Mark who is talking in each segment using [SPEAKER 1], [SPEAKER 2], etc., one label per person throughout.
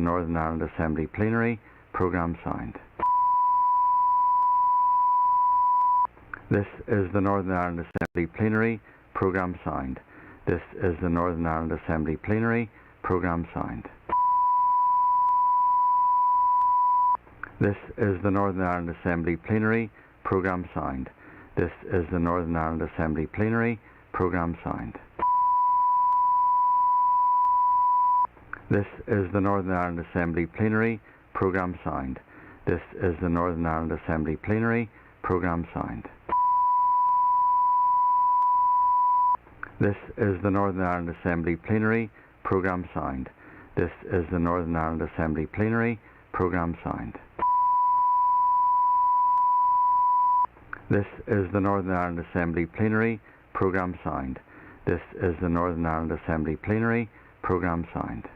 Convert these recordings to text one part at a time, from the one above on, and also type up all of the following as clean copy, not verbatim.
[SPEAKER 1] Northern Ireland Assembly Plenary. Programme signed. This is the Northern Ireland Assembly Plenary. Programme signed. This is the Northern Ireland Assembly Plenary. Programme signed. This is the Northern Ireland Assembly Plenary. Programme signed. This is the Northern Ireland Assembly Plenary. Programme signed. This is the Northern Ireland Assembly Plenary. Programme signed. This is the Northern Ireland Assembly Plenary. Programme signed. This is the Northern Ireland Assembly Plenary. Programme signed. This is the Northern Ireland Assembly Plenary. Programme signed. This is the Northern Ireland Assembly Plenary. Programme signed. This is the Northern Ireland Assembly Plenary. Programme signed.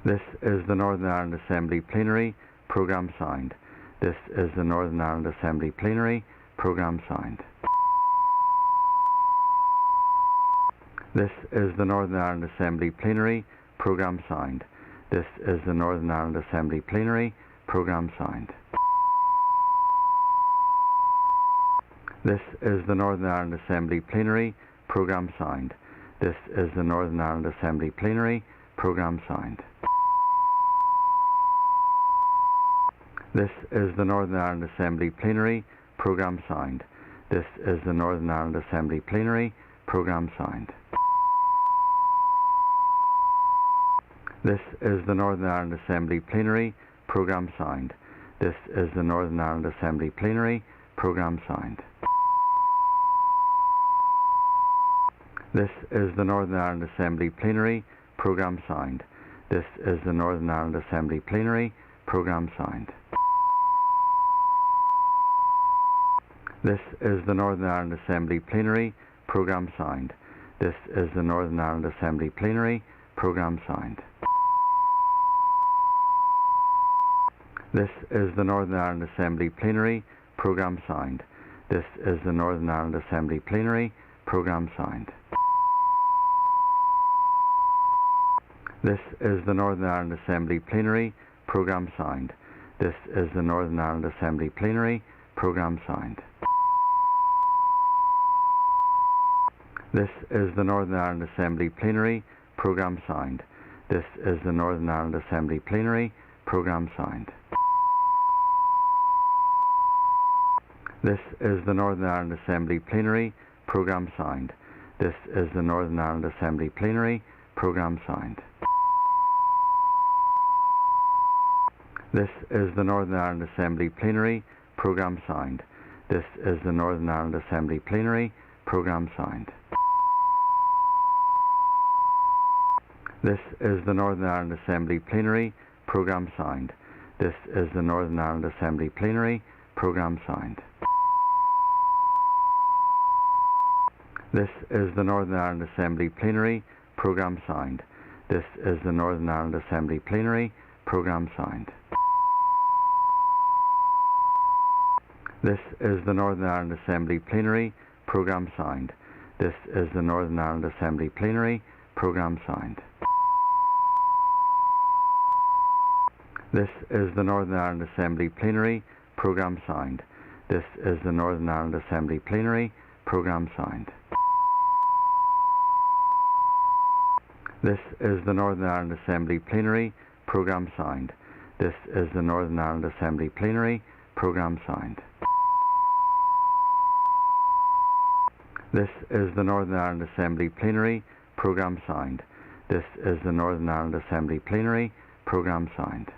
[SPEAKER 1] This is the Northern Ireland Assembly Plenary. Programme signed. This is the Northern Ireland Assembly Plenary. Programme signed. This is the Northern Ireland Assembly Plenary. Programme signed. This is the Northern Ireland Assembly Plenary. Programme signed. This is the Northern Ireland Assembly Plenary. Programme signed. This is the Northern Ireland Assembly Plenary. Programme signed. This is the Northern Ireland Assembly Plenary. Programme signed. This is the Northern Ireland Assembly Plenary. Programme signed. This is the Northern Ireland Assembly Plenary. Programme signed. This is the Northern Ireland Assembly Plenary. Programme signed. This is the Northern Ireland Assembly Plenary. Programme signed. This is the Northern Ireland Assembly Plenary. Programme signed. This is the Northern Ireland Assembly Plenary. Programme signed. This is the Northern Ireland Assembly Plenary. Programme signed. This is the Northern Ireland Assembly Plenary. Programme signed. This is the Northern Ireland Assembly Plenary. Programme signed. This is the Northern Ireland Assembly Plenary. Programme signed. This is the Northern Ireland Assembly Plenary. Programme signed. This is the Northern Ireland Assembly Plenary. Programme signed. This is the Northern Ireland Assembly Plenary. Programme signed. This is the Northern Ireland Assembly Plenary. Programme signed. This is the Northern Ireland Assembly Plenary. Programme signed. This is the Northern Ireland Assembly Plenary. Programme signed. This is the Northern Ireland Assembly Plenary. Programme signed. This is the Northern Ireland Assembly Plenary. Programme signed. This is the Northern Ireland Assembly Plenary. Programme signed. This is the Northern Ireland Assembly Plenary. Programme signed. This is the Northern Ireland Assembly Plenary. Programme signed. This is the Northern Ireland Assembly Plenary. Programme signed. This is the Northern Ireland Assembly Plenary. Programme signed. This is the Northern Ireland Assembly Plenary. Programme signed. This is the Northern Ireland Assembly Plenary. Programme signed. This is the Northern Ireland Assembly Plenary. Programme signed. This is the Northern Ireland Assembly Plenary. Programme signed. This is the Northern Ireland Assembly Plenary. Programme signed.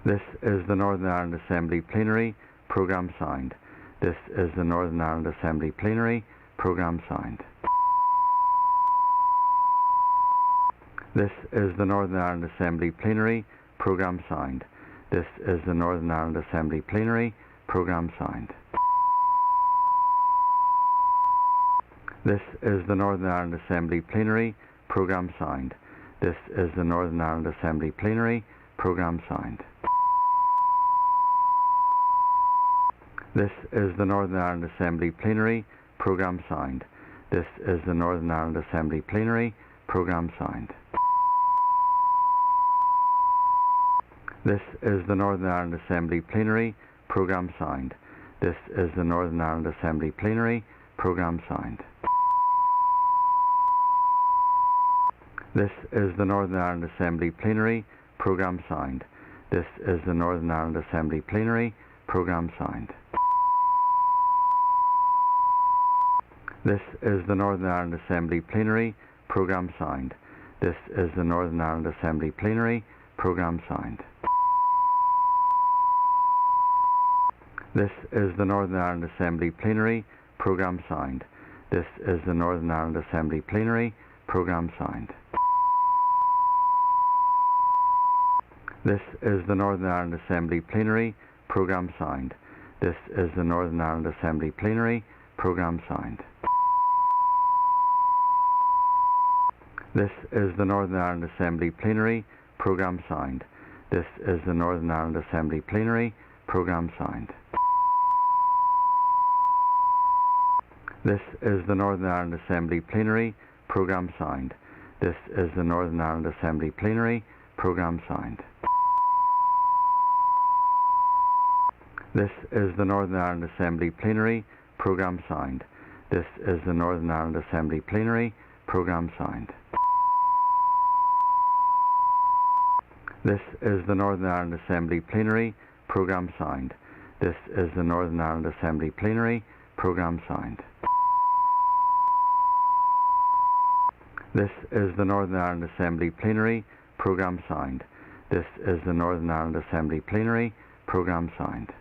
[SPEAKER 1] This is the Northern Ireland Assembly Plenary. Programme signed. This is the Northern Ireland Assembly Plenary. Programme signed. This is the Northern Ireland Assembly Plenary. Programme signed. This is the Northern Ireland Assembly Plenary. Programme signed. This is the Northern Ireland Assembly Plenary. Programme signed. This is the Northern Ireland Assembly Plenary. Programme signed. This is the Northern Ireland Assembly Plenary. Programme signed. This is the Northern Ireland Assembly Plenary. Programme signed. This is the Northern Ireland Assembly Plenary. Programme signed. This is the Northern Ireland Assembly Plenary. Programme signed. This is the Northern Ireland Assembly Plenary. Programme signed. This is the Northern Ireland Assembly Plenary. Programme signed. This is the Northern Ireland Assembly Plenary. Programme signed. This is the Northern Ireland Assembly Plenary. Programme signed. This is the Northern Ireland Assembly Plenary. Programme signed. This is the Northern Ireland Assembly Plenary. Programme signed. This is the Northern Ireland Assembly Plenary. Programme signed. This is the Northern Ireland Assembly Plenary. Programme signed. This is the Northern Ireland Assembly Plenary. Programme signed. This is the Northern Ireland Assembly Plenary. Programme signed. This is the Northern Ireland Assembly Plenary. Programme signed. This is the Northern Ireland Assembly Plenary. Programme signed. This is the Northern Ireland Assembly Plenary. Programme signed. This is the Northern Ireland Assembly Plenary. Programme signed. This is the Northern Ireland Assembly Plenary. Programme signed. This is the Northern Ireland Assembly Plenary. Programme signed. This is the Northern Ireland Assembly Plenary. Programme signed. This is the Northern Ireland Assembly Plenary. Programme signed. This is the Northern Ireland Assembly Plenary. Programme signed.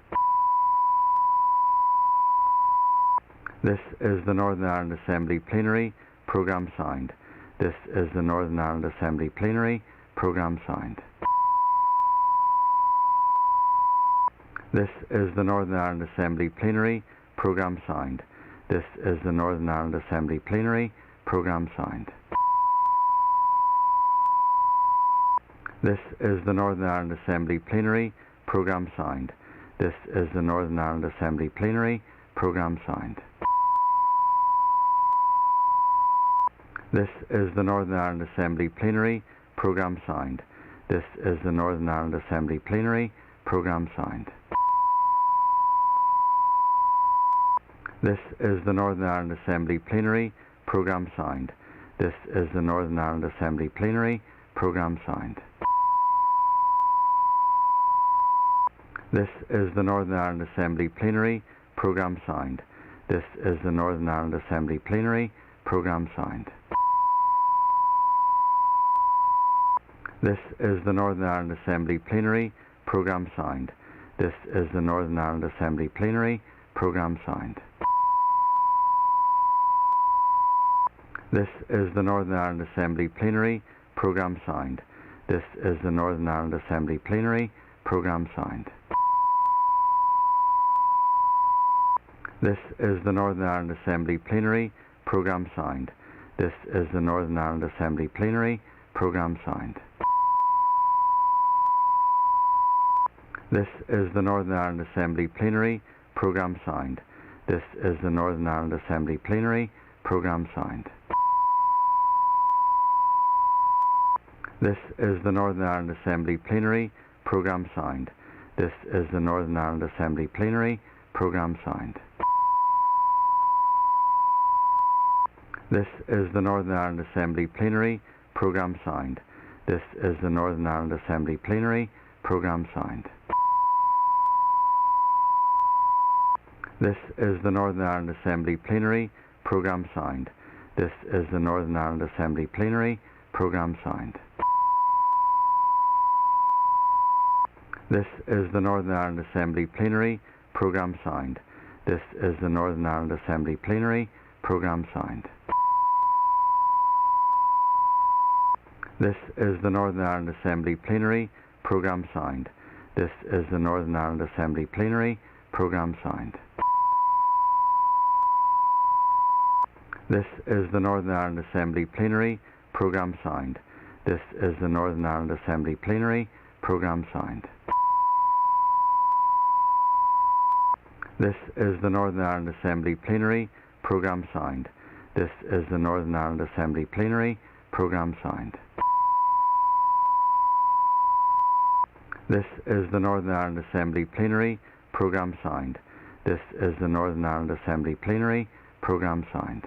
[SPEAKER 1] This is the Northern Ireland Assembly Plenary. Programme signed. This is the Northern Ireland Assembly Plenary. Programme signed. This is the Northern Ireland Assembly Plenary. Programme signed. This is the Northern Ireland Assembly Plenary. Programme signed. This is the Northern Ireland Assembly Plenary. Programme signed. This is the Northern Ireland Assembly Plenary. Programme signed. This is the Northern Ireland Assembly Plenary. Programme signed. This is the Northern Ireland Assembly Plenary. Programme signed. This is the Northern Ireland Assembly Plenary. Programme signed. This is the Northern Ireland Assembly Plenary. Programme signed. This is the Northern Ireland Assembly Plenary. Programme signed. This is the Northern Ireland Assembly Plenary. Programme signed. This is the Northern Ireland Assembly Plenary. Programme signed. This is the Northern Ireland Assembly Plenary. Programme signed. This is the Northern Ireland Assembly Plenary. Programme signed. This is the Northern Ireland Assembly Plenary. Programme signed. This is the Northern Ireland Assembly Plenary. Programme signed. This is the Northern Ireland Assembly Plenary. Programme signed. This is the Northern Ireland Assembly Plenary. Programme signed. This is the Northern Ireland Assembly Plenary. Programme signed. This is the Northern Ireland Assembly Plenary. Programme signed. This is the Northern Ireland Assembly Plenary. Programme signed. This is the Northern Ireland Assembly Plenary. Programme signed. This is the Northern Ireland Assembly Plenary. Programme signed. This is the Northern Ireland Assembly Plenary. Programme signed. This is the Northern Ireland Assembly Plenary. Programme signed. This is the Northern Ireland Assembly Plenary. Programme signed. This is the Northern Ireland Assembly Plenary. Programme signed. This is the Northern Ireland Assembly Plenary. Programme signed. This is the Northern Ireland Assembly Plenary. Programme signed. This is the Northern Ireland Assembly Plenary. Programme signed. This is the Northern Ireland Assembly Plenary. Programme signed. This is the Northern Ireland Assembly Plenary. Programme signed. This is the Northern Ireland Assembly Plenary. Programme signed. This is the Northern Ireland Assembly Plenary. Programme signed. This is the Northern Ireland Assembly Plenary. Programme signed.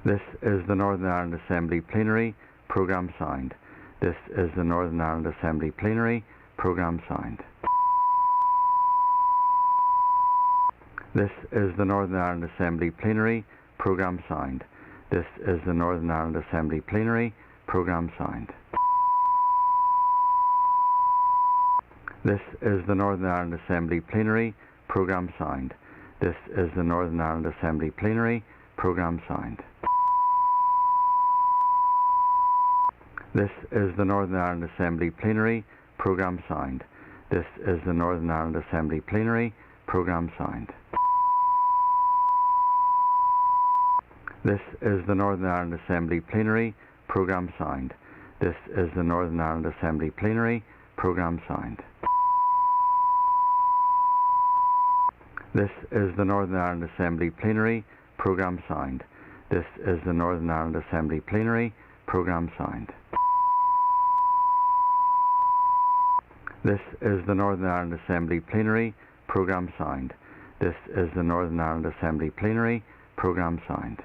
[SPEAKER 1] This is the Northern Ireland Assembly Plenary. Programme signed. This is the Northern Ireland Assembly Plenary. Programme signed. This is the Northern Ireland Assembly Plenary. Programme signed. This is the Northern Ireland Assembly Plenary. Programme signed. This is the Northern Ireland Assembly Plenary. Programme signed. This is the Northern Ireland Assembly Plenary. Programme signed. This is the Northern Ireland Assembly Plenary. Programme signed. This is the Northern Ireland Assembly Plenary. Programme signed. This is the Northern Ireland Assembly Plenary. Programme signed. This is the Northern Ireland Assembly Plenary. Programme signed. This is the Northern Ireland Assembly Plenary. Programme signed. This is the Northern Ireland Assembly Plenary. Programme signed. This is the Northern Ireland Assembly Plenary. Programme signed. This is the Northern Ireland Assembly Plenary. Programme signed.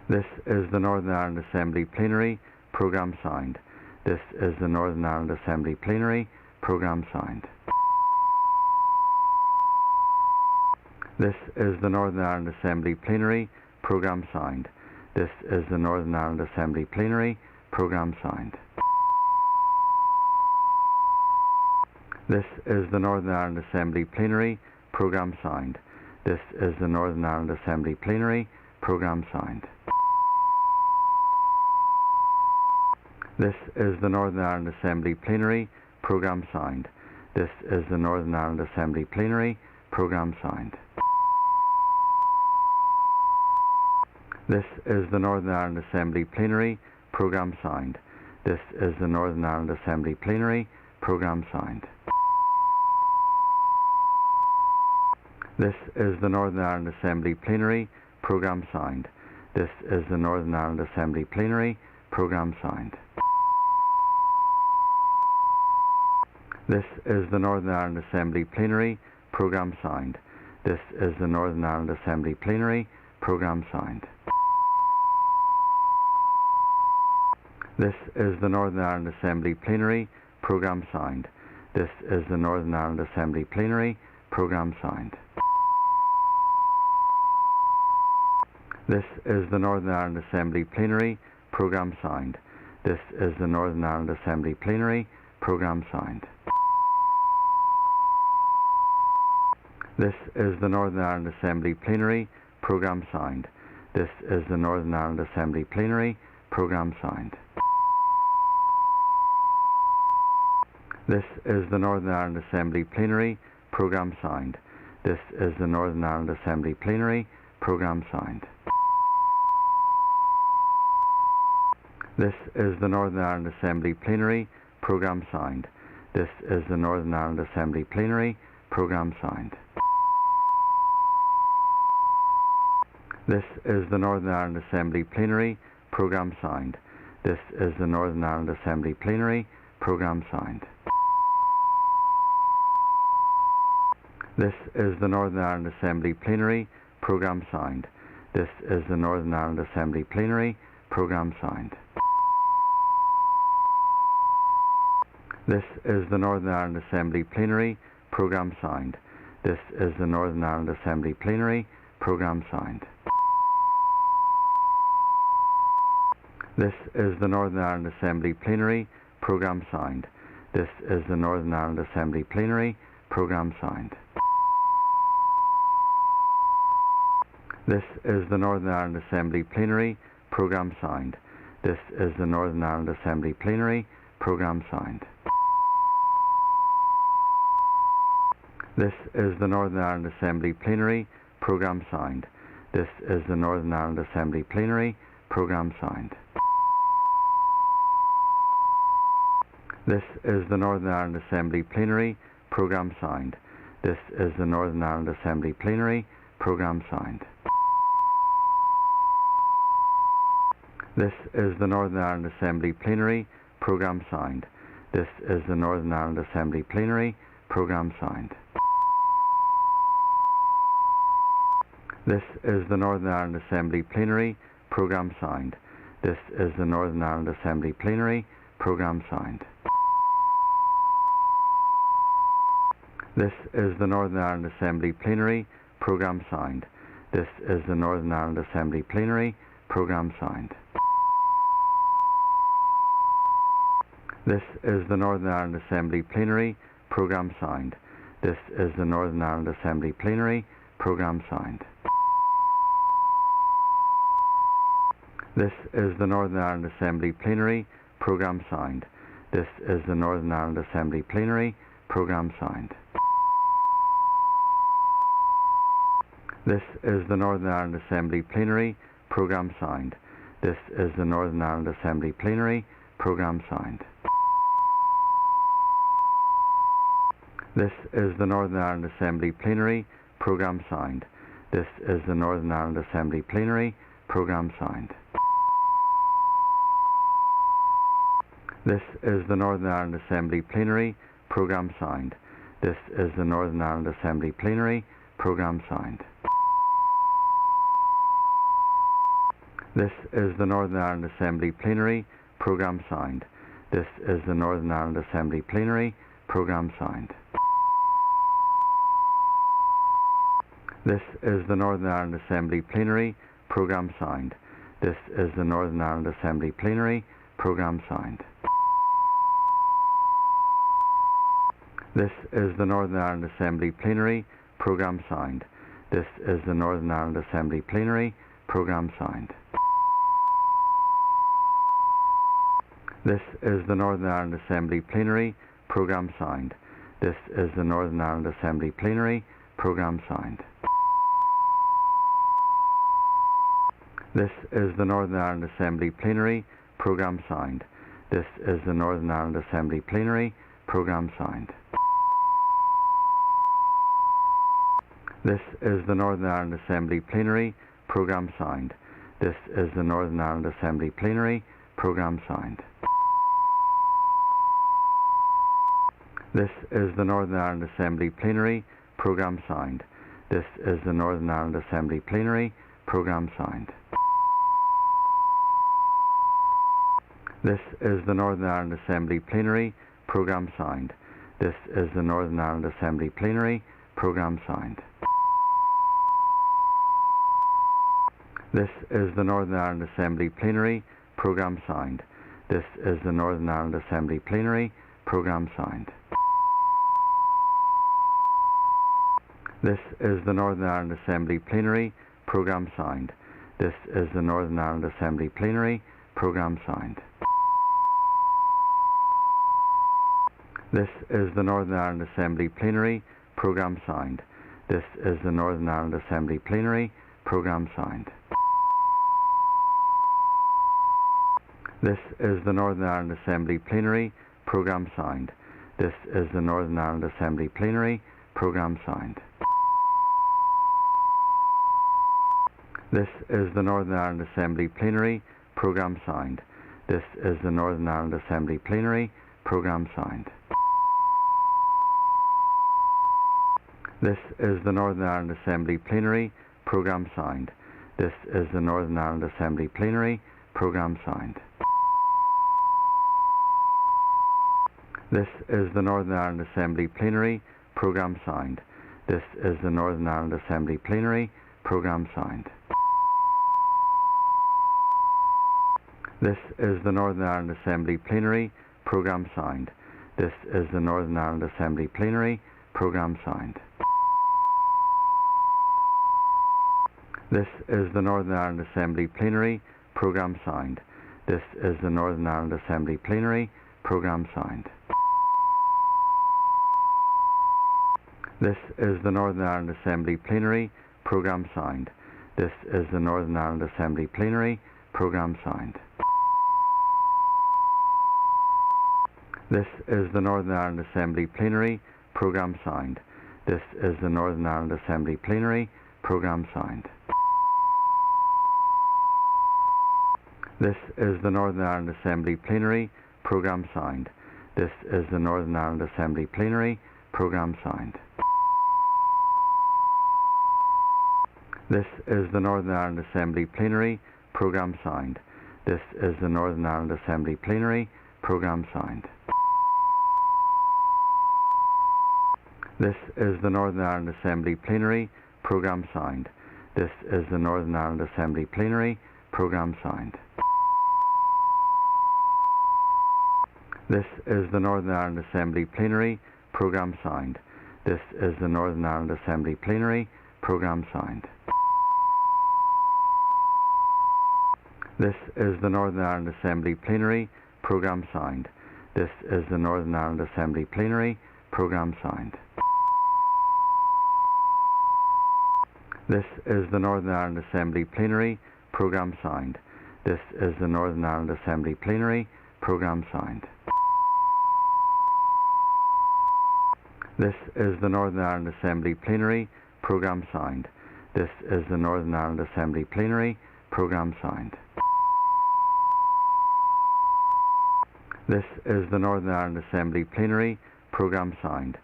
[SPEAKER 1] This is the Northern Ireland Assembly Plenary. Programme signed. This is the Northern Ireland Assembly Plenary. Programme signed. This is the Northern Ireland Assembly Plenary. Programme signed. This is the Northern Ireland Assembly Plenary. Programme signed. This is the Northern Ireland Assembly Plenary. Programme signed. This is the Northern Ireland Assembly Plenary. Programme signed. This is the Northern Ireland Assembly Plenary. Programme signed. This is the Northern Ireland Assembly Plenary. Programme signed. This is the Northern Ireland Assembly Plenary. Programme signed. This is the Northern Ireland Assembly Plenary. Programme signed. This is the Northern Ireland Assembly Plenary. Programme signed. This is the Northern Ireland Assembly Plenary. Programme signed. This is the Northern Ireland Assembly Plenary. Programme signed. This is the Northern Ireland Assembly Plenary. Programme signed. This is the Northern Ireland Assembly Plenary. Programme signed. This is the Northern Ireland Assembly Plenary. Programme signed. This is the Northern Ireland Assembly Plenary. Programme signed. This is the Northern Ireland Assembly Plenary. Programme signed. This is the Northern Ireland Assembly Plenary. Programme signed. This is the Northern Ireland Assembly Plenary. Programme signed. This is the Northern Ireland Assembly Plenary. Programme signed. This is the Northern Ireland Assembly Plenary. Programme signed. This is the Northern Ireland Assembly Plenary. Programme signed. This is the Northern Ireland Assembly Plenary. Programme signed. This is the Northern Ireland Assembly Plenary. Programme signed. This is the Northern Ireland Assembly Plenary. Programme signed. This is the Northern Ireland Assembly Plenary. Programme signed. This is the Northern Ireland Assembly Plenary. Programme signed. This is the Northern Ireland Assembly Plenary. Programme signed. This is the Northern Ireland Assembly Plenary. Programme signed. This is the Northern Ireland Assembly Plenary. Programme signed. This is the Northern Ireland Assembly Plenary. Programme signed. This is the Northern Ireland Assembly Plenary. Programme signed. This is the Northern Ireland Assembly Plenary. Programme signed. This is the Northern Ireland Assembly Plenary. Programme signed. This is the Northern Ireland Assembly Plenary. Programme signed. This is the Northern Ireland Assembly Plenary. Programme signed. This is the Northern Ireland Assembly Plenary. Programme signed. This is the Northern Ireland Assembly Plenary. Programme signed. This is the Northern Ireland Assembly Plenary. Programme signed. This is the Northern Ireland Assembly Plenary. Programme signed. This is the Northern Ireland Assembly Plenary. Programme signed. This is the Northern Ireland Assembly Plenary. Programme signed. This is the Northern Ireland Assembly Plenary. Programme signed. This is the Northern Ireland Assembly Plenary. Programme signed. This is the Northern Ireland Assembly Plenary. Programme signed. This is the Northern Ireland Assembly Plenary. Programme signed. This is the Northern Ireland Assembly Plenary. Programme signed. This is the Northern Ireland Assembly Plenary. Programme signed. This is the Northern Ireland Assembly Plenary. Programme signed. This is the Northern Ireland Assembly Plenary. Programme signed. This is the Northern Ireland Assembly Plenary. Programme signed. This is the Northern Ireland Assembly Plenary. Programme signed. This is the Northern Ireland Assembly Plenary. Programme signed. This is the Northern Ireland Assembly Plenary. Programme signed. This is the Northern Ireland Assembly Plenary. Programme signed. This is the Northern Ireland Assembly Plenary. Programme signed. This is the Northern Ireland Assembly Plenary. Programme signed. This is the Northern Ireland Assembly Plenary. Programme signed. This is the Northern Ireland Assembly Plenary. Programme signed. This is the Northern Ireland Assembly Plenary. Programme signed. This is the Northern Ireland Assembly Plenary. Programme signed. This is the Northern Ireland Assembly Plenary. Programme signed. This is the Northern Ireland Assembly Plenary. Programme signed. This is the Northern Ireland Assembly Plenary. Programme signed. This is the Northern Ireland Assembly Plenary. Programme signed. This is the Northern Ireland Assembly Plenary. Programme signed. This is the Northern Ireland Assembly Plenary. Programme signed. This is the Northern Ireland Assembly Plenary. Programme signed. This is the Northern Ireland Assembly Plenary. Programme signed. This is the Northern Ireland Assembly Plenary. Programme signed. This is the Northern Ireland Assembly Plenary. Programme signed. This is the Northern Ireland Assembly Plenary. Programme signed. This is the Northern Ireland Assembly Plenary. Programme signed. This is the Northern Ireland Assembly Plenary. Programme signed. This is the Northern Ireland Assembly Plenary. Programme signed. This is the Northern Ireland Assembly Plenary. Programme signed. This is the Northern Ireland Assembly Plenary. Programme signed. This is the Northern Ireland Assembly Plenary. Programme signed. This is the Northern Ireland Assembly Plenary. Programme signed. This is the Northern Ireland Assembly Plenary. Programme signed. This is the Northern Ireland Assembly Plenary. Programme signed. This is the Northern Ireland Assembly Plenary. Programme signed. This is the Northern Ireland Assembly Plenary. Programme signed. This is the Northern Ireland Assembly Plenary. Programme signed. This is the Northern Ireland Assembly Plenary. Programme signed. This is the Northern Ireland Assembly Plenary. Programme signed. This is the Northern Ireland Assembly Plenary. Programme signed. This is the Northern Ireland Assembly Plenary. Programme signed. This is the Northern Ireland Assembly Plenary. Programme signed. This is the Northern Ireland Assembly Plenary. Programme signed. This is the Northern Ireland Assembly Plenary. Programme signed. This is the Northern Ireland Assembly Plenary. Programme signed. This is the Northern Ireland Assembly Plenary. Programme signed. This is the Northern Ireland Assembly Plenary. Programme signed. This is the Northern Ireland Assembly Plenary. Programme signed. This is the Northern Ireland Assembly Plenary. Programme signed. This is the Northern Ireland Assembly Plenary. Programme signed. This is the Northern Ireland Assembly Plenary. Programme signed. This is the Northern Ireland Assembly Plenary. Programme signed. This is the Northern Ireland Assembly Plenary. Programme signed. This is the Northern Ireland Assembly Plenary. Programme signed. This is the Northern Ireland Assembly Plenary. Programme signed. This is the Northern Ireland Assembly Plenary. Programme signed. This is the Northern Ireland Assembly Plenary. Programme signed. This is the Northern Ireland Assembly Plenary. Programme signed. This is the Northern Ireland Assembly Plenary. Programme signed.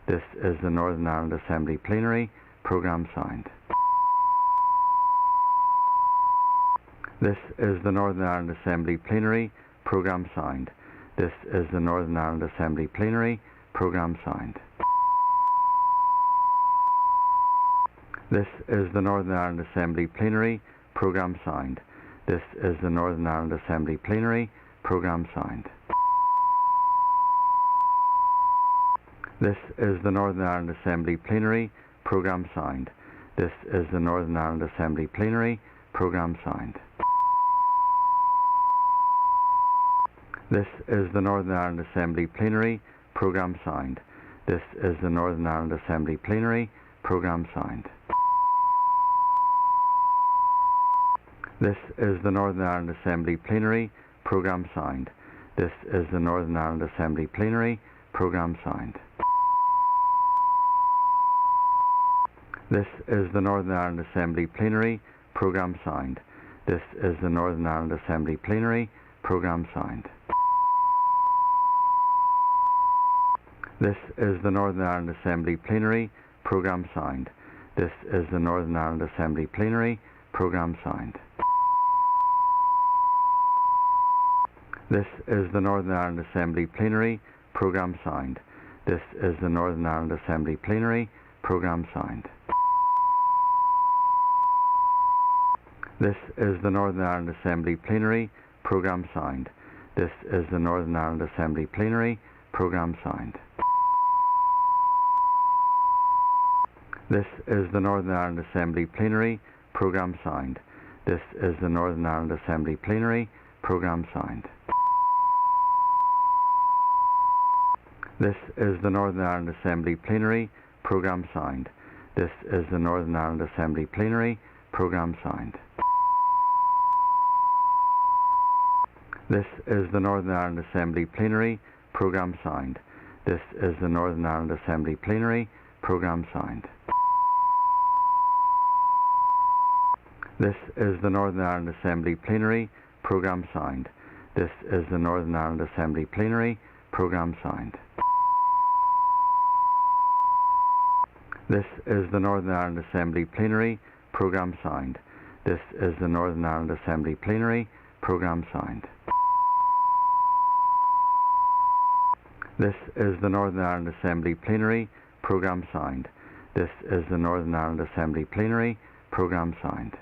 [SPEAKER 1] This is the Northern Ireland Assembly Plenary. Programme signed. This is the Northern Ireland Assembly Plenary. Programme signed. This is the Northern Ireland Assembly Plenary. Programme signed. This is the Northern Ireland Assembly Plenary. Programme signed. This is the Northern Ireland Assembly Plenary. Programme signed. This is the Northern Ireland Assembly Plenary. Programme signed. This is the Northern Ireland Assembly Plenary. Programme signed. This is the Northern Ireland Assembly Plenary. Programme signed. This is the Northern Ireland Assembly Plenary. Programme signed. This is the Northern Ireland Assembly Plenary. Programme signed. This is the Northern Ireland Assembly Plenary. Programme signed. This is the Northern Ireland Assembly Plenary. Programme signed. This is the Northern Ireland Assembly Plenary. Programme signed. This is the Northern Ireland Assembly Plenary. Programme signed. This is the Northern Ireland Assembly Plenary. Programme signed. This is the Northern Ireland Assembly Plenary. Programme signed. This is the Northern Ireland Assembly Plenary. Programme signed. This is the Northern Ireland Assembly Plenary. Programme signed. This is the Northern Ireland Assembly Plenary. Programme signed. This is the Northern Ireland Assembly Plenary. Programme signed. This is the Northern Ireland Assembly Plenary. Programme signed. This is the Northern Ireland Assembly Plenary. Programme signed. This is the Northern Ireland Assembly Plenary. Programme signed. This is the Northern Ireland Assembly Plenary. Programme signed. This is the Northern Ireland Assembly Plenary. Programme signed. This is the Northern Ireland Assembly Plenary. Programme signed. This is the Northern Ireland Assembly Plenary. Programme signed. This is the Northern Ireland Assembly Plenary. Programme signed. This is the Northern Ireland Assembly Plenary. Programme signed. This is the Northern Ireland Assembly Plenary. Programme signed. This is the Northern Ireland Assembly Plenary. Programme signed.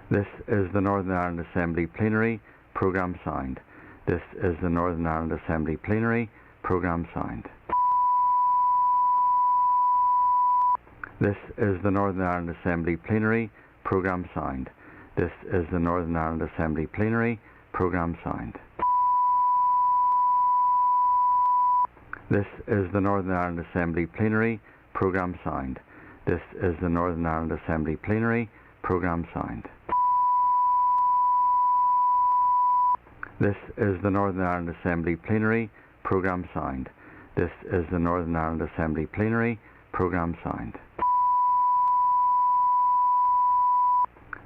[SPEAKER 1] This is the Northern Ireland Assembly Plenary. Programme signed. This is the Northern Ireland Assembly Plenary. Programme signed. This is the Northern Ireland Assembly Plenary. Programme signed. This is the Northern Ireland Assembly Plenary. Programme signed. This is the Northern Ireland Assembly Plenary. Programme signed. This is the Northern Ireland Assembly Plenary. Programme signed. This is the Northern Ireland Assembly Plenary. Programme signed. This is the Northern Ireland Assembly Plenary. Programme signed.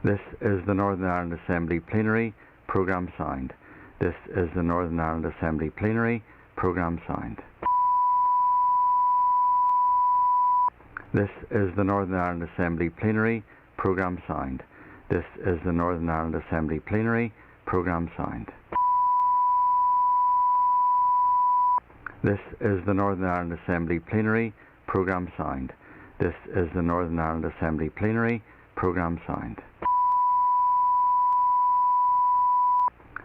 [SPEAKER 1] This is the Northern Ireland Assembly Plenary. Programme signed. This is the Northern Ireland Assembly Plenary. Programme signed. This is the Northern Ireland Assembly Plenary. Programme signed. This is the Northern Ireland Assembly Plenary. Programme signed. This is the Northern Ireland Assembly Plenary. Programme signed. This is the Northern Ireland Assembly Plenary. Programme signed.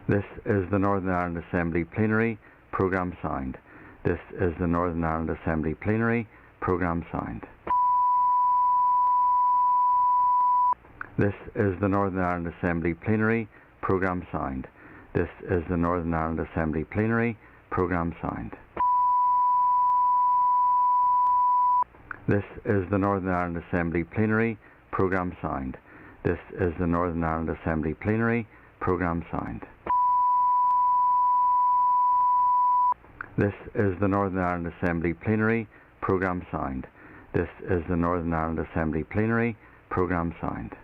[SPEAKER 1] This is the Northern Ireland Assembly Plenary. Programme signed. This is the Northern Ireland Assembly Plenary. Programme signed. This is the Northern Ireland Assembly Plenary. Programme signed. This is the Northern Ireland Assembly Plenary. Programme signed. This is the Northern Ireland Assembly Plenary. Programme signed. This is the Northern Ireland Assembly Plenary. Programme signed. This is the Northern Ireland Assembly Plenary. Programme signed. This is the Northern Ireland Assembly Plenary. Programme signed.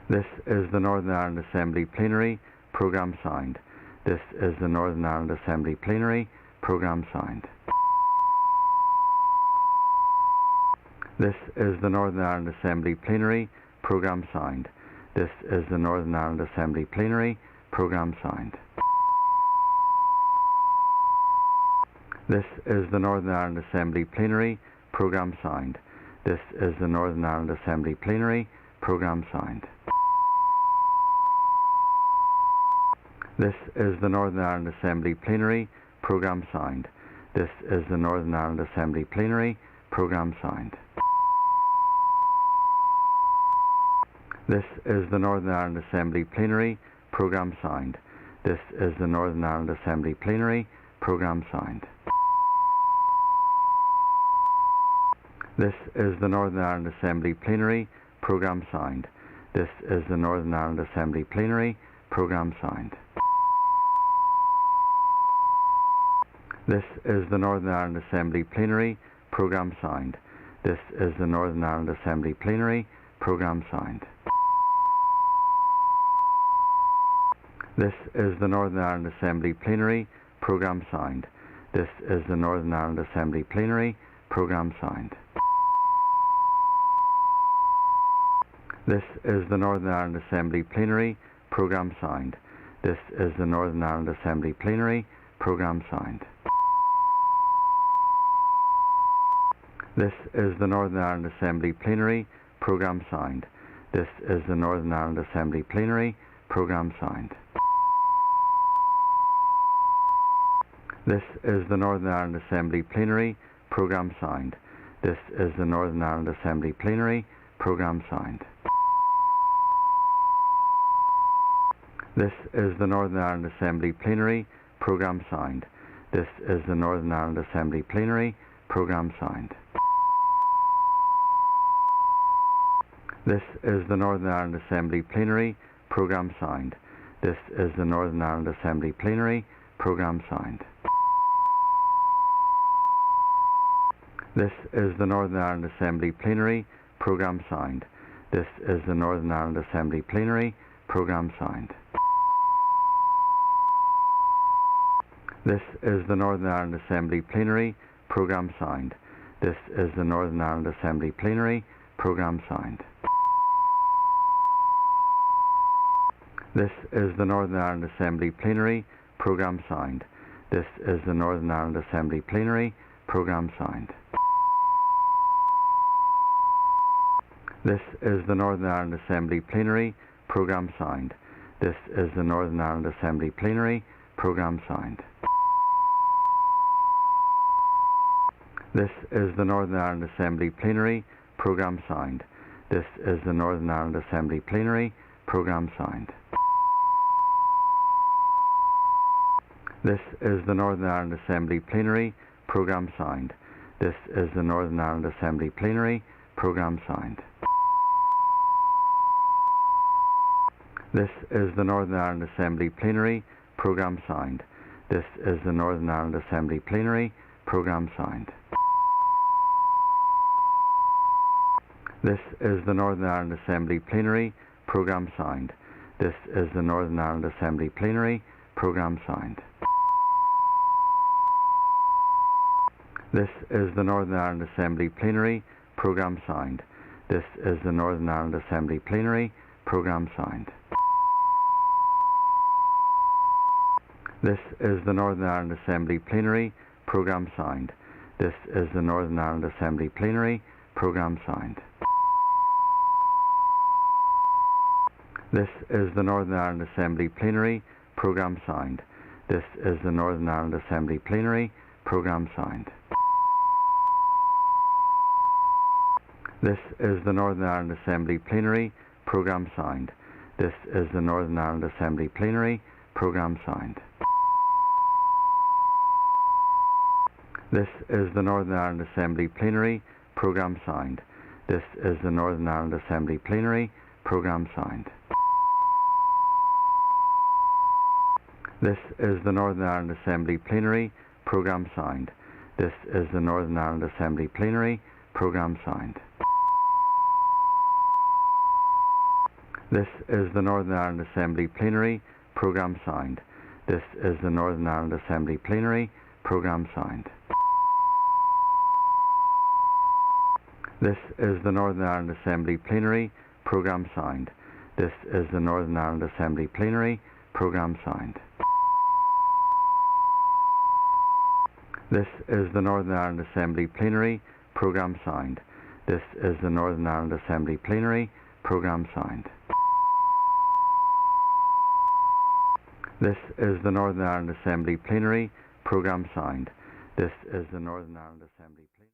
[SPEAKER 1] This is the Northern Ireland Assembly Plenary. Programme signed. This is the Northern Ireland Assembly Plenary. Programme signed. This is the Northern Ireland Assembly Plenary. Programme signed. This is the Northern Ireland Assembly Plenary. Programme signed. This is the Northern Ireland Assembly Plenary. Programme signed. This is the Northern Ireland Assembly Plenary. Programme signed. This is the Northern Ireland Assembly Plenary. Programme signed. This is the Northern Ireland Assembly Plenary. Programme signed. This is the Northern Ireland Assembly Plenary. Programme signed. This is the Northern Ireland Assembly Plenary. Programme signed. This is the Northern Ireland Assembly Plenary. Programme signed. This is the Northern Ireland Assembly Plenary. Programme signed. This is the Northern Ireland Assembly Plenary. Programme signed. This is the Northern Ireland Assembly Plenary. Programme signed. This is the Northern Ireland Assembly Plenary. Programme signed. This is the Northern Ireland Assembly Plenary. Programme signed. This is the Northern Ireland Assembly Plenary. Programme signed. This is the Northern Ireland Assembly Plenary. Programme signed. This is the Northern Ireland Assembly Plenary. Programme signed. This is the Northern Ireland Assembly Plenary. Programme signed. This is the Northern Ireland Assembly Plenary. Programme signed. This is the Northern Ireland Assembly Plenary. Programme signed. This is the Northern Ireland Assembly Plenary. Programme signed. This is the Northern Ireland Assembly Plenary. Programme signed. This is the Northern Ireland Assembly Plenary. Programme signed. This is the Northern Ireland Assembly Plenary. Programme signed. This is the Northern Ireland Assembly Plenary. Programme signed. This is the Northern Ireland Assembly Plenary. Programme signed. This is the Northern Ireland Assembly Plenary. Programme signed. This is the Northern Ireland Assembly Plenary. Programme signed. This is the Northern Ireland Assembly Plenary. Programme signed. This is the Northern Ireland Assembly Plenary. Programme signed. This is the Northern Ireland Assembly Plenary. Programme signed. This is the Northern Ireland Assembly Plenary. Programme signed. This is the Northern Ireland Assembly Plenary. Programme signed. This is the Northern Ireland Assembly Plenary. Programme signed. This is the Northern Ireland Assembly Plenary. Programme signed. This is the Northern Ireland Assembly Plenary. Programme signed. This is the Northern Ireland Assembly Plenary. Programme signed. This is the Northern Ireland Assembly Plenary. Programme signed. This is the Northern Ireland Assembly Plenary. Programme signed. This is the Northern Ireland Assembly Plenary. Programme signed. This is the Northern Ireland Assembly Plenary. Programme signed. This is the Northern Ireland Assembly Plenary. Programme signed. This is the Northern Ireland Assembly Plenary. Programme signed. This is the Northern Ireland Assembly Plenary. Programme signed. This is the Northern Ireland Assembly Plenary. Programme signed. This is the Northern Ireland Assembly Plenary. Programme signed. This is the Northern Ireland Assembly Plenary. Programme signed. This is the Northern Ireland Assembly Plenary. Programme signed. This is the Northern Ireland Assembly Plenary. Programme signed. This is the Northern Ireland Assembly Plenary. Programme signed. This is the Northern Ireland Assembly Plenary. Programme signed. This is the Northern Ireland Assembly Plenary. Programme signed. This is the Northern Ireland Assembly Plenary. Programme signed. This is the Northern Ireland Assembly Plenary. Programme signed. This is the Northern Ireland Assembly Plenary. Programme signed. This is the Northern Ireland Assembly Plenary. Programme signed. This is the Northern Ireland Assembly Plenary. Programme signed. This is the Northern Ireland Assembly Plenary. Programme signed. This is the Northern Ireland Assembly Plenary. Programme signed. This is the Northern Ireland Assembly Plenary.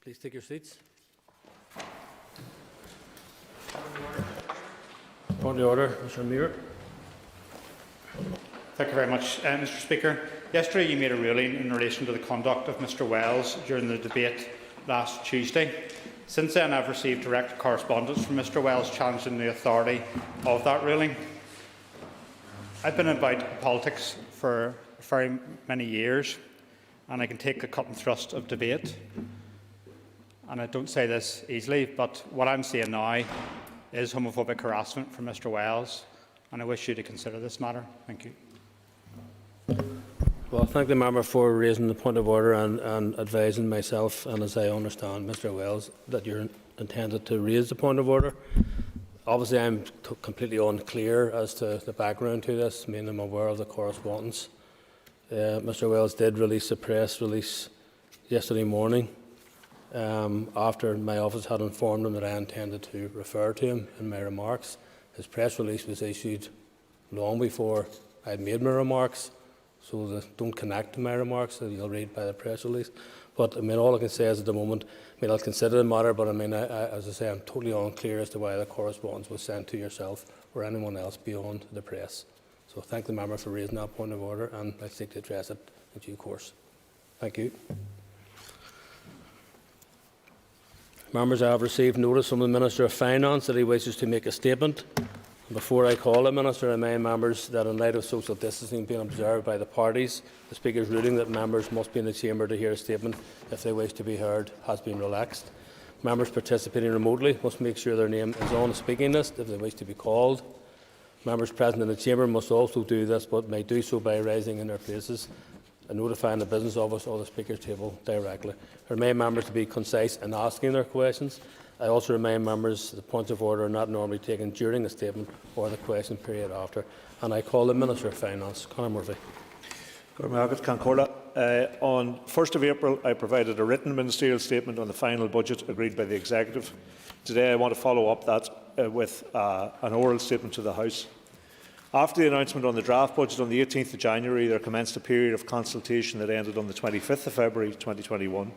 [SPEAKER 2] Please take your seats. Point of order, Mr. Muir.
[SPEAKER 3] Thank you very much, Mr. Speaker. Yesterday you made a ruling in relation to the conduct of Mr Wells during the debate last Tuesday. Since then I've received direct correspondence from Mr Wells challenging the authority of that ruling. I've been about politics for very many years, and I can take a cut and thrust of debate. And I don't say this easily, but what I'm seeing now is homophobic harassment from Mr Wells, and I wish you to consider this matter. Thank you.
[SPEAKER 2] Well, thank the member for raising the point of order and advising myself, and as I understand, Mr Wells, that you're intended to raise the point of order. Obviously, I'm completely unclear as to the background to this. I mean, I'm aware of the correspondence. Mr Wells did release a press release yesterday morning after my office had informed him that I intended to refer to him in my remarks. His press release was issued long before I had made my remarks, so they don't connect to my remarks, so you'll read by the press release. But I mean, all I can say is at the moment, I mean, I'll consider the matter, but I mean, as I say, I'm totally unclear as to why the correspondence was sent to yourself or anyone else beyond the press. So thank the member for raising that point of order, and I seek to address it in due course. Thank you. Members, I have received notice from the Minister of Finance that he wishes to make a statement. Before I call the Minister, I remind members that in light of social distancing being observed by the parties, the Speaker's ruling that members must be in the chamber to hear a statement if they wish to be heard has been relaxed. Members participating remotely must make sure their name is on the speaking list if they wish to be called. Members present in the chamber must also do this, but may do so by rising in their places and notifying the business office or the Speaker's table directly. I remind members to be concise in asking their questions. I also remind members that points of order are not normally taken during the statement or the question period after. And I call the Minister of Finance, Colin Murphy.
[SPEAKER 4] On 1st of April, I provided a written ministerial statement on the final budget agreed by the Executive. Today, I want to follow up that with an oral statement to the House. After the announcement on the draft budget on the 18th of January, there commenced a period of consultation that ended on the 25th of February 2021.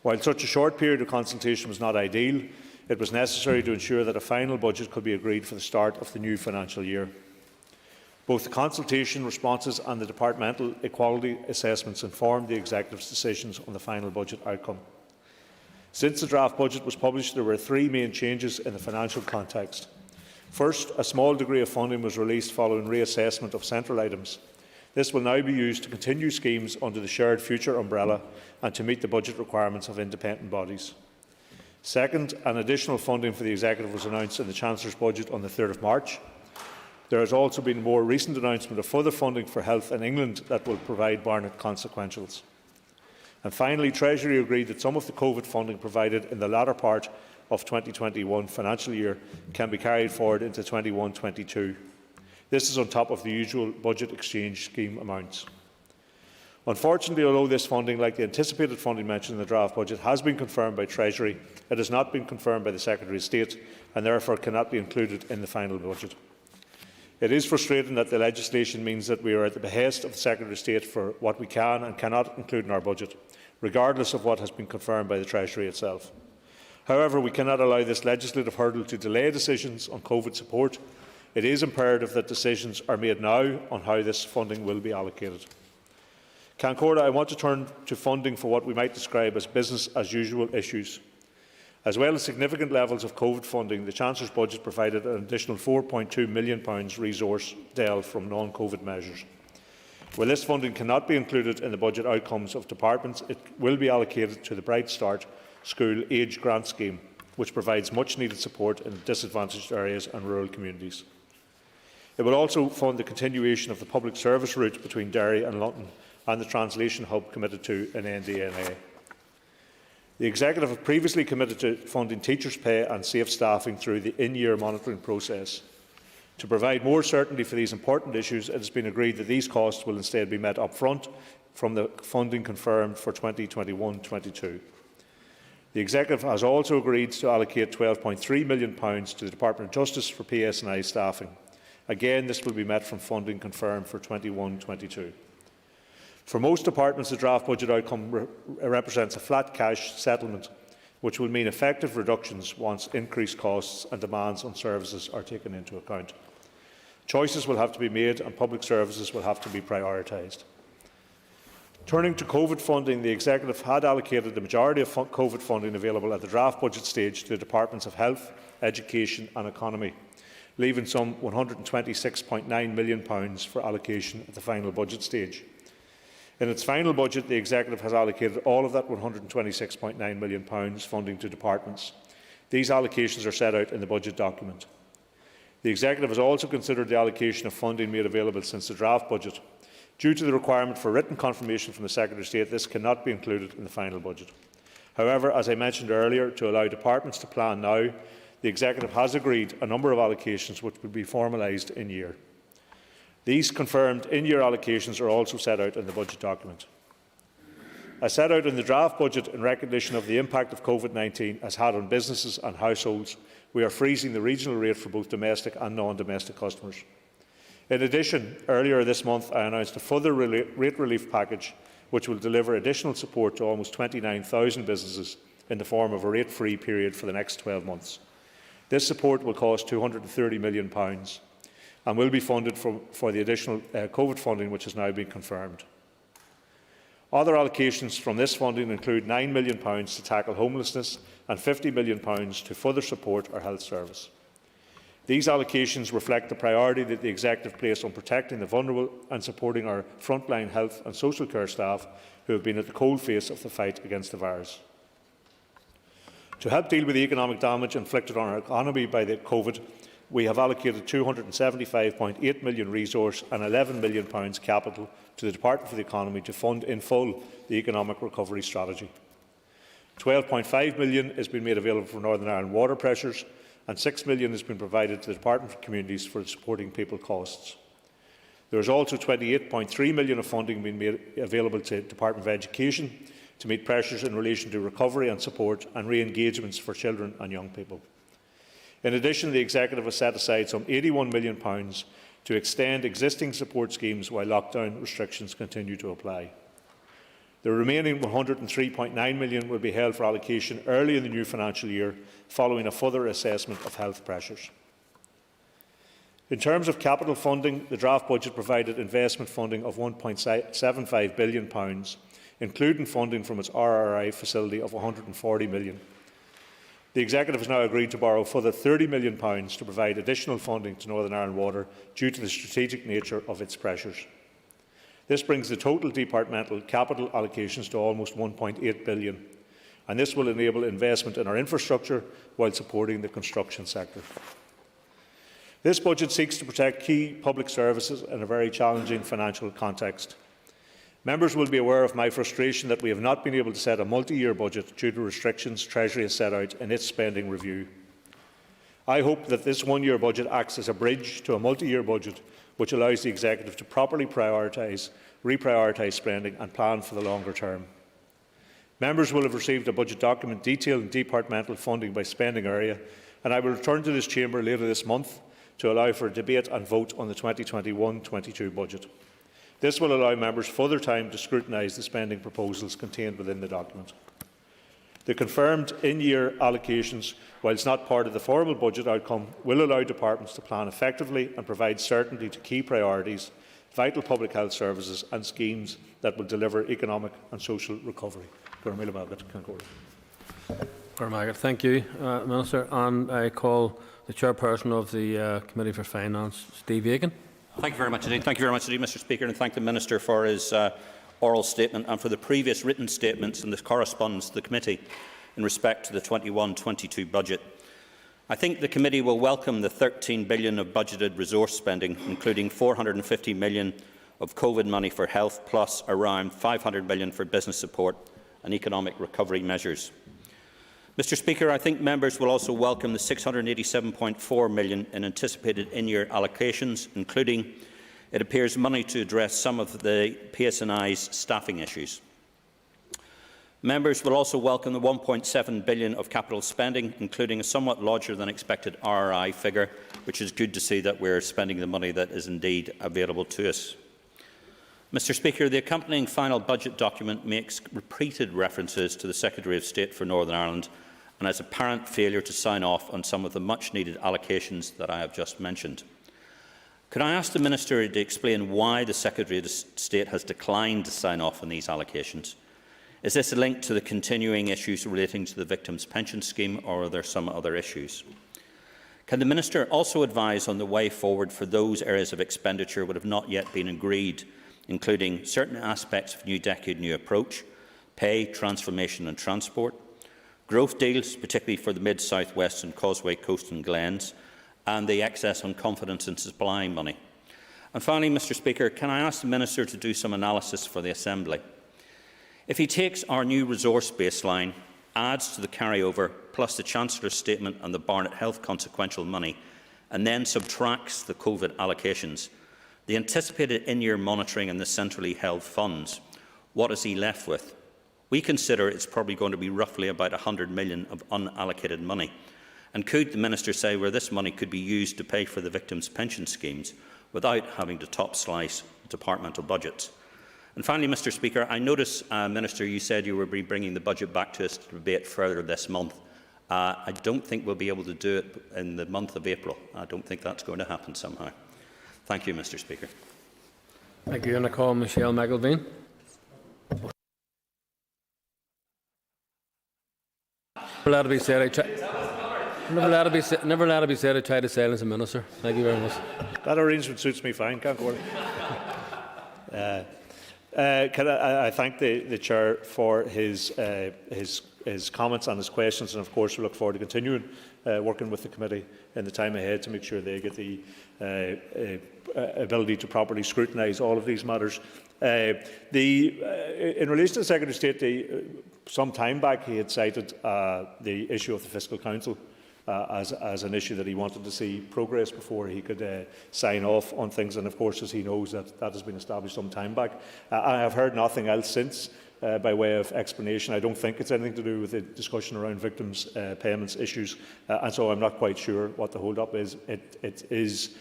[SPEAKER 4] While such a short period of consultation was not ideal, it was necessary to ensure that a final budget could be agreed for the start of the new financial year. Both the consultation responses and the departmental equality assessments informed the Executive's decisions on the final budget outcome. Since the draft budget was published, there were three main changes in the financial context. First, a small degree of funding was released following reassessment of central items. This will now be used to continue schemes under the Shared Future umbrella and to meet the budget requirements of independent bodies. Second, an additional funding for the Executive was announced in the Chancellor's budget on the 3rd of March. There has also been a more recent announcement of further funding for health in England that will provide Barnett consequentials. And finally, Treasury agreed that some of the COVID funding provided in the latter part of 2021 financial year can be carried forward into 21-22. This is on top of the usual budget exchange scheme amounts. Unfortunately, although this funding, like the anticipated funding mentioned in the draft budget, has been confirmed by Treasury, it has not been confirmed by the Secretary of State and therefore cannot be included in the final budget. It is frustrating that the legislation means that we are at the behest of the Secretary of State for what we can and cannot include in our budget, regardless of what has been confirmed by the Treasury itself. However, we cannot allow this legislative hurdle to delay decisions on COVID support. It is imperative that decisions are made now on how this funding will be allocated. Concorda, I want to turn to funding for what we might describe as business-as-usual issues. As well as significant levels of COVID funding, the Chancellor's budget provided an additional £4.2 million resource delved from non-COVID measures. While this funding cannot be included in the budget outcomes of departments, it will be allocated to the Bright Start School Age Grant Scheme, which provides much-needed support in disadvantaged areas and rural communities. It will also fund the continuation of the public service route between Derry and London and the translation hub committed to in NDNA. The Executive have previously committed to funding teachers' pay and safe staffing through the in-year monitoring process. To provide more certainty for these important issues, it has been agreed that these costs will instead be met up front from the funding confirmed for 2021-22. The Executive has also agreed to allocate £12.3 million to the Department of Justice for PSNI staffing. Again, this will be met from funding confirmed for 21-22. For most departments, the draft budget outcome represents a flat cash settlement, which will mean effective reductions once increased costs and demands on services are taken into account. Choices will have to be made and public services will have to be prioritised. Turning to COVID funding, the Executive had allocated the majority of COVID funding available at the draft budget stage to the Departments of Health, Education and Economy. leaving some £126.9 million for allocation at the final budget stage. In its final budget, the Executive has allocated all of that £126.9 million funding to departments. These allocations are set out in the budget document. The Executive has also considered the allocation of funding made available since the draft budget. Due to the requirement for written confirmation from the Secretary of State, this cannot be included in the final budget. However, as I mentioned earlier, to allow departments to plan now, the Executive has agreed a number of allocations which will be formalised in year. These confirmed in-year allocations are also set out in the budget document. As set out in the draft budget, in recognition of the impact of COVID-19 has had on businesses and households, we are freezing the regional rate for both domestic and non-domestic customers. In addition, earlier this month I announced a further rate relief package which will deliver additional support to almost 29,000 businesses in the form of a rate-free period for the next 12 months. This support will cost £230 million and will be funded for the additional COVID funding which has now been confirmed. Other allocations from this funding include £9 million to tackle homelessness and £50 million to further support our health service. These allocations reflect the priority that the Executive placed on protecting the vulnerable and supporting our frontline health and social care staff who have been at the coalface of the fight against the virus. To help deal with the economic damage inflicted on our economy by the COVID, we have allocated £275.8 million resource and £11 million capital to the Department for the Economy to fund in full the economic recovery strategy. £12.5 million has been made available for Northern Ireland water pressures, and £6 million has been provided to the Department for Communities for supporting people costs. There is also £28.3 million of funding being made available to the Department of Education to meet pressures in relation to recovery and support and re-engagements for children and young people. In addition, the Executive has set aside some £81 million to extend existing support schemes while lockdown restrictions continue to apply. The remaining £103.9 million will be held for allocation early in the new financial year, following a further assessment of health pressures. In terms of capital funding, the draft budget provided investment funding of £1.75 billion, including funding from its RRI facility of £140 million. The Executive has now agreed to borrow further £30 million to provide additional funding to Northern Ireland Water due to the strategic nature of its pressures. This brings the total departmental capital allocations to almost £1.8 billion, and this will enable investment in our infrastructure while supporting the construction sector. This budget seeks to protect key public services in a very challenging financial context. Members will be aware of my frustration that we have not been able to set a multi-year budget due to restrictions Treasury has set out in its spending review. I hope that this one-year budget acts as a bridge to a multi-year budget which allows the Executive to properly reprioritise spending and plan for the longer term. Members will have received a budget document detailing departmental funding by spending area, and I will return to this chamber later this month to allow for a debate and vote on the 2021-22 budget. This will allow members further time to scrutinise the spending proposals contained within the document. The confirmed in-year allocations, whilst not part of the formal budget outcome, will allow departments to plan effectively and provide certainty to key priorities, vital public health services and schemes that will deliver economic and social recovery.
[SPEAKER 2] Thank you, Minister. And I call the Chairperson of the Committee for Finance, Steve Aiken.
[SPEAKER 5] Thank you very much indeed. Thank you very much indeed, Mr. Speaker, and thank the Minister for his oral statement and for the previous written statements and the correspondence to the committee in respect to the 21-22 budget. I think the committee will welcome the £13 billion of budgeted resource spending, including £450 million of COVID money for health, plus around £500 million for business support and economic recovery measures. Mr. Speaker, I think members will also welcome the £687.4 million in anticipated in-year allocations, including, it appears, money to address some of the PSNI's staffing issues. Members will also welcome the £1.7 billion of capital spending, including a somewhat larger than expected RRI figure, which is good to see that we are spending the money that is indeed available to us. Mr. Speaker, the accompanying final budget document makes repeated references to the Secretary of State for Northern Ireland and has apparent failure to sign off on some of the much-needed allocations that I have just mentioned. Could I ask the Minister to explain why the Secretary of State has declined to sign off on these allocations? Is this a link to the continuing issues relating to the Victims' Pension Scheme, or are there some other issues? Can the Minister also advise on the way forward for those areas of expenditure that have not yet been agreed, including certain aspects of New Decade New Approach, pay, transformation and transport, growth deals, particularly for the Mid-South West and Causeway Coast and Glens, and the excess on confidence in supplying money? And finally, Mr Speaker, can I ask the Minister to do some analysis for the Assembly? If he takes our new resource baseline, adds to the carryover, plus the Chancellor's statement and the Barnett Health consequential money, and then subtracts the COVID allocations, the anticipated in-year monitoring and the centrally held funds, what is he left with? We consider it's probably going to be roughly about £100 million of unallocated money. And could the Minister say where this money could be used to pay for the victims' pension schemes without having to top-slice departmental budgets? And finally, Mr Speaker, I notice, Minister, you said you would be bringing the budget back to us to debate further this month. I don't think we'll be able to do it in the month of April. I don't think that's going to happen somehow. Thank you, Mr Speaker.
[SPEAKER 2] Thank you. And I call Michelle McElveen. Never let it be said. Never let it be said. I tried to silence a minister. Thank you very much.
[SPEAKER 4] That arrangement suits me fine. Can't worry. I thank the Chair for his comments and his questions, and of course we look forward to continuing working with the committee in the time ahead to make sure they get the ability to properly scrutinise all of these matters. In relation to the Secretary of State, some time back he had cited the issue of the Fiscal Council as an issue that he wanted to see progress before he could sign off on things, and of course, as he knows, that has been established some time back. I have heard nothing else since by way of explanation. I don't think it's anything to do with the discussion around victims' payments issues, and so I'm not quite sure what the hold-up is. It is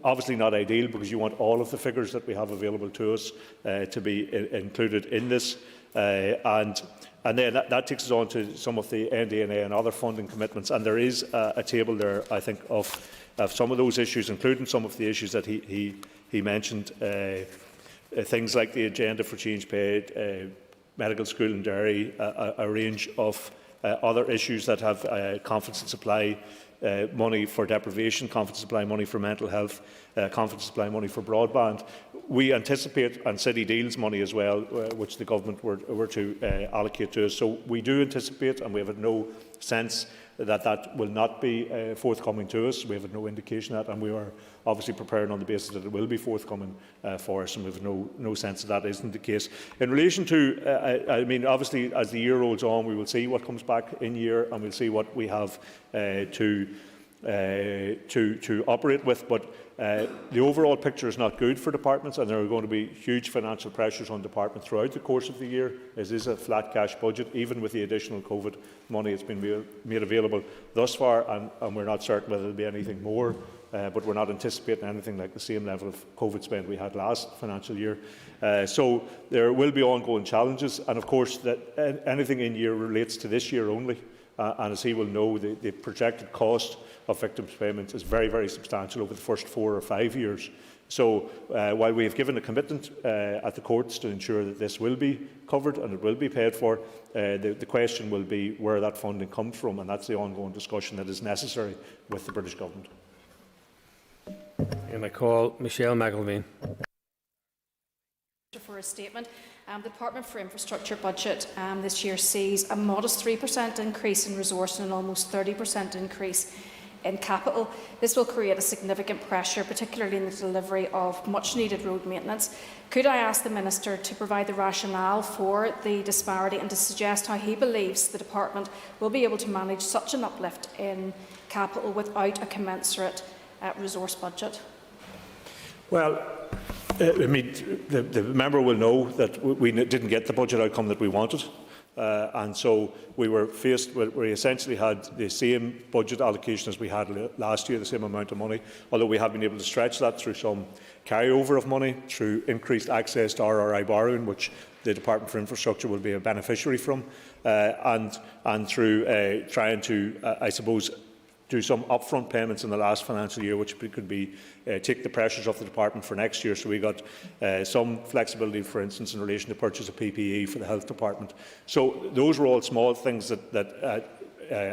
[SPEAKER 4] obviously not ideal, because you want all of the figures that we have available to us to be included in this, and then that takes us on to some of the NDNA and other funding commitments, and there is a table there, I think, of some of those issues, including some of the issues that he mentioned, things like the agenda for change paid, medical school and dairy, a range of other issues that have confidence in supply money for deprivation, confidence supply money for mental health, confidence supply money for broadband. We anticipate, and city deals money as well, which the government were to allocate to us. So we do anticipate, and we have no sense that will not be forthcoming to us. We have no indication of that, and we are obviously preparing on the basis that it will be forthcoming for us, and we have no sense that isn't the case. In relation to, I mean, obviously, as the year rolls on, we will see what comes back in year, and we'll see what we have to operate with, but the overall picture is not good for departments, and there are going to be huge financial pressures on departments throughout the course of the year. It is a flat cash budget, even with the additional COVID money that's been made available thus far, and we're not certain whether there will be anything more, but we're not anticipating anything like the same level of COVID spend we had last financial year. So there will be ongoing challenges, and of course that anything in year relates to this year only. And as he will know, the projected cost of victims' payments is very, very substantial over the first 4 or 5 years. So while we have given a commitment at the courts to ensure that this will be covered and it will be paid for, the question will be where that funding comes from, and that's the ongoing discussion that is necessary with the British Government.
[SPEAKER 2] And I call Michelle McElveen.
[SPEAKER 6] For a statement. The Department for Infrastructure budget this year sees a modest 3% increase in resource and an almost 30% increase in capital. This will create a significant pressure, particularly in the delivery of much-needed road maintenance. Could I ask the Minister to provide the rationale for the disparity and to suggest how he believes the Department will be able to manage such an uplift in capital without a commensurate resource budget?
[SPEAKER 4] Well, I mean, the member will know that we didn't get the budget outcome that we wanted, and so we were faced with, we essentially had the same budget allocation as we had last year, the same amount of money, although we have been able to stretch that through some carryover of money, through increased access to RRI borrowing, which the Department for Infrastructure will be a beneficiary from, and through trying to, I suppose, do some upfront payments in the last financial year, which could be take the pressures off the department for next year. So we got some flexibility, for instance, in relation to purchase of PPE for the health department. So those were all small things that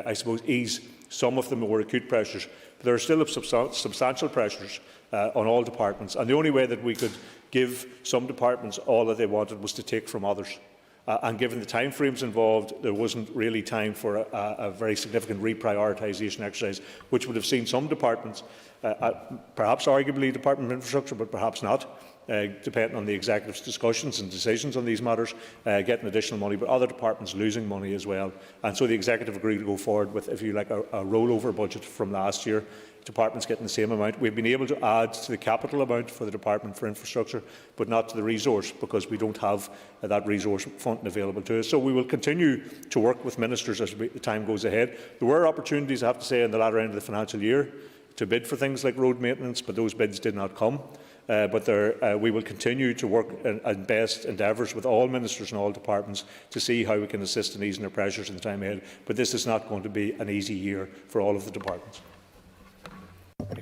[SPEAKER 4] I suppose ease some of the more acute pressures. But there are still substantial pressures on all departments, and the only way that we could give some departments all that they wanted was to take from others. And given the timeframes involved, there wasn't really time for a very significant reprioritisation exercise, which would have seen some departments, perhaps arguably Department of Infrastructure, but perhaps not, depending on the Executive's discussions and decisions on these matters, getting additional money, but other departments losing money as well. And so the Executive agreed to go forward with, if you like, a rollover budget from last year. Departments getting the same amount. We've been able to add to the capital amount for the Department for Infrastructure, but not to the resource, because we don't have that resource funding available to us. So we will continue to work with ministers as the time goes ahead. There were opportunities, I have to say, in the latter end of the financial year to bid for things like road maintenance, but those bids did not come. We will continue to work in best endeavours with all ministers and all departments to see how we can assist in easing their pressures in the time ahead. But this is not going to be an easy year for all of the departments.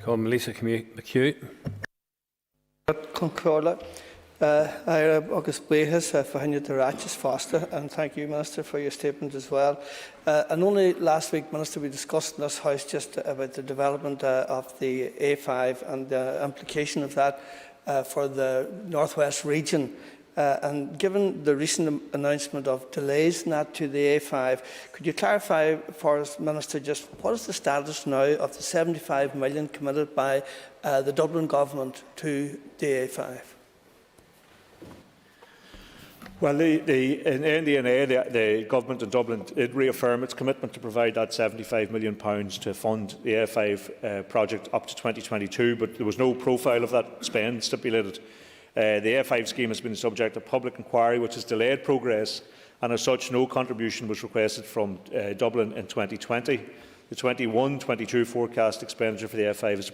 [SPEAKER 2] Lisa McHugh.
[SPEAKER 7] Concorda. Agus Blahas for Hanya Ratches Foster, and thank you, Minister, for your statement as well. And only last week, Minister, we discussed in this House just about the development of the A5 and the implication of that for the North West region. And given the recent announcement of delays in that to the A5, could you clarify for us, Minister, just what is the status now of the 75 million committed by the Dublin Government to the A5?
[SPEAKER 4] Well, in NDNA, the Government in Dublin did reaffirm its commitment to provide that £75 million to fund the A5 project up to 2022, but there was no profile of that spend stipulated. The A5 scheme has been the subject of public inquiry, which has delayed progress, and as such, no contribution was requested from Dublin in 2020. The 21-22 forecast expenditure for the A5 is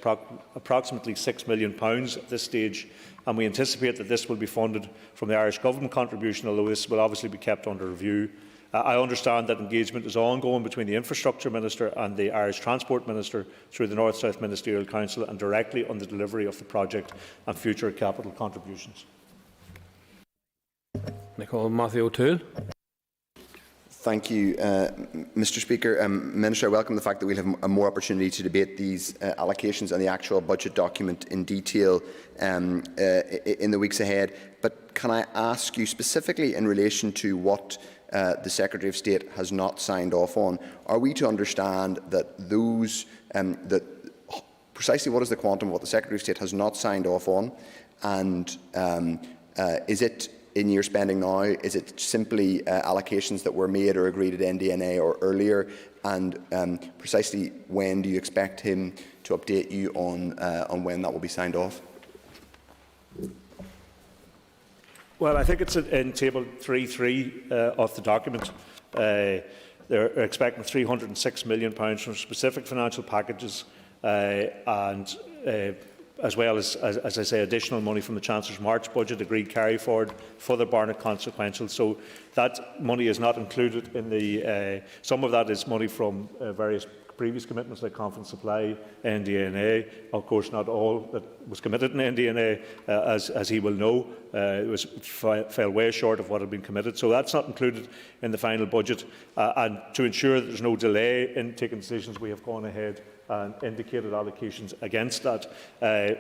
[SPEAKER 4] approximately £6 million at this stage, and we anticipate that this will be funded from the Irish Government contribution, although this will obviously be kept under review. I understand that engagement is ongoing between the Infrastructure Minister and the Irish Transport Minister through the North-South Ministerial Council and directly on the delivery of the project and future capital contributions.
[SPEAKER 2] Matthew O'Toole.
[SPEAKER 8] Thank you, Mr Speaker. Minister, I welcome the fact that we'll have a more opportunity to debate these allocations and the actual budget document in detail in the weeks ahead. But can I ask you specifically in relation to what the Secretary of State has not signed off on? Are we to understand that those that precisely what is the quantum of what the Secretary of State has not signed off on, and is it in year spending now? Is it simply allocations that were made or agreed at NDNA or earlier? And precisely when do you expect him to update you on when that will be signed off?
[SPEAKER 4] Well, I think it's in Table 3.3 of the document. They're expecting £306 million from specific financial packages and as well as I say, additional money from the Chancellor's March budget agreed carry forward for the Barnett consequential. So that money is not included in the. Some of that is money from various previous commitments like Confidence Supply, NDNA. Of course, not all that was committed in NDNA, as he will know, it fell way short of what had been committed. So that's not included in the final budget. And to ensure that there's no delay in taking decisions, we have gone ahead and indicated allocations against that.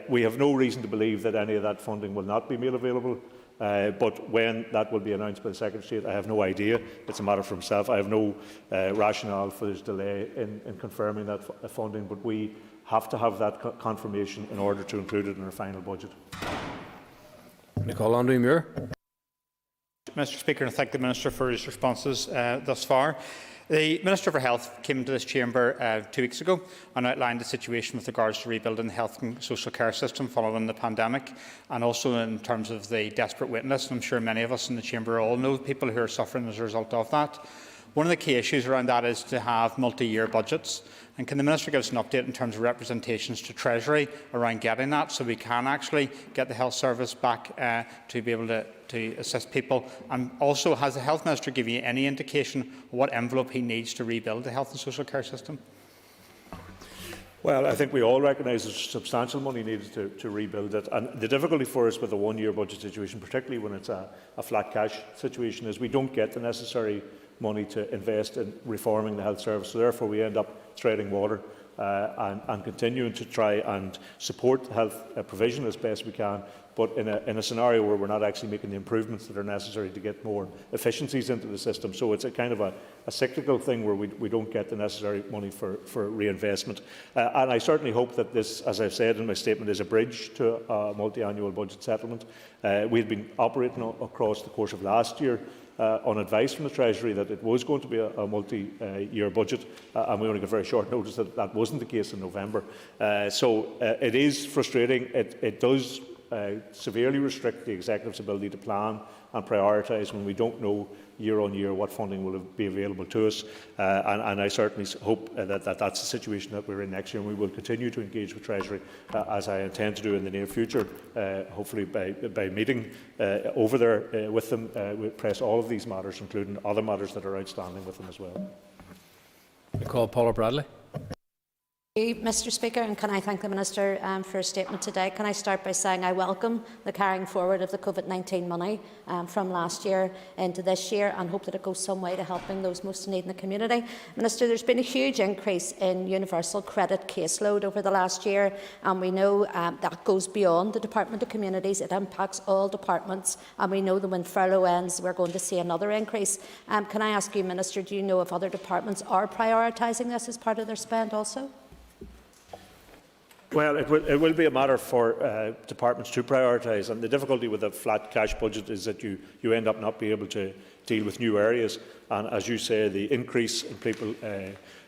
[SPEAKER 4] We have no reason to believe that any of that funding will not be made available. But when that will be announced by the Secretary of State, I have no idea. It's a matter for himself. I have no rationale for this delay in confirming that funding, but we have to have that confirmation in order to include it in our final budget.
[SPEAKER 2] Nicole Andrew-Muir.
[SPEAKER 3] Mr Speaker, and I thank the Minister for his responses thus far. The Minister for Health came to this chamber 2 weeks ago and outlined the situation with regards to rebuilding the health and social care system following the pandemic, and also in terms of the desperate waiting list. I'm sure many of us in the chamber all know people who are suffering as a result of that. One of the key issues around that is to have multi-year budgets. And can the Minister give us an update in terms of representations to Treasury around getting that, so we can actually get the health service back to be able to assist people? And also, has the Health Minister given you any indication of what envelope he needs to rebuild the health and social care system?
[SPEAKER 4] Well, I think we all recognise there's substantial money needed to rebuild it. And the difficulty for us with a one-year budget situation, particularly when it's a flat cash situation, is we don't get the necessary money to invest in reforming the health service. So therefore we end up treading water and continuing to try and support health provision as best we can, but in a scenario where we're not actually making the improvements that are necessary to get more efficiencies into the system. So it's a kind of a cyclical thing where we don't get the necessary money for reinvestment. And I certainly hope that this, as I've said in my statement, is a bridge to a multi-annual budget settlement. We've been operating across the course of last year on advice from the Treasury that it was going to be a multi-year budget, and we only got very short notice that that wasn't the case in November. So it is frustrating. It does severely restrict the Executive's ability to plan and prioritise when we don't know year on year what funding will be available to us. And I certainly hope that that's the situation that we're in next year, and we will continue to engage with Treasury as I intend to do in the near future, hopefully by meeting over there with them. We'll press all of these matters, including other matters that are outstanding with them as well.
[SPEAKER 2] I call Paula Bradshaw.
[SPEAKER 9] Thank you, Mr. Speaker, and can I thank the Minister for his statement today. Can I start by saying I welcome the carrying forward of the COVID-19 money from last year into this year, and hope that it goes some way to helping those most in need in the community. Minister, there's been a huge increase in universal credit caseload over the last year, and we know that goes beyond the Department of Communities. It impacts all departments, and we know that when furlough ends we're going to see another increase. Can I ask you, Minister, do you know if other departments are prioritising this as part of their spend also?
[SPEAKER 4] Well, it will be a matter for departments to prioritise, and the difficulty with a flat cash budget is that you end up not being able to deal with new areas. And as you say, the increase in people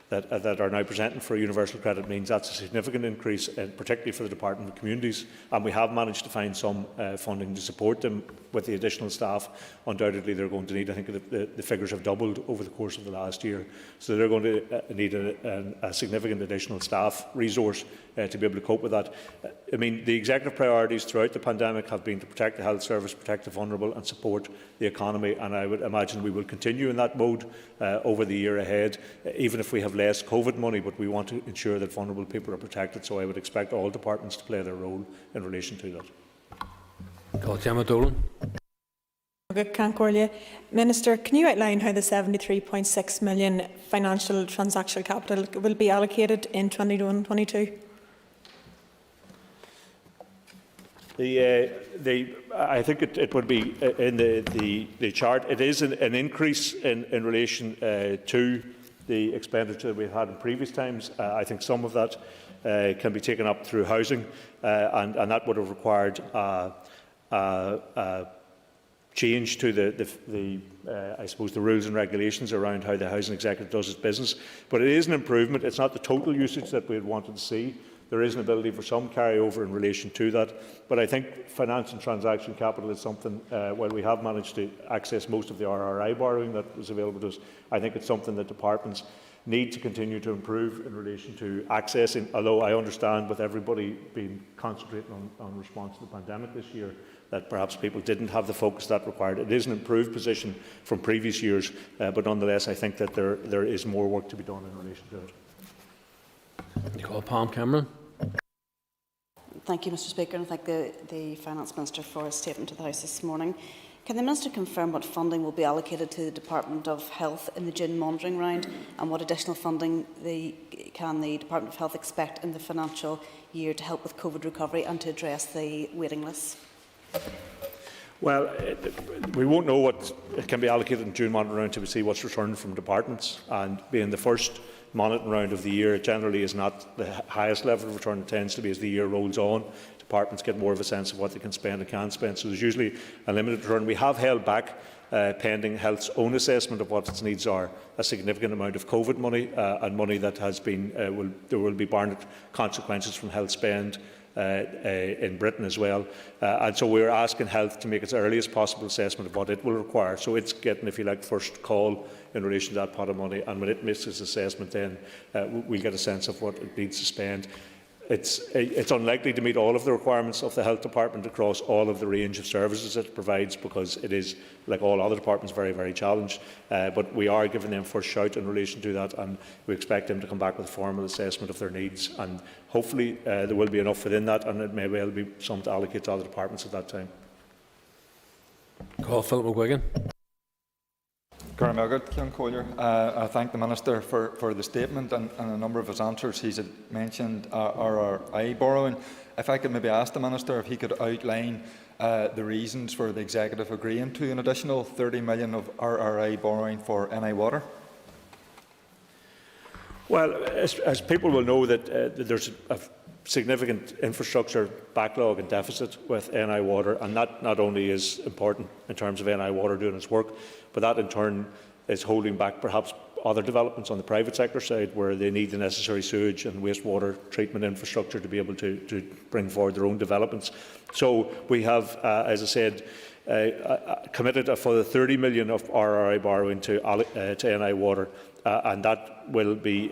[SPEAKER 4] that are now presenting for universal credit means that's a significant increase, particularly for the Department of Communities, and we have managed to find some funding to support them with the additional staff. Undoubtedly they're going to need, I think the figures have doubled over the course of the last year, so they're going to need a significant additional staff resource to be able to cope with that. I mean, the Executive priorities throughout the pandemic have been to protect the health service, protect the vulnerable and support the economy, and I would imagine we will continue in that mode over the year ahead, even if we have less COVID money, but we want to ensure that vulnerable people are protected, so I would expect all departments to play their role in relation to
[SPEAKER 10] that. Minister, can you outline how the £73.6 million financial transactional capital will be allocated in 21-22?
[SPEAKER 4] I think it would be in the chart. It is an increase in relation to the expenditure that we've had in previous times. I think some of that can be taken up through housing, and that would have required change to I suppose the rules and regulations around how the Housing Executive does its business. But it is an improvement. It's not the total usage that we had wanted to see. There is an ability for some carryover in relation to that. But I think finance and transaction capital is something, while we have managed to access most of the RRI borrowing that was available to us, I think it's something that departments need to continue to improve in relation to accessing, although I understand with everybody being concentrating on response to the pandemic this year, that perhaps people didn't have the focus that required. It is an improved position from previous years, but nonetheless I think that there is more work to be done in relation to it.
[SPEAKER 2] Palm Cameron.
[SPEAKER 11] Thank you, Mr. Speaker, and thank the Finance Minister for his statement to the House this morning. Can the Minister confirm what funding will be allocated to the Department of Health in the June monitoring round, and what additional funding can the Department of Health expect in the financial year to help with COVID recovery and to address the waiting lists?
[SPEAKER 4] Well, we won't know what can be allocated in June monitoring round until we see what's returned from departments, and being the first monitoring round of the year, generally is not the highest level of return. It tends to be as the year rolls on. Departments get more of a sense of what they can spend and can't spend, so there's usually a limited return. We have held back, pending Health's own assessment of what its needs are, a significant amount of COVID money and money that has been, there will be barred consequences from health spend in Britain as well. And so we're asking Health to make its earliest possible assessment of what it will require. So it's getting, if you like, first call in relation to that pot of money, and when it makes its assessment, then we'll get a sense of what it needs to spend. It's unlikely to meet all of the requirements of the Health Department across all of the range of services it provides, because it is, like all other departments, very, very challenged. But we are giving them first shout in relation to that, and we expect them to come back with a formal assessment of their needs. And hopefully there will be enough within that, and it may well be some to allocate to other departments at that time.
[SPEAKER 2] Call Philip McGuigan.
[SPEAKER 12] I thank the Minister for the statement and a number of his answers. He's mentioned RRI borrowing. If I could maybe ask the Minister if he could outline the reasons for the Executive agreeing to an additional £30 million of RRI borrowing for NI Water.
[SPEAKER 4] Well, as people will know, that there's a significant infrastructure backlog and deficit with NI Water, and that not only is important in terms of NI Water doing its work, but that in turn is holding back perhaps other developments on the private sector side where they need the necessary sewage and wastewater treatment infrastructure to be able to bring forward their own developments. So we have, as I said, committed for the £30 million of RRI borrowing to NI Water, and that will be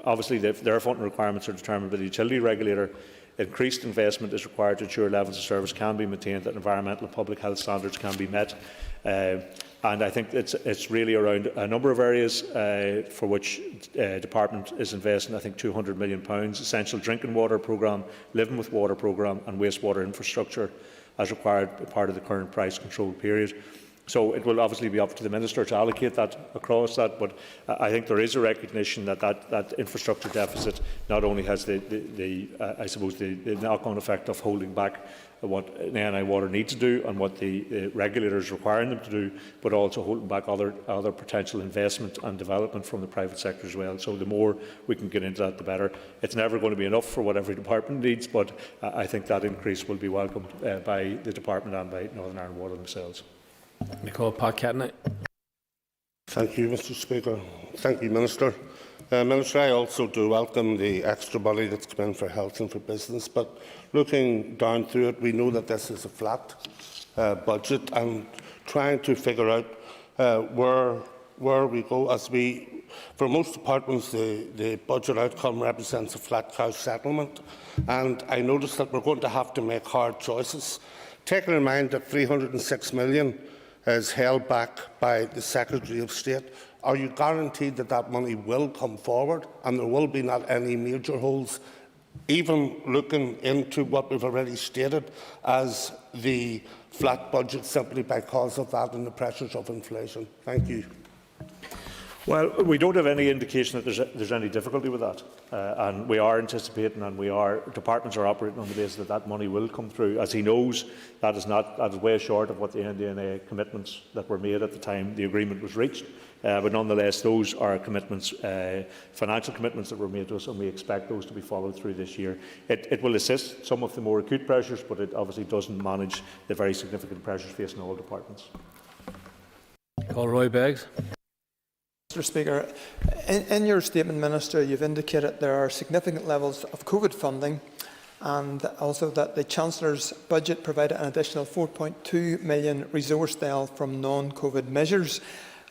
[SPEAKER 4] obviously their funding requirements are determined by the utility regulator. Increased investment is required to ensure levels of service can be maintained, that environmental and public health standards can be met. And I think it's really around a number of areas for which the Department is investing, I think, £200 million, essential drinking water programme, living with water programme and wastewater infrastructure as required as part of the current price control period. So it will obviously be up to the Minister to allocate that across that, but I think there is a recognition that that infrastructure deficit not only has I suppose the knock-on effect of holding back what NI Water need to do and what the regulators requiring them to do, but also holding back other potential investment and development from the private sector as well. So the more we can get into that, the better. It's never going to be enough for what every department needs, but I think that increase will be welcomed by the department and by Northern Ireland Water themselves.
[SPEAKER 13] Thank you, Mr. Speaker. Thank you, Minister. Minister, I also do welcome the extra money that's come in for health and for business, but looking down through it, we know that this is a flat budget, and trying to figure out where we go. For most departments, the budget outcome represents a flat cash settlement, and I notice that we're going to have to make hard choices. Taking in mind that £306 million is held back by the Secretary of State, are you guaranteed that that money will come forward and there will be not any major holes, even looking into what we've already stated as the flat budget simply because of that and the pressures of inflation? Thank you.
[SPEAKER 4] Well, we don't have any indication that there's any difficulty with that, and we are anticipating, and departments are operating on the basis that that money will come through. As he knows, that is way short of what the NDNA commitments that were made at the time the agreement was reached. But nonetheless, those are commitments, financial commitments that were made to us, and we expect those to be followed through this year. It will assist some of the more acute pressures, but it obviously doesn't manage the very significant pressures facing all departments.
[SPEAKER 2] Roy Beggs.
[SPEAKER 14] Mr. Speaker, in your statement, Minister, you've indicated there are significant levels of COVID funding, and also that the Chancellor's budget provided an additional £4.2 million resource there from non-COVID measures,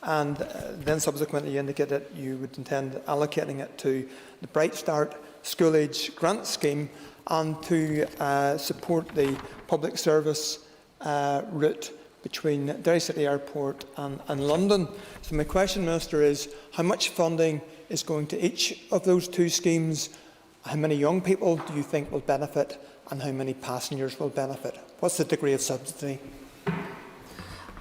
[SPEAKER 14] and then subsequently you indicated you would intend allocating it to the Bright Start School Age Grant Scheme and to support the public service route between Derry City Airport and London. So my question, Minister, is how much funding is going to each of those two schemes? How many young people do you think will benefit, and how many passengers will benefit? What's the degree of subsidy?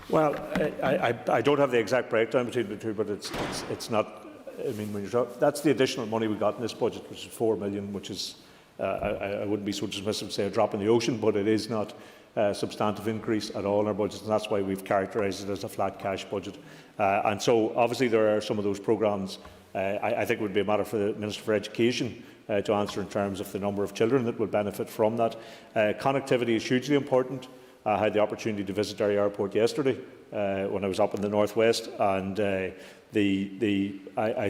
[SPEAKER 4] Well, I don't have the exact breakdown between the two, but it's not. I mean, when you're that's the additional money we got in this budget, which is £4 million, which is I wouldn't be so dismissive to say a drop in the ocean, but it is not a substantive increase at all in our budgets, and that's why we've characterised it as a flat cash budget. And so, obviously, there are some of those programmes. I think it would be a matter for the Minister for Education to answer in terms of the number of children that will benefit from that. Connectivity is hugely important. I had the opportunity to visit Derry Airport yesterday when I was up in the northwest, and I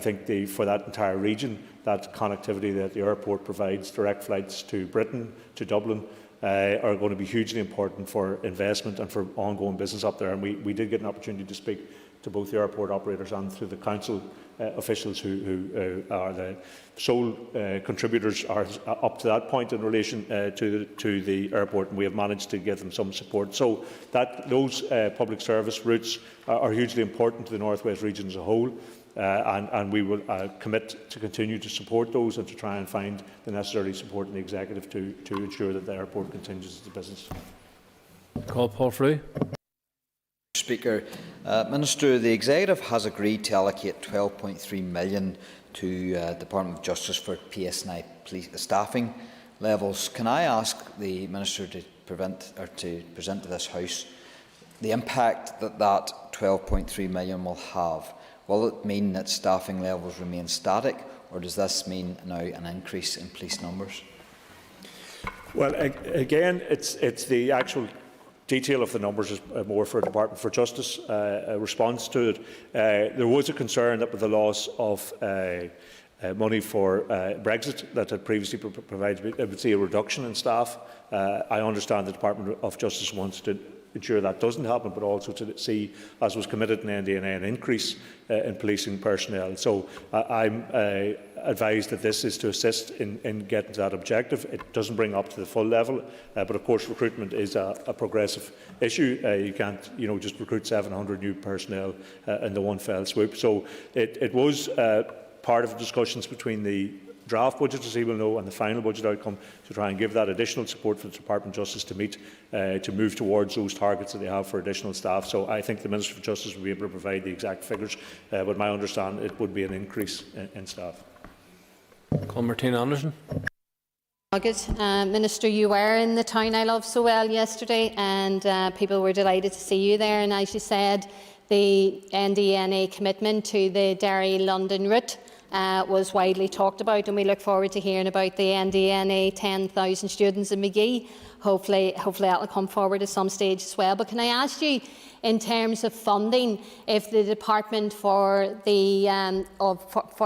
[SPEAKER 4] think for that entire region, that connectivity that the airport provides, direct flights to Britain, to Dublin, are going to be hugely important for investment and for ongoing business up there. And we did get an opportunity to speak to both the airport operators and through the council officials who are the sole contributors up to that point in relation to the airport, and we have managed to give them some support. So those public service routes are hugely important to the North West region as a whole, and we will commit to continue to support those and to try and find the necessary support in the Executive to ensure that the airport continues as a business.
[SPEAKER 2] Paul Frew.
[SPEAKER 15] Speaker. Minister, the Executive has agreed to allocate £12.3 million to Department of Justice for PSNI police staffing levels. Can I ask the Minister to present to this House the impact that that £12.3 million will have? Will it mean that staffing levels remain static, or does this mean now an increase in police numbers?
[SPEAKER 4] Well, again, it's the actual detail of the numbers is more for Department for Justice a response to it. There was a concern that with the loss of money for Brexit that had previously provided, it would see a reduction in staff. I understand the Department of Justice wants to ensure that doesn't happen, but also to see, as was committed in NDNA, an increase in policing personnel. So I'm advised that this is to assist in getting to that objective. It doesn't bring up to the full level, but of course recruitment is a progressive issue. You can't, just recruit 700 new personnel in the one fell swoop. So it was part of the discussions between the draft budget, as he will know, and the final budget outcome to try and give that additional support for the Department of Justice to move towards those targets that they have for additional staff. So I think the Minister for Justice will be able to provide the exact figures, but my understanding it would be an increase in staff.
[SPEAKER 2] Martina Anderson.
[SPEAKER 9] Minister, you were in the town I love so well yesterday, and people were delighted to see you there. And as you said, the NDNA commitment to the Derry-London route was widely talked about, and we look forward to hearing about the NDNA 10,000 students in Magee. Hopefully that will come forward at some stage as well. But can I ask you, in terms of funding, if the Department for the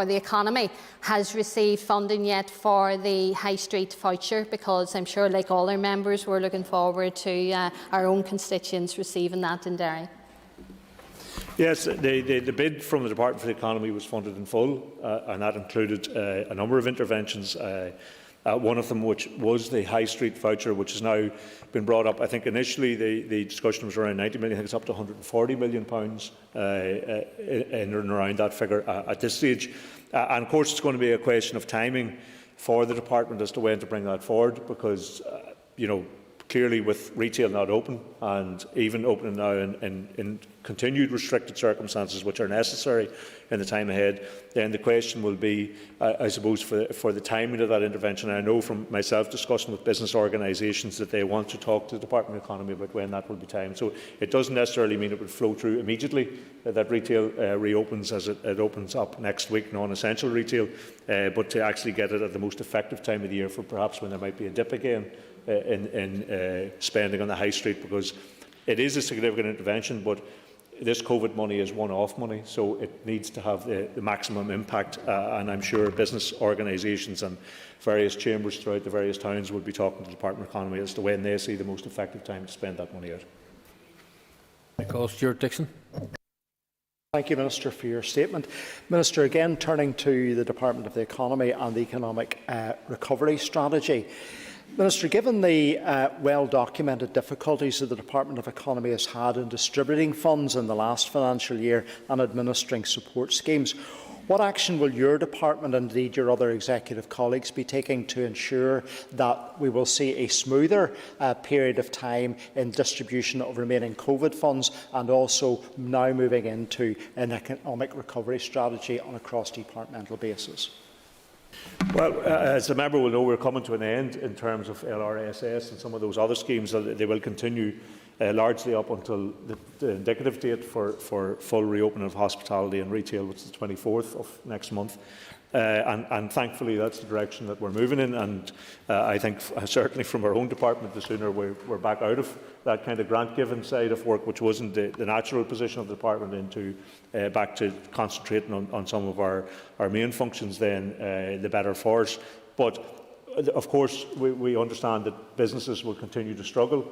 [SPEAKER 9] Economy has received funding yet for the High Street voucher? Because I'm sure, like all our members, we're looking forward to our own constituents receiving that in Derry.
[SPEAKER 4] Yes, the bid from the Department for the Economy was funded in full, and that included a number of interventions. One of them, which was the High Street voucher, which has now been brought up. I think initially the discussion was around 90 million. I think it's up to £140 million in and around that figure at this stage. And of course, it's going to be a question of timing for the department as to when to bring that forward, because clearly with retail not open, and even opening now in continued restricted circumstances which are necessary in the time ahead, then the question will be, I suppose, for the timing of that intervention. I know from myself discussing with business organisations that they want to talk to the Department of Economy about when that will be timed. So it doesn't necessarily mean it would flow through immediately, that retail reopens as it opens up next week, non-essential retail, but to actually get it at the most effective time of the year for perhaps when there might be a dip again in spending on the high street, because it is a significant intervention, but this COVID money is one-off money, so it needs to have the maximum impact, and I'm sure business organisations and various chambers throughout the various towns will be talking to the Department of Economy as to when they see the most effective time to spend that money out.
[SPEAKER 2] Stuart Dixon.
[SPEAKER 16] Thank you, Minister, for your statement. Minister, again turning to the Department of the Economy and the Economic Recovery Strategy. Minister, given the well-documented difficulties that the Department of Economy has had in distributing funds in the last financial year and administering support schemes, what action will your department and indeed your other executive colleagues be taking to ensure that we will see a smoother period of time in distribution of remaining COVID funds, and also now moving into an economic recovery strategy on a cross-departmental basis?
[SPEAKER 4] Well, as the member will know, we're coming to an end in terms of LRSS and some of those other schemes. They will continue largely up until the indicative date for full reopening of hospitality and retail, which is the 24th of next month. And thankfully, that's the direction that we're moving in. And I think certainly from our own department, the sooner we're back out of that kind of grant-given side of work, which wasn't the natural position of the department, into back to concentrating on some of our main functions, then the better for us. But of course, we understand that businesses will continue to struggle,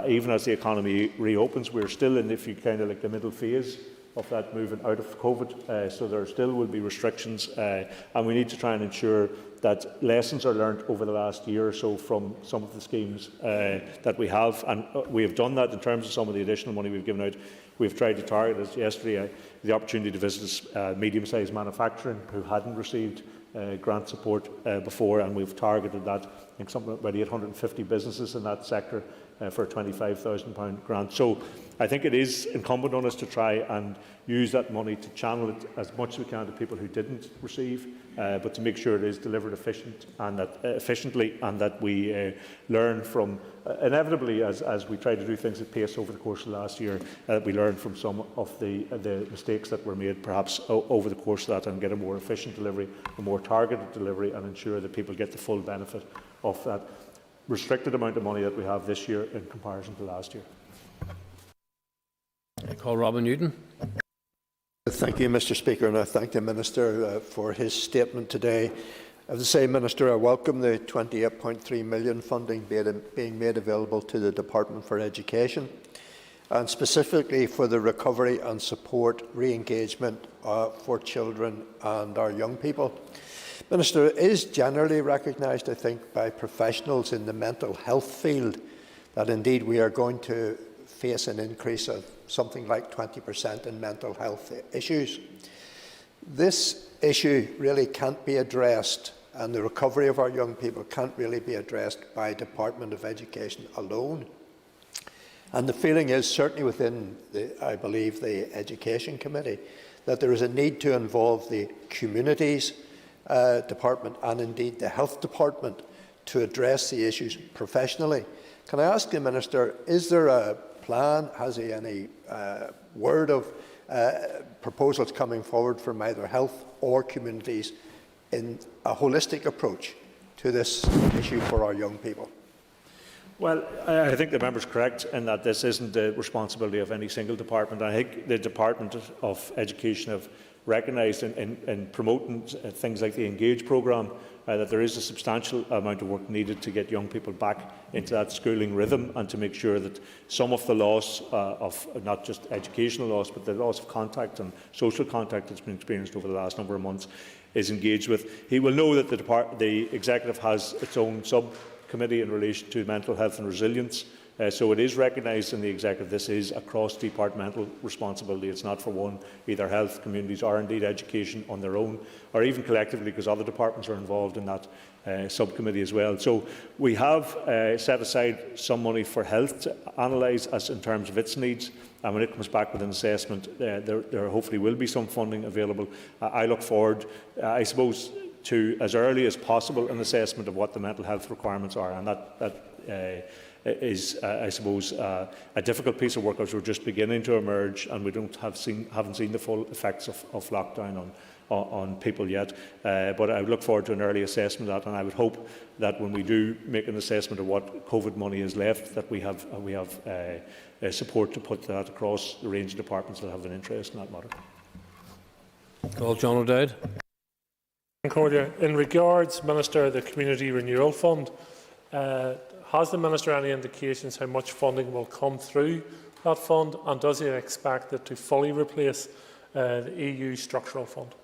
[SPEAKER 4] even as the economy reopens. We're still in, if you kind of like, the middle phase of that moving out of COVID, so there still will be restrictions, and we need to try and ensure that lessons are learned over the last year or so from some of the schemes that we have, and we have done that in terms of some of the additional money we've given out. We've tried to target, as yesterday, the opportunity to visit medium-sized manufacturing who hadn't received grant support before, and we've targeted that. I think something about 850 businesses in that sector for a £25,000 grant. So I think it is incumbent on us to try and use that money to channel it as much as we can to people who didn't receive, but to make sure it is delivered efficiently, and that we learn from, inevitably, as we try to do things at pace over the course of last year, we learn from some of the mistakes that were made perhaps over the course of that, and get a more efficient delivery, a more targeted delivery, and ensure that people get the full benefit of that restricted amount of money that we have this year in comparison to last year.
[SPEAKER 2] I call Robbie Newton.
[SPEAKER 17] Thank you, Mr. Speaker, and I thank the Minister for his statement today. As I say, Minister, I welcome the £28.3 million funding being made available to the Department for Education, and specifically for the recovery and support re-engagement for children and our young people. Minister, it is generally recognised, I think, by professionals in the mental health field that indeed we are going to face an increase of something like 20% in mental health issues. This issue really can't be addressed, and the recovery of our young people can't really be addressed by Department of Education alone. And the feeling is, certainly within, I believe, the Education Committee, that there is a need to involve the Communities Department and indeed the Health Department to address the issues professionally. Can I ask the Minister, is there a plan, has he any word of proposals coming forward from either health or communities in a holistic approach to this issue for our young people?
[SPEAKER 4] Well, I think the member is correct in that this isn't the responsibility of any single department. I think the Department of Education have recognised in promoting things like the Engage programme that there is a substantial amount of work needed to get young people back into that schooling rhythm, and to make sure that some of the loss of not just educational loss, but the loss of contact and social contact that's been experienced over the last number of months is engaged with. He will know that the Executive has its own subcommittee in relation to mental health and resilience. So it is recognised in the Executive this is a cross-departmental responsibility. It's not for one, either health, communities or indeed education on their own, or even collectively, because other departments are involved in that subcommittee as well. So we have set aside some money for health to analyse as in terms of its needs, and when it comes back with an assessment, there hopefully will be some funding available. I look forward, I suppose, to as early as possible an assessment of what the mental health requirements are, and that is, I suppose, a difficult piece of work as we're just beginning to emerge, and we haven't seen the full effects of lockdown on people yet. But I would look forward to an early assessment of that, and I would hope that when we do make an assessment of what COVID money is left, that we have support to put that across the range of departments that have an interest in that matter.
[SPEAKER 2] Call John O'Dowd.
[SPEAKER 18] In regards, Minister, the Community Renewal Fund, has the Minister any indications how much funding will come through that fund, and does he expect it to fully replace the EU Structural Fund?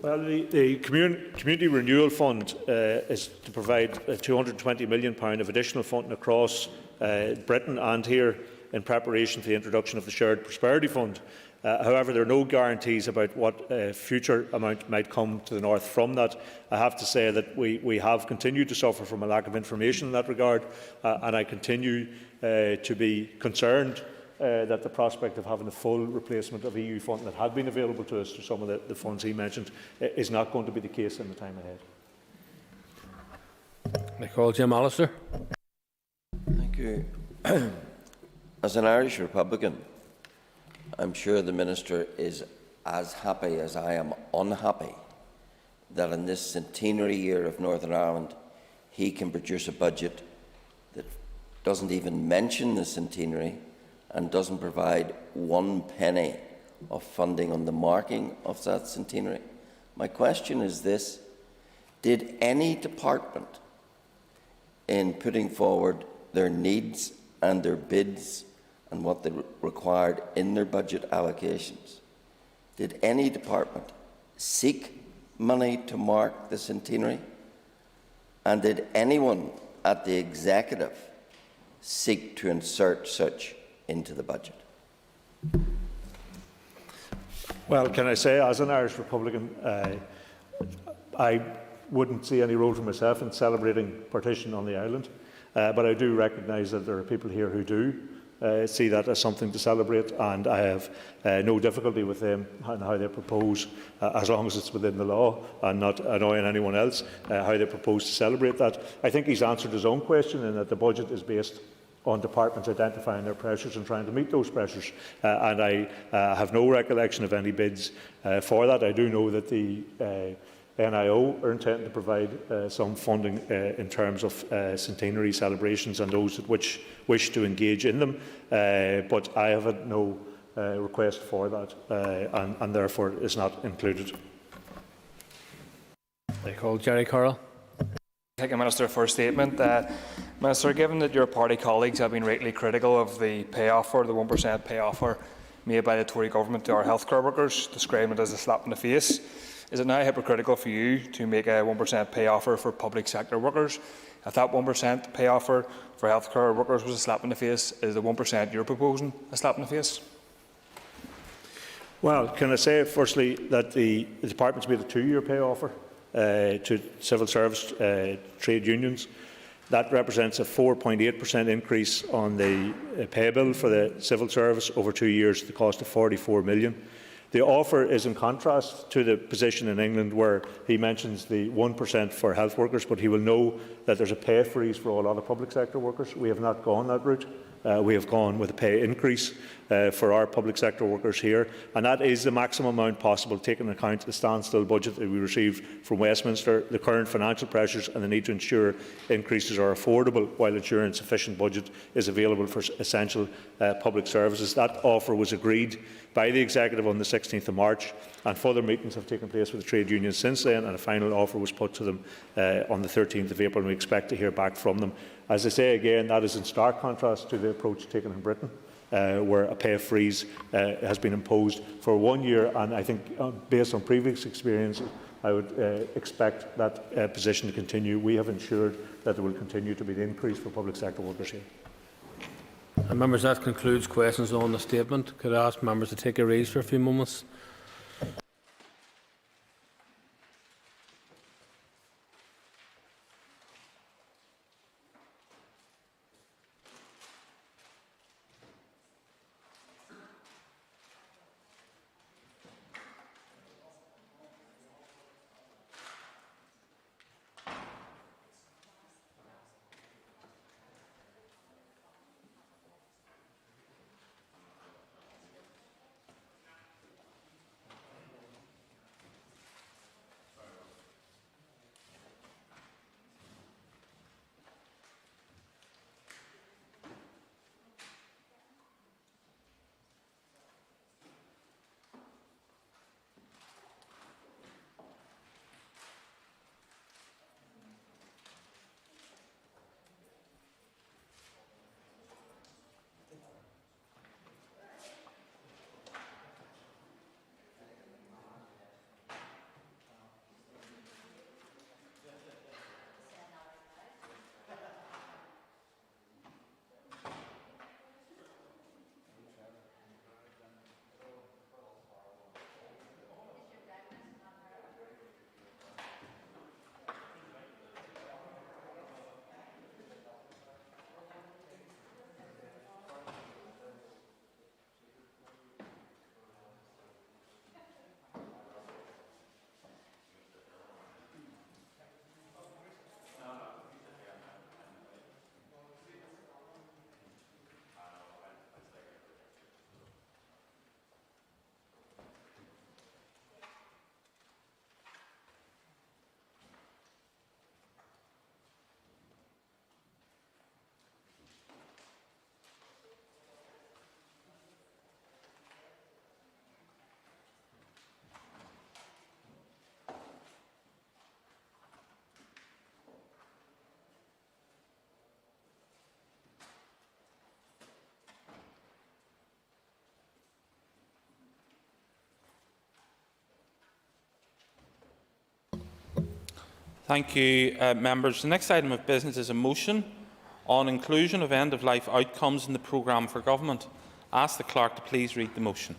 [SPEAKER 4] Well, the Community Renewal Fund is to provide £220 million of additional funding across Britain and here in preparation for the introduction of the Shared Prosperity Fund. However, there are no guarantees about what future amount might come to the north from that. I have to say that we have continued to suffer from a lack of information in that regard, and I continue to be concerned that the prospect of having a full replacement of EU funding that had been available to us through some of the funds he mentioned is not going to be the case in the time ahead.
[SPEAKER 2] I call Jim Allister.
[SPEAKER 19] Thank you. As an Irish Republican, I'm sure the Minister is as happy as I am unhappy that in this centenary year of Northern Ireland he can produce a budget that doesn't even mention the centenary and doesn't provide one penny of funding on the marking of that centenary. My question is this: did any department, in putting forward their needs and their bids and what they required in their budget allocations, did any department seek money to mark the centenary? And did anyone at the Executive seek to insert such into the budget?
[SPEAKER 4] Well, can I say, as an Irish Republican, I wouldn't see any role for myself in celebrating partition on the island. But I do recognise that there are people here who do see that as something to celebrate, and I have no difficulty with them and how they propose, as long as it's within the law and not annoying anyone else, how they propose to celebrate that. I think he's answered his own question in that the budget is based on departments identifying their pressures and trying to meet those pressures, and I have no recollection of any bids for that. I do know that the NIO are intending to provide some funding in terms of centenary celebrations and those which wish to engage in them, but I have had no request for that, and therefore is not included.
[SPEAKER 2] I call Jerry Carroll.
[SPEAKER 20] Thank you, Minister, for a statement. Minister, given that your party colleagues have been rightly critical of the pay offer, the 1% pay offer made by the Tory government to our healthcare workers, describing it as a slap in the face, is it now hypocritical for you to make a 1% pay offer for public sector workers? If that 1% pay offer for healthcare workers was a slap in the face, is the 1% you're proposing a slap in the face?
[SPEAKER 4] Well, can I say firstly that the department's made a 2-year pay offer to civil service trade unions. That represents a 4.8% increase on the pay bill for the civil service over 2 years at the cost of £44 million. The offer is in contrast to the position in England where he mentions the 1% for health workers, but he will know that there's a pay freeze for all other public sector workers. We have not gone that route. We have gone with a pay increase for our public sector workers here, and that is the maximum amount possible, taking into account the standstill budget that we received from Westminster, the current financial pressures and the need to ensure increases are affordable while ensuring sufficient budget is available for essential public services. That offer was agreed by the Executive on the 16th of March, and further meetings have taken place with the trade unions since then, and a final offer was put to them on the 13th of April, and we expect to hear back from them. As I say again, that is in stark contrast to the approach taken in Britain, where a pay freeze has been imposed for 1 year, and I think, based on previous experience, I would expect that position to continue. We have ensured that there will continue to be an increase for public sector workers here.
[SPEAKER 2] And members, that concludes questions on the statement. Could I ask members to take a raise for a few moments?
[SPEAKER 21] Thank you, members. The next item of business is a motion on inclusion of end-of-life outcomes in the programme for government. I ask the clerk to please read the motion.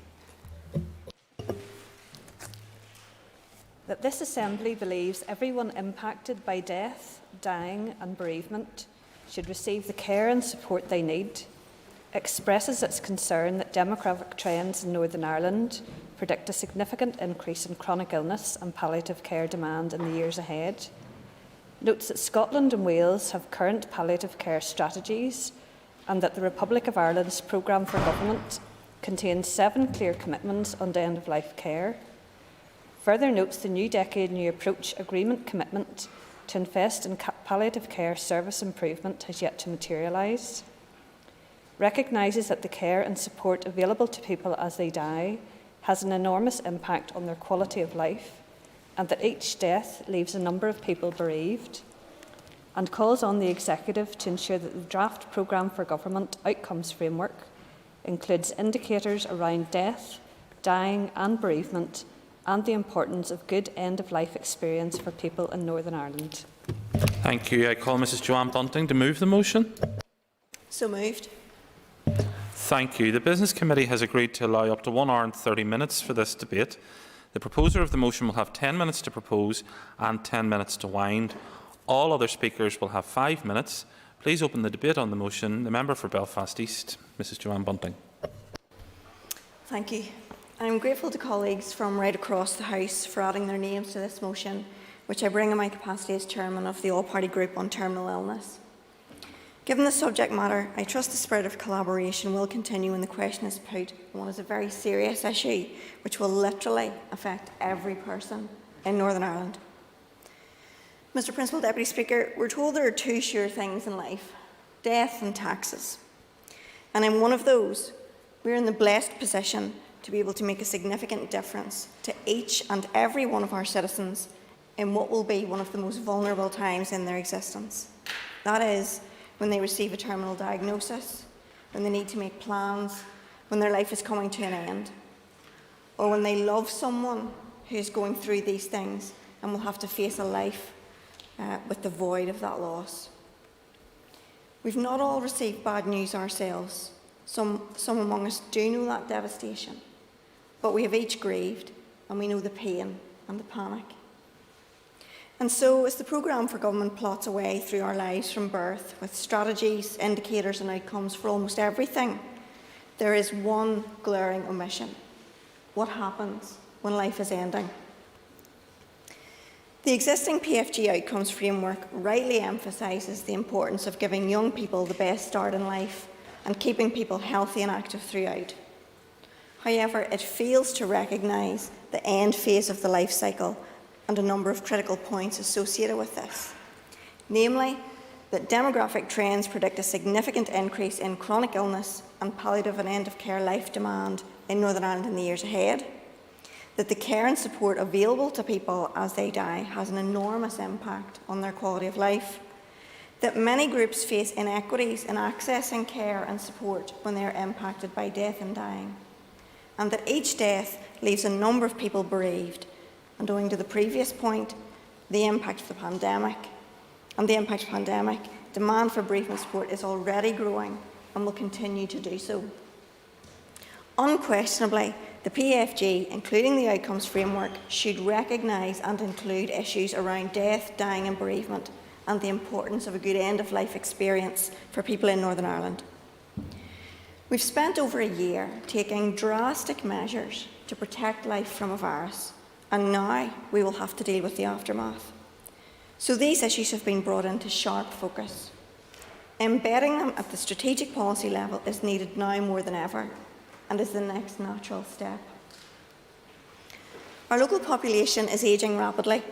[SPEAKER 22] That this Assembly believes everyone impacted by death, dying and bereavement
[SPEAKER 1] should receive the care and support they need, expresses its concern that demographic trends in Northern Ireland predict a significant increase in chronic illness and palliative care demand in the years ahead, notes that Scotland and Wales have current palliative care strategies and that the Republic of Ireland's programme for government contains 7 clear commitments on end-of-life care. Further notes the New Decade New Approach Agreement commitment to invest in palliative care service improvement has yet to materialise. Recognises that the care and support available to people as they die has an enormous impact on their quality of life, and that each death leaves a number of people bereaved, and calls on the Executive to ensure that the draft Programme for Government Outcomes Framework includes indicators around death, dying and bereavement, and the importance of good end-of-life experience for people in Northern Ireland.
[SPEAKER 21] Thank you. I call Mrs Joanne Bunting to move the motion.
[SPEAKER 22] So moved.
[SPEAKER 21] Thank you. The Business Committee has agreed to allow up to 1 hour and 30 minutes for this debate. The proposer of the motion will have 10 minutes to propose and 10 minutes to wind. All other speakers will have 5 minutes. Please open the debate on the motion. The member for Belfast East, Mrs Joanne Bunting.
[SPEAKER 22] Thank you. I am grateful to colleagues from right across the House for adding their names to this motion, which I bring in my capacity as Chairman of the All-Party Group on Terminal Illness. Given the subject matter, I trust the spirit of collaboration will continue when the question is put on what is a very serious issue which will literally affect every person in Northern Ireland. Mr Principal Deputy Speaker, we're told there are 2 sure things in life, death and taxes. And in one of those, we're in the blessed position to be able to make a significant difference to each and every one of our citizens in what will be one of the most vulnerable times in their existence. That is, when they receive a terminal diagnosis, when they need to make plans, when their life is coming to an end, or when they love someone who's going through these things and will have to face a life with the void of that loss. We've not all received bad news ourselves. Some among us do know that devastation, but we have each grieved and we know the pain and the panic. And so, as the Programme for Government plots away through our lives from birth, with strategies, indicators and outcomes for almost everything, there is one glaring omission. What happens when life is ending? The existing PFG Outcomes Framework rightly emphasises the importance of giving young people the best start in life and keeping people healthy and active throughout. However, it fails to recognise the end phase of the life cycle and a number of critical points associated with this. Namely, that demographic trends predict a significant increase in chronic illness and palliative and end-of-care life demand in Northern Ireland in the years ahead, that the care and support available to people as they die has an enormous impact on their quality of life, that many groups face inequities in accessing care and support when they are impacted by death and dying, and that each death leaves a number of people bereaved. And owing to the previous point, the impact of the pandemic, demand for bereavement support is already growing and will continue to do so. Unquestionably, the PFG, including the Outcomes Framework, should recognise and include issues around death, dying and bereavement, and the importance of a good end-of-life experience for people in Northern Ireland. We've spent over a year taking drastic measures to protect life from a virus, and now we will have to deal with the aftermath. So these issues have been brought into sharp focus. Embedding them at the strategic policy level is needed now more than ever, and is the next natural step. Our local population is ageing rapidly,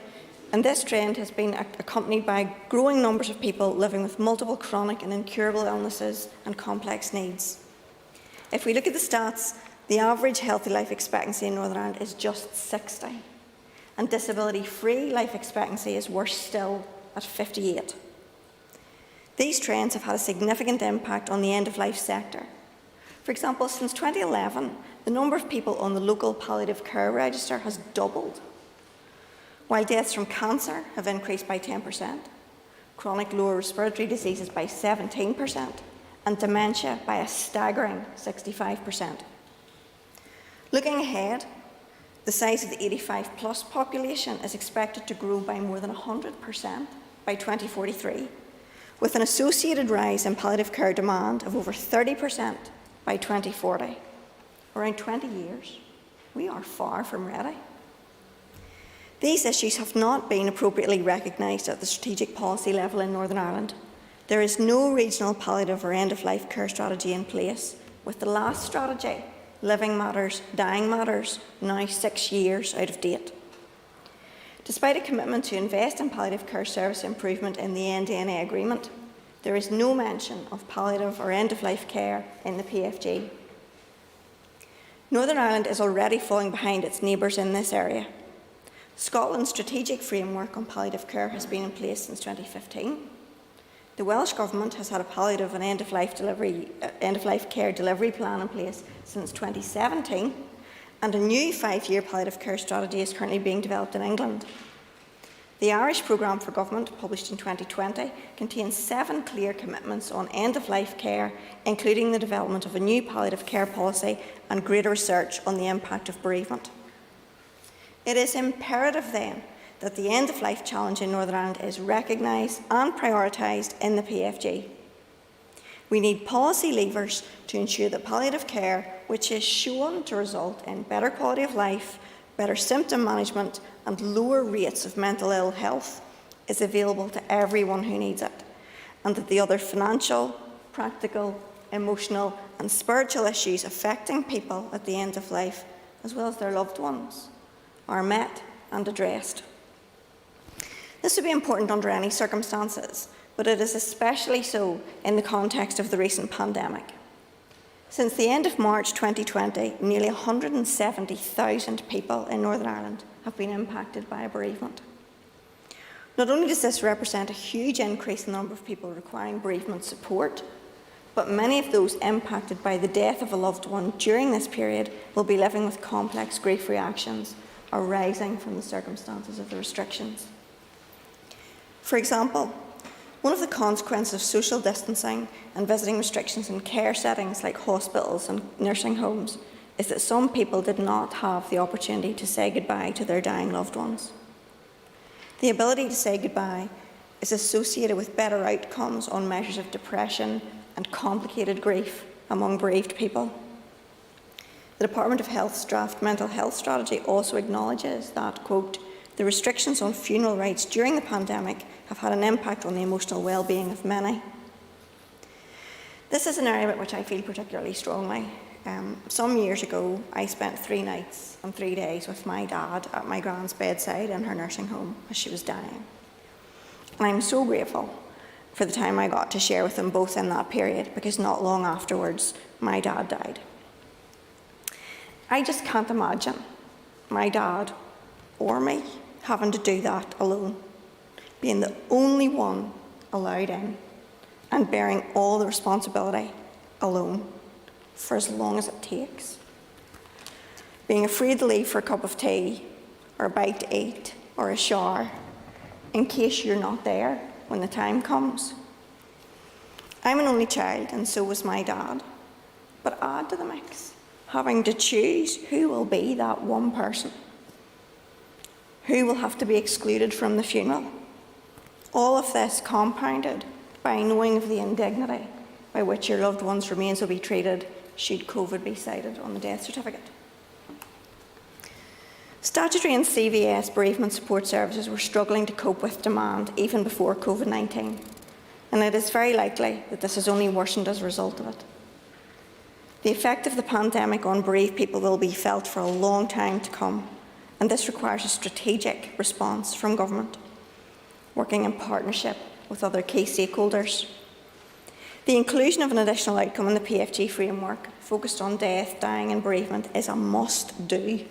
[SPEAKER 22] and this trend has been accompanied by growing numbers of people living with multiple chronic and incurable illnesses and complex needs. If we look at the stats, the average healthy life expectancy in Northern Ireland is just 60, and disability-free life expectancy is worse still at 58. These trends have had a significant impact on the end-of-life sector. For example, since 2011, the number of people on the local palliative care register has doubled, while deaths from cancer have increased by 10%, chronic lower respiratory diseases by 17%, and dementia by a staggering 65%. Looking ahead, the size of the 85+ population is expected to grow by more than 100% by 2043, with an associated rise in palliative care demand of over 30% by 2040. Around 20 years, we are far from ready. These issues have not been appropriately recognised at the strategic policy level in Northern Ireland. There is no regional palliative or end-of-life care strategy in place, with the last strategy, Living Matters, Dying Matters, now 6 years out of date. Despite a commitment to invest in palliative care service improvement in the NDNA agreement, there is no mention of palliative or end-of-life care in the PFG. Northern Ireland is already falling behind its neighbours in this area. Scotland's strategic framework on palliative care has been in place since 2015. The Welsh Government has had a palliative and end-of-life care delivery plan in place since 2017, and a new 5-year palliative care strategy is currently being developed in England. The Irish Programme for Government, published in 2020, contains 7 clear commitments on end-of-life care, including the development of a new palliative care policy and greater research on the impact of bereavement. It is imperative, then, that the end-of-life challenge in Northern Ireland is recognised and prioritised in the PFG. We need policy levers to ensure that palliative care, which is shown to result in better quality of life, better symptom management and lower rates of mental ill health, is available to everyone who needs it, and that the other financial, practical, emotional and spiritual issues affecting people at the end of life, as well as their loved ones, are met and addressed. This would be important under any circumstances, but it is especially so in the context of the recent pandemic. Since the end of March 2020, nearly 170,000 people in Northern Ireland have been impacted by a bereavement. Not only does this represent a huge increase in the number of people requiring bereavement support, but many of those impacted by the death of a loved one during this period will be living with complex grief reactions arising from the circumstances of the restrictions. For example, one of the consequences of social distancing and visiting restrictions in care settings like hospitals and nursing homes is that some people did not have the opportunity to say goodbye to their dying loved ones. The ability to say goodbye is associated with better outcomes on measures of depression and complicated grief among bereaved people. The Department of Health's draft mental health strategy also acknowledges that, quote, the restrictions on funeral rites during the pandemic have had an impact on the emotional well-being of many. This is an area about which I feel particularly strongly. Some years ago, I spent 3 nights and 3 days with my dad at my grand's bedside in her nursing home as she was dying. And I'm so grateful for the time I got to share with them both in that period, because not long afterwards, my dad died. I just can't imagine my dad or me having to do that alone, being the only one allowed in and bearing all the responsibility alone for as long as it takes. Being afraid to leave for a cup of tea or a bite to eat or a shower in case you're not there when the time comes. I'm an only child, and so was my dad. But add to the mix, having to choose who will be that one person, who will have to be excluded from the funeral. All of this compounded by knowing of the indignity by which your loved one's remains will be treated should COVID be cited on the death certificate. Statutory and CVS bereavement support services were struggling to cope with demand even before COVID-19, and it is very likely that this has only worsened as a result of it. The effect of the pandemic on bereaved people will be felt for a long time to come, and this requires a strategic response from government, working in partnership with other key stakeholders. The inclusion of an additional outcome in the PFG framework focused on death, dying and bereavement is a must-do.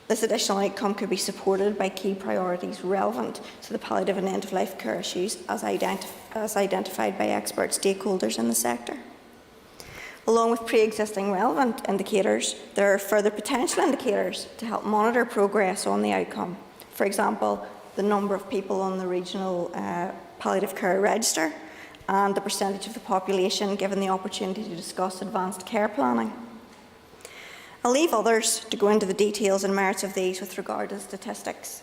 [SPEAKER 22] This additional outcome could be supported by key priorities relevant to the palliative and end-of-life care issues as identified by expert stakeholders in the sector. Along with pre-existing relevant indicators, there are further potential indicators to help monitor progress on the outcome. For example, the number of people on the regional palliative care register and the percentage of the population given the opportunity to discuss advanced care planning. I'll leave others to go into the details and merits of these with regard to statistics.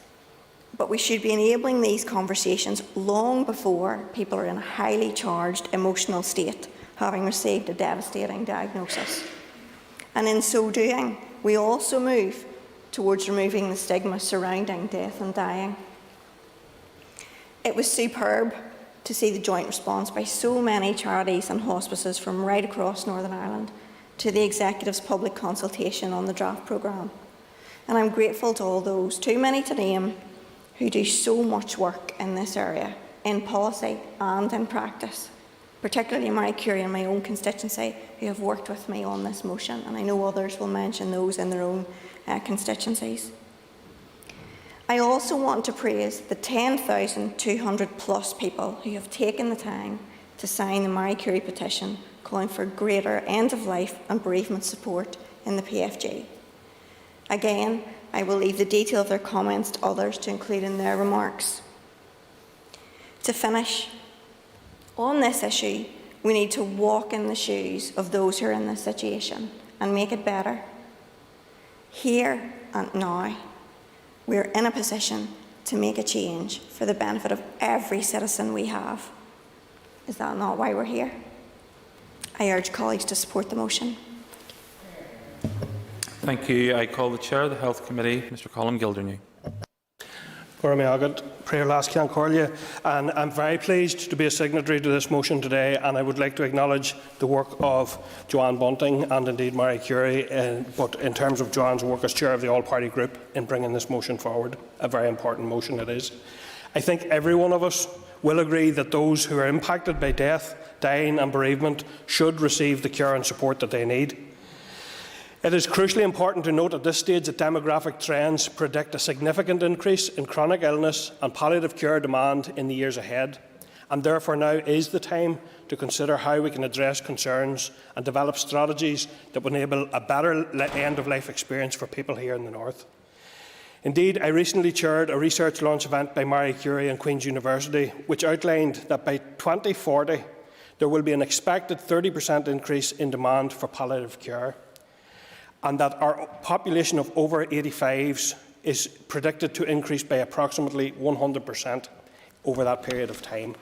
[SPEAKER 22] But we should be enabling these conversations long before people are in a highly charged emotional state, having received a devastating diagnosis. And in so doing, we also move towards removing the stigma surrounding death and dying. It was superb to see the joint response by so many charities and hospices from right across Northern Ireland to the Executive's public consultation on the draft programme. And I'm grateful to all those, too many to name, who do so much work in this area, in policy and in practice, particularly Marie Curie and my own constituency, who have worked with me on this motion, and I know others will mention those in their own constituencies. I also want to praise the 10,200 plus people who have taken the time to sign the Marie Curie petition calling for greater end-of-life and bereavement support in the PFG. Again, I will leave the detail of their comments to others to include in their remarks. To finish, on this issue, we need to walk in the shoes of those who are in this situation and make it better. Here and now, we are in a position to make a change for the benefit of every citizen we have. Is that not why we're here? I urge colleagues to support the motion.
[SPEAKER 21] Thank you. I call the Chair of the Health Committee, Mr. Colm Gildernew.
[SPEAKER 5] And I'm very pleased to be a signatory to this motion today, and I would like to acknowledge the work of Joanne Bunting and indeed Marie Curie, but in terms of Joanne's work as Chair of the All-Party Group in bringing this motion forward, a very important motion it is. I think every one of us will agree that those who are impacted by death, dying and bereavement should receive the care and support that they need. It is crucially important to note at this stage that demographic trends predict a significant increase in chronic illness and palliative care demand in the years ahead, and therefore now is the time to consider how we can address concerns and develop strategies that will enable a better end-of-life experience for people here in the North. Indeed, I recently chaired a research launch event by Marie Curie and Queen's University, which outlined that by 2040 there will be an expected 30% increase in demand for palliative care, and that our population of over 85s is predicted to increase by approximately 100% over that period of time.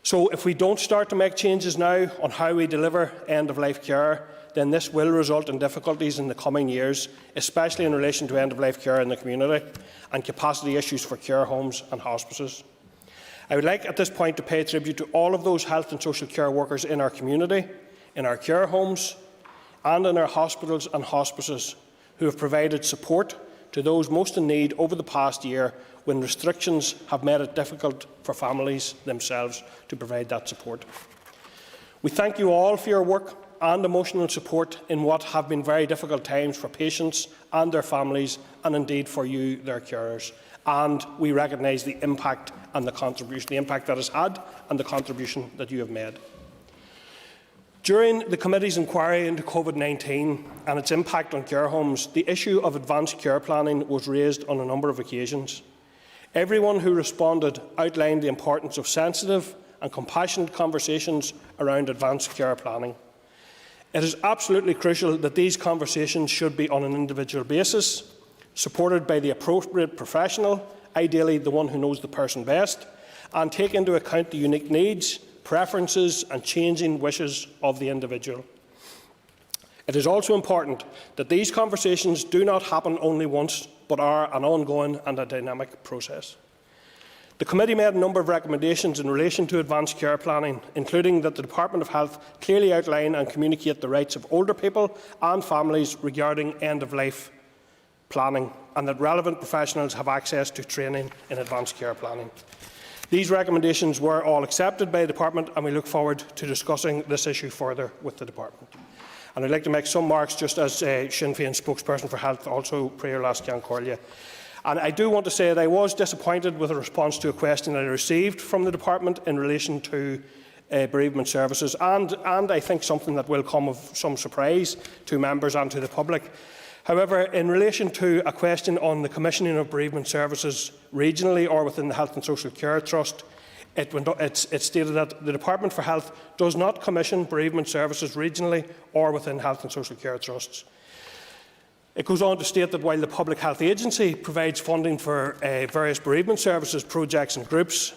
[SPEAKER 5] So if we don't start to make changes now on how we deliver end-of-life care, then this will result in difficulties in the coming years, especially in relation to end-of-life care in the community and capacity issues for care homes and hospices. I would like at this point to pay tribute to all of those health and social care workers in our community, in our care homes, and in our hospitals and hospices who have provided support to those most in need over the past year when restrictions have made it difficult for families themselves to provide that support. We thank you all for your work and emotional support in what have been very difficult times for patients and their families, and indeed for you, their carers. And we recognise the impact and the contribution, the impact that has had and the contribution that you have made. During the Committee's inquiry into COVID-19 and its impact on care homes, the issue of advanced care planning was raised on a number of occasions. Everyone who responded outlined the importance of sensitive and compassionate conversations around advanced care planning. It is absolutely crucial that these conversations should be on an individual basis, supported by the appropriate professional, ideally the one who knows the person best, and take into account the unique needs, preferences and changing wishes of the individual. It is also important that these conversations do not happen only once, but are an ongoing and a dynamic process. The Committee made a number of recommendations in relation to advanced care planning, including that the Department of Health clearly outline and communicate the rights of older people and families regarding end-of-life planning, and that relevant professionals have access to training in advanced care planning. These recommendations were all accepted by the Department, and we look forward to discussing this issue further with the Department. And I'd like to make some remarks, just as Sinn Féin spokesperson for Health, also Prior Last Ceann Comhairle. And I do want to say that I was disappointed with a response to a question that I received from the Department in relation to bereavement services, and I think something that will come of some surprise to members and to the public. However, in relation to a question on the commissioning of bereavement services regionally or within the Health and Social Care Trust, it stated that the Department for Health does not commission bereavement services regionally or within Health and Social Care Trusts. It goes on to state that while the Public Health Agency provides funding for various bereavement services, projects and groups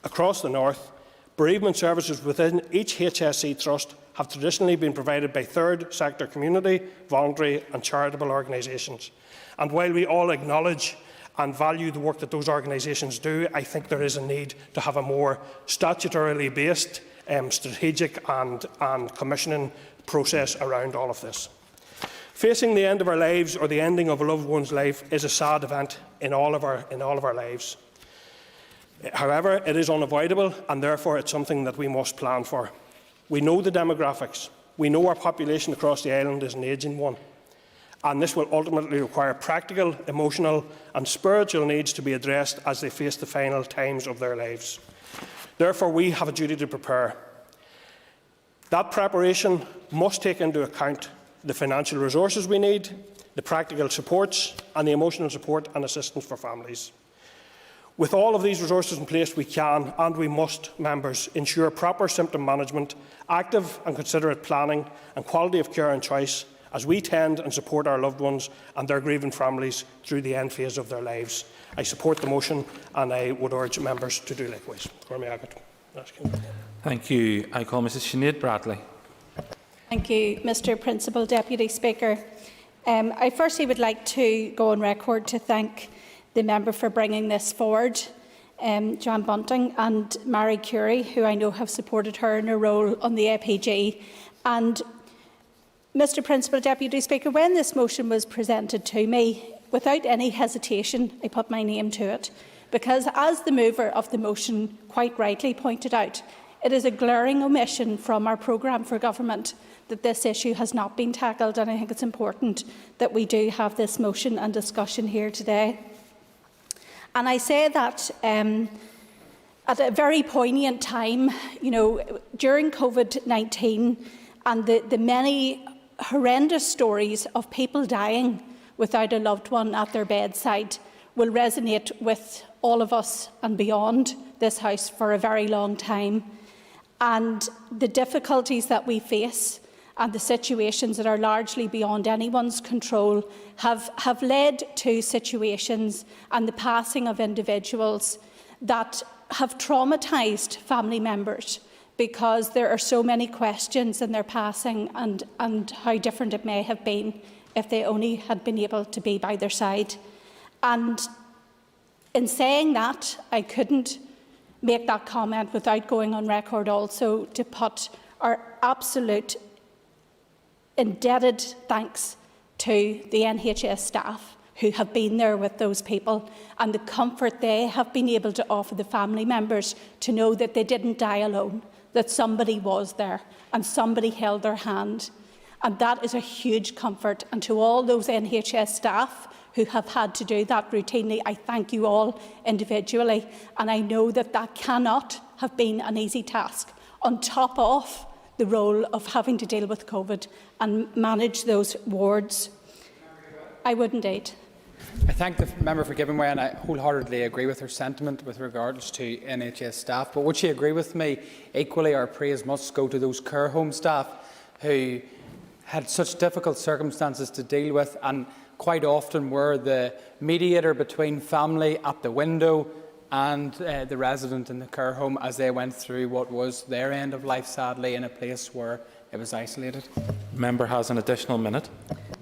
[SPEAKER 5] across the North, bereavement services within each HSE trust have traditionally been provided by third sector community, voluntary and charitable organisations. And while we all acknowledge and value the work that those organisations do, I think there is a need to have a more statutorily based, strategic and commissioning process around all of this. Facing the end of our lives or the ending of a loved one's life is a sad event in all of our lives. However, it is unavoidable, and therefore it's something that we must plan for. We know the demographics. We know our population across the island is an ageing one, and this will ultimately require practical, emotional and spiritual needs to be addressed as they face the final times of their lives. Therefore, we have a duty to prepare. That preparation must take into account the financial resources we need, the practical supports and the emotional support and assistance for families. With all of these resources in place, we can and we must, members, ensure proper symptom management, active and considerate planning and quality of care and choice as we tend and support our loved ones and their grieving families through the end phase of their lives. I support the motion and I would urge members to do likewise.
[SPEAKER 21] Thank you. I call Mrs Sinéad Bradley.
[SPEAKER 6] Thank you, Mr Principal Deputy Speaker. I firstly would like to go on record to thank the member for bringing this forward, Joanne Bunting and Marie Curie, who I know have supported her in her role on the APG. And Mr Principal Deputy Speaker, when this motion was presented to me, without any hesitation, I put my name to it, because as the mover of the motion quite rightly pointed out, it is a glaring omission from our programme for government that this issue has not been tackled, and I think it's important that we do have this motion and discussion here today. And I say that at a very poignant time, during COVID-19 and the many horrendous stories of people dying without a loved one at their bedside will resonate with all of us and beyond this House for a very long time. And the difficulties that we face and the situations that are largely beyond anyone's control have led to situations and the passing of individuals that have traumatised family members, because there are so many questions in their passing and how different it may have been if they only had been able to be by their side. And in saying that, I couldn't make that comment without going on record also to put our absolute indebted thanks to the NHS staff who have been there with those people and the comfort they have been able to offer the family members to know that they didn't die alone, that somebody was there and somebody held their hand. And that is a huge comfort. And to all those NHS staff who have had to do that routinely, I thank you all individually. And I know that that cannot have been an easy task, on top of the role of having to deal with COVID and manage those wards. I would indeed.
[SPEAKER 7] I thank the member for giving way, and I wholeheartedly agree with her sentiment with regards to NHS staff. But would she agree with me, equally our praise must go to those care home staff who had such difficult circumstances to deal with and quite often were the mediator between family at the window and the resident in the care home as they went through what was their end of life, sadly, in a place where it was isolated.
[SPEAKER 21] Member has an additional minute.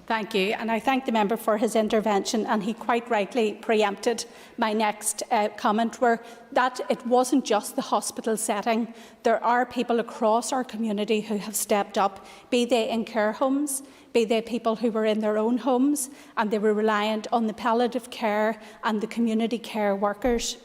[SPEAKER 6] Thank you, and I thank the member for his intervention, and he quite rightly preempted my next comment, where that it wasn't just the hospital setting. There are people across our community who have stepped up, be they in care homes, be they people who were in their own homes, and they were reliant on the palliative care and the community care workers.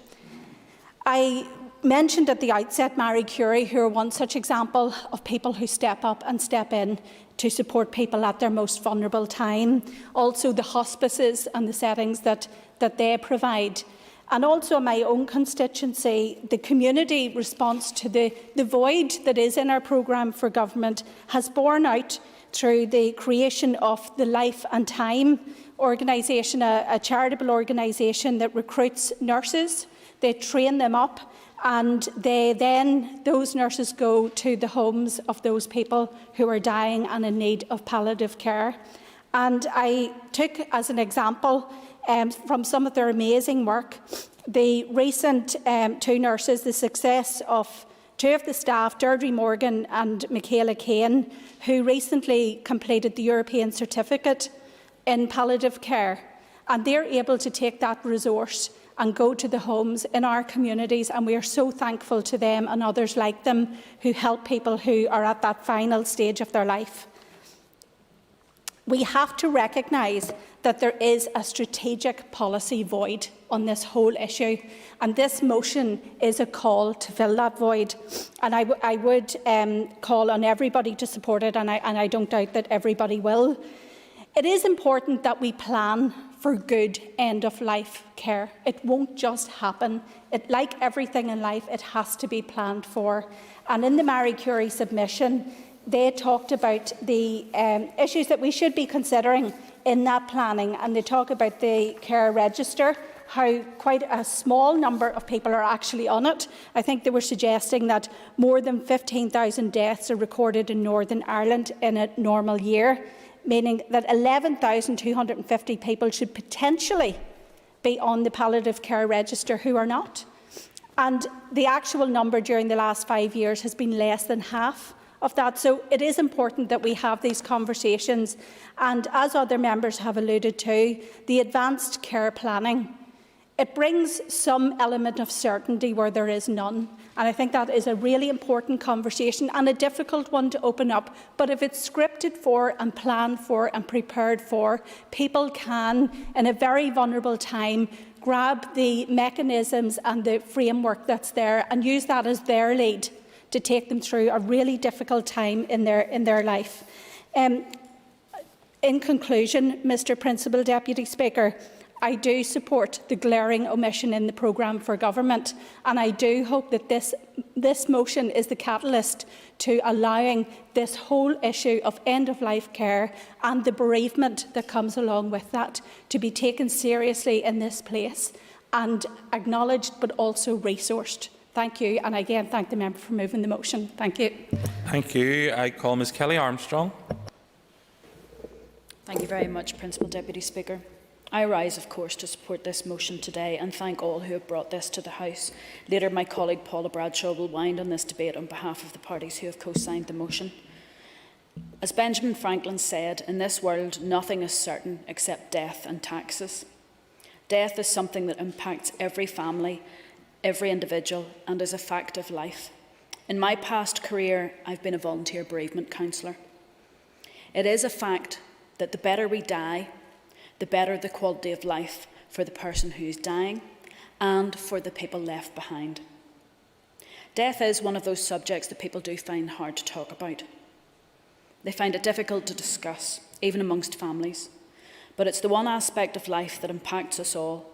[SPEAKER 6] I mentioned at the outset Marie Curie, who are one such example of people who step up and step in to support people at their most vulnerable time. Also the hospices and the settings that they provide. And also in my own constituency, the community response to the void that is in our programme for government has borne out through the creation of the Life and Time organisation, a charitable organisation that recruits nurses. They train them up, and those nurses go to the homes of those people who are dying and in need of palliative care. And I took as an example from some of their amazing work the recent 2 nurses, the success of 2 of the staff, Deirdre Morgan and Michaela Kane, who recently completed the European certificate in palliative care. And they're able to take that resource and go to the homes in our communities, and we are so thankful to them and others like them who help people who are at that final stage of their life. We have to recognise that there is a strategic policy void on this whole issue, and this motion is a call to fill that void. And I would call on everybody to support it, and I don't doubt that everybody will. It is important that we plan for good end-of-life care. It won't just happen. Like everything in life, it has to be planned for. And in the Marie Curie submission, they talked about the issues that we should be considering in that planning, and they talk about the care register, how quite a small number of people are actually on it. I think they were suggesting that more than 15,000 deaths are recorded in Northern Ireland in a normal year, meaning that 11,250 people should potentially be on the palliative care register who are not. And the actual number during the last 5 years has been less than half of that. So it is important that we have these conversations. And as other members have alluded to, the advanced care planning, it brings some element of certainty where there is none. And I think that is a really important conversation and a difficult one to open up. But if it's scripted for and planned for and prepared for, people can, in a very vulnerable time, grab the mechanisms and the framework that's there and use that as their lead to take them through a really difficult time in their life. In conclusion, Mr. Principal Deputy Speaker, I do support the glaring omission in the programme for government, and I do hope that this motion is the catalyst to allowing this whole issue of end-of-life care and the bereavement that comes along with that to be taken seriously in this place and acknowledged but also resourced. Thank you, and again thank the member for moving the motion. Thank you.
[SPEAKER 21] Thank you. I call Ms Kelly Armstrong.
[SPEAKER 3] Thank you very much, Principal Deputy Speaker. I rise, of course, to support this motion today and thank all who have brought this to the House. Later, my colleague Paula Bradshaw will wind on this debate on behalf of the parties who have co-signed the motion. As Benjamin Franklin said, in this world, nothing is certain except death and taxes. Death is something that impacts every family, every individual, and is a fact of life. In my past career, I've been a volunteer bereavement counsellor. It is a fact that the better we die, the better the quality of life for the person who is dying and for the people left behind. Death is one of those subjects that people do find hard to talk about. They find it difficult to discuss, even amongst families. But it's the one aspect of life that impacts us all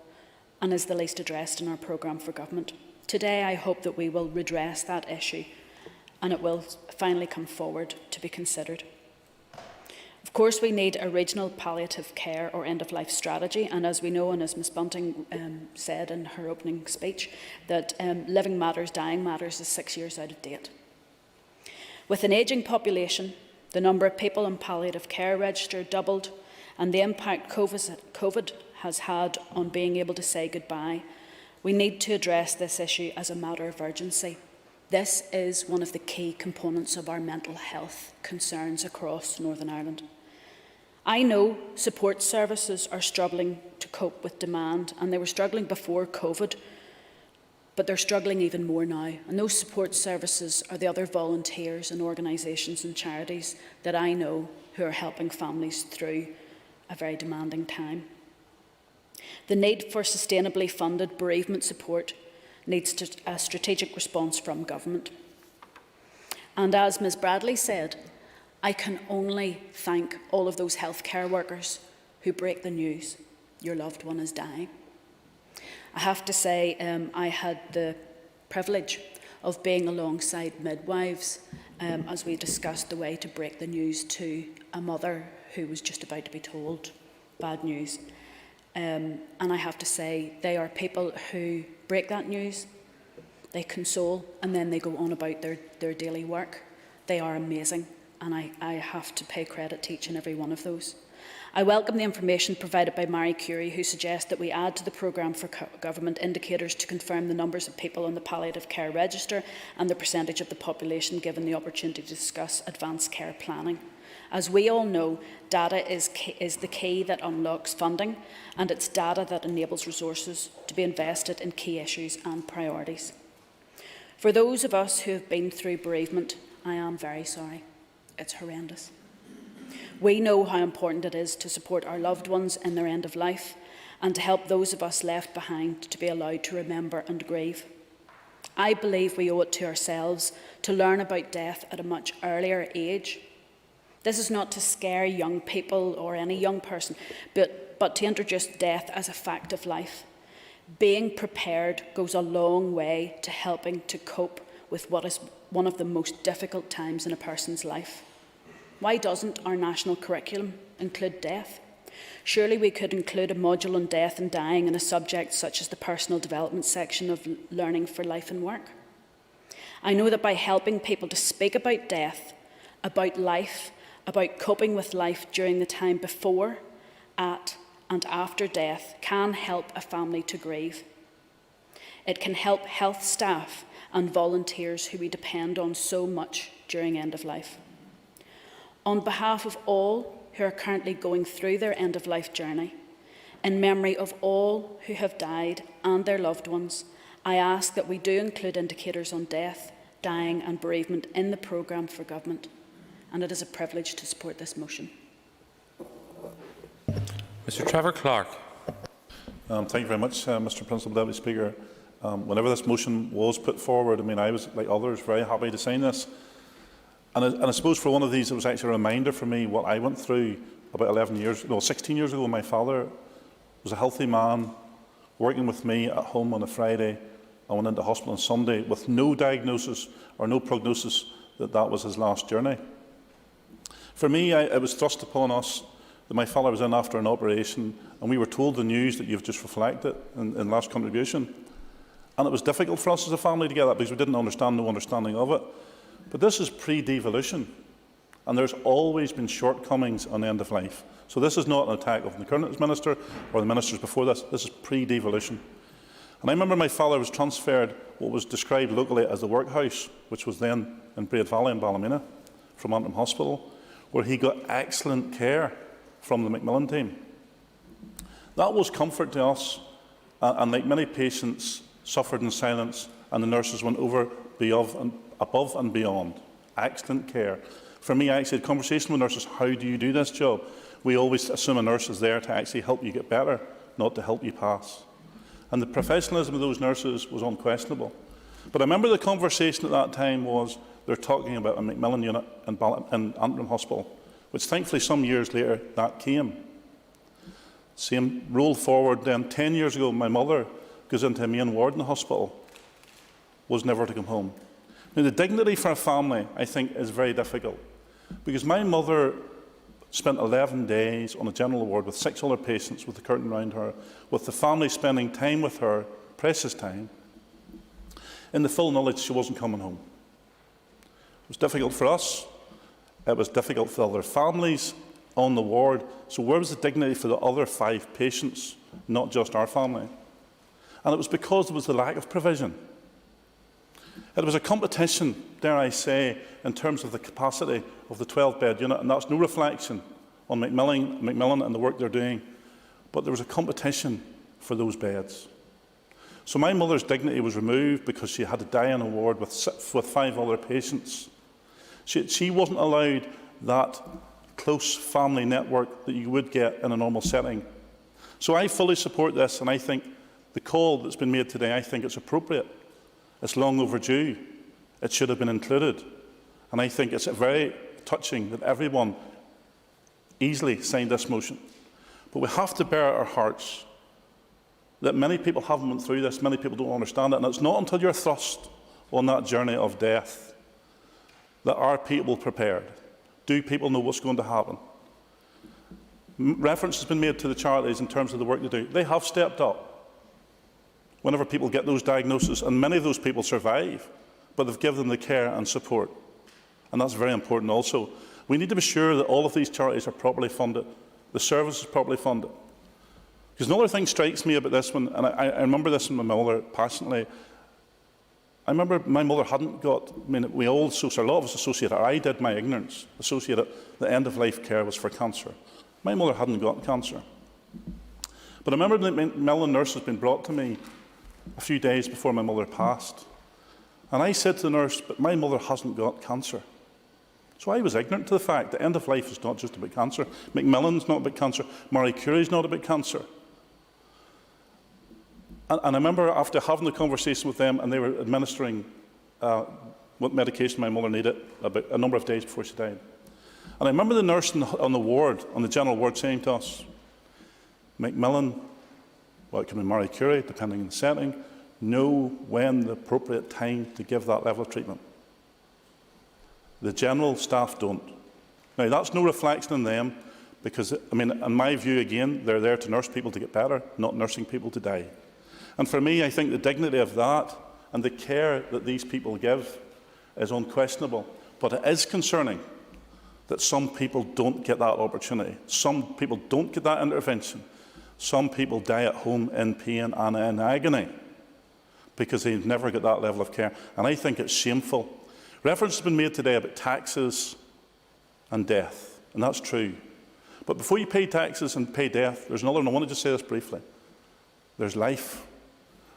[SPEAKER 3] and is the least addressed in our programme for government. Today, I hope that we will redress that issue and it will finally come forward to be considered. Of course, we need a regional palliative care or end-of-life strategy, and as we know, and as Ms Bunting said in her opening speech, that living matters, dying matters is 6 years out of date. With an ageing population, the number of people on palliative care register doubled, and the impact COVID has had on being able to say goodbye, we need to address this issue as a matter of urgency. This is one of the key components of our mental health concerns across Northern Ireland. I know support services are struggling to cope with demand, and they were struggling before COVID, but they're struggling even more now. And those support services are the other volunteers and organisations and charities that I know who are helping families through a very demanding time. The need for sustainably funded bereavement support needs a strategic response from government. And as Ms Bradley said, I can only thank all of those healthcare workers who break the news your loved one is dying. I have to say, I had the privilege of being alongside midwives as we discussed the way to break the news to a mother who was just about to be told bad news. And I have to say, they are people who break that news, they console, and then they go on about their daily work. They are amazing. and I have to pay credit to each and every one of those. I welcome the information provided by Marie Curie, who suggests that we add to the programme for government indicators to confirm the numbers of people on the palliative care register and the percentage of the population given the opportunity to discuss advanced care planning. As we all know, data is the key that unlocks funding, and it's data that enables resources to be invested in key issues and priorities. For those of us who have been through bereavement, I am very sorry. It's horrendous. We know how important it is to support our loved ones in their end of life and to help those of us left behind to be allowed to remember and grieve. I believe we owe it to ourselves to learn about death at a much earlier age. This is not to scare young people or any young person, but to introduce death as a fact of life. Being prepared goes a long way to helping to cope with what is one of the most difficult times in a person's life. Why doesn't our national curriculum include death? Surely we could include a module on death and dying in a subject such as the personal development section of Learning for Life and Work. I know that by helping people to speak about death, about life, about coping with life during the time before, at and after death can help a family to grieve. It can help health staff and volunteers who we depend on so much during end of life. On behalf of all who are currently going through their end-of-life journey, in memory of all who have died and their loved ones, I ask that we do include indicators on death, dying and bereavement in the programme for government, and it is a privilege to support this motion.
[SPEAKER 21] Mr Trevor Clark.
[SPEAKER 8] Thank you very much, Mr Principal Deputy Speaker. Whenever this motion was put forward, I was, like others, very happy to sign this. And I suppose for one of these, it was actually a reminder for me what I went through about 16 years ago. My father was a healthy man, working with me at home on a Friday. I went into hospital on Sunday with no diagnosis or no prognosis that that was his last journey. For me, it was thrust upon us that my father was in after an operation, and we were told the news that you've just reflected in last contribution. And it was difficult for us as a family to get that because we didn't understand, no understanding of it. But this is pre-devolution, and there's always been shortcomings on the end of life. So this is not an attack of the current minister or the ministers before this. This is pre-devolution. And I remember my father was transferred what was described locally as the workhouse, which was then in Braid Valley in Ballymena, from Antrim Hospital, where he got excellent care from the Macmillan team. That was comfort to us, and like many patients, suffered in silence, and the nurses went above and beyond. Excellent care. For me, I actually had a conversation with nurses. How do you do this job? We always assume a nurse is there to actually help you get better, not to help you pass. And the professionalism of those nurses was unquestionable. But I remember the conversation at that time was they're talking about a Macmillan unit in Antrim Hospital, which thankfully some years later that came. Same roll forward then 10 years ago, my mother goes into a main ward in the hospital, was never to come home. Now, the dignity for a family, I think, is very difficult, because my mother spent 11 days on a general ward with 6 other patients with the curtain around her, with the family spending time with her, precious time, in the full knowledge she wasn't coming home. It was difficult for us. It was difficult for other families on the ward. So where was the dignity for the other 5 patients, not just our family? And it was because there was the lack of provision. It was a competition, dare I say, in terms of the capacity of the 12-bed unit, and that's no reflection on Macmillan and the work they're doing, but there was a competition for those beds. So my mother's dignity was removed because she had to die in a ward with 5 other patients. She wasn't allowed that close family network that you would get in a normal setting. So I fully support this, and I think the call that's been made today, I think it's appropriate. It's long overdue. It should have been included. And I think it's very touching that everyone easily signed this motion. But we have to bear at our hearts that many people haven't went through this, many people don't understand it, and it's not until you're thrust on that journey of death that are people prepared. Do people know what's going to happen? Reference has been made to the charities in terms of the work they do. They have stepped up whenever people get those diagnoses, and many of those people survive, but they've given them the care and support. And that's very important also. We need to be sure that all of these charities are properly funded, the service is properly funded. Because another thing strikes me about this one, and I remember this from my mother passionately. I remember my mother hadn't got, I mean, we all associate, a lot of us associate, or I did, my ignorance, associated the end-of-life care was for cancer. My mother hadn't got cancer. But I remember the Macmillan nurse has been brought to me a few days before my mother passed. And I said to the nurse, but my mother hasn't got cancer. So I was ignorant to the fact that end-of-life is not just about cancer. Macmillan's not about cancer. Marie Curie's not about cancer. And I remember after having the conversation with them, and they were administering what medication my mother needed about a number of days before she died. And I remember the nurse on the ward, on the general ward, saying to us, Macmillan, well, it can be Marie Curie, depending on the setting, know when the appropriate time to give that level of treatment. The general staff don't. Now, that's no reflection on them, because, I mean, in my view, again, they're there to nurse people to get better, not nursing people to die. And for me, I think the dignity of that and the care that these people give is unquestionable. But it is concerning that some people don't get that opportunity. Some people don't get that intervention. Some people die at home in pain and in agony because they never get that level of care. And I think it's shameful. Reference has been made today about taxes and death, and that's true. But before you pay taxes and pay death, there's another, and I want to just say this briefly. There's life.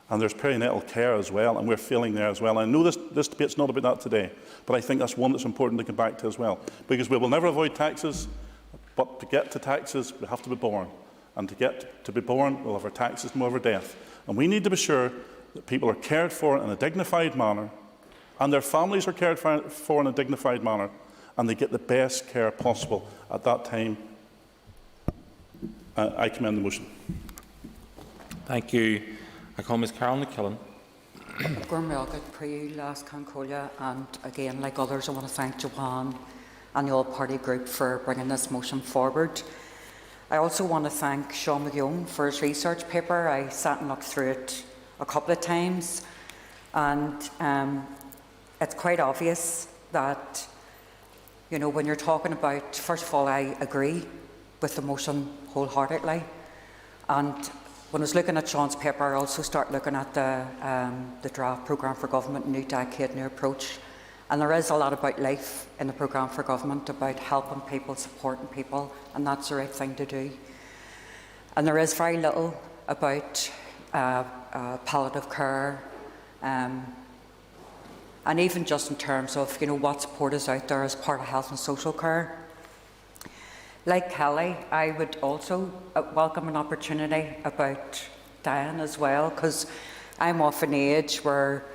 [SPEAKER 8] And there's perinatal care as well, and we're failing there as well. I know this debate's not about that today, but I think that's one that's important to come back to as well. Because we will never avoid taxes, but to get to taxes, we have to be born. And to be born, we'll have our taxes and we'll have our death. And we need to be sure that people are cared for in a dignified manner, and their families are cared for in a dignified manner, and they get the best care possible at that time. I commend the motion.
[SPEAKER 21] Thank you. I call Ms Carol McKillen.
[SPEAKER 10] And again, like others, I want to thank Joanne and the All-Party Group for bringing this motion forward. I also want to thank Sean McGowan for his research paper. I sat and looked through it a couple of times, and it's quite obvious that, you know, when you're talking about, first of all, I agree with the motion wholeheartedly, and when I was looking at Sean's paper, I also started looking at the draft programme for government, New Decade, New Approach. And there is a lot about life in the programme for government, about helping people, supporting people, and that's the right thing to do. And there is very little about palliative care, and even just in terms of, you know, what support is out there as part of health and social care. Like Kelly, I would also welcome an opportunity about Downe as well, because I'm of an age where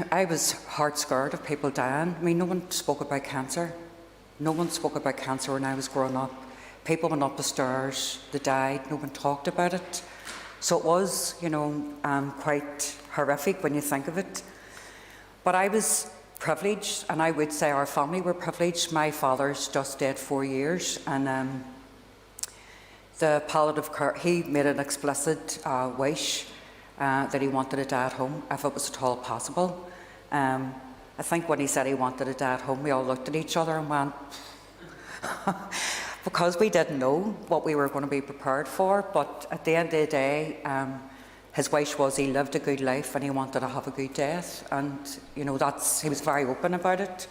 [SPEAKER 10] I was hard scared of people dying. I mean, no one spoke about cancer. No one spoke about cancer when I was growing up. People went up the stairs, they died, no one talked about it. So it was, you know, quite horrific when you think of it. But I was privileged, and I would say our family were privileged. My father's just dead 4 years, and the palliative care, he made an explicit wish that he wanted to die at home if it was at all possible. I think when he said he wanted to die at home, we all looked at each other and went, because we didn't know what we were going to be prepared for. But at the end of the day, his wish was he lived a good life and he wanted to have a good death, and you know, he was very open about it.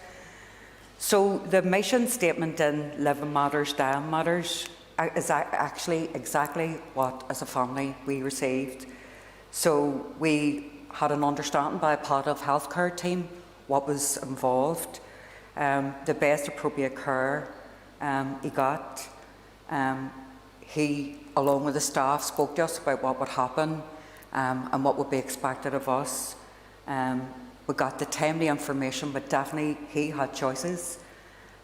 [SPEAKER 10] So the mission statement in Living Matters, Dying Matters is actually exactly what, as a family, we received. So we had an understanding by a palliative healthcare team what was involved, the best appropriate care he got. He, along with the staff, spoke to us about what would happen and what would be expected of us. We got the timely information, but definitely he had choices.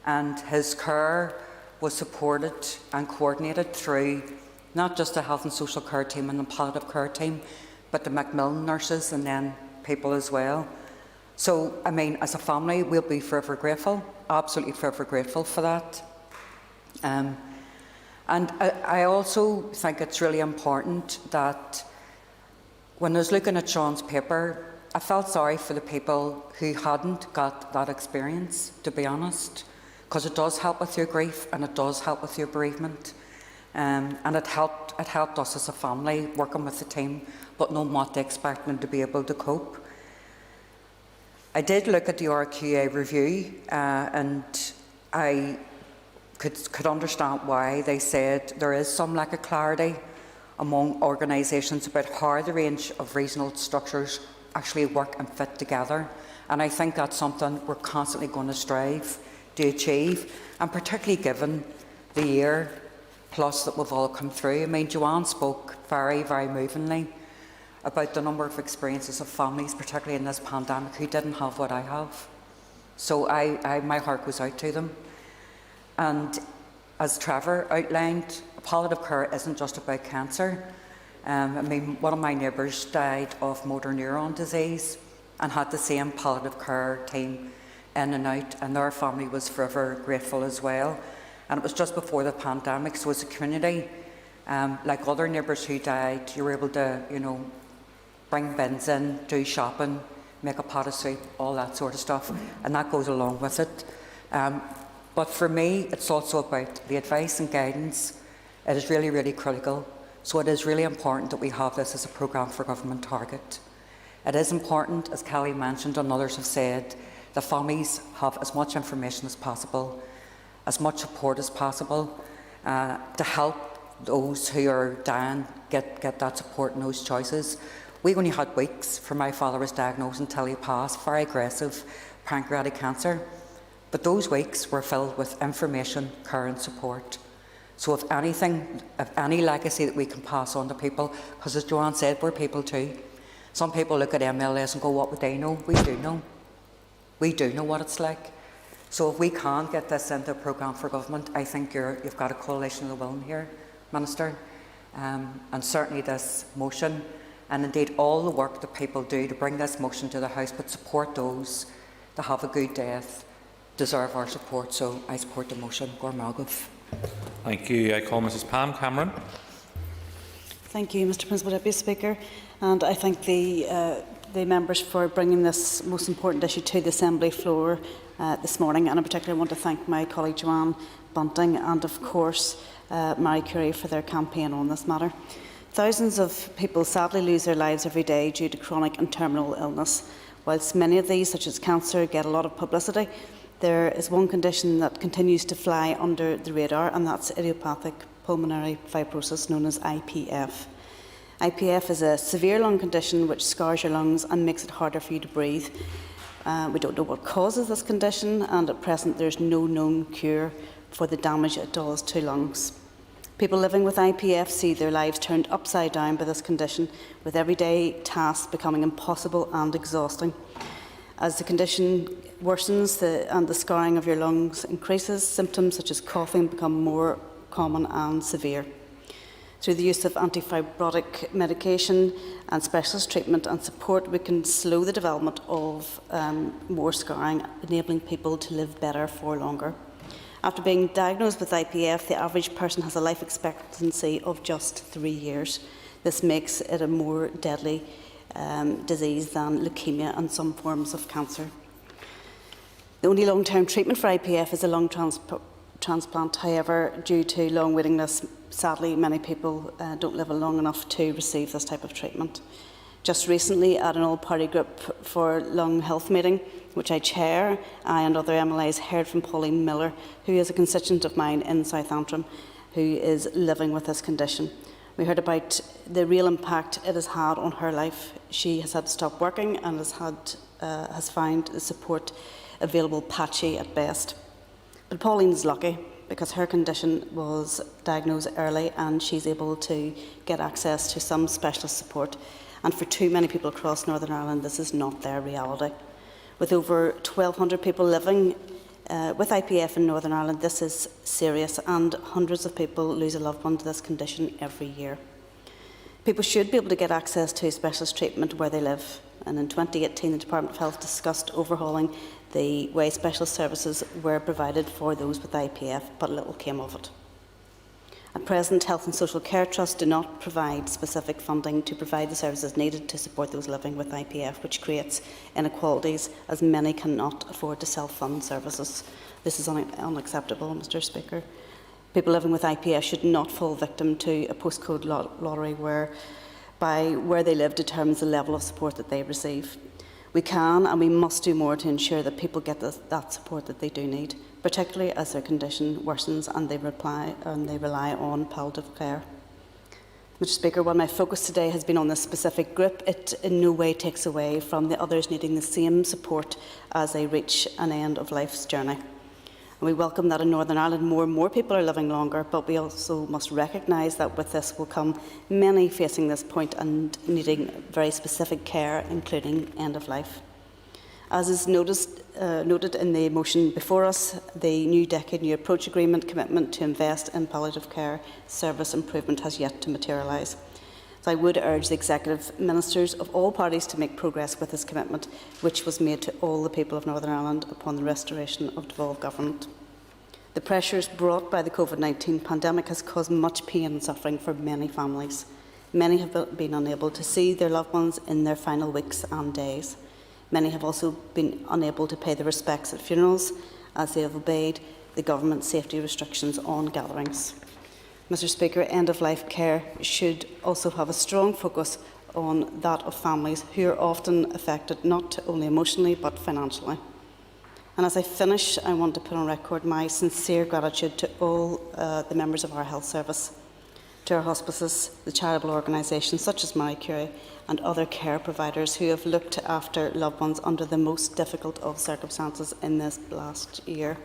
[SPEAKER 10] And his care was supported and coordinated through not just the health and social care team and the palliative care team, but the Macmillan nurses and then people as well. So, I mean, as a family, we'll be forever grateful, absolutely forever grateful for that. And I also think it's really important that when I was looking at Sean's paper, I felt sorry for the people who hadn't got that experience, to be honest, because it does help with your grief and it does help with your bereavement. And it helped us as a family working with the team, but knowing what to expect and to be able to cope. I did look at the RQA review and I could understand why they said there is some lack of clarity among organisations about how the range of regional structures actually work and fit together. And I think that's something we're constantly going to strive to achieve, and particularly given the year plus that we've all come through. I mean, Joanne spoke very, very movingly about the number of experiences of families, particularly in this pandemic, who didn't have what I have. So my heart goes out to them. And as Trevor outlined, palliative care isn't just about cancer. I mean, one of my neighbours died of motor neuron disease and had the same palliative care team in and out, and their family was forever grateful as well. And it was just before the pandemic, so as a community, like other neighbours who died, you were able to, bring bins in, do shopping, make a pot of soup, all that sort of stuff, and that goes along with it. But for me, it's also about the advice and guidance. It is really, really critical. So it is really important that we have this as a programme for government target. It is important, as Kelly mentioned and others have said, the families have as much information as possible, as much support as possible, to help those who are dying get that support and those choices. We only had weeks for my father was diagnosed until he passed, very aggressive pancreatic cancer. But those weeks were filled with information, care and support. So if any legacy that we can pass on to people, because as Joanne said, we're people too. Some people look at MLS and go, what would they know? We do know. We do know what it's like. So if we can get this into a programme for government, I think you've got a coalition of the willing here, Minister. And certainly this motion, and indeed all the work that people do to bring this motion to the House, but support those that have a good death, deserve our support. So I support the motion. Gormalgov.
[SPEAKER 21] Thank you. I call Mrs Pam Cameron.
[SPEAKER 3] Thank you, Mr Principal Deputy Speaker, and I thank the members for bringing this most important issue to the Assembly floor this morning, and in particular I want to thank my colleague Joanne Bunting and of course Marie Curie for their campaign on this matter. Thousands of people sadly lose their lives every day due to chronic and terminal illness. Whilst many of these, such as cancer, get a lot of publicity, there is one condition that continues to fly under the radar, and that's idiopathic pulmonary fibrosis, known as IPF. IPF is a severe lung condition which scars your lungs and makes it harder for you to breathe. We don't know what causes this condition, and at present there's no known cure for the damage it does to lungs. People living with IPF see their lives turned upside down by this condition, with everyday tasks becoming impossible and exhausting. As the condition worsens and the scarring of your lungs increases, symptoms such as coughing become more common and severe. Through the use of antifibrotic medication and specialist treatment and support, we can slow the development of more scarring, enabling people to live better for longer. After being diagnosed with IPF, the average person has a life expectancy of just 3 years. This makes it a more deadly disease than leukemia and some forms of cancer. The only long-term treatment for IPF is a lung transplant. However, due to long waiting lists, sadly many people don't live long enough to receive this type of treatment. Just recently, at an all-party group for lung health meeting, which I chair, I and other MLAs heard from Pauline Miller, who is a constituent of mine in South Antrim, who is living with this condition. We heard about the real impact it has had on her life. She has had to stop working and has found the support available patchy at best. But Pauline is lucky because her condition was diagnosed early and she's able to get access to some specialist support. And for too many people across Northern Ireland, this is not their reality. With over 1,200 people living with IPF in Northern Ireland, this is serious, and hundreds of people lose a loved one to this condition every year. People should be able to get access to specialist treatment where they live, and in 2018 the Department of Health discussed overhauling the way specialist services were provided for those with IPF, but little came of it.
[SPEAKER 11] At present, Health and Social Care Trusts do not provide specific funding to provide the services needed to support those living with IPF, which creates inequalities as many cannot afford to self-fund services. This is unacceptable, Mr Speaker. People living with IPF should not fall victim to a postcode lottery whereby where they live determines the level of support that they receive. We can and we must do more to ensure that people get that support that they do need, particularly as their condition worsens and they rely on palliative care. Mr Speaker, while my focus today has been on this specific group, it in no way takes away from the others needing the same support as they reach an end of life's journey. And we welcome that in Northern Ireland more and more people are living longer, but we also must recognise that with this will come many facing this point and needing very specific care, including end of life. As is noted in the motion before us, the New Decade New Approach Agreement commitment to invest in palliative care service improvement has yet to materialise. So I would urge the Executive Ministers of all parties to make progress with this commitment, which was made to all the people of Northern Ireland upon the restoration of devolved government. The pressures brought by the COVID-19 pandemic has caused much pain and suffering for many families. Many have been unable to see their loved ones in their final weeks and days. Many have also been unable to pay their respects at funerals as they have obeyed the government safety restrictions on gatherings. Mr Speaker, end-of-life care should also have a strong focus on that of families who are often affected not only emotionally but financially. And as I finish, I want to put on record my sincere gratitude to all the members of our health service, to our hospices, the charitable organisations such as Marie Curie and other care providers who have looked after loved ones under the most difficult of circumstances in this last year.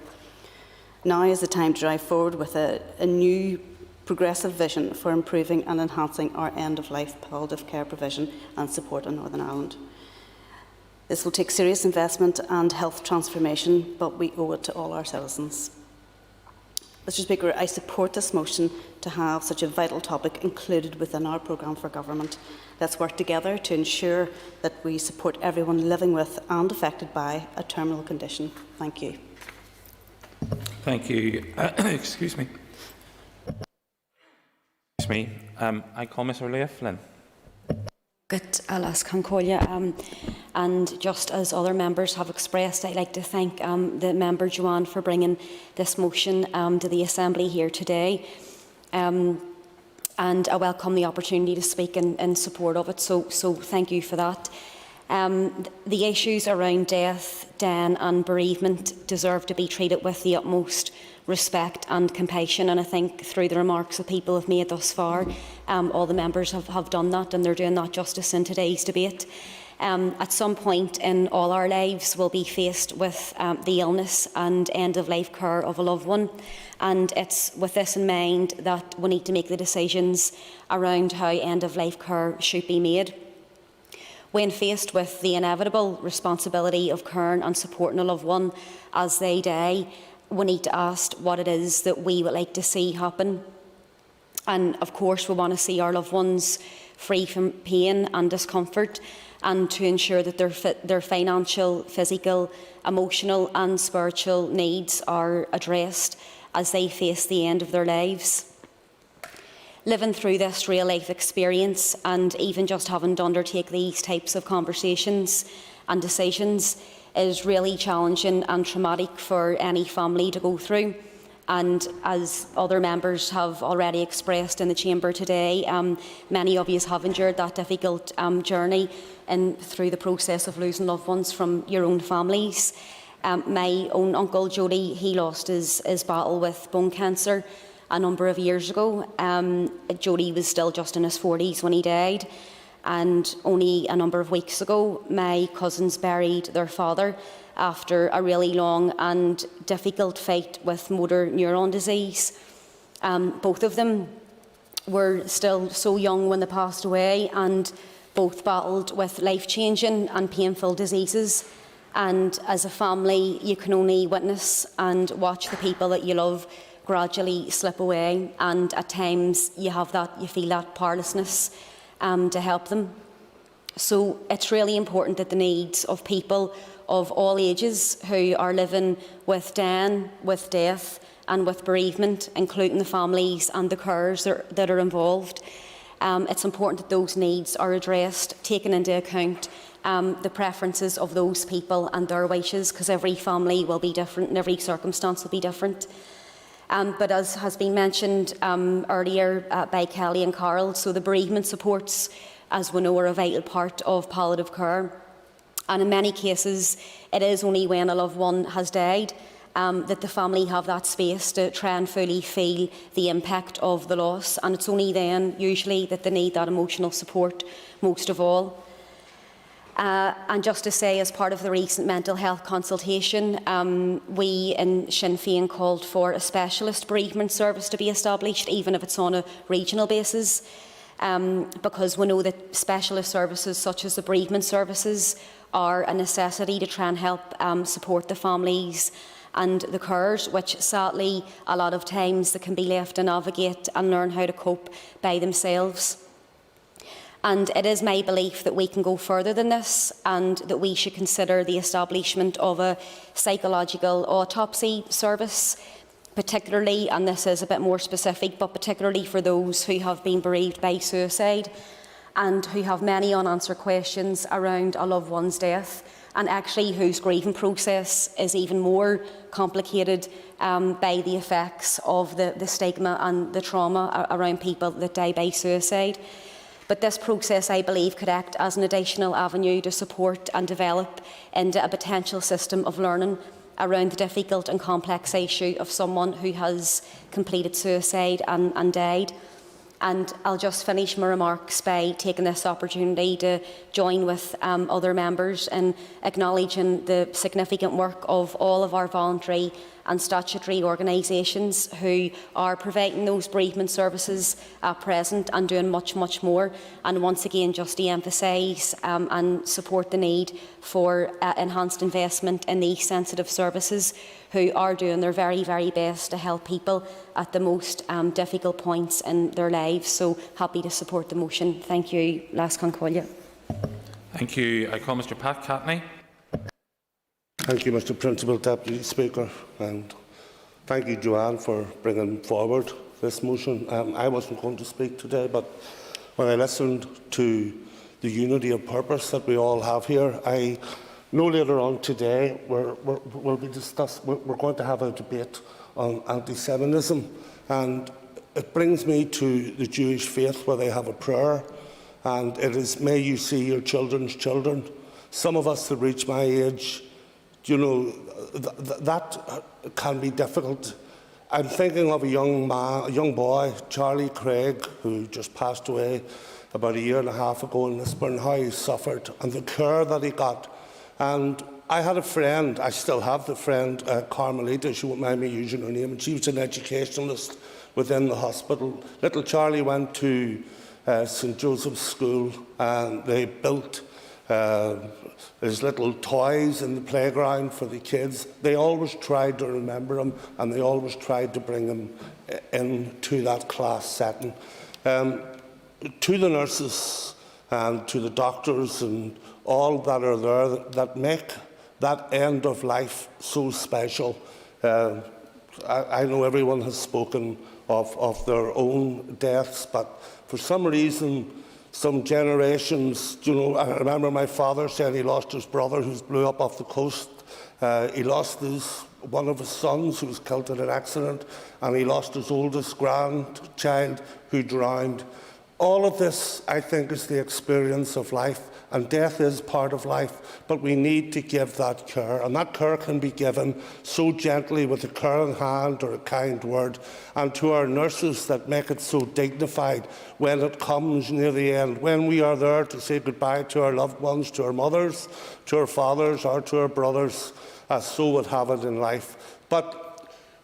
[SPEAKER 11] Now is the time to drive forward with a new progressive vision for improving and enhancing our end-of-life palliative care provision and support in Northern Ireland. This will take serious investment and health transformation, but we owe it to all our citizens. Mr Speaker, I support this motion to have such a vital topic included within our programme for government. Let's work together to ensure that we support everyone living with and affected by a terminal condition. Thank you.
[SPEAKER 21] Thank you. Excuse me. I call Mr Leah Flynn.
[SPEAKER 11] Good, Alas Concolia. And just as other members have expressed, I'd like to thank the member Joanne for bringing this motion to the Assembly here today. And I welcome the opportunity to speak in support of it, so thank you for that. The issues around death, Downe and bereavement deserve to be treated with the utmost respect and compassion, and I think through the remarks that people have made thus far, all the members have done that, and they're doing that justice in today's debate. At some point in all our lives, we'll be faced with the illness and end-of-life care of a loved one, and it's with this in mind that we need to make the decisions around how end-of-life care should be made. When faced with the inevitable responsibility of caring and supporting a loved one as they die, we need to ask what it is that we would like to see happen. And of course, we want to see our loved ones free from pain and discomfort, and to ensure that their financial, physical, emotional and spiritual needs are addressed as they face the end of their lives. Living through this real-life experience, and even just having to undertake these types of conversations and decisions, is really challenging and traumatic for any family to go through. And as other members have already expressed in the chamber today, many of you have endured that difficult journey through the process of losing loved ones from your own families. My own uncle Jody, he lost his battle with bone cancer a number of years ago. Jody was still just in his 40s when he died. And only a number of weeks ago, my cousins buried their father after a really long and difficult fight with motor neuron disease. Both of them were still so young when they passed away, and both battled with life-changing and painful diseases. And as a family, you can only witness and watch the people that you love gradually slip away, and at times you feel that powerlessness to help them. So it's really important that the needs of people of all ages who are living with Downe, with death
[SPEAKER 12] and with bereavement, including the families and the carers that are involved. It's important that those needs are addressed, taking into account the preferences of those people and their wishes, because every family will be different and every circumstance will be different. But as has been mentioned earlier by Kelly and Carol, so the bereavement supports, as we know, are a vital part of palliative care. And in many cases, it is only when a loved one has died that the family have that space to try and fully feel the impact of the loss. And it's only then, usually, that they need that emotional support most of all. And just to say, as part of the recent mental health consultation, we in Sinn Féin called for a specialist bereavement service to be established, even if it's on a regional basis, because we know that specialist services such as the bereavement services are a necessity to try and help support the families and the carers, which sadly a lot of times they can be left to navigate and learn how to cope by themselves. And it is my belief that we can go further than this, and that we should consider the establishment of a psychological autopsy service, particularly, and this is a bit more specific, but particularly for those who have been bereaved by suicide and who have many unanswered questions around a loved one's death, and actually whose grieving process is even more complicated by the effects of the stigma and the trauma around people that die by suicide. But this process, I believe, could act as an additional avenue to support and develop into a potential system of learning around the difficult and complex issue of someone who has completed suicide and died. And I'll just finish my remarks by taking this opportunity to join with other members in acknowledging the significant work of all of our voluntary and statutory organisations who are providing those bereavement services at present and doing much, much more. And once again, just to emphasise and support the need for enhanced investment in these sensitive services, who are doing their very, very best to help people at the most difficult points in their lives. So happy to support the motion. Thank you. Last Concolia.
[SPEAKER 21] Thank you. I call Mr Pat Catney.
[SPEAKER 13] Thank you, Mr Principal Deputy Speaker, and thank you, Joanne, for bringing forward this motion. I wasn't going to speak today, but when I listened to the unity of purpose that we all have here, I know later on today we're going to have a debate on anti-Semitism, and it brings me to the Jewish faith where they have a prayer, and it is, "May you see your children's children." Some of us that reach my age, you know, that can be difficult. I'm thinking of a young boy, Charlie Craig, who just passed away about a year and a half ago in Lisburn, how he suffered and the care that he got. And I had a friend, I still have the friend, Carmelita, she won't mind me using her name, and she was an educationalist within the hospital. Little Charlie went to St Joseph's School, and they built there's little toys in the playground for the kids. They always tried to remember him, and they always tried to bring him into that class setting. To the nurses and to the doctors and all that are there that make that end of life so special. I know everyone has spoken of their own deaths, but for some reason, some generations, you know, I remember my father saying he lost his brother who blew up off the coast. He lost one of his sons who was killed in an accident, and he lost his oldest grandchild who drowned. All of this, I think, is the experience of life, and death is part of life, but we need to give that care, and that care can be given so gently with a caring hand or a kind word, and to our nurses that make it so dignified when it comes near the end, when we are there to say goodbye to our loved ones, to our mothers, to our fathers, or to our brothers, as so would have it in life. But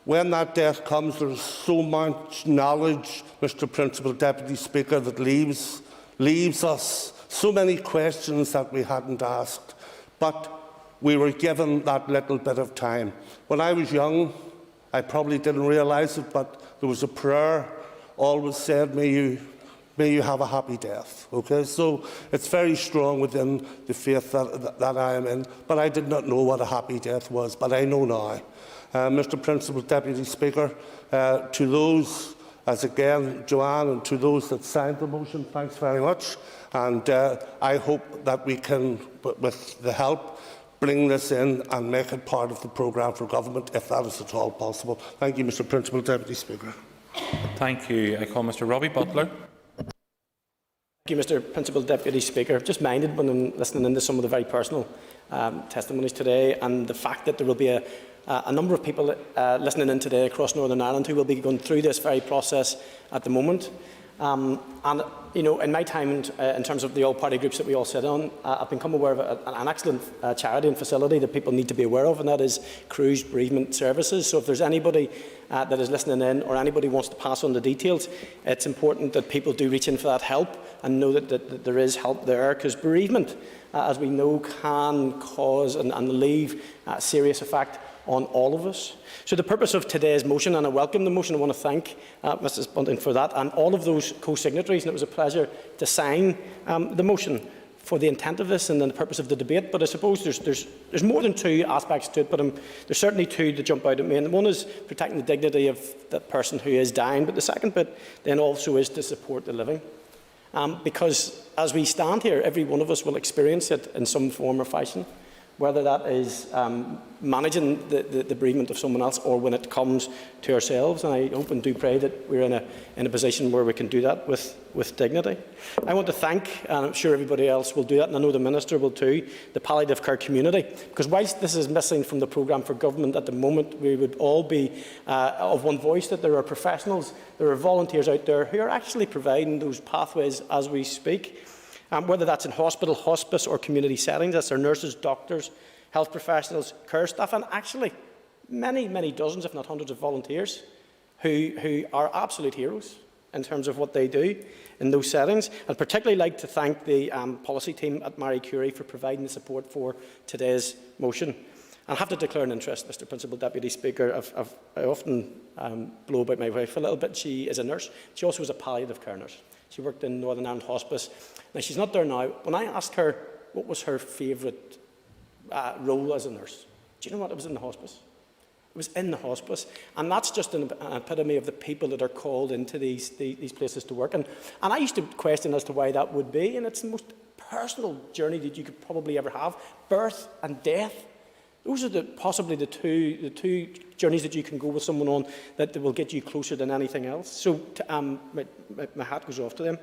[SPEAKER 13] when that death comes, there is so much knowledge, Mr Principal Deputy Speaker, that leaves us so many questions that we hadn't asked. But we were given that little bit of time. When I was young, I probably didn't realise it, but there was a prayer always said, may you have a happy death. Okay, so it's very strong within the faith that I am in. But I did not know what a happy death was, but I know now. Mr Principal Deputy Speaker, to those, as again Joanne, and to those that signed the motion, thanks very much. And I hope that we can, with the help, bring this in and make it part of the programme for government, if that is at all possible. Thank you, Mr Principal Deputy Speaker.
[SPEAKER 21] Thank you. I call Mr Robbie Butler.
[SPEAKER 14] Thank you, Mr Principal Deputy Speaker. I've just minded when I'm listening into some of the very personal testimonies today, and the fact that there will be a number of people listening in today across Northern Ireland who will be going through this very process at the moment. And you know, in my time in terms of the all-party groups that we all sit on, I've become aware of an excellent charity and facility that people need to be aware of, and that is Crew's Bereavement Services. So if there's anybody that is listening in, or anybody wants to pass on the details, it's important that people do reach in for that help and know that there is help there, because bereavement, as we know, can cause and leave serious effect on all of us. So the purpose of today's motion, and I welcome the motion, I want to thank Mrs Bunting for that, and all of those co-signatories, and it was a pleasure to sign the motion for the intent of this and the purpose of the debate. But I suppose there's more than two aspects to it, but there's certainly two that jump out at me. And one is protecting the dignity of the person who is dying, but the second bit then also is to support the living. Because as we stand here, every one of us will experience it in some form or fashion, whether that is managing the bereavement of someone else, or when it comes to ourselves. And I hope and do pray that we're in a position where we can do that with dignity. I want to thank, and I'm sure everybody else will do that, and I know the Minister will too, the palliative care community, because whilst this is missing from the programme for government at the moment, we would all be of one voice that there are professionals, there are volunteers out there who are actually providing those pathways as we speak. Whether that's in hospital, hospice or community settings, that's our nurses, doctors, health professionals, care staff, and actually many, many dozens, if not hundreds of volunteers who are absolute heroes in terms of what they do in those settings. I'd particularly like to thank the policy team at Marie Curie for providing the support for today's motion. I have to declare an interest, Mr Principal Deputy Speaker. I often blow about my wife a little bit. She is a nurse. She also was a palliative care nurse. She worked in Northern Ireland Hospice. Now, she's not there now. When I asked her what was her favourite role as a nurse, do you know what? It was in the hospice. It was in the hospice. And that's just an epitome of the people that are called into these places to work. And I used to question as to why that would be, and it's the most personal journey that you could probably ever have. Birth and death. Those are possibly the two journeys that you can go with someone on that will get you closer than anything else. So my hat goes off to them.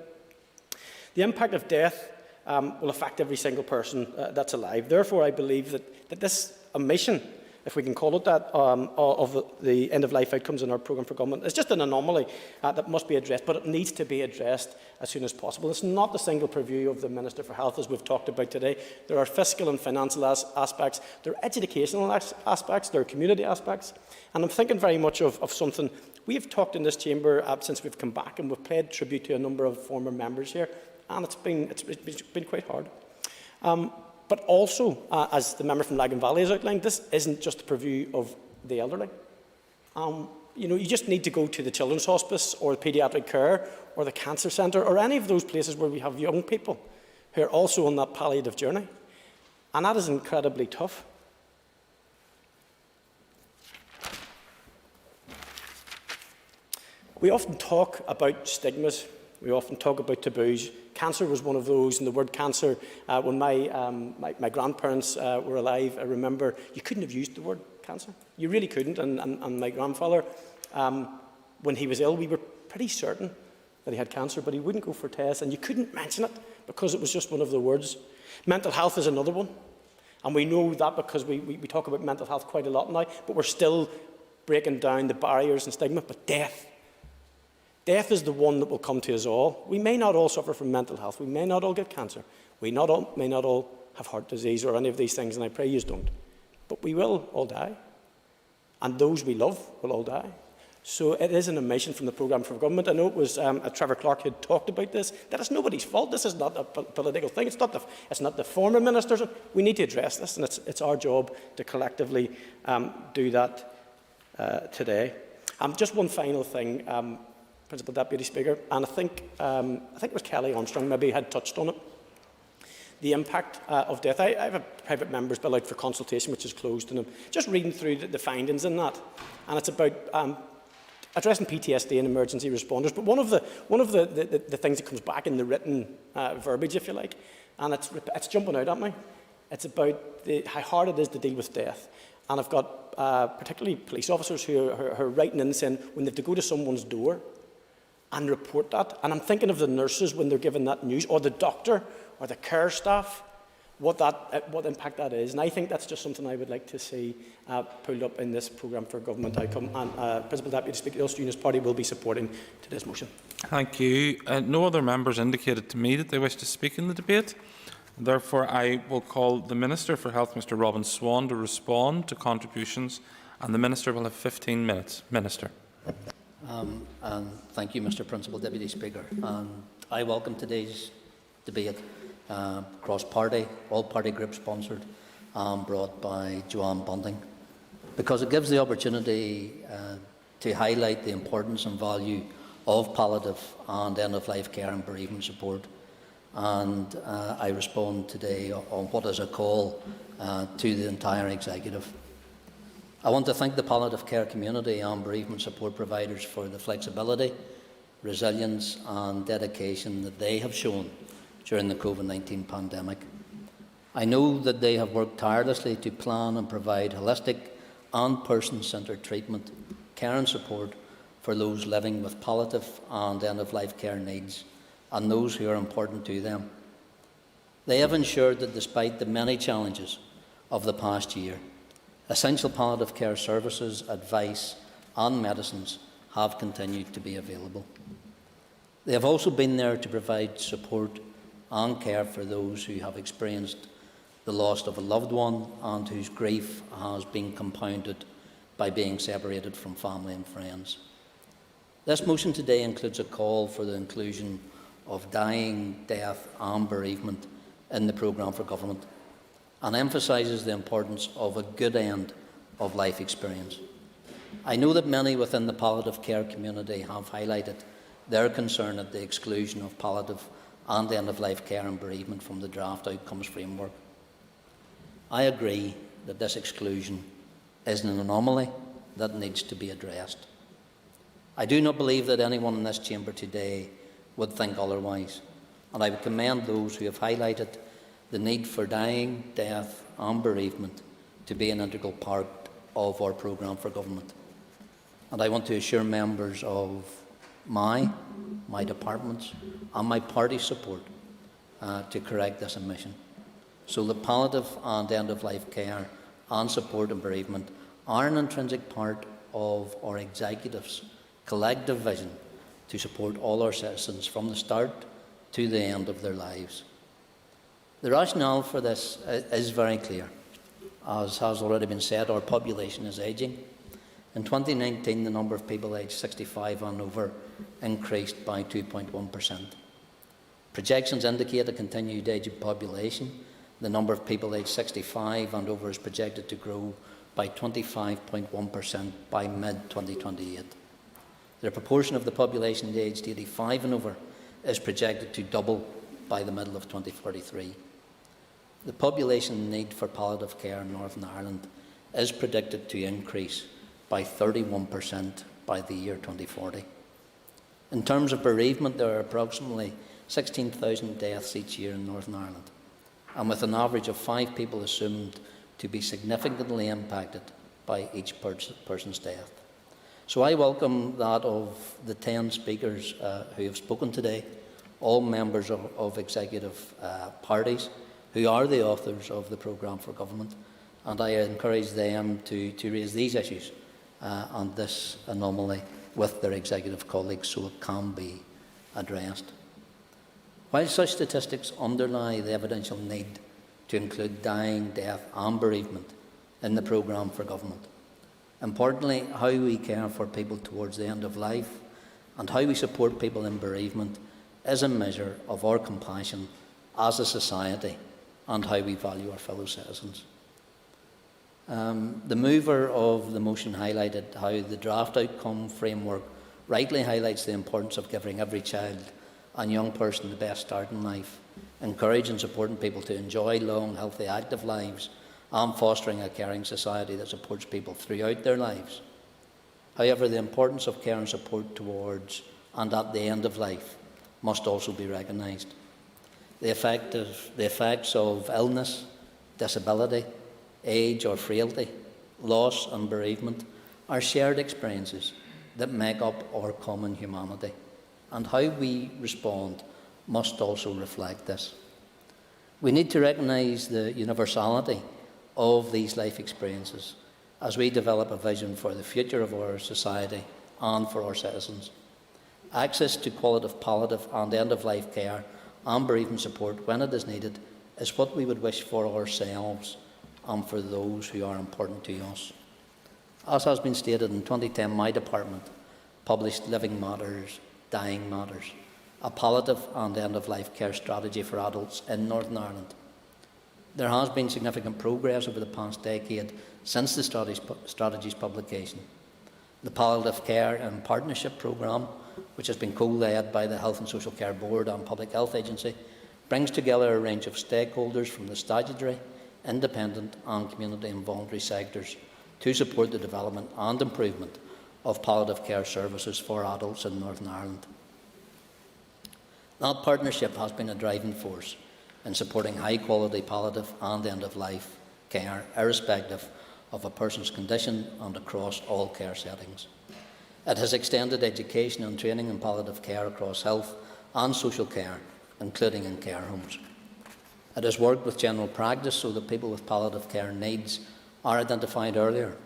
[SPEAKER 14] The impact of death will affect every single person that's alive. Therefore, I believe that this omission, if we can call it that, of the end-of-life outcomes in our programme for government is just an anomaly that must be addressed, but it needs to be addressed as soon as possible. It's not the single purview of the Minister for Health, as we've talked about today. There are fiscal and financial aspects, there are educational aspects, there are community aspects, and I'm thinking very much of something we have talked in this chamber since we've come back, and we've paid tribute to a number of former members here, and it's been quite hard. But also, as the member from Lagan Valley has outlined, this isn't just the purview of the elderly. You know, you just need to go to the children's hospice or the paediatric care or the cancer centre or any of those places where we have young people who are also on that palliative journey. And that is incredibly tough. We often talk about stigmas. We often talk about taboos. Cancer was one of those, and the word cancer, when my grandparents were alive, I remember you couldn't have used the word cancer. You really couldn't, and my grandfather, when he was ill, we were pretty certain that he had cancer, but he wouldn't go for tests, and you couldn't mention it because it was just one of the words. Mental health is another one, and we know that because we talk about mental health quite a lot now, but we're still breaking down the barriers and stigma. But death is the one that will come to us all. We may not all suffer from mental health. We may not all get cancer. We may not all have heart disease or any of these things, and I pray you don't. But we will all die. And those we love will all die. So it is an omission from the programme for government. I know it was Trevor Clark who had talked about this. That is nobody's fault. This is not a political thing. It's not the former ministers. We need to address this, and it's our job to collectively do that today. Just one final thing. Principal Deputy Speaker, and I think it was Kelly Armstrong maybe had touched on it. the impact of death. I have a private member's bill out for consultation, which is closed, and I'm just reading through the findings in that, and it's about addressing PTSD and emergency responders. But one of the things that comes back in the written verbiage, if you like, and it's jumping out at me. It's about how hard it is to deal with death. And I've got particularly police officers who are writing in saying when they have to go to someone's door and report that. And I'm thinking of the nurses when they're given that news, or the doctor, or the care staff, what impact that is. And I think that's just something I would like to see pulled up in this programme for government outcome. And Principal Deputy Speaker, the Ulster Unionist Party will be supporting today's motion.
[SPEAKER 21] Thank you. No other members indicated to me that they wish to speak in the debate. Therefore, I will call the Minister for Health, Mr Robin Swan, to respond to contributions, and the Minister will have 15 minutes. Minister.
[SPEAKER 9] And thank you, Mr Principal Deputy Speaker. And I welcome today's debate, cross-party, all-party group sponsored, and brought by Joanne Bunting, because it gives the opportunity to highlight the importance and value of palliative and end-of-life care and bereavement support. And I respond today on what is a call to the entire executive. I want to thank the palliative care community and bereavement support providers for the flexibility, resilience and dedication that they have shown during the COVID-19 pandemic. I know that they have worked tirelessly to plan and provide holistic and person-centred treatment, care and support for those living with palliative and end-of-life care needs, and those who are important to them. They have ensured that despite the many challenges of the past year, essential palliative care services, advice and medicines have continued to be available. They have also been there to provide support and care for those who have experienced the loss of a loved one and whose grief has been compounded by being separated from family and friends. This motion today includes a call for the inclusion of dying, death and bereavement in the programme for government, and emphasises the importance of a good end of life experience. I know that many within the palliative care community have highlighted their concern at the exclusion of palliative and end-of-life care and bereavement from the draft outcomes framework. I agree that this exclusion is an anomaly that needs to be addressed. I do not believe that anyone in this chamber today would think otherwise, and I would commend those who have highlighted the need for dying, death and bereavement to be an integral part of our programme for government. And I want to assure members of my department's and my party's support to correct this omission, so that palliative and end-of-life care and support and bereavement are an intrinsic part of our executive's collective vision to support all our citizens from the start to the end of their lives. The rationale for this is very clear. As has already been said, our population is ageing. In 2019, the number of people aged 65 and over increased by 2.1%. Projections indicate a continued ageing population. The number of people aged 65 and over is projected to grow by 25.1% by mid-2028. The proportion of the population aged 85 and over is projected to double by the middle of 2043. The population need for palliative care in Northern Ireland is predicted to increase by 31% by the year 2040. In terms of bereavement, there are approximately 16,000 deaths each year in Northern Ireland, and with an average of 5 people assumed to be significantly impacted by each person's death. So I welcome that of the 10 speakers who have spoken today, all members of executive parties who are the authors of the programme for government, and I encourage them to raise these issues and this anomaly with their executive colleagues so it can be addressed. While such statistics underlie the evidential need to include dying, death and bereavement in the programme for government, importantly, how we care for people towards the end of life and how we support people in bereavement is a measure of our compassion as a society and how we value our fellow citizens. The mover of the motion highlighted how the draft outcome framework rightly highlights the importance of giving every child and young person the best start in life encouraging and supporting people to enjoy long, healthy, active lives, and fostering a caring society that supports people throughout their lives. However, the importance of care and support towards and at the end of life must also be recognised. The effects of illness, disability, age or frailty, loss and bereavement are shared experiences that make up our common humanity, and how we respond must also reflect this. We need to recognise the universality of these life experiences as we develop a vision for the future of our society and for our citizens. Access to qualitative, palliative and end-of-life care and bereavement support when it is needed is what we would wish for ourselves and for those who are important to us. As has been stated, in 2010, my department published Living Matters, Dying Matters, a palliative and end-of-life care strategy for adults in Northern Ireland. There has been significant progress over the past decade since the strategy's publication. The Palliative Care and Partnership Programme, which has been co-led by the Health and Social Care Board and Public Health Agency, brings together a range of stakeholders from the statutory, independent and community and voluntary sectors to support the development and improvement of palliative care services for adults in Northern Ireland. That partnership has been a driving force in supporting high-quality palliative and end-of-life care, irrespective of a person's condition and across all care settings. It has extended education and training in palliative care across health and social care, including in care homes. It has worked with general practice so that people with palliative care needs are identified earlier,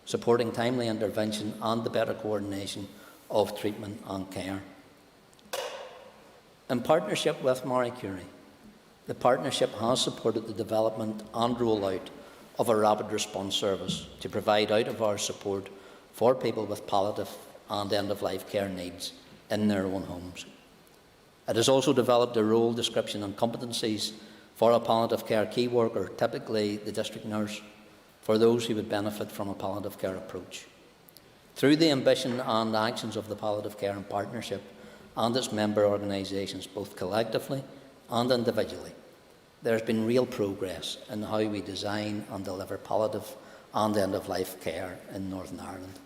[SPEAKER 9] supporting timely intervention and the better coordination of treatment and care. In partnership with Marie Curie, the partnership has supported the development and rollout of a rapid response service to provide out-of-hours support for people with palliative and end-of-life care needs in their own homes. It has also developed a role description and competencies for a palliative care key worker, typically the district nurse, for those who would benefit from a palliative care approach. Through the ambition and actions of the Palliative Care and Partnership and its member organisations, both collectively and individually, there has been real progress in how we design and deliver palliative and end-of-life care in Northern Ireland.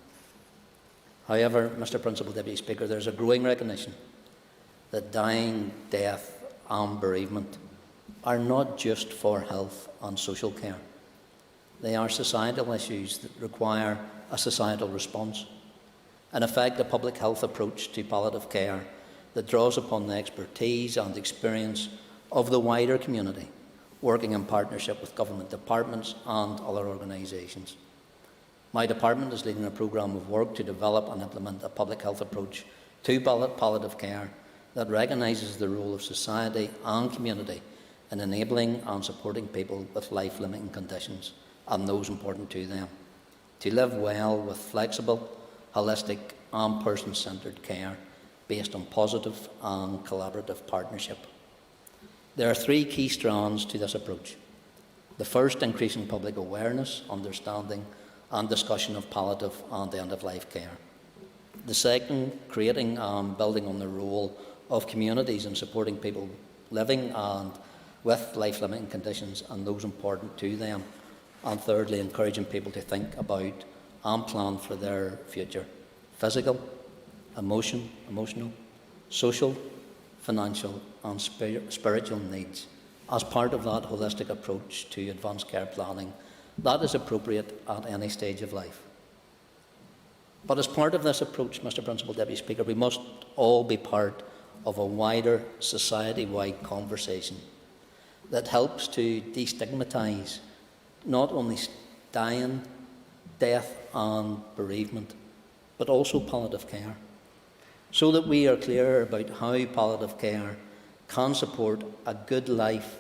[SPEAKER 9] However, Mr Principal Deputy Speaker, there is a growing recognition that dying, death and bereavement are not just for health and social care. They are societal issues that require a societal response. In effect, a public health approach to palliative care that draws upon the expertise and experience of the wider community, working in partnership with government departments and other organisations. My department is leading a programme of work to develop and implement a public health approach to palliative care that recognises the role of society and community in enabling and supporting people with life-limiting conditions and those important to them, to live well with flexible, holistic and person-centred care based on positive and collaborative partnership. There are three key strands to this approach. The first, increasing public awareness, understanding and discussion of palliative and end-of-life care. The second, creating and building on the role of communities in supporting people living and with life-limiting conditions and those important to them. And thirdly, encouraging people to think about and plan for their future. Physical, emotional, social, financial and spiritual needs as part of that holistic approach to advanced care planning that is appropriate at any stage of life. But as part of this approach, Mr Principal Deputy Speaker, we must all be part of a wider society-wide conversation that helps to destigmatise not only dying, death and bereavement, but also palliative care, so that we are clear about how palliative care can support a good life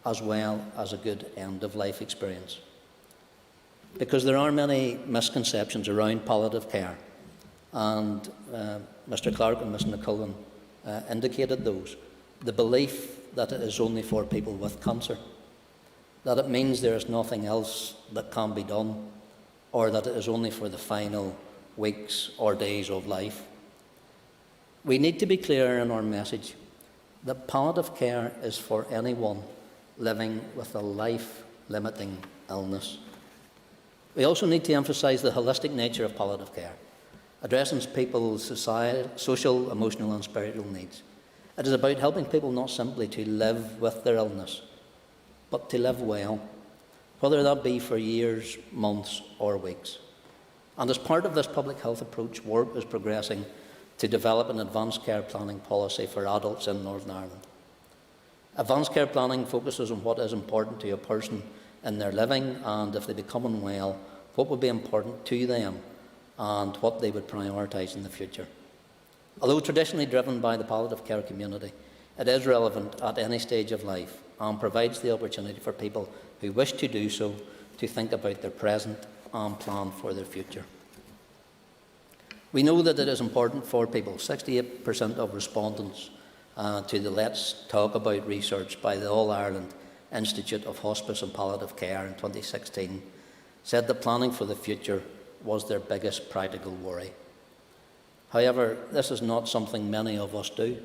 [SPEAKER 9] as well as a good end-of-life experience. Because there are many misconceptions around palliative care, and Mr Clark and Ms McCullen indicated those. The belief that it is only for people with cancer, that it means there is nothing else that can be done, or that it is only for the final weeks or days of life. We need to be clear in our message that palliative care is for anyone living with a life-limiting illness. We also need to emphasise the holistic nature of palliative care, addressing people's social, emotional and spiritual needs. It is about helping people not simply to live with their illness, but to live well, whether that be for years, months or weeks. And as part of this public health approach, work is progressing to develop an advanced care planning policy for adults in Northern Ireland. Advanced care planning focuses on what is important to a person in their living, and if they become unwell, what would be important to them and what they would prioritise in the future. Although traditionally driven by the palliative care community, it is relevant at any stage of life and provides the opportunity for people who wish to do so to think about their present and plan for their future. We know that it is important for people. 68% of respondents to the Let's Talk About research by the All-Ireland Institute of Hospice and Palliative Care in 2016 said that planning for the future was their biggest practical worry. However, this is not something many of us do.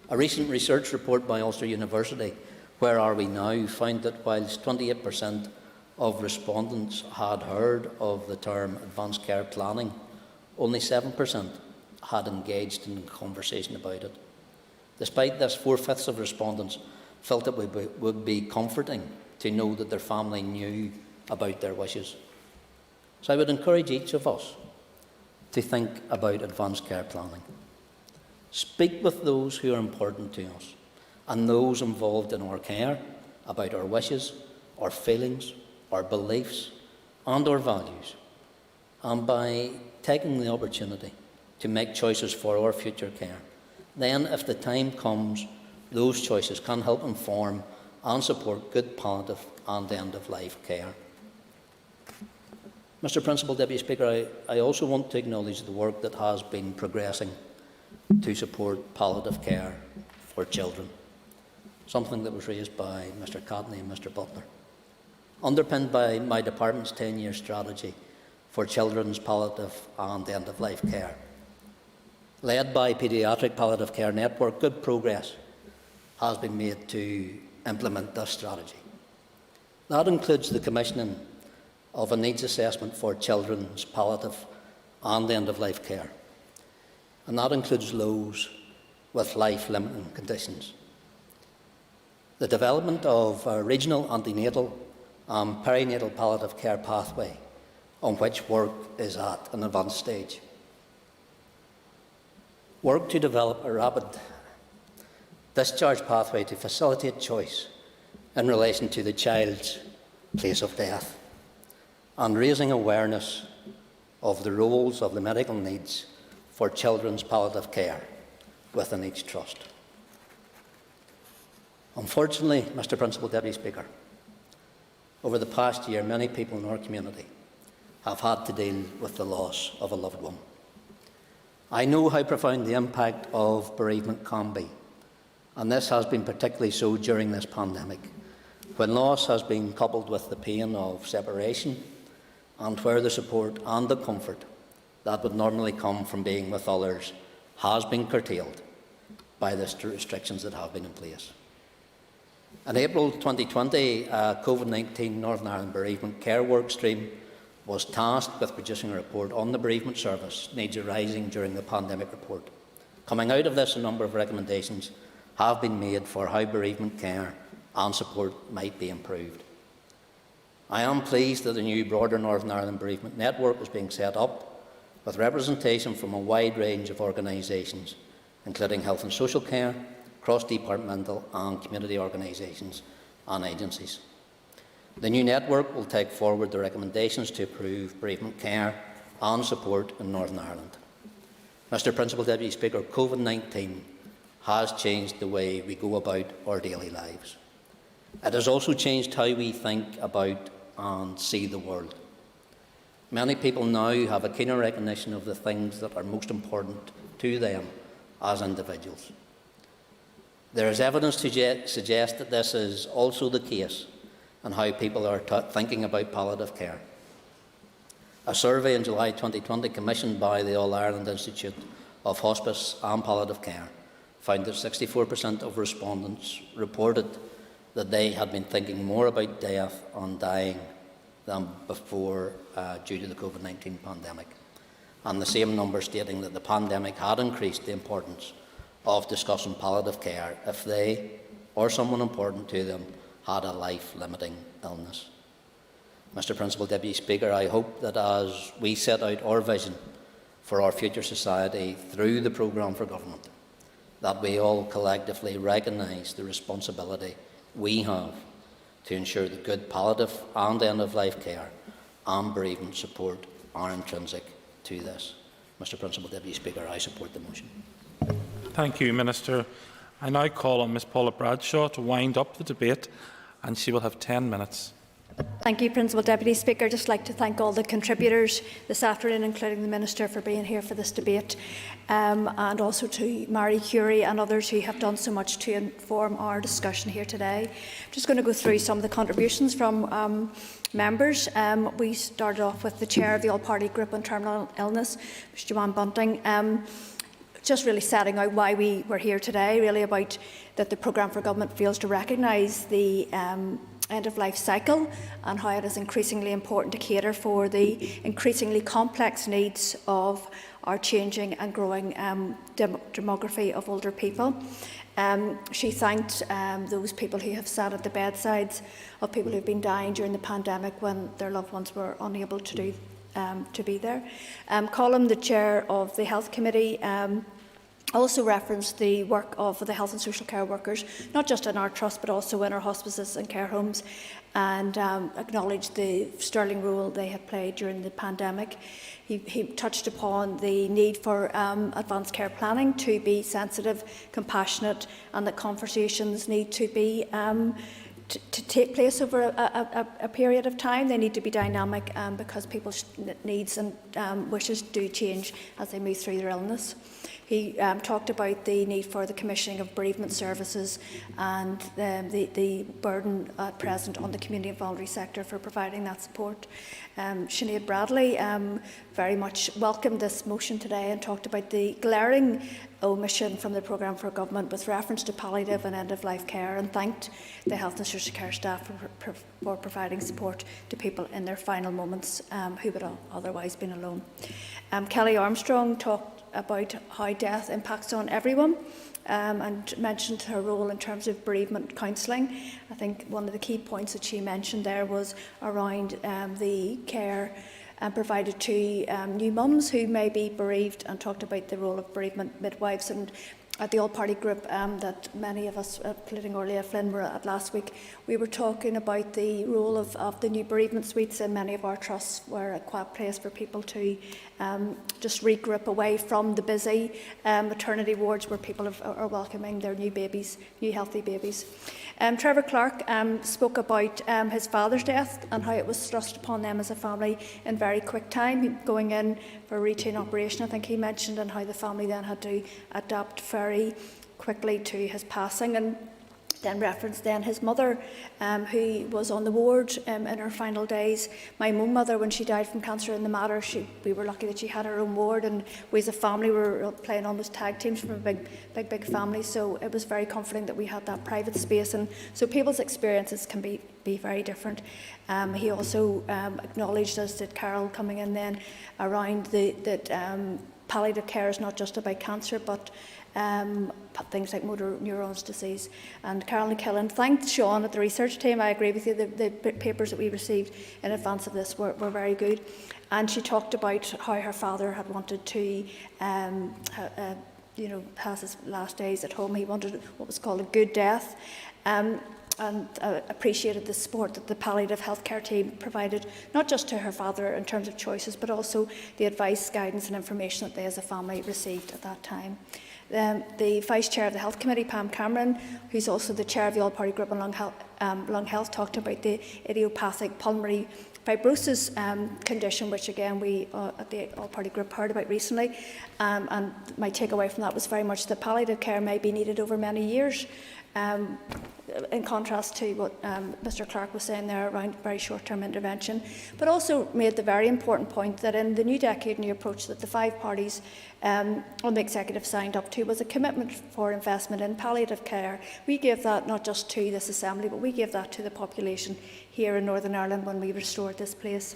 [SPEAKER 9] A recent research report by Ulster University, Where Are We Now?, found that whilst 28% of respondents had heard of the term advanced care planning, only 7% had engaged in a conversation about it. Despite this, 4/5 of respondents felt it would be comforting to know that their family knew about their wishes. So I would encourage each of us to think about advanced care planning. Speak with those who are important to us and those involved in our care about our wishes, our feelings, our beliefs and our values. And by taking the opportunity to make choices for our future care, then if the time comes, those choices can help inform and support good palliative and end-of-life care. Mr. Principal Deputy Speaker, I also want to acknowledge the work that has been progressing to support palliative care for children, something that was raised by Mr. Cont'd and Mr. Butler, underpinned by my department's 10-year strategy for children's palliative and end-of-life care. Led by Paediatric Palliative Care Network, good progress has been made to implement this strategy. That includes the commissioning of a needs assessment for children's palliative and end-of-life care, and that includes those with life-limiting conditions. The development of a regional antenatal and perinatal palliative care pathway on which work is at an advanced stage. Work to develop a rapid discharge pathway to facilitate choice in relation to the child's place of death, and raising awareness of the roles of the medical needs for children's palliative care within each trust. Unfortunately, Mr. Principal Deputy Speaker, over the past year, many people in our community have had to deal with the loss of a loved one. I know how profound the impact of bereavement can be, and this has been particularly so during this pandemic, when loss has been coupled with the pain of separation and where the support and the comfort that would normally come from being with others has been curtailed by the restrictions that have been in place. In April 2020, a COVID-19 Northern Ireland Bereavement Care Workstream was tasked with producing a report on the bereavement service needs arising during the pandemic report. Coming out of this, a number of recommendations have been made for how bereavement care and support might be improved. I am pleased that a new broader Northern Ireland Bereavement Network is being set up with representation from a wide range of organisations, including health and social care, cross-departmental and community organisations and agencies. The new network will take forward the recommendations to improve bereavement care and support in Northern Ireland. Mr. Principal Deputy Speaker, COVID-19 has changed the way we go about our daily lives. It has also changed how we think about and see the world. Many people now have a keener recognition of the things that are most important to them as individuals. There is evidence to suggest that this is also the case in how people are thinking about palliative care. A survey in July 2020 commissioned by the All-Ireland Institute of Hospice and Palliative Care found that 64% of respondents reported that they had been thinking more about death and dying than before due to the COVID-19 pandemic, and the same number stating that the pandemic had increased the importance of discussing palliative care if they or someone important to them had a life-limiting illness. Mr. Principal Deputy Speaker, I hope that as we set out our vision for our future society through the programme for government, that we all collectively recognise the responsibility we have to ensure that good palliative and end-of-life care and bereavement support are intrinsic to this. Mr. Principal Deputy Speaker, I support the motion.
[SPEAKER 21] Thank you, Minister. I now call on Ms Paula Bradshaw to wind up the debate, and she will have 10 minutes.
[SPEAKER 15] Thank you, Principal Deputy Speaker. I'd just like to thank all the contributors this afternoon, including the Minister, for being here for this debate, and also to Marie Curie and others who have done so much to inform our discussion here today. I'm just going to go through some of the contributions from members. We started off with the Chair of the All-Party Group on Terminal Illness, Ms Joanne Bunting. Just really setting out why we were here today, really about that the programme for government fails to recognise the end-of-life cycle and how it is increasingly important to cater for the increasingly complex needs of our changing and growing demography of older people. She thanked those people who have sat at the bedsides of people who have been dying during the pandemic when their loved ones were unable to be there. Colm, the Chair of the Health Committee, also referenced the work of the health and social care workers, not just in our trust but also in our hospices and care homes, and acknowledged the sterling role they have played during the pandemic. He touched upon the need for advanced care planning to be sensitive, compassionate, and that conversations need to be to take place over a period of time. They need to be dynamic because people's needs and wishes do change as they move through their illness. He talked about the need for the commissioning of bereavement services and the burden at present on the community and voluntary sector for providing that support. Sinéad Bradley very much welcomed this motion today and talked about the glaring omission from the programme for government with reference to palliative and end-of-life care, and thanked the health and social care staff for providing support to people in their final moments who would have otherwise been alone. Kelly Armstrong talked about how death impacts on everyone and mentioned her role in terms of bereavement counselling. I think one of the key points that she mentioned there was around the care provided to new mums who may be bereaved, and talked about the role of bereavement midwives. And at the all-party group that many of us, including Orlia Flynn, were at last week, we were talking about the role of the new bereavement suites in many of our trusts, were a quiet place for people to just regroup away from the busy maternity wards where people are welcoming their new babies, new healthy babies. Trevor Clark spoke about his father's death and how it was thrust upon them as a family in very quick time, going in for a routine operation, I think he mentioned, and how the family then had to adapt very quickly to his passing. And then referenced then his mother, who was on the ward in her final days. My own mother, when she died from cancer in the Mater, we were lucky that she had her own ward, and we as a family were playing almost tag teams from a big family, so it was very comforting that we had that private space. And so people's experiences can be very different. He also acknowledged, as did Carol coming in then, around that palliative care is not just about cancer, but things like motor neurons disease. And Carolyn Killen thanked Sean at the research team. I agree with you, the papers that we received in advance of this were very good. And she talked about how her father had wanted to pass his last days at home. He wanted what was called a good death. And appreciated the support that the palliative healthcare team provided, not just to her father in terms of choices, but also the advice, guidance and information that they as a family received at that time. The Vice Chair of the Health Committee, Pam Cameron, who's also the Chair of the All-Party Group on Lung Health, talked about the idiopathic pulmonary fibrosis condition, which again we at the All-Party Group heard about recently. And my takeaway from that was very much that palliative care may be needed over many years. in contrast to what Mr Clark was saying there around very short-term intervention, but also made the very important point that in the new decade new approach that the 5 parties on the executive signed up to was a commitment for investment in palliative care. We gave that not just to this Assembly, but we gave that to the population here in Northern Ireland when we restored this place.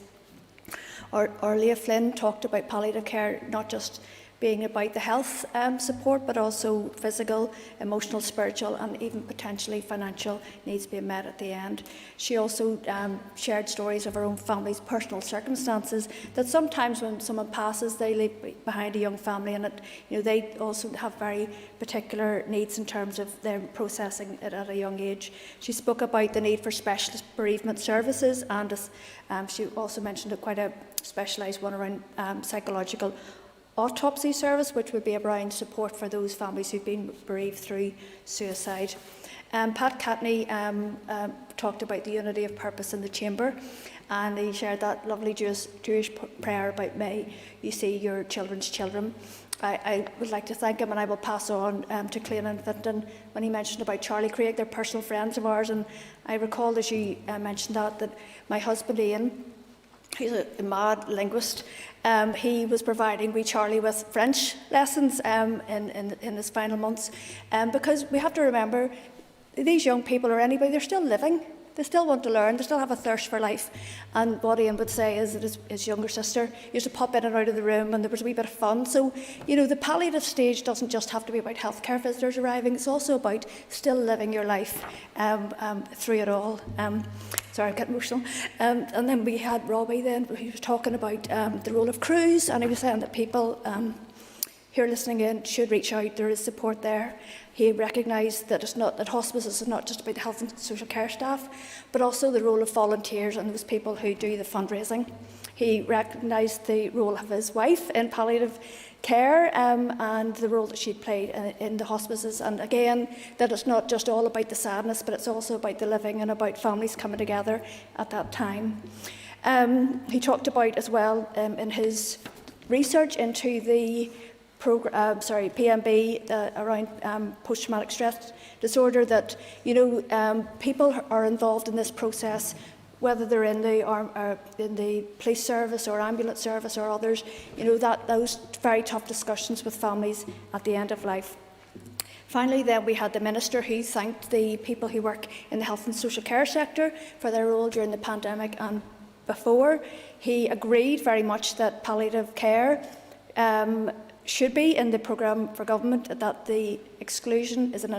[SPEAKER 15] Or Leah Flynn talked about palliative care not just being about the health support, but also physical, emotional, spiritual, and even potentially financial needs being met at the end. She also shared stories of her own family's personal circumstances, that sometimes when someone passes, they leave behind a young family, and they also have very particular needs in terms of their processing it at a young age. She spoke about the need for specialist bereavement services, and she also mentioned quite a specialised one around psychological autopsy service, which would be around support for those families who've been bereaved through suicide. Pat Catney talked about the unity of purpose in the chamber, and he shared that lovely Jewish prayer about "May you see your children's children." I would like to thank him, and I will pass on to Clayton and Vinton when he mentioned about Charlie Craig. They're personal friends of ours, and I recall as you mentioned that my husband Ian, he's a mad linguist. He was providing wee Charlie with French lessons in his final months, because we have to remember these young people or anybody, they're still living. They still want to learn, they still have a thirst for life. And what Ian would say is that his younger sister used to pop in and out of the room and there was a wee bit of fun. So, the palliative stage doesn't just have to be about healthcare visitors arriving, it's also about still living your life through it all. Sorry, I get emotional. And then we had Robbie then, he was talking about the role of crews, and he was saying that people who are listening in should reach out, there is support there. He recognised that hospices is not just about the health and social care staff, but also the role of volunteers and those people who do the fundraising. He recognised the role of his wife in palliative care and the role that she'd played in the hospices, and again that it's not just all about the sadness, but it's also about the living and about families coming together at that time. He talked about as well in his research into the PMB around post-traumatic stress disorder, that people are involved in this process, whether they're in the police service or ambulance service or others, that those very tough discussions with families at the end of life. Finally, then we had the Minister who thanked the people who work in the health and social care sector for their role during the pandemic and before. He agreed very much that palliative care should be in the programme for government, that the exclusion is it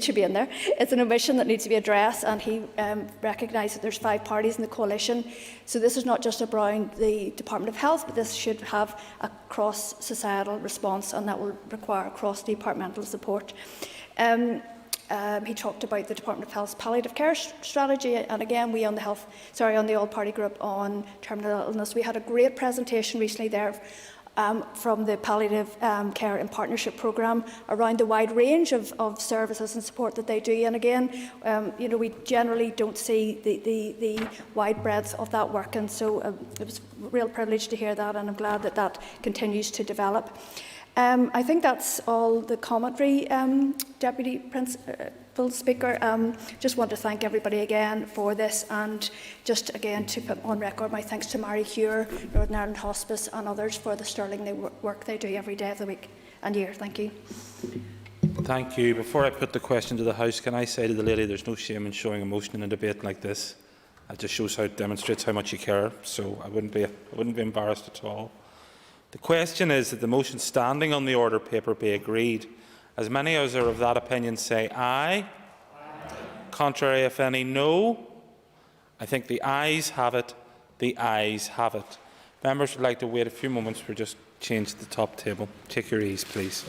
[SPEAKER 15] should be in there. It's an omission that needs to be addressed, and he recognised that there's 5 parties in the coalition. So this is not just around the Department of Health, but this should have a cross-societal response, and that will require cross-departmental support. He talked about the Department of Health's palliative care strategy, and again, we on the all-party group on terminal illness, we had a great presentation recently there from the palliative care and partnership programme around the wide range of services and support that they do. And again, we generally don't see the wide breadth of that work, and so it was a real privilege to hear that, and I'm glad that that continues to develop. I think that's all the commentary, Deputy Principal Speaker. Just want to thank everybody again for this, and just again to put on record my thanks to Mary Cure, Northern Ireland Hospice and others for the sterling work they do every day of the week and year. Thank you.
[SPEAKER 21] Thank you. Before I put the question to the House, can I say to the lady there's no shame in showing emotion in a debate like this. It just shows demonstrates how much you care, so I wouldn't be embarrassed at all. The question is that the motion standing on the order paper be agreed. As many as are of that opinion say aye. Aye. Contrary, if any, no. I think the ayes have it. The ayes have it. Members would like to wait a few moments for just change the top table. Take your ease, please.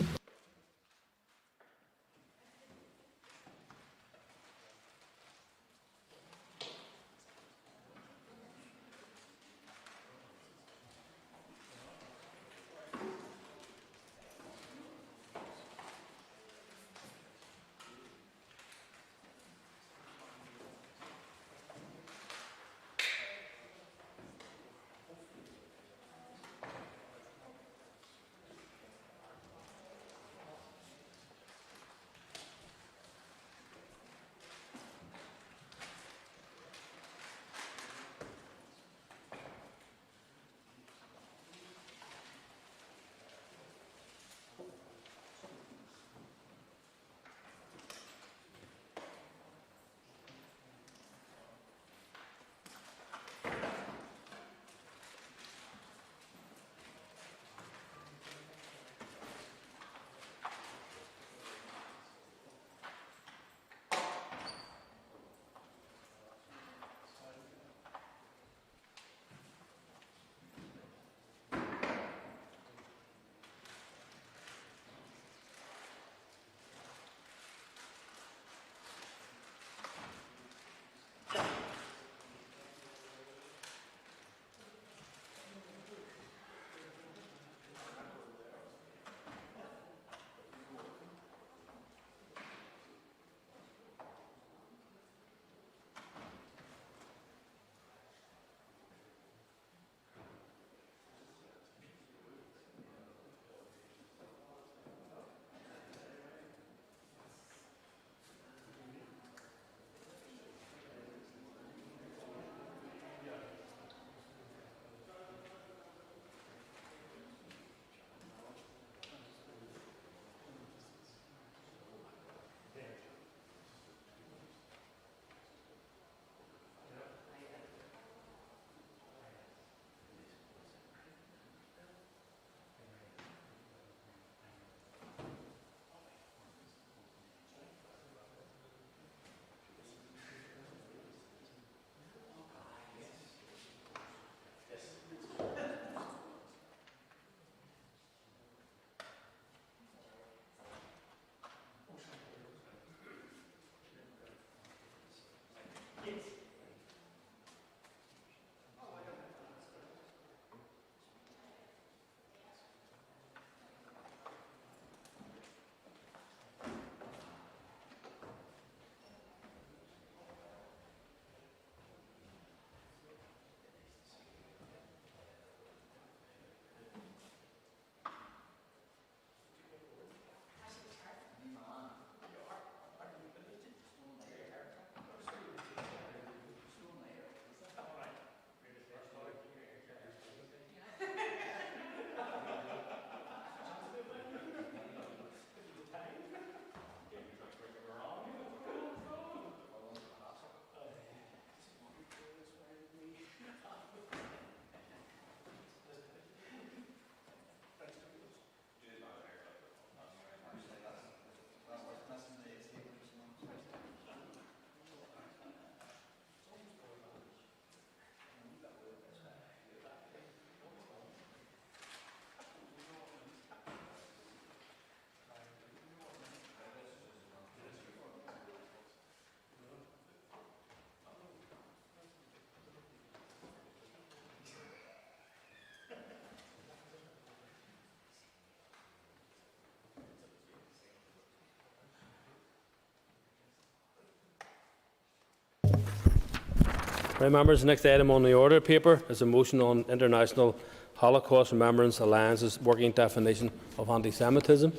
[SPEAKER 2] Right, members, the next item on the order paper is a motion on International Holocaust Remembrance Alliance's working definition of anti-Semitism,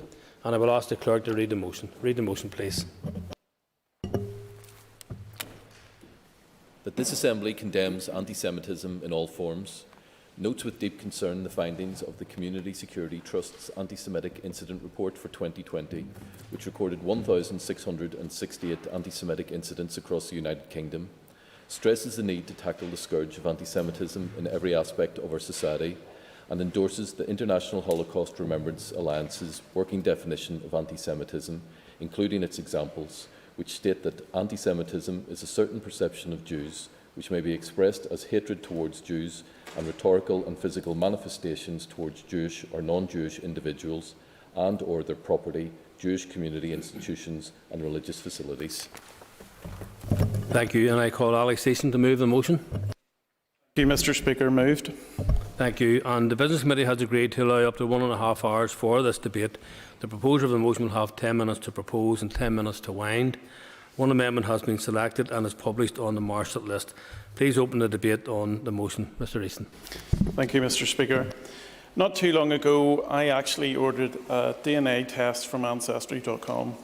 [SPEAKER 2] and I will ask the clerk to read the motion. Read the motion, please.
[SPEAKER 16] That this Assembly condemns anti-Semitism in all forms, notes with deep concern the findings of the Community Security Trust's Anti-Semitic Incident Report for 2020, which recorded 1,668 anti-Semitic incidents across the United Kingdom, stresses the need to tackle the scourge of anti-Semitism in every aspect of our society, and endorses the International Holocaust Remembrance Alliance's working definition of anti-Semitism, including its examples, which state that anti-Semitism is a certain perception of Jews which may be expressed as hatred towards Jews and rhetorical and physical manifestations towards Jewish or non-Jewish individuals and or their property, Jewish community institutions and religious facilities.
[SPEAKER 2] Thank you, and I call Alex Easton to move the motion.
[SPEAKER 17] Thank you, Mr. Speaker. Moved.
[SPEAKER 2] Thank you. And the Business Committee has agreed to allow up to 1.5 hours for this debate. The proposer of the motion will have 10 minutes to propose and 10 minutes to wind. One amendment has been selected and is published on the Marshall list. Please open the debate on the motion. Mr. Easton.
[SPEAKER 17] Thank you, Mr. Speaker. Not too long ago, I actually ordered a DNA test from Ancestry.com.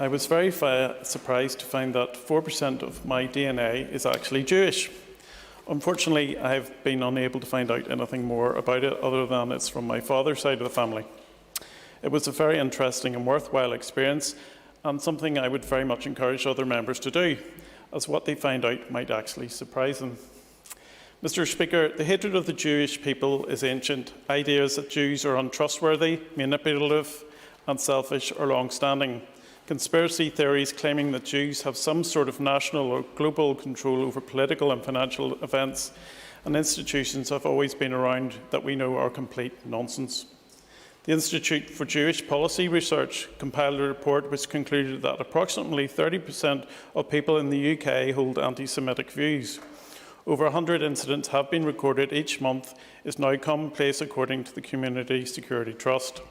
[SPEAKER 17] I was very surprised to find that 4% of my DNA is actually Jewish. Unfortunately, I have been unable to find out anything more about it other than it's from my father's side of the family. It was a very interesting and worthwhile experience, and something I would very much encourage other members to do, as what they find out might actually surprise them. Mr. Speaker, the hatred of the Jewish people is ancient. Ideas that Jews are untrustworthy, manipulative and selfish are long-standing. Conspiracy theories claiming that Jews have some sort of national or global control over political and financial events and institutions have always been around that we know are complete nonsense. The Institute for Jewish Policy Research compiled a report which concluded that approximately 30% of people in the UK hold anti-Semitic views. Over 100 incidents have been recorded each month, is now commonplace according to the Community Security Trust.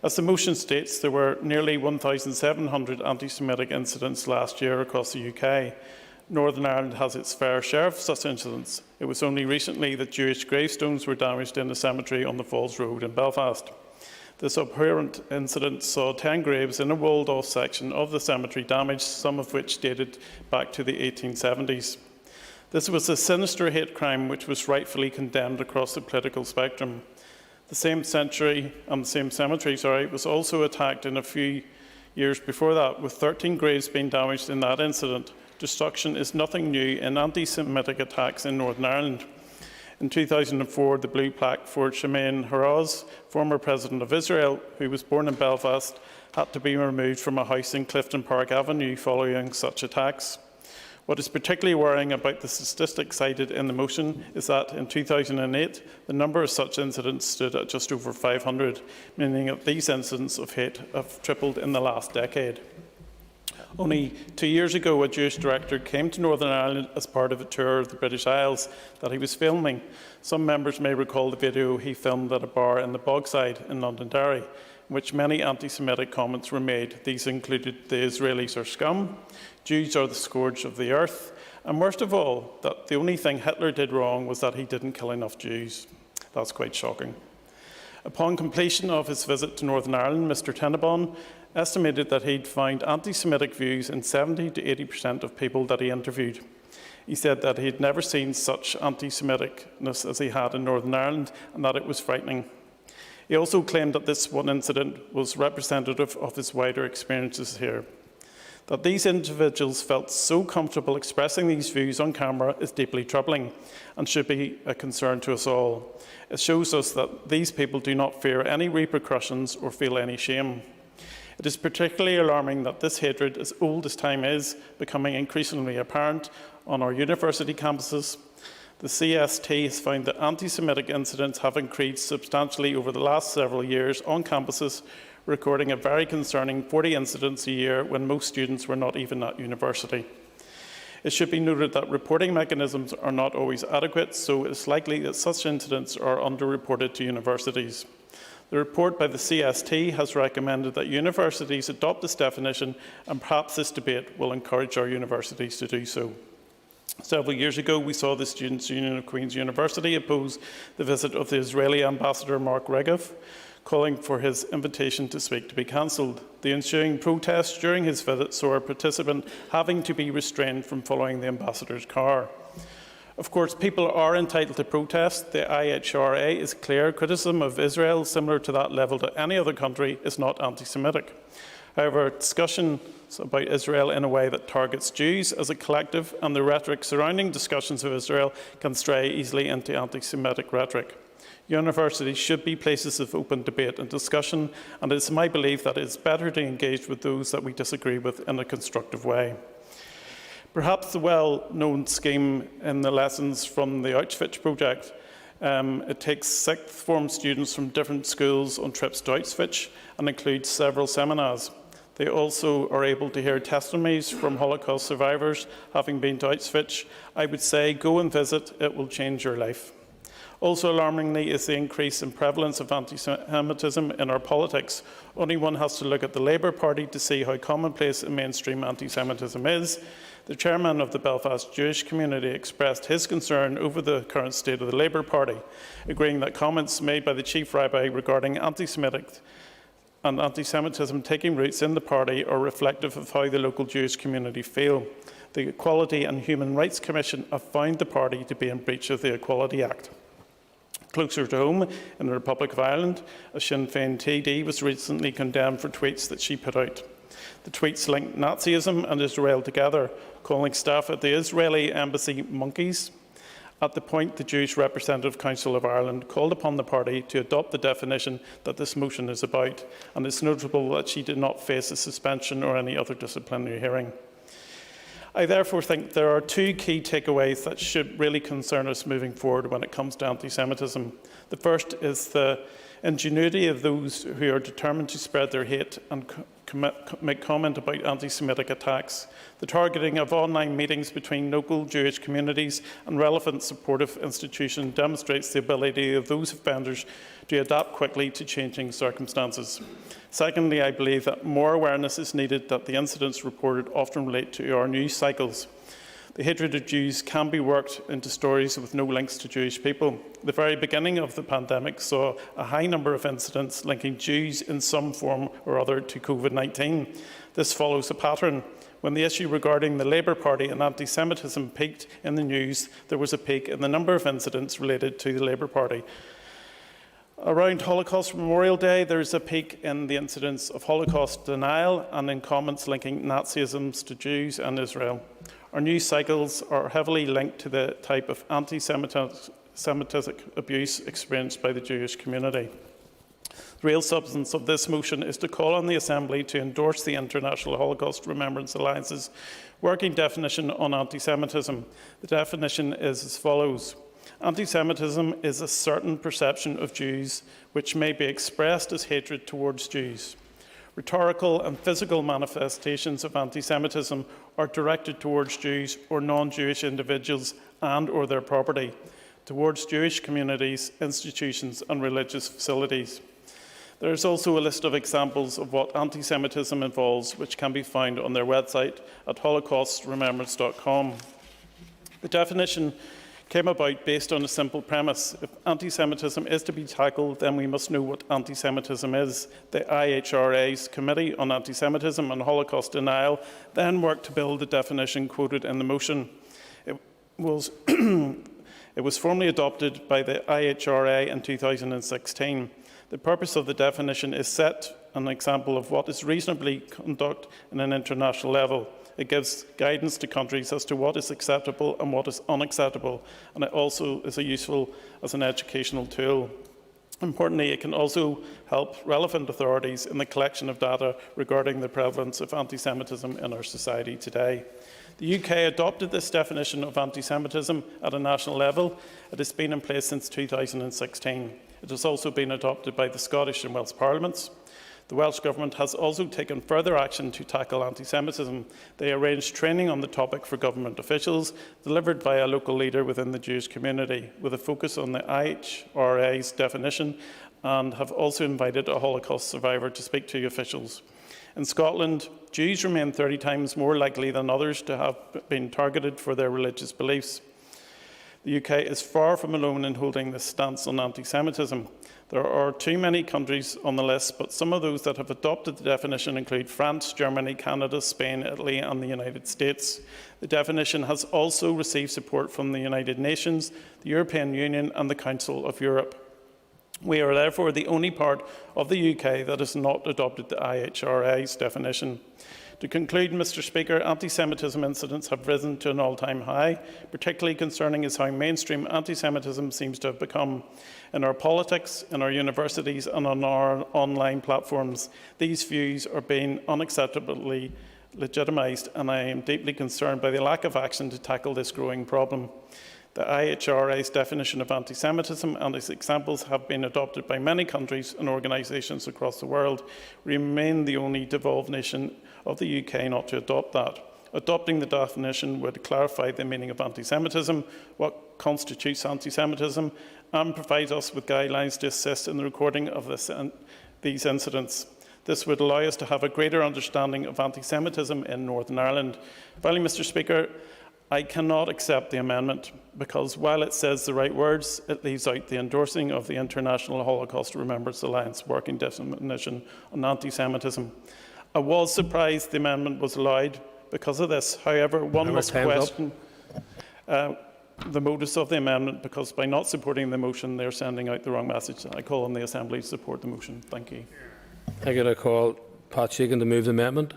[SPEAKER 17] As the motion states, there were nearly 1,700 anti-Semitic incidents last year across the UK. Northern Ireland has its fair share of such incidents. It was only recently that Jewish gravestones were damaged in a cemetery on the Falls Road in Belfast. This abhorrent incident saw 10 graves in a walled-off section of the cemetery damaged, some of which dated back to the 1870s. This was a sinister hate crime which was rightfully condemned across the political spectrum. The same cemetery was also attacked in a few years before that, with 13 graves being damaged in that incident. Destruction is nothing new in anti-Semitic attacks in Northern Ireland. In 2004, the blue plaque for Shimon Peres, former President of Israel, who was born in Belfast, had to be removed from a house in Clifton Park Avenue following such attacks. What is particularly worrying about the statistics cited in the motion is that in 2008, the number of such incidents stood at just over 500, meaning that these incidents of hate have tripled in the last decade. Only 2 years ago, a Jewish director came to Northern Ireland as part of a tour of the British Isles that he was filming. Some members may recall the video he filmed at a bar in the Bogside in Londonderry, in which many anti-Semitic comments were made. These included the Israelis are scum, Jews are the scourge of the earth, and worst of all, that the only thing Hitler did wrong was that he didn't kill enough Jews. That's quite shocking. Upon completion of his visit to Northern Ireland, Mr. Tenenbaum estimated that he'd found anti-Semitic views in 70 to 80% of people that he interviewed. He said that he'd never seen such anti-Semiticness as he had in Northern Ireland and that it was frightening. He also claimed that this one incident was representative of his wider experiences here. That these individuals felt so comfortable expressing these views on camera is deeply troubling and should be a concern to us all. It shows us that these people do not fear any repercussions or feel any shame. It is particularly alarming that this hatred, as old as time is, becoming increasingly apparent on our university campuses. The CST has found that anti-Semitic incidents have increased substantially over the last several years on campuses, recording a very concerning 40 incidents a year when most students were not even at university. It should be noted that reporting mechanisms are not always adequate, so it is likely that such incidents are underreported to universities. The report by the CST has recommended that universities adopt this definition, and perhaps this debate will encourage our universities to do so. Several years ago, we saw the Students' Union of Queen's University oppose the visit of the Israeli ambassador Mark Regev, calling for his invitation to speak to be cancelled. The ensuing protests during his visit saw a participant having to be restrained from following the ambassador's car. Of course, people are entitled to protest. The IHRA is clear. Criticism of Israel, similar to that levelled at any other country, is not anti-Semitic. However, discussions about Israel in a way that targets Jews as a collective and the rhetoric surrounding discussions of Israel can stray easily into anti-Semitic rhetoric. Universities should be places of open debate and discussion, and it is my belief that it is better to engage with those that we disagree with in a constructive way. Perhaps the well-known scheme in the lessons from the Auschwitz project, it takes sixth form students from different schools on trips to Auschwitz and includes several seminars. They also are able to hear testimonies from Holocaust survivors having been to Auschwitz. I would say go and visit, it will change your life. Also alarmingly is the increase in prevalence of anti-Semitism in our politics. Only one has to look at the Labour Party to see how commonplace and mainstream anti-Semitism is. The chairman of the Belfast Jewish community expressed his concern over the current state of the Labour Party, agreeing that comments made by the chief rabbi regarding anti-Semitism taking roots in the party are reflective of how the local Jewish community feel. The Equality and Human Rights Commission have found the party to be in breach of the Equality Act. Closer to home, in the Republic of Ireland, a Sinn Féin TD was recently condemned for tweets that she put out. The tweets linked Nazism and Israel together, calling staff at the Israeli embassy monkeys. At the point, the Jewish Representative Council of Ireland called upon the party to adopt the definition that this motion is about, and it's notable that she did not face a suspension or any other disciplinary hearing. I therefore think there are two key takeaways that should really concern us moving forward when it comes to anti-Semitism. The first is the ingenuity of those who are determined to spread their hate and make comment about anti-Semitic attacks. The targeting of online meetings between local Jewish communities and relevant supportive institutions demonstrates the ability of those offenders to adapt quickly to changing circumstances. Secondly, I believe that more awareness is needed that the incidents reported often relate to our news cycles. The hatred of Jews can be worked into stories with no links to Jewish people. The very beginning of the pandemic saw a high number of incidents linking Jews in some form or other to COVID-19. This follows a pattern. When the issue regarding the Labour Party and anti-Semitism peaked in the news, there was a peak in the number of incidents related to the Labour Party. Around Holocaust Memorial Day, there is a peak in the incidents of Holocaust denial and in comments linking Nazism to Jews and Israel. Our news cycles are heavily linked to the type of anti-Semitic abuse experienced by the Jewish community. The real substance of this motion is to call on the Assembly to endorse the International Holocaust Remembrance Alliance's working definition on anti-Semitism. The definition is as follows. Anti-Semitism is a certain perception of Jews which may be expressed as hatred towards Jews. Rhetorical and physical manifestations of anti-Semitism are directed towards Jews or non-Jewish individuals and or their property, towards Jewish communities, institutions and religious facilities. There is also a list of examples of what anti-Semitism involves, which can be found on their website at holocaustremembrance.com. The definition came about based on a simple premise. If anti-Semitism is to be tackled, then we must know what anti-Semitism is. The IHRA's Committee on Anti-Semitism and Holocaust Denial then worked to build the definition quoted in the motion. It was formally adopted by the IHRA in 2016. The purpose of the definition is set an example of what is reasonably conduct in an international level. It gives guidance to countries as to what is acceptable and what is unacceptable, and it also is useful as an educational tool. Importantly, it can also help relevant authorities in the collection of data regarding the prevalence of anti-Semitism in our society today. The UK adopted this definition of anti-Semitism at a national level. It has been in place since 2016. It has also been adopted by the Scottish and Welsh Parliaments. The Welsh Government has also taken further action to tackle anti-Semitism. They arranged training on the topic for government officials, delivered by a local leader within the Jewish community, with a focus on the IHRA's definition, and have also invited a Holocaust survivor to speak to officials. In Scotland, Jews remain 30 times more likely than others to have been targeted for their religious beliefs. The UK is far from alone in holding this stance on anti-Semitism. There are too many countries on the list, but some of those that have adopted the definition include France, Germany, Canada, Spain, Italy and the United States. The definition has also received support from the United Nations, the European Union and the Council of Europe. We are therefore the only part of the UK that has not adopted the IHRA's definition. To conclude, Mr. Speaker, anti-Semitism incidents have risen to an all-time high. Particularly concerning is how mainstream anti-Semitism seems to have become in our politics, in our universities and on our online platforms. These views are being unacceptably legitimised, and I am deeply concerned by the lack of action to tackle this growing problem. The IHRA's definition of anti-Semitism and its examples have been adopted by many countries and organisations across the world. We remain the only devolved nation of the UK not to adopt that. Adopting the definition would clarify the meaning of anti-Semitism, what constitutes anti-Semitism, and provide us with guidelines to assist in the recording of these incidents. This would allow us to have a greater understanding of anti-Semitism in Northern Ireland. Finally, Mr. Speaker, I cannot accept the amendment because while it says the right words, it leaves out the endorsing of the International Holocaust Remembrance Alliance working definition on anti-Semitism. I was surprised the amendment was allowed because of this. However, one must question the motives of the amendment, because by not supporting the motion, they're sending out the wrong message. I call on the Assembly to support the motion. Thank you.
[SPEAKER 2] Thank you. I call Pat Sheehan to move the amendment.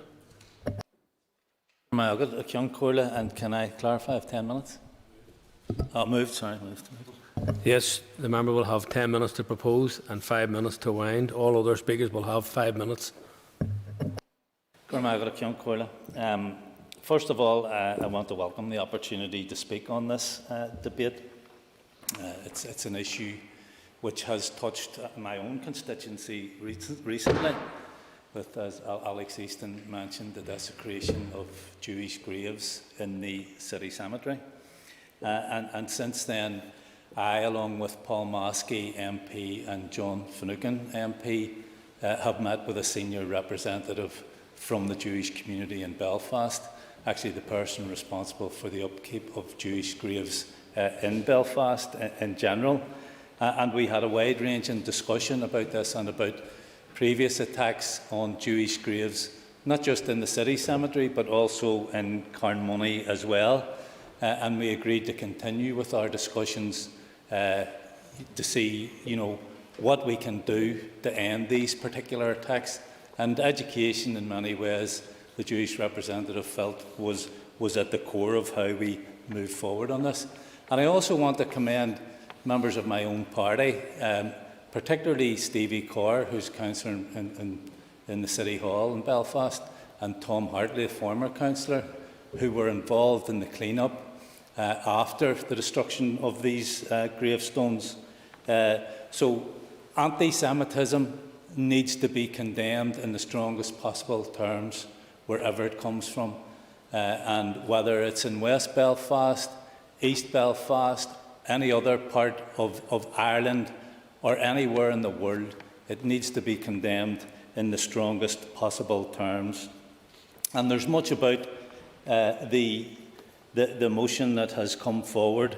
[SPEAKER 9] And can I clarify? I have 10 minutes. Oh, moved. Sorry, moved.
[SPEAKER 2] Yes, the member will have 10 minutes to propose and 5 minutes to wind. All other speakers will have 5 minutes.
[SPEAKER 18] First of all, I want to welcome the opportunity to speak on this debate. It's an issue which has touched my own constituency recently, with, as Alex Easton mentioned, the desecration of Jewish graves in the city cemetery. And since then, I, along with Paul Maskey MP and John Finucane MP, have met with a senior representative from the Jewish community in Belfast, actually the person responsible for the upkeep of Jewish graves in Belfast in general. And we had a wide-ranging discussion about this and about previous attacks on Jewish graves, not just in the city cemetery, but also in Carnmoney as well. And we agreed to continue with our discussions to see, what we can do to end these particular attacks. And education, in many ways, the Jewish representative felt was at the core of how we move forward on this. And I also want to commend members of my own party, particularly Stevie Carr, who's councillor in the City Hall in Belfast, and Tom Hartley, a former councillor, who were involved in the clean-up after the destruction of these gravestones. So anti-Semitism needs to be condemned in the strongest possible terms wherever it comes from. And whether it's in West Belfast, East Belfast, any other part of Ireland or anywhere in the world, it needs to be condemned in the strongest possible terms. And there's much about the motion that has come forward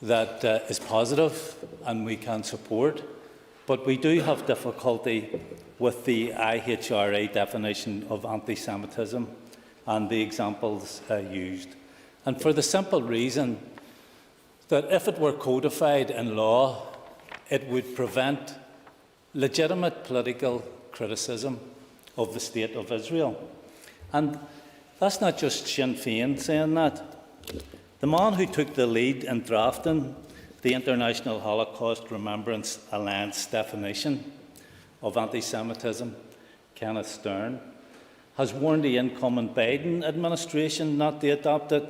[SPEAKER 18] that is positive and we can support, but we do have difficulty with the IHRA definition of anti-Semitism and the examples used. And for the simple reason that if it were codified in law, it would prevent legitimate political criticism of the State of Israel. And that's not just Sinn Féin saying that. The man who took the lead in drafting the International Holocaust Remembrance Alliance definition of anti-Semitism, Kenneth Stern, has warned the incoming Biden administration not to adopt it.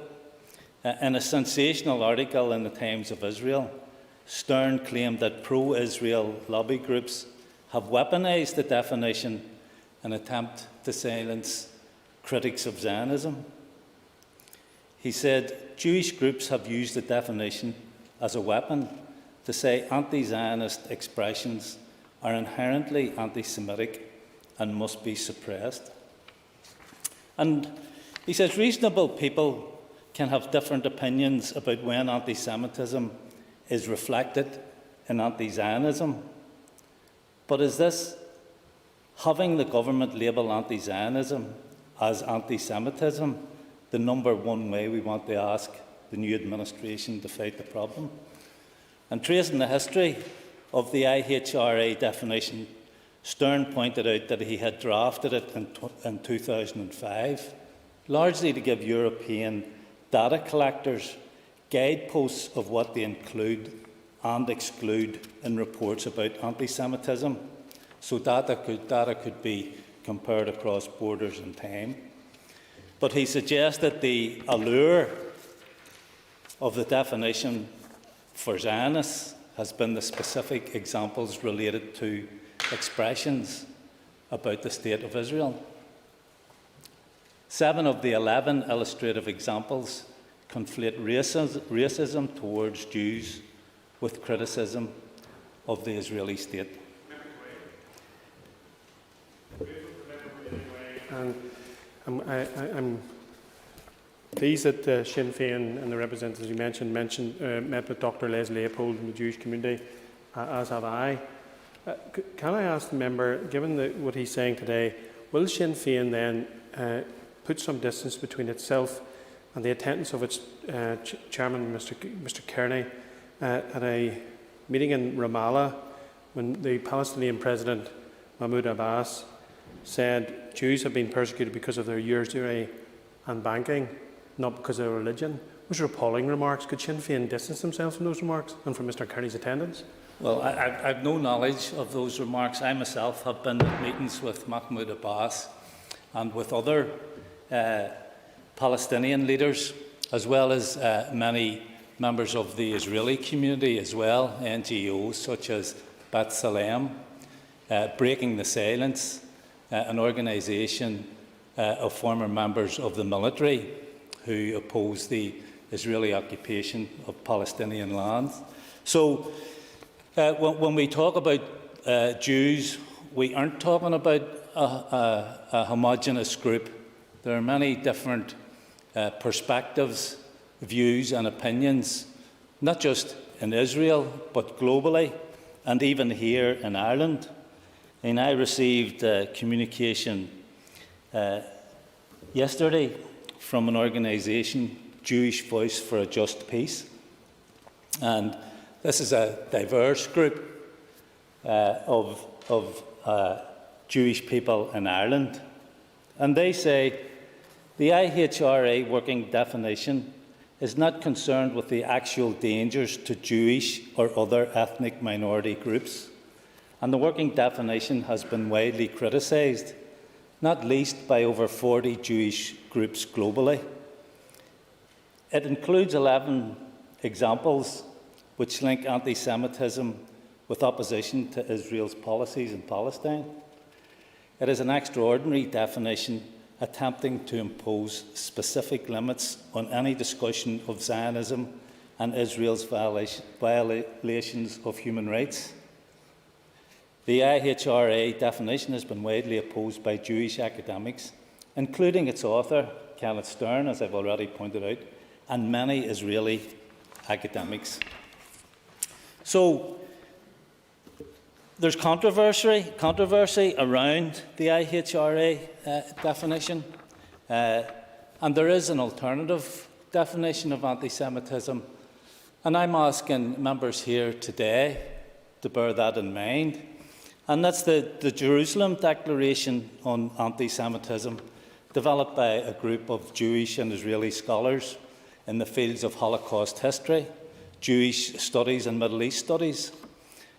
[SPEAKER 18] In a sensational article in the Times of Israel, Stern claimed that pro-Israel lobby groups have weaponised the definition in an attempt to silence critics of Zionism. He said, Jewish groups have used the definition as a weapon to say anti-Zionist expressions are inherently anti-Semitic and must be suppressed. And he says reasonable people can have different opinions about when anti-Semitism is reflected in anti-Zionism. But is this having the government label anti-Zionism as anti-Semitism the number one way we want to ask the new administration to fight the problem? And tracing the history of the IHRA definition, Stern pointed out that he had drafted it in 2005, largely to give European data collectors guideposts of what they include and exclude in reports about anti-Semitism, so data could be compared across borders and time. But he suggested the allure of the definition for Zionists has been the specific examples related to expressions about the State of Israel. 7 of the 11 illustrative examples conflate racism towards Jews with criticism of the Israeli state.
[SPEAKER 5] I'm pleased that Sinn Féin and the representatives you mentioned met with Dr. Les Leopold in the Jewish community, as have I. Can I ask the member, given what he's saying today, will Sinn Féin then put some distance between itself and the attendance of its chairman, Mr. Kearney, at a meeting in Ramallah when the Palestinian president, Mahmoud Abbas, said Jews have been persecuted because of their usury and banking, not because of their religion? Those are appalling remarks. Could Sinn Féin distance themselves from those remarks and from Mr. Kearney's attendance?
[SPEAKER 18] Well, I have no knowledge of those remarks. I myself have been at meetings with Mahmoud Abbas and with other Palestinian leaders, as well as many members of the Israeli community as well, NGOs such as Bat Salem, Breaking the Silence, an organisation of former members of the military who oppose the Israeli occupation of Palestinian lands. So when we talk about Jews, we aren't talking about a homogenous group. There are many different perspectives, views and opinions, not just in Israel, but globally, and even here in Ireland. And I received communication yesterday from an organisation, Jewish Voice for a Just Peace. And this is a diverse group of Jewish people in Ireland. And they say the IHRA working definition is not concerned with the actual dangers to Jewish or other ethnic minority groups. And the working definition has been widely criticised, not least by over 40 Jewish groups globally. It includes 11 examples which link anti-Semitism with opposition to Israel's policies in Palestine. It is an extraordinary definition attempting to impose specific limits on any discussion of Zionism and Israel's violations of human rights. The IHRA definition has been widely opposed by Jewish academics, including its author, Kenneth Stern, as I've already pointed out, and many Israeli academics. So there's controversy around the IHRA definition, and there is an alternative definition of anti-Semitism. And I'm asking members here today to bear that in mind. And that's the Jerusalem Declaration on Anti-Semitism, developed by a group of Jewish and Israeli scholars in the fields of Holocaust history, Jewish studies and Middle East studies.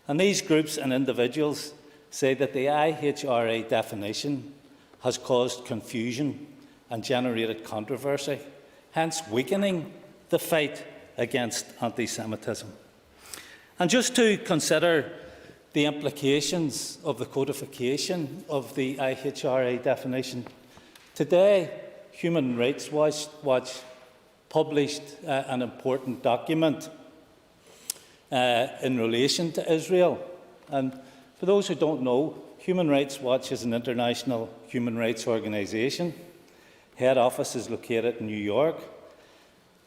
[SPEAKER 18] And these groups and individuals say that the IHRA definition has caused confusion and generated controversy, hence weakening the fight against anti-Semitism. And just to consider the implications of the codification of the IHRA definition, today Human Rights Watch published an important document in relation to Israel. And for those who don't know, Human Rights Watch is an international human rights organisation. Head office is located in New York.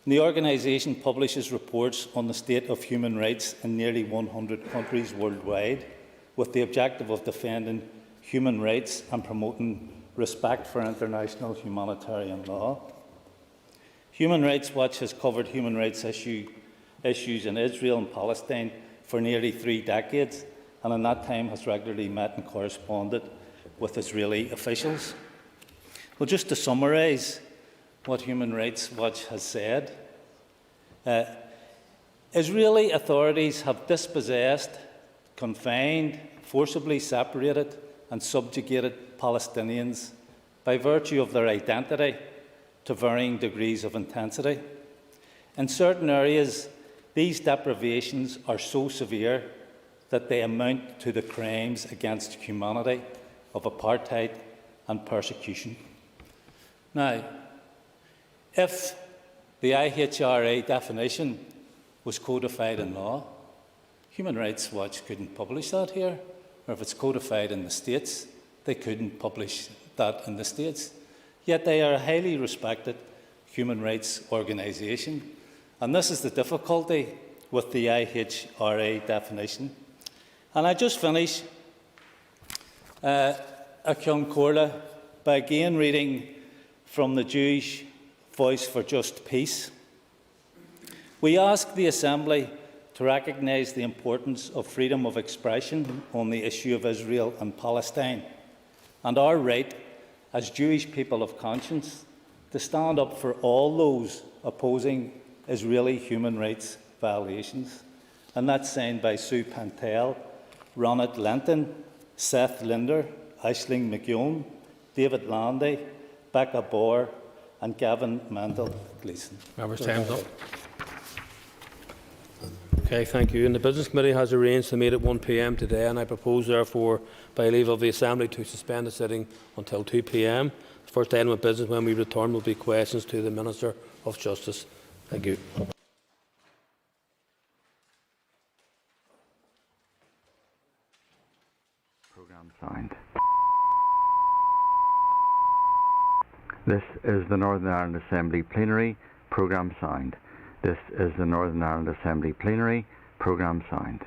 [SPEAKER 18] The organisation publishes reports on the state of human rights in nearly 100 countries worldwide, with the objective of defending human rights and promoting respect for international humanitarian law. Human Rights Watch has covered human rights issues in Israel and Palestine for nearly 3 decades, and in that time has regularly met and corresponded with Israeli officials. Well, just to summarise what Human Rights Watch has said, Israeli authorities have dispossessed, confined, forcibly separated and subjugated Palestinians by virtue of their identity to varying degrees of intensity. In certain areas, these deprivations are so severe that they amount to the crimes against humanity of apartheid and persecution. Now, if the IHRA definition was codified in law, Human Rights Watch couldn't publish that here, or if it's codified in the States, they couldn't publish that in the States. Yet they are a highly respected human rights organisation, and this is the difficulty with the IHRA definition. And I just finish a Corla by again reading from the Jewish Voice for Just Peace. We ask the Assembly to recognise the importance of freedom of expression on the issue of Israel and Palestine, and our right as Jewish people of conscience to stand up for all those opposing Israeli human rights violations. And that's signed by Sue Pantel, Ronald Lenton, Seth Linder, Aisling McGeown, David Landy, Becca Boer and Gavin Mandel Gleeson.
[SPEAKER 2] Members, time's up. Okay, thank you. And the Business Committee has arranged to meet at 1 p.m. today, and I propose, therefore, by leave of the Assembly, to suspend the sitting until 2 p.m. The first item of business when we return will be questions to the Minister of Justice. Thank you.
[SPEAKER 19] Programme signed. This is the Northern Ireland Assembly Plenary. Programme signed. This is the Northern Ireland Assembly Plenary. Programme signed.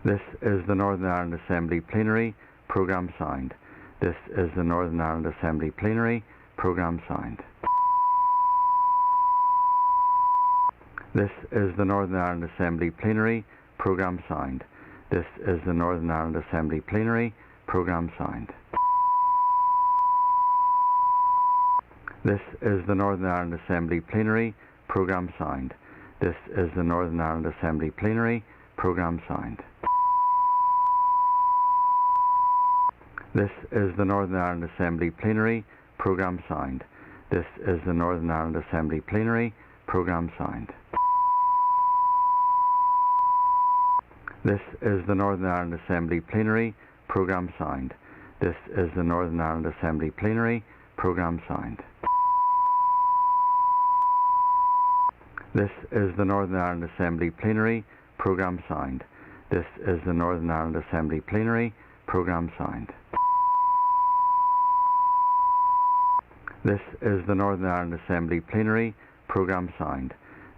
[SPEAKER 19] This is the Northern Ireland Assembly Plenary. Programme signed. This is the Northern Ireland Assembly Plenary. Programme signed. This is the Northern Ireland Assembly Plenary. Programme signed. This is the Northern Ireland Assembly Plenary. Programme signed. This is the Northern Ireland Assembly Plenary. Programme signed. This is the Northern Ireland Assembly Plenary. Programme signed. This is the Northern Ireland Assembly Plenary. Programme signed. This is the Northern Ireland Assembly Plenary. Programme signed. This is the Northern Ireland Assembly Plenary. Programme signed. This is the Northern Ireland Assembly Plenary. Programme signed. This is the Northern Ireland Assembly Plenary. Programme signed. This is the Northern Ireland Assembly Plenary. Programme signed. This is the Northern Ireland Assembly Plenary. Programme signed.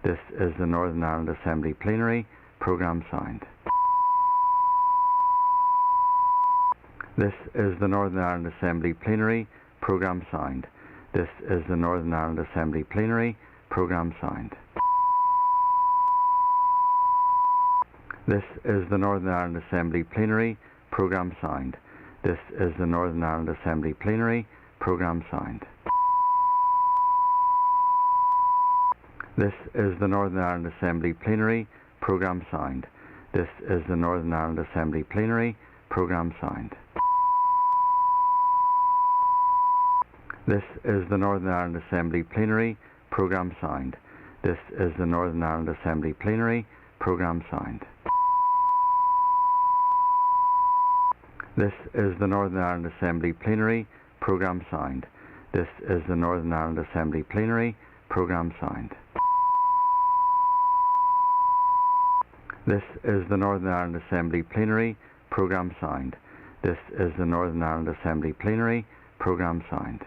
[SPEAKER 19] This is the Northern Ireland Assembly Plenary. Programme signed. This is the Northern Ireland Assembly Plenary. Programme signed. This is the Northern Ireland Assembly Plenary. Programme signed. This is the Northern Ireland Assembly Plenary. Programme signed. This is the Northern Ireland Assembly Plenary. Programme signed. This is the Northern Ireland Assembly Plenary. Programme signed. This is the Northern Ireland Assembly Plenary. Programme signed. This is the Northern Ireland Assembly Plenary. Programme signed. This is the Northern Ireland Assembly Plenary. Programme signed. This is the Northern Ireland Assembly Plenary. Programme signed. This is the Northern Ireland Assembly Plenary. Programme signed. This is the Northern Ireland Assembly Plenary. Programme signed. This is the Northern Ireland Assembly Plenary. Programme signed.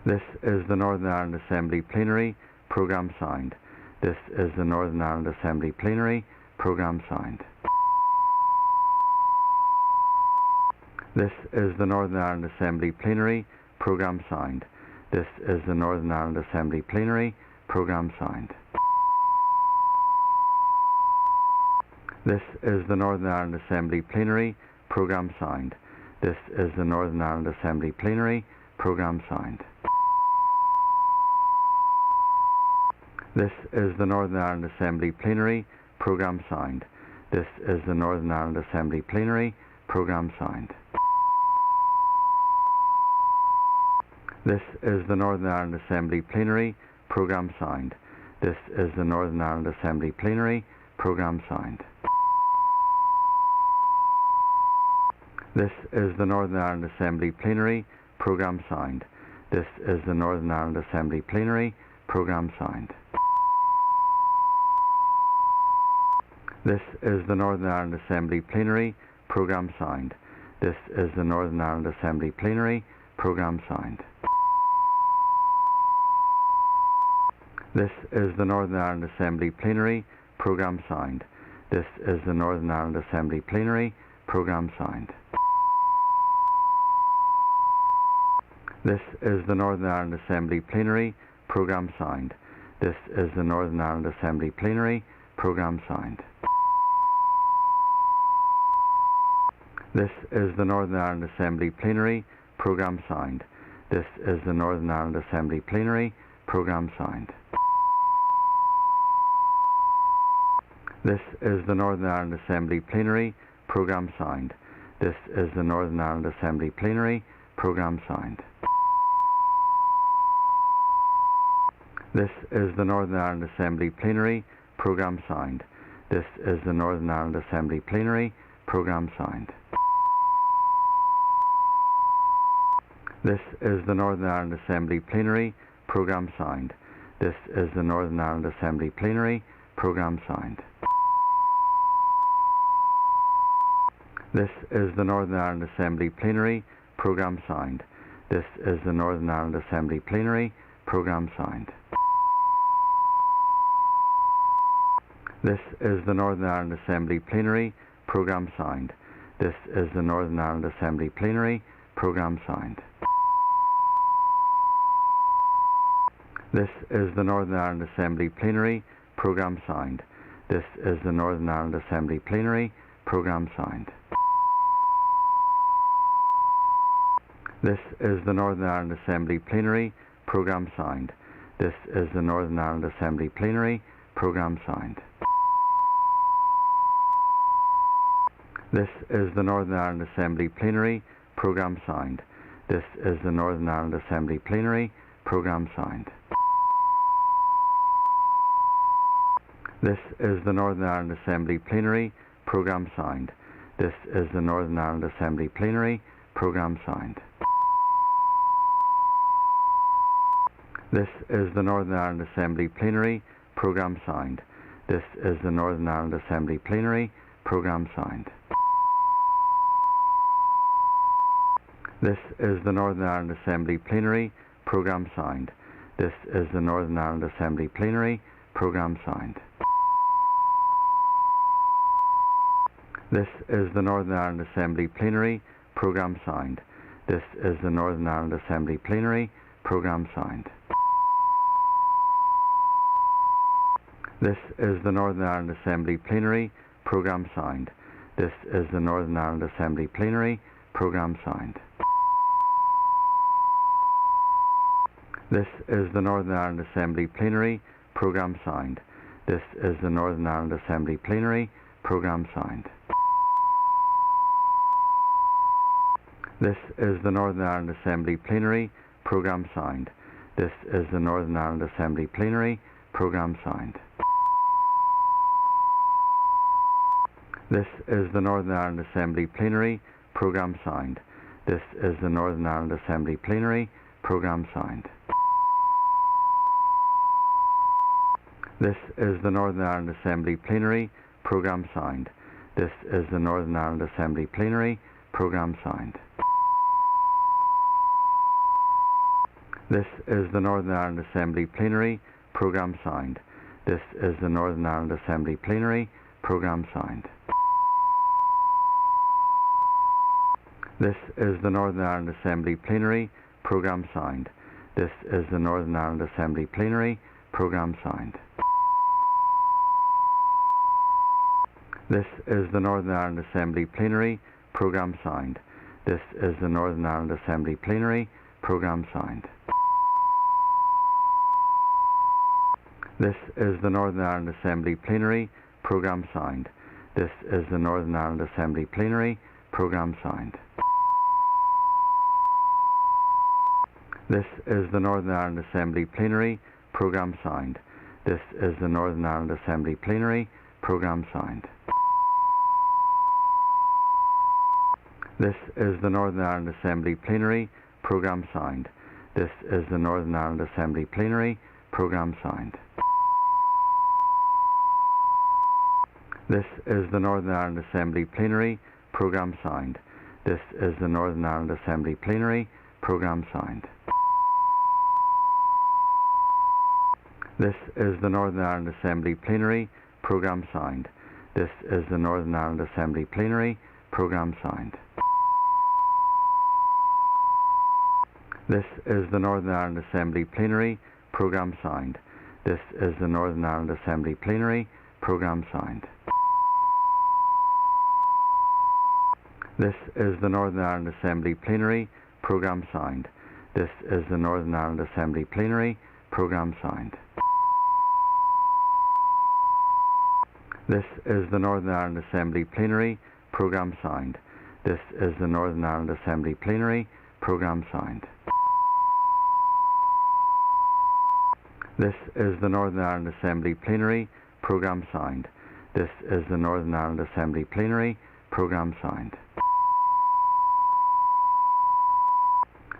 [SPEAKER 19] This is the Northern Ireland Assembly Plenary. Programme signed. This is the Northern Ireland Assembly Plenary. Programme signed. This is the Northern Ireland Assembly Plenary. Programme signed. This is the Northern Ireland Assembly Plenary. Programme signed. This is the Northern Ireland Assembly Plenary. Programme signed. This is the Northern Ireland Assembly Plenary. Programme signed. This is the Northern Ireland Assembly Plenary. Programme signed. This is the Northern Ireland Assembly Plenary. Programme signed. This is the Northern Ireland Assembly Plenary. Programme signed. This is the Northern Ireland Assembly Plenary. Programme signed. This is the Northern Ireland Assembly Plenary. Programme signed. This is the Northern Ireland Assembly Plenary. Programme signed. This is the Northern Ireland Assembly Plenary. Programme signed. This is the Northern Ireland Assembly Plenary. Programme signed. This is the Northern Ireland Assembly Plenary. Programme signed. This is the Northern Ireland Assembly Plenary. Programme signed. This is the Northern Ireland Assembly Plenary. Programme signed. This is the Northern Ireland Assembly Plenary. Programme signed. This is the Northern Ireland Assembly Plenary. Programme signed. This is the Northern Ireland Assembly Plenary. Programme signed. This is the Northern Ireland Assembly Plenary. Programme signed. This is the Northern Ireland Assembly Plenary. Programme signed. This is the Northern Ireland Assembly Plenary. Programme signed. This is the Northern Ireland Assembly Plenary. Programme signed. This is the Northern Ireland Assembly Plenary. Programme signed. This is the Northern Ireland Assembly Plenary. Programme signed. This is the Northern Ireland Assembly Plenary. Programme signed. This is the Northern Ireland Assembly Plenary. Programme signed. This is the Northern Ireland Assembly Plenary. Programme signed. This is the Northern Ireland Assembly Plenary. Programme signed. This is the Northern Ireland Assembly Plenary. Programme signed. This is the Northern Ireland Assembly Plenary. Programme signed. This is the Northern Ireland Assembly Plenary. Programme signed. This is the Northern Ireland Assembly Plenary. Programme signed. This is the Northern Ireland Assembly Plenary. Programme signed. This is the Northern Ireland Assembly Plenary. Programme signed. This is the Northern Ireland Assembly Plenary. Programme signed. This is the Northern Ireland Assembly Plenary. Programme signed. This is the Northern Ireland Assembly Plenary. Programme signed. This is the Northern Ireland Assembly Plenary. Programme signed. This is the Northern Ireland Assembly Plenary. Programme signed. This is the Northern Ireland Assembly Plenary. Programme signed. This is the Northern Ireland Assembly Plenary. Programme signed. This is the Northern Ireland Assembly Plenary. Programme signed. This is the Northern Ireland Assembly Plenary. Programme signed. This is the Northern Ireland Assembly Plenary. Programme signed. This is the Northern Ireland Assembly Plenary. Programme signed. This is the Northern Ireland Assembly Plenary. Programme signed. This is the Northern Ireland Assembly Plenary. Programme signed. This is the Northern Ireland Assembly Plenary. Programme signed. This is the Northern Ireland Assembly Plenary. Programme signed. This is the Northern Ireland Assembly Plenary. Programme signed. This is the Northern Ireland Assembly Plenary. Programme signed. This is the Northern Ireland Assembly Plenary. Programme signed. This is the Northern Ireland Assembly Plenary. Programme signed. This is the Northern Ireland Assembly Plenary. Programme signed. This is the Northern Ireland Assembly Plenary. Programme signed. This is the Northern Ireland Assembly Plenary. Programme signed. This is the Northern Ireland Assembly Plenary. Programme signed. This is the Northern Ireland Assembly Plenary. Programme signed. This is the Northern Ireland Assembly Plenary. Programme signed. This is the Northern Ireland Assembly Plenary. Programme signed. This is the Northern Ireland Assembly Plenary. Programme signed. This is the Northern Ireland Assembly Plenary. Programme signed. This is the Northern Ireland Assembly Plenary. Programme signed. This is the Northern Ireland Assembly Plenary. Programme signed. This is the Northern Ireland Assembly Plenary. Programme signed. This is the Northern Ireland Assembly Plenary. Programme signed. This is the Northern Ireland Assembly Plenary. Programme signed. This is the Northern Ireland Assembly Plenary. Programme signed. This is the Northern Ireland Assembly Plenary. Programme signed. This is the Northern Ireland Assembly Plenary. Programme signed. This is the Northern Ireland Assembly Plenary. Programme signed. This is the Northern Ireland Assembly Plenary. Programme signed. This is the Northern Ireland Assembly Plenary. Programme signed. This is the Northern Ireland Assembly Plenary. Programme signed. This is the Northern Ireland Assembly Plenary. Programme signed. This is the Northern Ireland Assembly Plenary. Programme signed.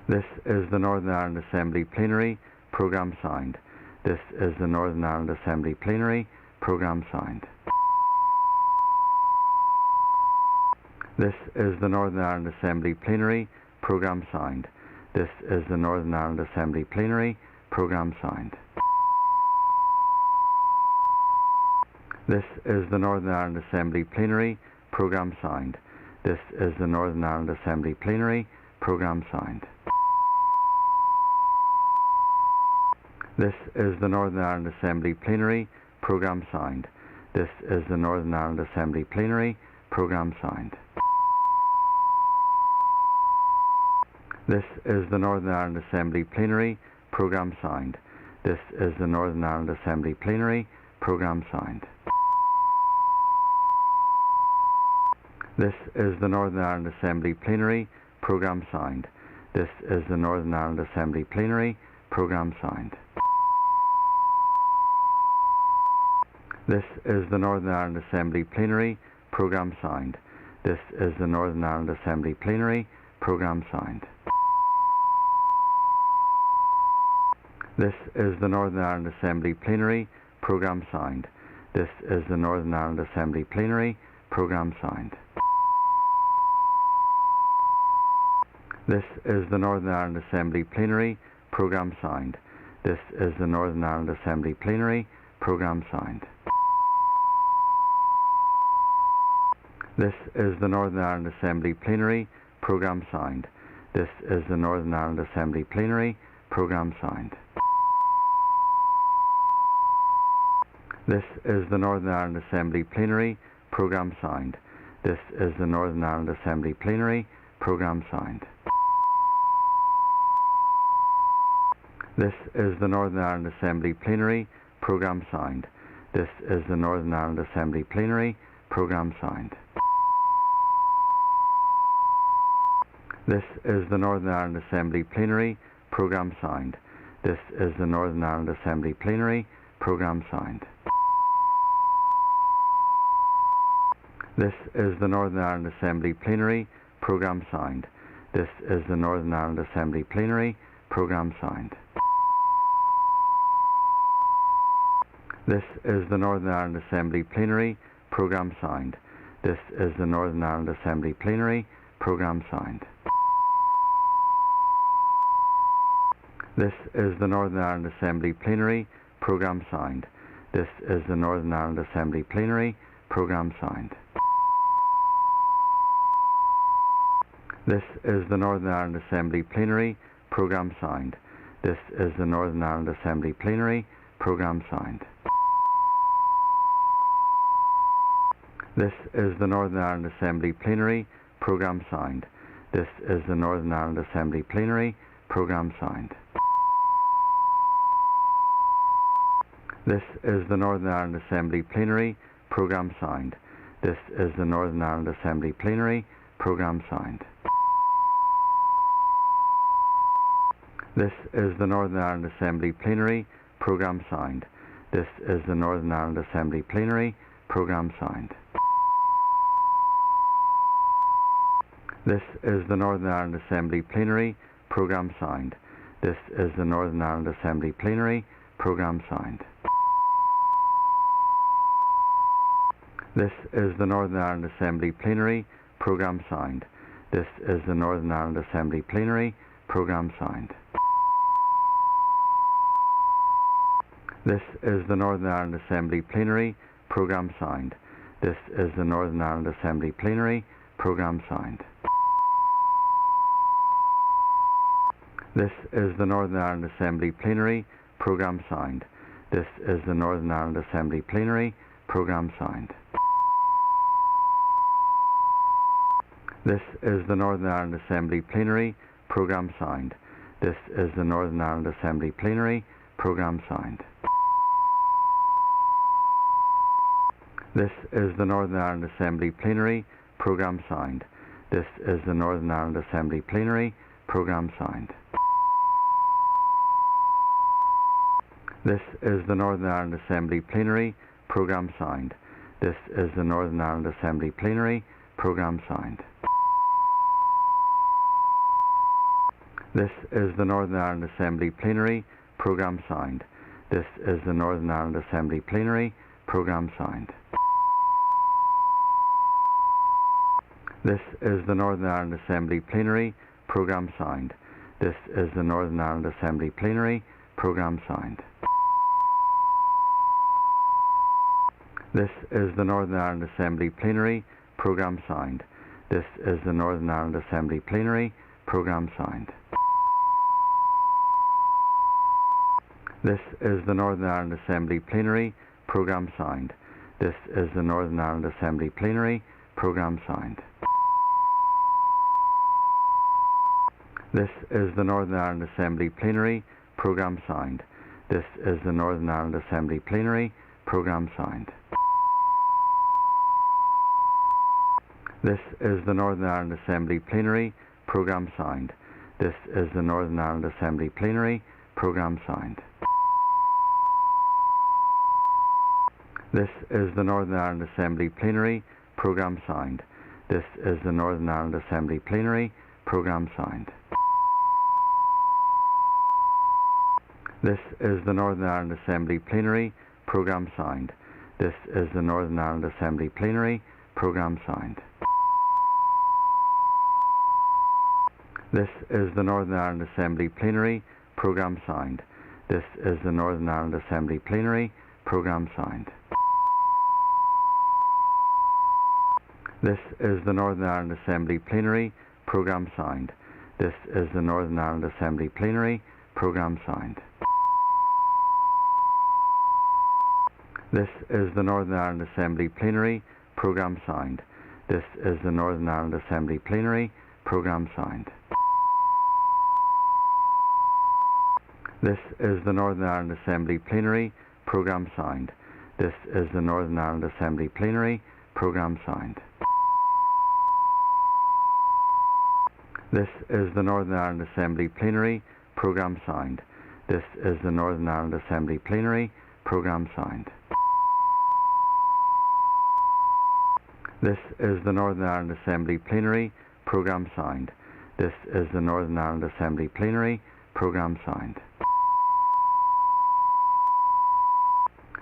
[SPEAKER 19] This is the Northern Ireland Assembly Plenary. Programme signed. This is the Northern Ireland Assembly Plenary. Programme signed. This is the Northern Ireland Assembly Plenary. Programme signed. This is the Northern Ireland Assembly Plenary. Programme signed. This is the Northern Ireland Assembly Plenary. Programme signed. This is the Northern Ireland Assembly Plenary. Programme signed. This is the Northern Ireland Assembly Plenary. Programme signed. This is the Northern Ireland Assembly Plenary. Programme signed. This is the Northern Ireland Assembly Plenary. Programme signed. This is the Northern Ireland Assembly Plenary. Programme signed. This is the Northern Ireland Assembly Plenary. Programme signed. This is the Northern Ireland Assembly Plenary. Programme signed. This is the Northern Ireland Assembly Plenary. Programme signed. This is the Northern Ireland Assembly Plenary. Programme signed. This is the Northern Ireland Assembly Plenary. Programme signed. This is the Northern Ireland Assembly Plenary. Programme signed. This is the Northern Ireland Assembly Plenary. Programme signed. This is the Northern Ireland Assembly Plenary. Programme signed. This is the Northern Ireland Assembly Plenary. Programme signed. This is the Northern Ireland Assembly Plenary. Programme signed. This is the Northern Ireland Assembly Plenary. Programme signed. This is the Northern Ireland Assembly Plenary. Programme signed. This is the Northern Ireland Assembly Plenary. Programme signed. This is the Northern Ireland Assembly Plenary. Programme signed. This is the Northern Ireland Assembly Plenary. Programme signed. This is the Northern Ireland Assembly Plenary. Programme signed. This is the Northern Ireland Assembly Plenary. Programme signed. This is the Northern Ireland Assembly Plenary. Programme signed. This is the Northern Ireland Assembly Plenary. Programme signed. This is the Northern Ireland Assembly Plenary. Programme signed. This is the Northern Ireland Assembly Plenary. Programme signed. This is the Northern Ireland Assembly Plenary. Programme signed. This is the Northern Ireland Assembly Plenary. Programme signed. This is the Northern Ireland Assembly Plenary. Programme signed. This is the Northern Ireland Assembly Plenary. Programme signed. This is the Northern Ireland Assembly Plenary. Programme signed. This is the Northern Ireland Assembly Plenary. Programme signed. This is the Northern Ireland Assembly Plenary. Programme signed. This is the Northern Ireland Assembly Plenary. Programme signed. This is the Northern Ireland Assembly Plenary. Programme signed. This is the Northern Ireland Assembly Plenary. Programme signed. This is the Northern Ireland Assembly Plenary. Programme signed. This is the Northern Ireland Assembly Plenary. Programme signed. This is the Northern Ireland Assembly Plenary. Programme signed. This is the Northern Ireland Assembly Plenary. Programme signed. This is the Northern Ireland Assembly Plenary. Programme signed. This is the Northern Ireland Assembly Plenary. Programme signed. This is the Northern Ireland Assembly Plenary. Programme signed. This is the Northern Ireland Assembly Plenary. Programme signed. This is the Northern Ireland Assembly Plenary. Programme signed. This is the Northern Ireland Assembly Plenary. Programme signed. This is the Northern Ireland Assembly Plenary. Programme signed. This is the Northern Ireland Assembly Plenary. Programme signed. This is the Northern Ireland Assembly Plenary. Programme signed. This is the Northern Ireland Assembly Plenary. Programme signed. This is the Northern Ireland Assembly Plenary. Programme signed. This is the Northern Ireland Assembly Plenary. Programme signed. This is the Northern Ireland Assembly Plenary. Programme signed. This is the Northern Ireland Assembly Plenary. Programme signed. This is the Northern Ireland Assembly Plenary. Programme signed. This is the Northern Ireland Assembly Plenary. Programme signed. This is the Northern Ireland Assembly Plenary. Programme signed. This is the Northern Ireland Assembly Plenary. Programme signed. This is the Northern Ireland Assembly Plenary. Programme signed. This is the Northern Ireland Assembly Plenary. Programme signed. This is the Northern Ireland Assembly Plenary. Programme signed. This is the Northern Ireland Assembly Plenary. Programme signed. This is the Northern Ireland Assembly Plenary. Programme signed. This is the Northern Ireland Assembly Plenary. Programme signed. This is the Northern Ireland Assembly Plenary. Programme signed. This is the Northern Ireland Assembly Plenary. Programme signed. This is the Northern Ireland Assembly Plenary. Programme signed. This is the Northern Ireland Assembly Plenary. Programme signed. This is the Northern Ireland Assembly Plenary. Programme signed. This is the Northern Ireland Assembly Plenary. Programme signed. This is the Northern Ireland Assembly Plenary. Programme signed. This is the Northern Ireland Assembly Plenary. Programme signed. This is the Northern Ireland Assembly Plenary. Programme signed. This is the Northern Ireland Assembly Plenary. Programme signed. This is the Northern Ireland Assembly Plenary. Programme signed. This is the Northern Ireland Assembly Plenary. Programme signed. This is the Northern Ireland Assembly Plenary. Programme signed.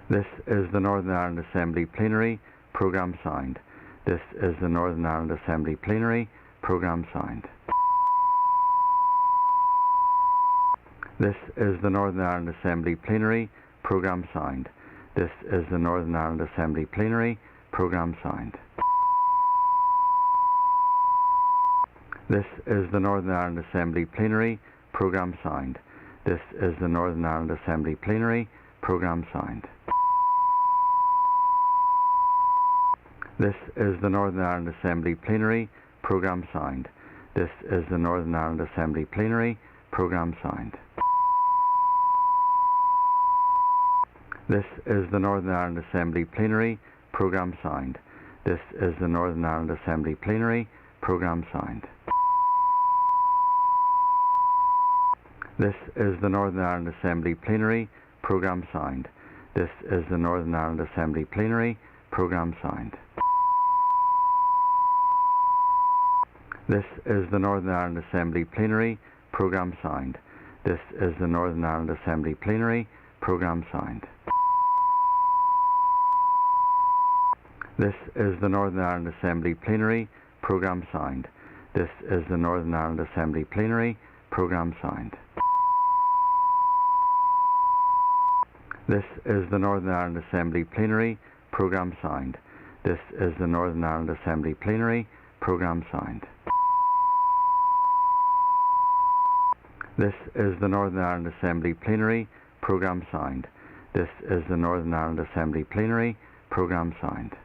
[SPEAKER 19] This is the Northern Ireland Assembly Plenary. Programme signed. This is the Northern Ireland Assembly Plenary. Programme signed. This is the Northern Ireland Assembly Plenary. Programme signed. This is the Northern Ireland Assembly Plenary. Programme signed. This is the Northern Ireland Assembly Plenary. Programme signed. This is the Northern Ireland Assembly Plenary. Programme signed. This is the Northern Ireland Assembly Plenary. Programme signed. This is the Northern Ireland Assembly Plenary. Programme signed. This is the Northern Ireland Assembly Plenary. Programme signed. This is the Northern Ireland Assembly Plenary. Programme signed. This is the Northern Ireland Assembly Plenary. Programme signed. This is the Northern Ireland Assembly Plenary. Programme signed. This is the Northern Ireland Assembly Plenary. Programme signed. This is the Northern Ireland Assembly Plenary. Programme signed. This is the Northern Ireland Assembly Plenary. Programme signed. This is the Northern Ireland Assembly Plenary. Programme signed. This is the Northern Ireland Assembly Plenary. Programme signed. This is the Northern Ireland Assembly Plenary. Programme signed. This is the Northern Ireland Assembly Plenary. Programme signed. This is the Northern Ireland Assembly Plenary. Programme signed.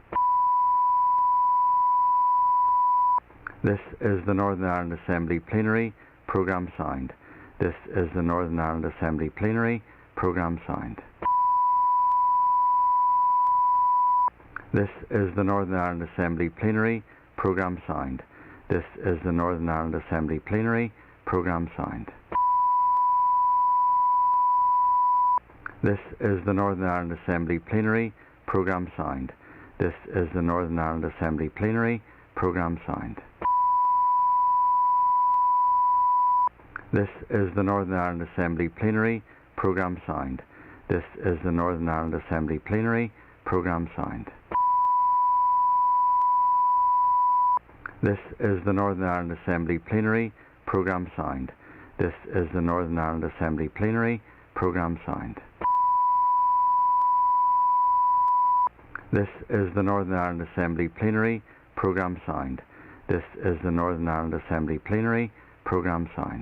[SPEAKER 19] This is the Northern Ireland Assembly Plenary. Programme signed. This is the Northern Ireland Assembly Plenary. Programme signed. This is the Northern Ireland Assembly Plenary. Programme signed. This is the Northern Ireland Assembly Plenary. Programme signed. This is the Northern Ireland Assembly Plenary. Programme signed. This is the Northern Ireland Assembly Plenary. Programme signed. This is the Northern Ireland Assembly Plenary. Programme signed. This is the Northern Ireland Assembly Plenary. Programme signed. This is the Northern Ireland Assembly Plenary. Programme signed. This is the Northern Ireland Assembly Plenary. Programme signed. This is the Northern Ireland Assembly Plenary. Programme signed. This is the Northern Ireland Assembly Plenary. Programme signed.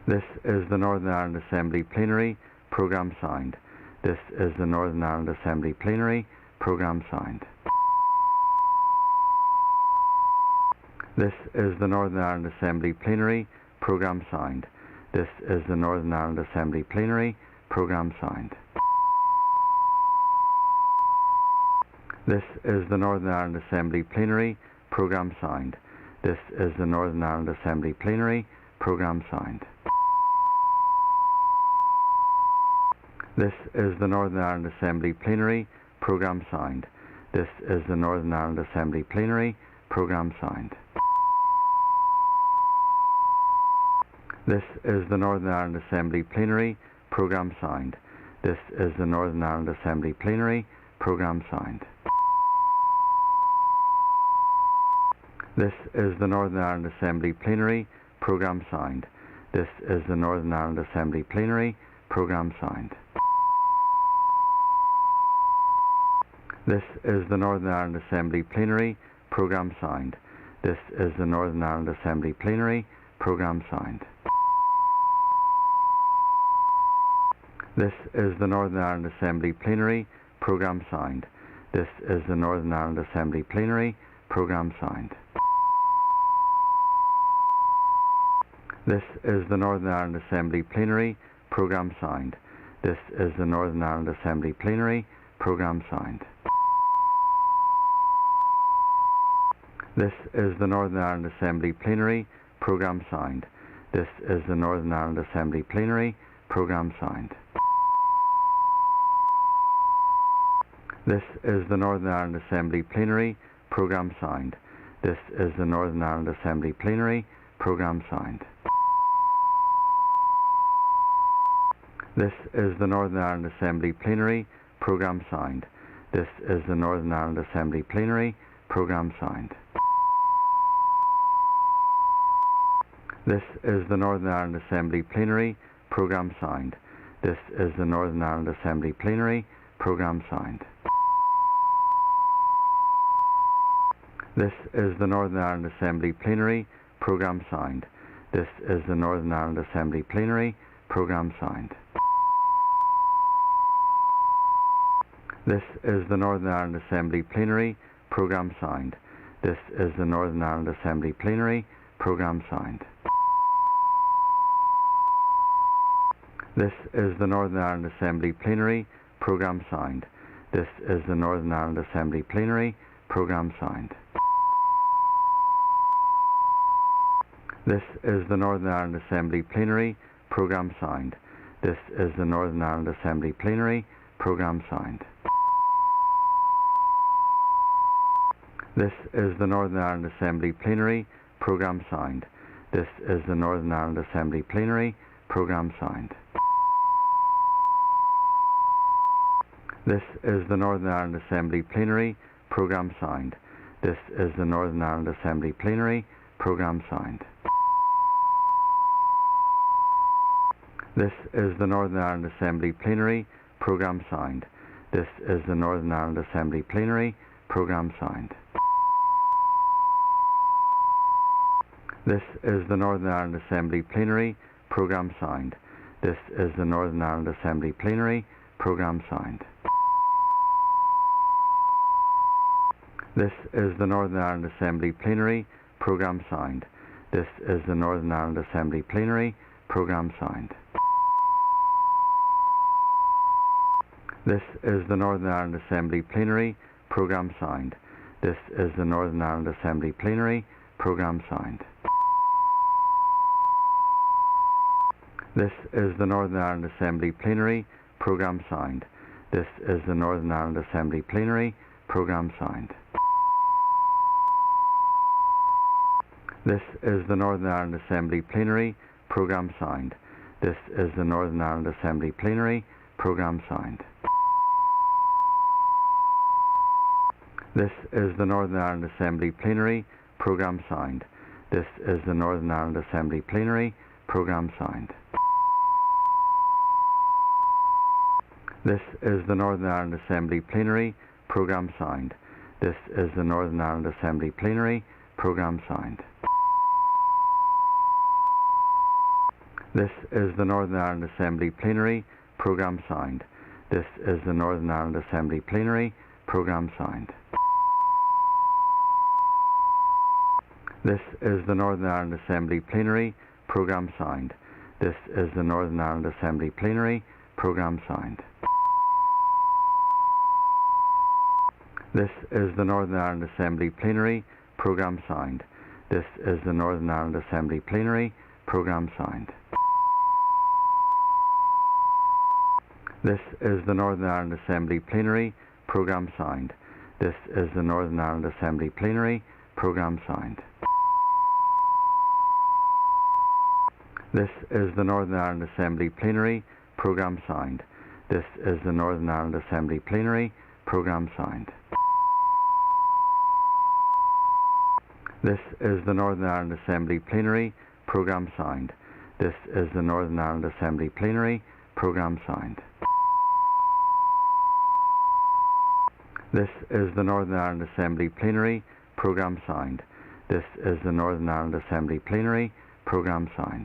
[SPEAKER 19] This is the Northern Ireland Assembly Plenary. Programme signed. This is the Northern Ireland Assembly Plenary. Programme signed. This is the Northern Ireland Assembly Plenary. Programme signed. This is the Northern Ireland Assembly Plenary. Programme signed. This is the Northern Ireland Assembly Plenary. Programme signed. This is the Northern Ireland Assembly Plenary. Programme signed. This is the Northern Ireland Assembly Plenary. Programme signed. This is the Northern Ireland Assembly Plenary. Programme signed. This is the Northern Ireland Assembly Plenary. Programme signed. This is the Northern Ireland Assembly Plenary. Programme signed. This is the Northern Ireland Assembly Plenary. Programme signed. This is the Northern Ireland Assembly Plenary. Programme signed. This is the Northern Ireland Assembly Plenary. Programme signed. This is the Northern Ireland Assembly Plenary. Programme signed. This is the Northern Ireland Assembly Plenary. Programme signed. This is the Northern Ireland Assembly Plenary. Programme signed. This is the Northern Ireland Assembly Plenary. Programme signed. This is the Northern Ireland Assembly Plenary. Programme signed. This is the Northern Ireland Assembly Plenary. Programme signed. This is the Northern Ireland Assembly Plenary. Programme signed. This is the Northern Ireland Assembly Plenary. Programme signed. This is the Northern Ireland Assembly Plenary. Programme signed. This is the Northern Ireland Assembly Plenary. Programme signed. This is the Northern Ireland Assembly Plenary. Programme signed. This is the Northern Ireland Assembly Plenary. Programme signed. This is the Northern Ireland Assembly Plenary. Programme signed. This is the Northern Ireland Assembly Plenary. Programme signed. This is the Northern Ireland Assembly Plenary. Programme signed. This is the Northern Ireland Assembly Plenary. Programme signed. This is the Northern Ireland Assembly Plenary. Programme signed. This is the Northern Ireland Assembly Plenary. Programme signed. This is the Northern Ireland Assembly Plenary. Programme signed. This is the Northern Ireland Assembly Plenary. Programme signed. This is the Northern Ireland Assembly Plenary. Programme signed. This is the Northern Ireland Assembly Plenary. Programme signed. This is the Northern Ireland Assembly Plenary. Programme signed. This is the Northern Ireland Assembly Plenary. Programme signed. This is the Northern Ireland Assembly Plenary. Programme signed. This is the Northern Ireland Assembly Plenary. Programme signed. This is the Northern Ireland Assembly Plenary. Programme signed. This is the Northern Ireland Assembly Plenary. Programme signed. This is the Northern Ireland Assembly Plenary. Programme signed. This is the Northern Ireland Assembly Plenary. Programme signed. This is the Northern Ireland Assembly Plenary. Programme signed. This is the Northern Ireland Assembly Plenary. Programme signed. This is the Northern Ireland Assembly Plenary. Programme signed. This is the Northern Ireland Assembly Plenary. Programme signed. This is the Northern Ireland Assembly Plenary. Programme signed. This is the Northern Ireland Assembly Plenary. Programme signed. This is the Northern Ireland Assembly Plenary. Programme signed. This is the Northern Ireland Assembly Plenary. Programme signed. This is the Northern Ireland Assembly Plenary. Programme signed. This is the Northern Ireland Assembly Plenary. Programme signed. This is the Northern Ireland Assembly Plenary. Programme signed. This is the Northern Ireland Assembly Plenary. Programme signed. This is the Northern Ireland Assembly Plenary. Programme signed. This is the Northern Ireland Assembly Plenary. Programme signed. This is the Northern Ireland Assembly Plenary. Programme signed. This is the Northern Ireland Assembly Plenary. Programme signed. This is the Northern Ireland Assembly Plenary. Programme signed. This is the Northern Ireland Assembly Plenary. Programme signed. This is the Northern Ireland Assembly Plenary. Programme signed. This is the Northern Ireland Assembly Plenary. Programme signed. This is the Northern Ireland Assembly Plenary. Programme signed. This is the Northern Ireland Assembly Plenary. Programme signed. This is the Northern Ireland Assembly Plenary. Programme signed. This is the Northern Ireland Assembly Plenary. Programme signed. This is the Northern Ireland Assembly Plenary. Programme signed.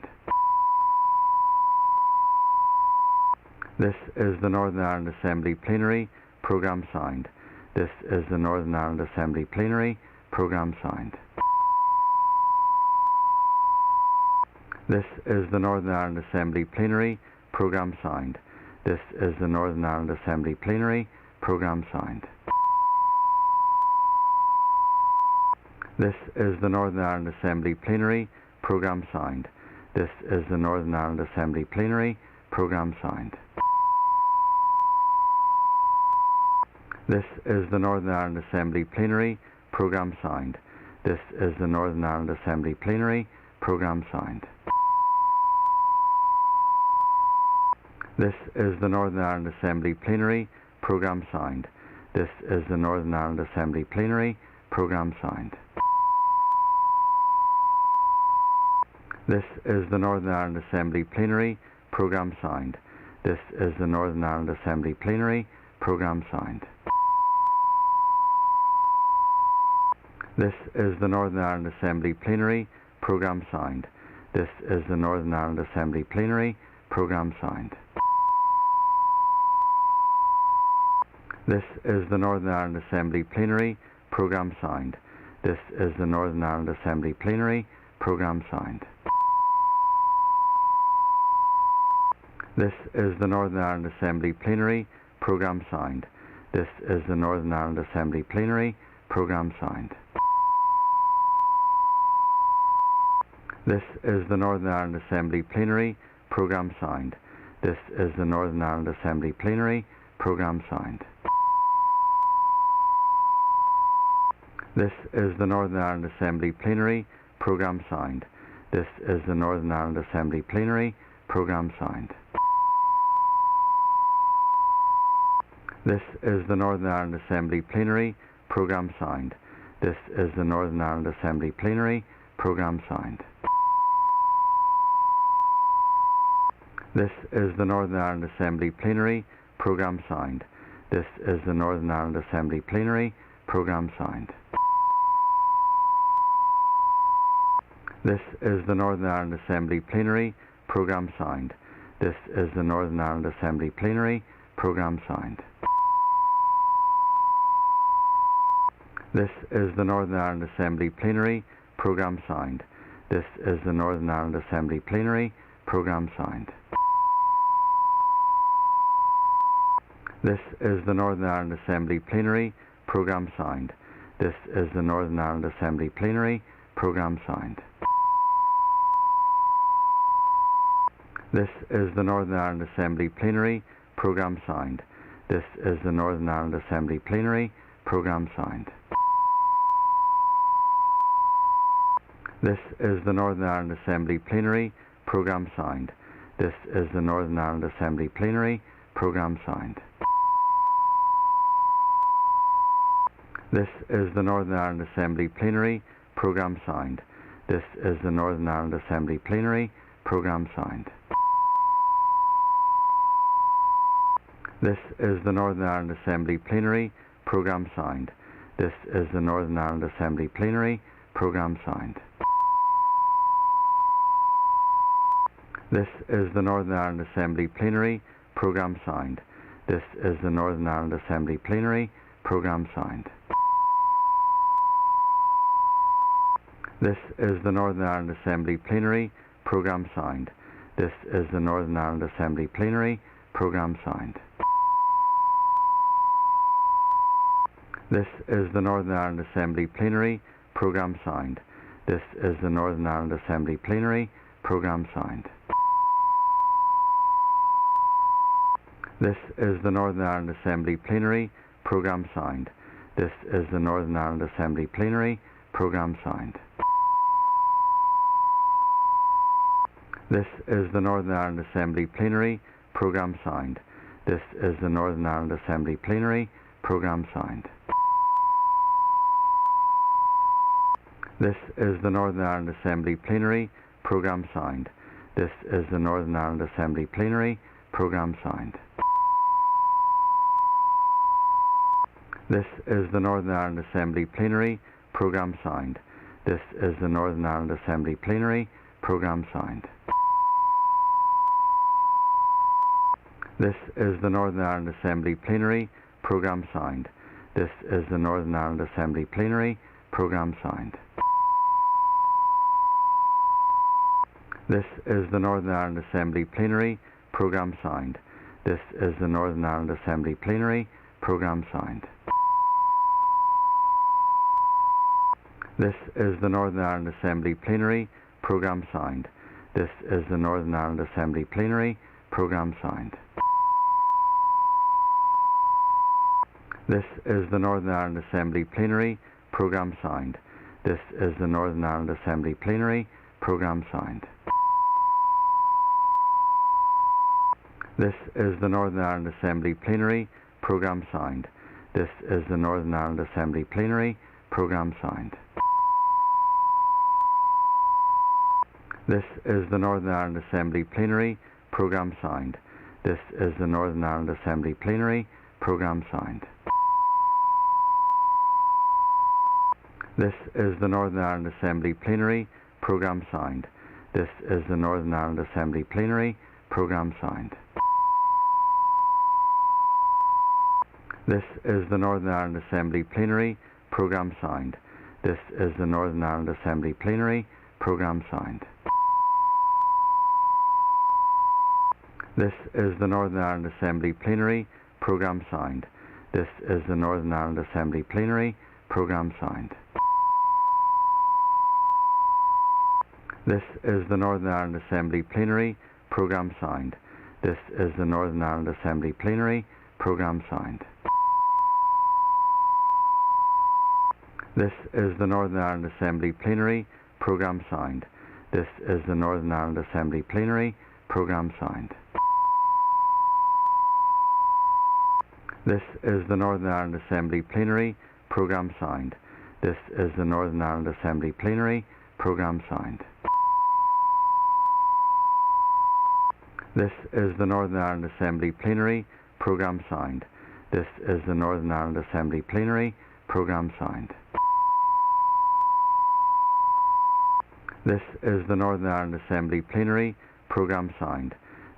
[SPEAKER 19] This is the Northern Ireland Assembly Plenary. Programme signed. This is the Northern Ireland Assembly Plenary. Programme signed. This is the Northern Ireland Assembly Plenary. Programme signed. This is the Northern Ireland Assembly Plenary. Programme signed. This is the Northern Ireland Assembly Plenary. Programme signed. This is the Northern Ireland Assembly Plenary. Programme signed. This is the Northern Ireland Assembly Plenary. Programme signed. This is the Northern Ireland Assembly Plenary. Programme signed. This is the Northern Ireland Assembly Plenary. Programme signed. This is the Northern Ireland Assembly Plenary. Programme signed. This is the Northern Ireland Assembly Plenary. Programme signed. This is the Northern Ireland Assembly Plenary. Programme signed. This is the Northern Ireland Assembly Plenary. Programme signed. This is the Northern Ireland Assembly Plenary. Programme signed. This is the Northern Ireland Assembly Plenary. Programme signed. This is the Northern Ireland Assembly Plenary. Programme signed. This is the Northern Ireland Assembly Plenary. Programme signed. This is the Northern Ireland Assembly Plenary. Programme signed. This is the Northern Ireland Assembly Plenary. Programme signed. This is the Northern Ireland Assembly Plenary. Programme signed. This is the Northern Ireland Assembly Plenary. Programme signed. This is the Northern Ireland Assembly Plenary. Programme signed. This is the Northern Ireland Assembly Plenary. Programme signed. This is the Northern Ireland Assembly Plenary. Programme signed. This is the Northern Ireland Assembly Plenary. Programme signed. This is the Northern Ireland Assembly Plenary. Programme signed. This is the Northern Ireland Assembly Plenary. Programme signed. This is the Northern Ireland Assembly Plenary. Programme signed. This is the Northern Ireland Assembly Plenary. Programme signed. This is the Northern Ireland Assembly Plenary. Programme signed. This is the Northern Ireland Assembly Plenary. Programme signed. This is the Northern Ireland Assembly Plenary. Programme signed. This is the Northern Ireland Assembly Plenary. Programme signed. This is the Northern Ireland Assembly Plenary. Programme signed. This is the Northern Ireland Assembly Plenary. Programme signed. This is the Northern Ireland Assembly Plenary. Programme signed. This is the Northern Ireland Assembly Plenary. Programme signed. This is the Northern Ireland Assembly Plenary. Programme signed. This is the Northern Ireland Assembly Plenary. Programme signed. This is the Northern Ireland Assembly Plenary. Programme signed. This is the Northern Ireland Assembly Plenary. Programme signed. This is the Northern Ireland Assembly Plenary. Programme signed. This is the Northern Ireland Assembly Plenary. Programme signed. This is the Northern Ireland Assembly Plenary. Programme signed. This is the Northern Ireland Assembly Plenary. Programme signed. This is the Northern Ireland Assembly Plenary. Programme signed. This is the Northern Ireland Assembly Plenary. Programme signed. This is the Northern Ireland Assembly Plenary. Programme signed. This is the Northern Ireland Assembly Plenary. Programme signed. This is the Northern Ireland Assembly Plenary. Programme signed. This is the Northern Ireland Assembly Plenary. Programme signed. This is the Northern Ireland Assembly Plenary. Programme signed. This is the Northern Ireland Assembly Plenary. Programme signed. This is the Northern Ireland Assembly Plenary. Programme signed. This is the Northern Ireland Assembly Plenary. Programme signed. This is the Northern Ireland Assembly Plenary. Programme signed. This is the Northern Ireland Assembly Plenary. Programme signed. This is the Northern Ireland Assembly Plenary. Programme signed. This is the Northern Ireland Assembly Plenary. Programme signed. This is the Northern Ireland Assembly Plenary. Programme signed. This is the Northern Ireland Assembly Plenary. Programme signed. This is the Northern Ireland Assembly Plenary. Programme signed. This is the Northern Ireland Assembly Plenary. Programme signed. This is the Northern Ireland Assembly Plenary. Programme signed. This is the Northern Ireland Assembly Plenary. Programme signed. This is the Northern Ireland Assembly Plenary. Programme signed. This is the Northern Ireland Assembly Plenary. Programme signed. This is the Northern Ireland Assembly Plenary. Programme signed. This is the Northern Ireland Assembly Plenary. Programme signed. This is the Northern Ireland Assembly Plenary. Programme signed. This is the Northern Ireland Assembly Plenary. Programme signed. This is the Northern Ireland Assembly Plenary. Programme signed. This is the Northern Ireland Assembly Plenary. Programme signed. This is the Northern Ireland Assembly Plenary. Programme signed. This is the Northern Ireland Assembly Plenary. Programme signed. This is the Northern Ireland Assembly Plenary. Programme signed. This is the Northern Ireland Assembly Plenary. Programme signed. This is the Northern Ireland Assembly Plenary. Programme signed. This is the Northern Ireland Assembly Plenary. Programme signed. This is the Northern Ireland Assembly Plenary. Programme signed. This is the Northern Ireland Assembly Plenary. Programme signed.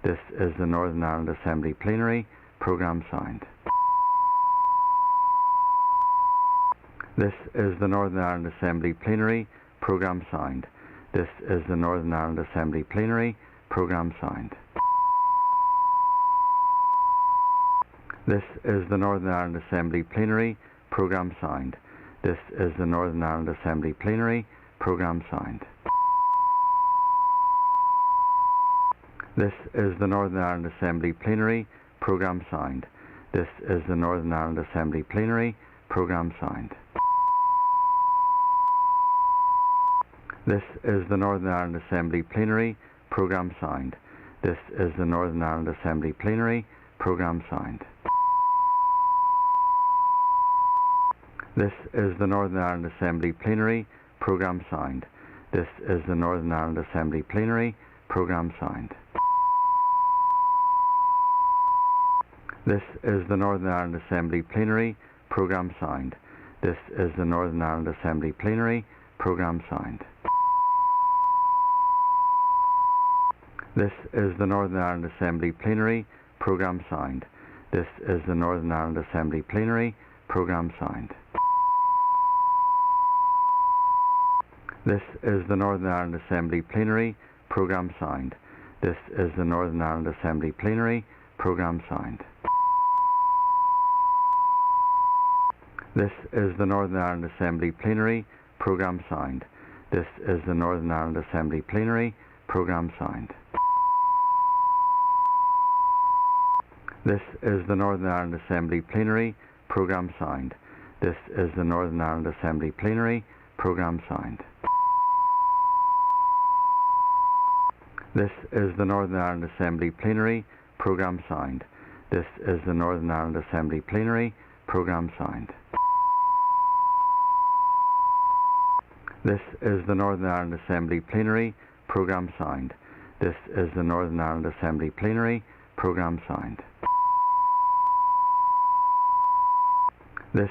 [SPEAKER 19] This is the Northern Ireland Assembly Plenary. Programme signed. This is the Northern Ireland Assembly Plenary. Programme signed. This is the Northern Ireland Assembly Plenary. Programme signed. This is the Northern Ireland Assembly Plenary. Programme signed. This is the Northern Ireland Assembly Plenary. Programme signed. This is the Northern Ireland Assembly Plenary. Programme signed. This is the Northern Ireland Assembly Plenary. Programme signed. This is the Northern Ireland Assembly Plenary. Programme signed. This is the Northern Ireland Assembly Plenary. Programme signed. This is the Northern Ireland Assembly Plenary. Programme signed. This is the Northern Ireland Assembly Plenary. Programme signed. This is the Northern Ireland Assembly Plenary. Programme signed. This is the Northern Ireland Assembly Plenary. Programme signed. This is the Northern Ireland Assembly Plenary. Programme signed. This is the Northern Ireland Assembly Plenary. Programme signed. This is the Northern Ireland Assembly Plenary. Programme signed. This is the Northern Ireland Assembly Plenary. Programme signed. This is the Northern Ireland Assembly Plenary. Programme signed. This is the Northern Ireland Assembly Plenary. Programme signed. This is the Northern Ireland Assembly Plenary. Programme signed. This is the Northern Ireland Assembly Plenary. Programme signed. This is the Northern Ireland Assembly Plenary. Programme signed. This is the Northern Ireland Assembly Plenary. Programme signed. This is the Northern Ireland Assembly Plenary. Programme signed. This is the Northern Ireland Assembly Plenary. Programme signed. This is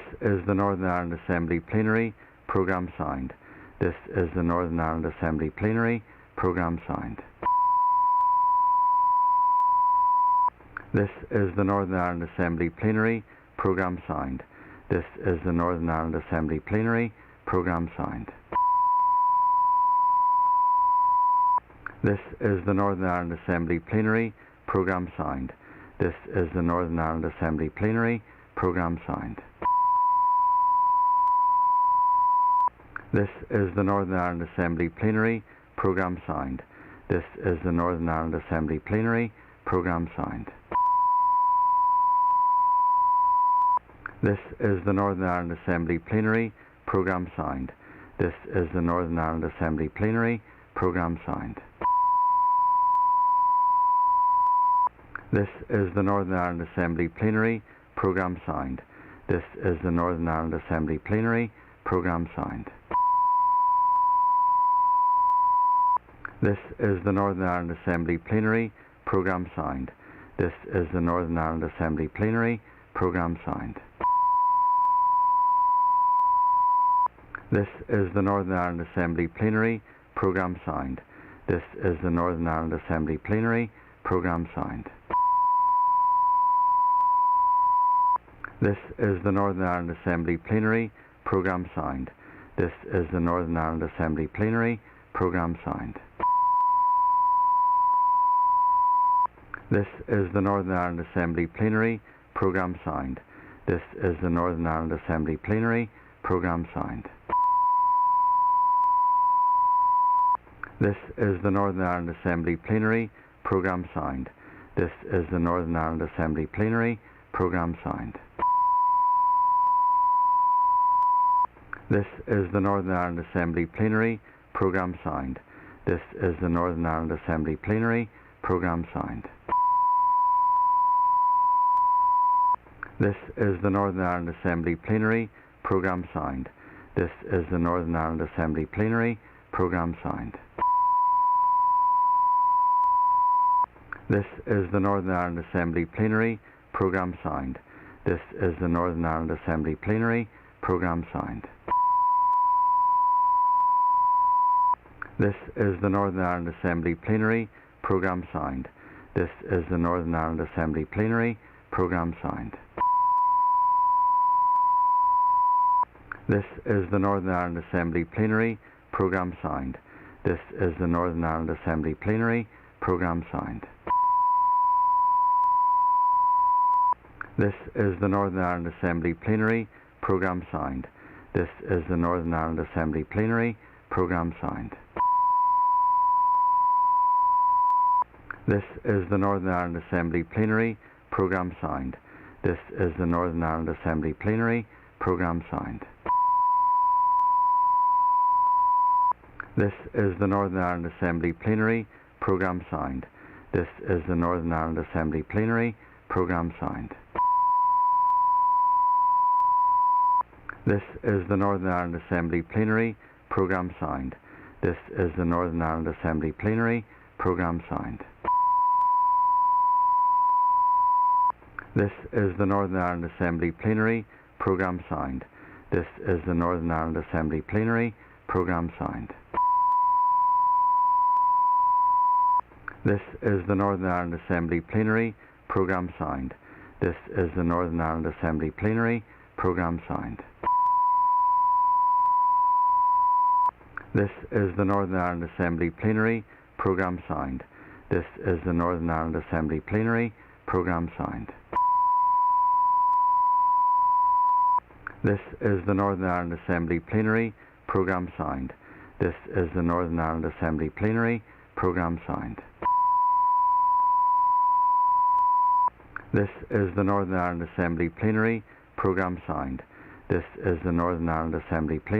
[SPEAKER 19] the Northern Ireland Assembly Plenary. Programme signed. This is the Northern Ireland Assembly Plenary. Programme signed. This is the Northern Ireland Assembly Plenary. Programme signed. This is the Northern Ireland Assembly Plenary. Programme signed. This is the Northern Ireland Assembly Plenary. Programme signed. This is the Northern Ireland Assembly Plenary. Programme signed. This is the Northern Ireland Assembly Plenary. Programme signed. This is the Northern Ireland Assembly Plenary. Programme signed. This is the Northern Ireland Assembly Plenary. Programme signed. This is the Northern Ireland Assembly Plenary. Programme signed. This is the Northern Ireland Assembly Plenary. Programme signed. This is the Northern Ireland Assembly Plenary. Programme signed. This is the Northern Ireland Assembly Plenary. Programme signed. This is the Northern Ireland Assembly Plenary. Programme signed. This is the Northern Ireland Assembly Plenary. Programme signed. This is the Northern Ireland Assembly Plenary. Programme signed. This is the Northern Ireland Assembly Plenary. Programme signed. This is the Northern Ireland Assembly Plenary. Programme signed. This is the Northern Ireland Assembly Plenary. Programme signed. This is the Northern Ireland Assembly Plenary. Programme signed. This is the Northern Ireland Assembly Plenary. Programme signed. This is the Northern Ireland Assembly Plenary. Programme signed. This is the Northern Ireland Assembly Plenary. Programme signed. This is the Northern Ireland Assembly Plenary. Programme signed. This is the Northern Ireland Assembly Plenary. Programme signed. This is the Northern Ireland Assembly Plenary. Programme signed. This is the Northern Ireland Assembly Plenary. Programme signed. This is the Northern Ireland Assembly Plenary. Programme signed. This is the Northern Ireland Assembly Plenary. Programme signed. This is the Northern Ireland Assembly Plenary. Programme signed. This is the Northern Ireland Assembly Plenary. Programme signed. This is the Northern Ireland Assembly Plenary. Programme signed. This is the Northern Ireland Assembly Plenary. Programme signed. This is the Northern Ireland Assembly Plenary. Programme signed. This is the Northern Ireland Assembly Plenary. Programme signed. This is the Northern Ireland Assembly Plenary. Programme signed. This is the Northern Ireland Assembly Plenary. Programme signed. This is the Northern Ireland Assembly Plenary. Programme signed. This is the Northern Ireland Assembly Plenary. Programme signed. This is the Northern Ireland Assembly Plenary. Programme signed. This is the Northern Ireland Assembly Plenary. Programme signed. This is the Northern Ireland Assembly Plenary. Programme signed. This is the Northern Ireland Assembly Plenary. Programme signed. This is the Northern Ireland Assembly Plenary. Programme signed. This is the Northern Ireland Assembly Plenary. Programme signed. This is the Northern Ireland Assembly Plenary. Programme signed. This is the Northern Ireland Assembly Plenary. Programme signed. This is the Northern Ireland Assembly Plenary. Programme signed. This is the Northern Ireland Assembly Plenary. Programme signed. This is the Northern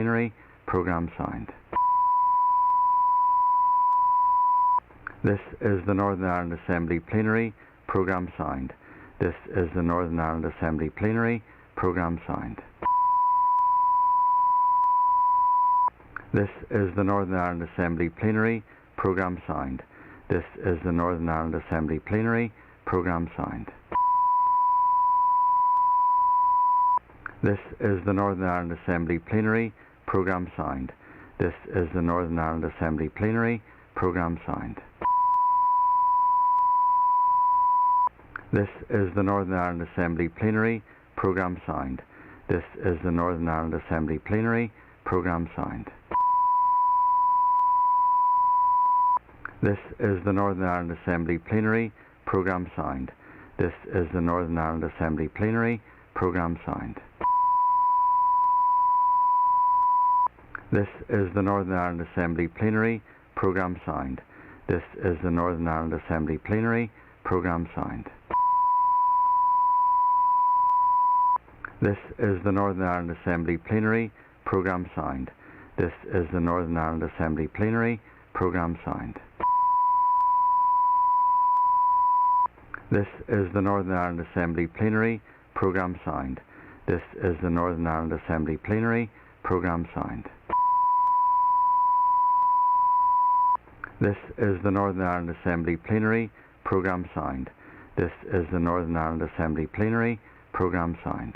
[SPEAKER 19] Ireland Assembly Plenary. Programme signed. This is the Northern Ireland Assembly Plenary. Programme signed. This is the Northern Ireland Assembly Plenary. Programme signed. This is the Northern Ireland Assembly Plenary. Programme signed. This is the Northern Ireland Assembly Plenary. Programme signed. This is the Northern Ireland Assembly Plenary. Programme signed. This is the Northern Ireland Assembly Plenary. Programme signed. This is the Northern Ireland Assembly Plenary. Programme signed. This is the Northern Ireland Assembly Plenary. Programme signed. This is the Northern Ireland Assembly Plenary. Programme signed. This is the Northern Ireland Assembly Plenary. Programme signed. This is the Northern Ireland Assembly Plenary. Programme signed. This is the Northern Ireland Assembly Plenary. Programme signed. This is the Northern Ireland Assembly Plenary. Programme signed. This is the Northern Ireland Assembly Plenary. Programme signed. This is the Northern Ireland Assembly Plenary. Programme signed. This is the Northern Ireland Assembly Plenary. Programme signed. This is the Northern Ireland Assembly Plenary. Programme signed. This is the Northern Ireland Assembly Plenary. Programme signed.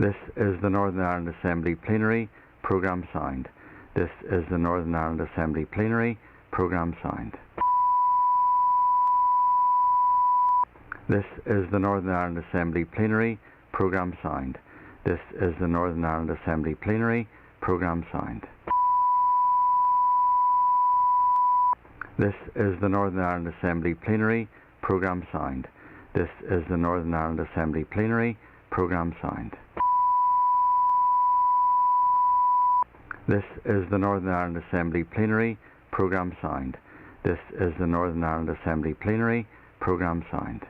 [SPEAKER 19] This is the Northern Ireland Assembly Plenary. Programme signed. This is the Northern Ireland Assembly Plenary. Programme signed. This is the Northern Ireland Assembly Plenary. Programme signed. This is the Northern Ireland Assembly Plenary. Programme signed. This is the Northern Ireland Assembly Plenary. Programme signed. This is the Northern Ireland Assembly Plenary. Programme signed. This is the Northern Ireland Assembly Plenary. Programme signed. This is the Northern Ireland Assembly Plenary. Programme signed.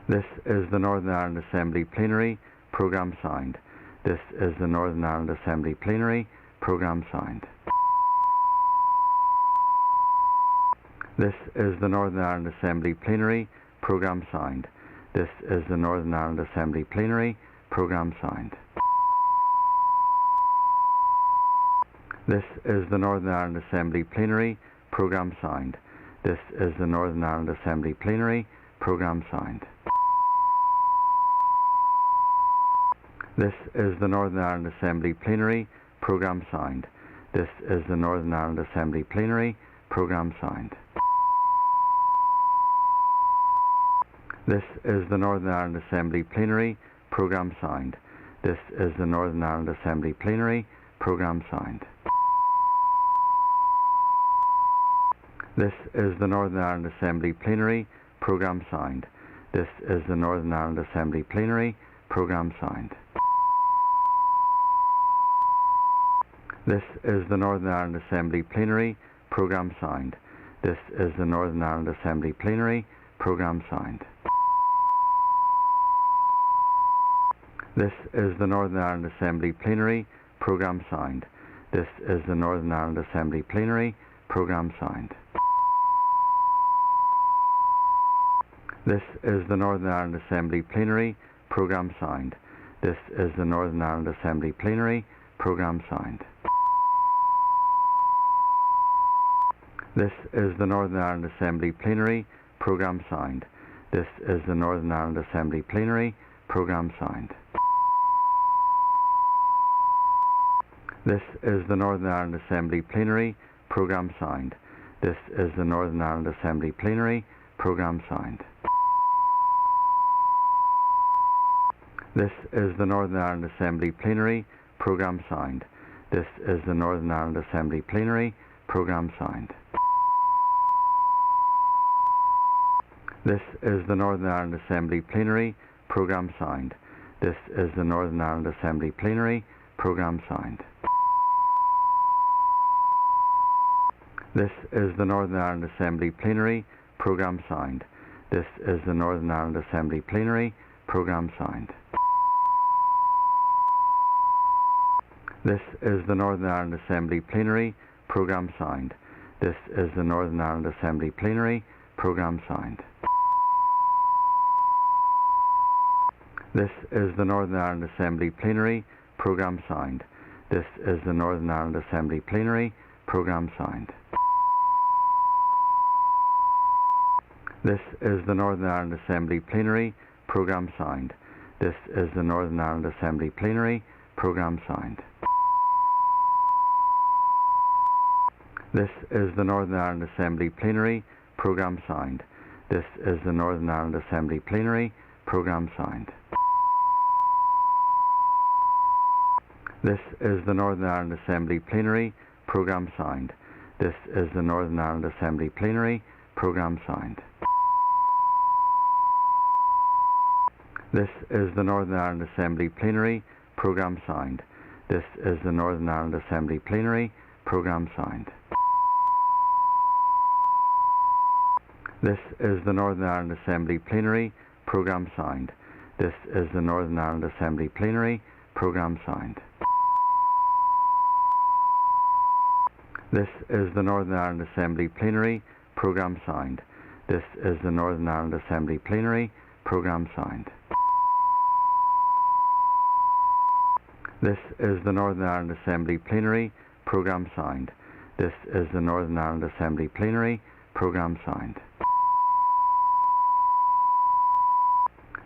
[SPEAKER 19] This is the Northern Ireland Assembly Plenary. Programme signed. This is the Northern Ireland Assembly Plenary. Programme signed. This is the Northern Ireland Assembly Plenary. Programme signed. This is the Northern Ireland Assembly Plenary. Programme signed. This is the Northern Ireland Assembly Plenary. Programme signed. This is the Northern Ireland Assembly Plenary. Programme signed. This is the Northern Ireland Assembly Plenary. Programme signed. This is the Northern Ireland Assembly Plenary. Programme signed. This is the Northern Ireland Assembly Plenary. Programme signed. This is the Northern Ireland Assembly Plenary. Programme signed. This is the Northern Ireland Assembly Plenary. Programme signed. This is the Northern Ireland Assembly Plenary. Programme signed. This is the Northern Ireland Assembly Plenary. Programme signed. This is the Northern Ireland Assembly Plenary. Programme signed. This is the Northern Ireland Assembly Plenary. Programme signed. This is the Northern Ireland Assembly Plenary. Programme signed. This is the Northern Ireland Assembly Plenary. Programme signed. This is the Northern Ireland Assembly Plenary. Programme signed. This is the Northern Ireland Assembly Plenary. Programme signed. This is the Northern Ireland Assembly Plenary. Programme signed. This is the Northern Ireland Assembly Plenary. Programme signed. This is the Northern Ireland Assembly Plenary. Programme signed. This is the Northern Ireland Assembly Plenary. Programme signed. This is the Northern Ireland Assembly Plenary. Programme signed. This is the Northern Ireland Assembly Plenary. Programme signed. This is the Northern Ireland Assembly Plenary. Programme signed. This is the Northern Ireland Assembly Plenary. Programme signed. This is the Northern Ireland Assembly Plenary. Programme signed. This is the Northern Ireland Assembly Plenary. Programme signed. This is the Northern Ireland Assembly Plenary. Programme signed. This is the Northern Ireland Assembly Plenary. Programme signed. This is the Northern Ireland Assembly Plenary. Programme signed. This is the Northern Ireland Assembly Plenary. Programme signed. This is the Northern Ireland Assembly Plenary. Programme signed. This is the Northern Ireland Assembly Plenary. Programme signed. This is the Northern Ireland Assembly Plenary. Programme signed. This is the Northern Ireland Assembly Plenary. Programme signed. This is the Northern Ireland Assembly Plenary. Programme signed. This is the Northern Ireland Assembly Plenary. Programme signed. This is the Northern Ireland Assembly Plenary. Programme signed. This is the Northern Ireland Assembly Plenary. Programme signed. This is the Northern Ireland Assembly Plenary. Programme signed. This is the Northern Ireland Assembly Plenary. Programme signed. This is the Northern Ireland Assembly Plenary. Programme signed. This is the Northern Ireland Assembly Plenary. Programme signed. This is the Northern Ireland Assembly Plenary. Programme signed.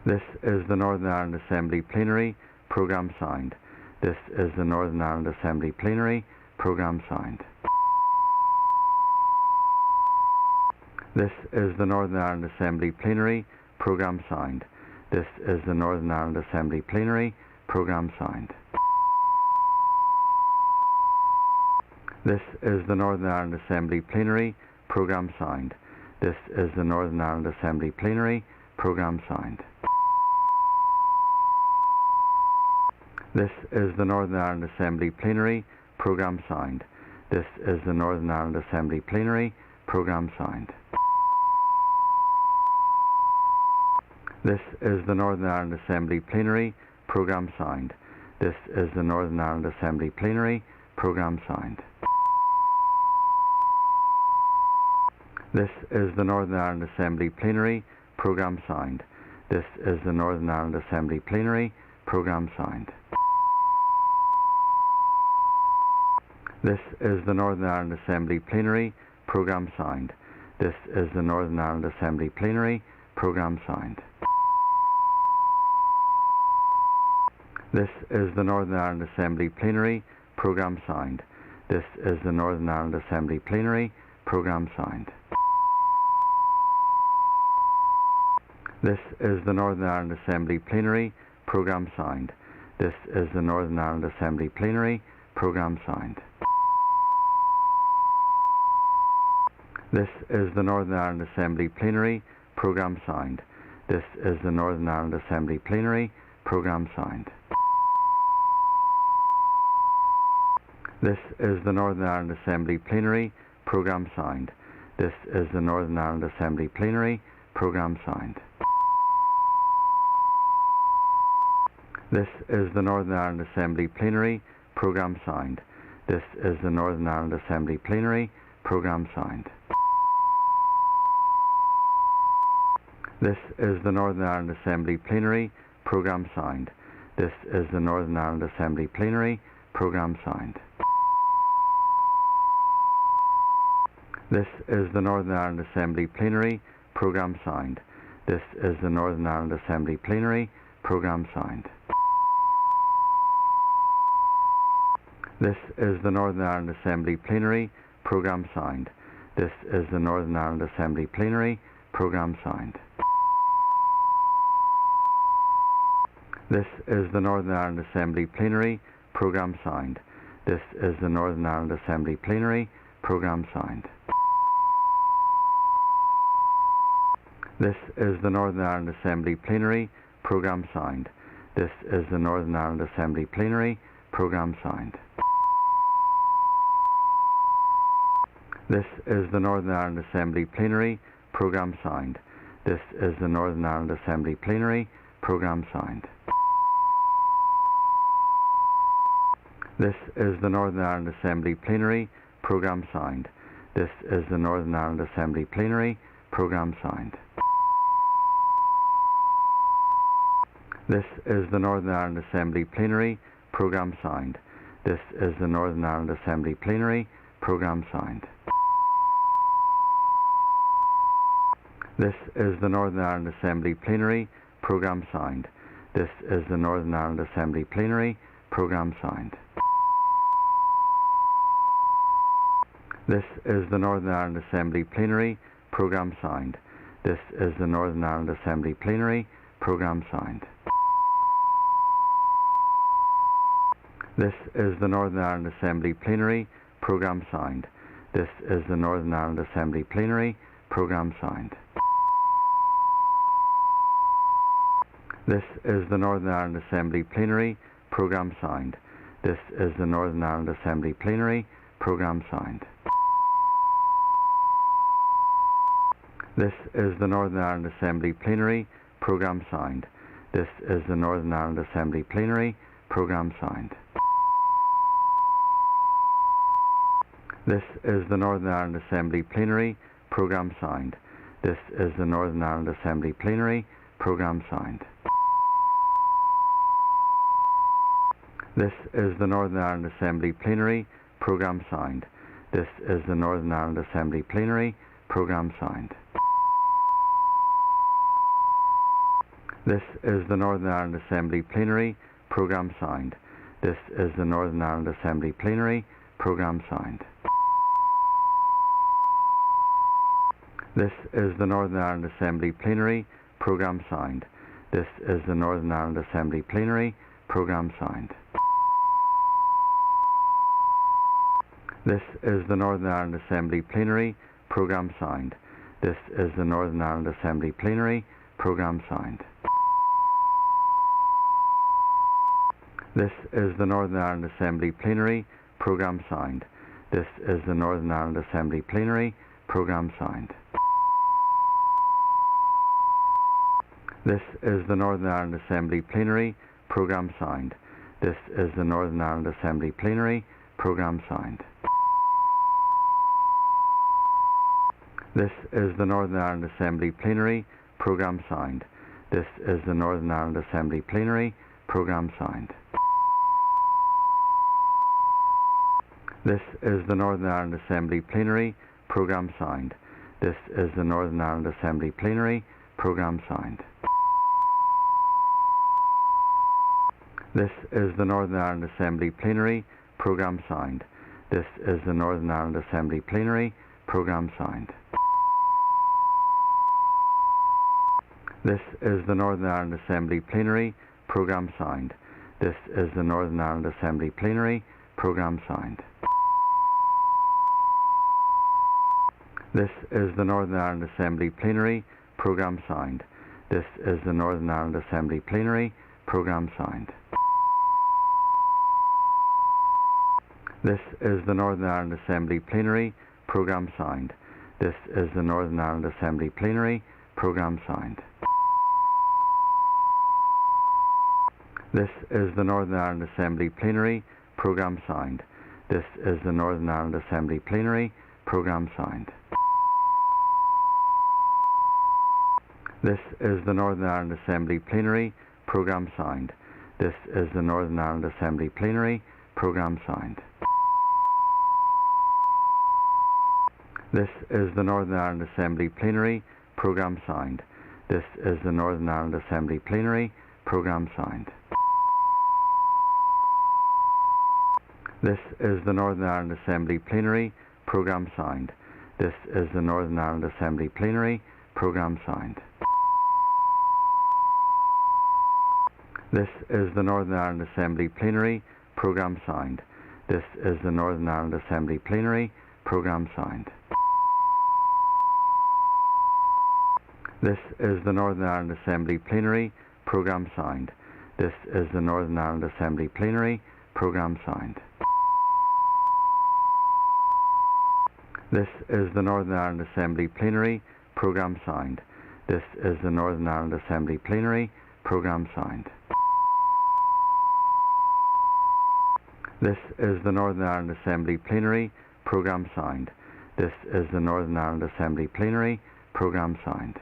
[SPEAKER 19] This is the Northern Ireland Assembly Plenary. Programme signed. This is the Northern Ireland Assembly Plenary. Programme signed. This is the Northern Ireland Assembly Plenary. Programme signed. This is the Northern Ireland Assembly Plenary. Programme signed. This is the Northern Ireland Assembly Plenary. Programme signed. This is the Northern Ireland Assembly Plenary. Programme signed. This is the Northern Ireland Assembly Plenary. Programme signed. This is the Northern Ireland Assembly Plenary. Programme signed. This is the Northern Ireland Assembly Plenary. Programme signed. This is the Northern Ireland Assembly Plenary. Programme signed. This is the Northern Ireland Assembly Plenary. Programme signed. This is the Northern Ireland Assembly Plenary. Programme signed. This is the Northern Ireland Assembly Plenary. Programme signed. This is the Northern Ireland Assembly Plenary. Programme signed. This is the Northern Ireland Assembly Plenary. Programme signed. This is the Northern Ireland Assembly Plenary. Programme signed. This is the Northern Ireland Assembly Plenary. Programme signed. This is the Northern Ireland Assembly Plenary. Programme signed. This is the Northern Ireland Assembly Plenary. Programme signed. This is the Northern Ireland Assembly Plenary. Programme signed. This is the Northern Ireland Assembly Plenary. Programme signed. This is the Northern Ireland Assembly Plenary. Programme signed. This is the Northern Ireland Assembly Plenary. Programme signed. This is the Northern Ireland Assembly Plenary. Programme signed. This is the Northern Ireland Assembly Plenary. Programme signed. This is the Northern Ireland Assembly Plenary. Programme signed. This is the Northern Ireland Assembly Plenary. Programme signed. This is the Northern Ireland Assembly Plenary. Programme signed. This is the Northern Ireland Assembly Plenary. Programme signed. This is the Northern Ireland Assembly Plenary. Programme signed. This is the Northern Ireland Assembly Plenary. Programme signed. This is the Northern Ireland Assembly Plenary. Programme signed. This is the Northern Ireland Assembly Plenary. Programme signed. This is the Northern Ireland Assembly Plenary. Programme signed. This is the Northern Ireland Assembly Plenary. Programme signed. This is the Northern Ireland Assembly Plenary. Programme signed. This is the Northern Ireland Assembly Plenary. Programme signed. This is the Northern Ireland Assembly Plenary. Programme signed. This is the Northern Ireland Assembly Plenary. Programme signed. This is the Northern Ireland Assembly Plenary. Programme signed. This is the Northern Ireland Assembly Plenary. Programme signed. This is the Northern Ireland Assembly Plenary. Programme signed. This is the Northern Ireland Assembly Plenary. Programme signed. This is the Northern Ireland Assembly Plenary. Programme signed. This is the Northern Ireland Assembly Plenary. Programme signed. This is the Northern Ireland Assembly Plenary. Programme signed. This is the Northern Ireland Assembly Plenary. Programme signed. This is the Northern Ireland Assembly Plenary. Programme signed. This is the Northern Ireland Assembly Plenary. Programme signed. This is the Northern Ireland Assembly Plenary. Programme signed. This is the Northern Ireland Assembly Plenary. Programme signed. This is the Northern Ireland Assembly Plenary. Programme signed. This is the Northern Ireland Assembly Plenary. Programme signed. This is the Northern Ireland Assembly Plenary. Programme signed. This is the Northern Ireland Assembly Plenary. Programme signed. This is the Northern Ireland Assembly Plenary. Programme signed. This is the Northern Ireland Assembly Plenary. Programme signed. This is the Northern Ireland Assembly Plenary. Programme signed. This is the Northern Ireland Assembly Plenary. Programme signed. This is the Northern Ireland Assembly Plenary. Programme signed. This is the Northern Ireland Assembly Plenary. Programme signed. This is the Northern Ireland Assembly Plenary. Programme signed. This is the Northern Ireland Assembly Plenary. Programme signed. This is the Northern Ireland Assembly Plenary. Programme signed. This is the Northern Ireland Assembly Plenary. Programme signed. This is the Northern Ireland Assembly Plenary. Programme signed. This is the Northern Ireland Assembly Plenary. Programme signed. This is the Northern Ireland Assembly Plenary. Programme signed. This is the Northern Ireland Assembly Plenary. Programme signed. This is the Northern Ireland Assembly Plenary. Programme signed. This is the Northern Ireland Assembly Plenary. Programme signed. This is the Northern Ireland Assembly Plenary. Programme signed. This is the Northern Ireland Assembly Plenary. Programme signed. This is the Northern Ireland Assembly Plenary. Programme signed. This is the Northern Ireland Assembly Plenary. Programme signed. This is the Northern Ireland Assembly Plenary. Programme signed. This is the Northern Ireland Assembly Plenary. Programme signed. This is the Northern Ireland Assembly Plenary. Programme signed. This is the Northern Ireland Assembly Plenary. Programme signed. This is the Northern Ireland Assembly Plenary. Programme signed. This is the Northern Ireland Assembly Plenary. Programme signed. This is the Northern Ireland Assembly Plenary. Programme signed. This is the Northern Ireland Assembly Plenary. Programme signed. This is the Northern Ireland Assembly Plenary. Programme signed. This is the Northern Ireland Assembly Plenary. Programme signed. This is the Northern Ireland Assembly Plenary. Programme signed. This is the Northern Ireland Assembly Plenary. Programme signed. This is the Northern Ireland Assembly Plenary. Programme signed. This is the Northern Ireland Assembly Plenary. Programme signed. This is the Northern Ireland Assembly Plenary. Programme signed. This is the Northern Ireland Assembly Plenary. Programme signed.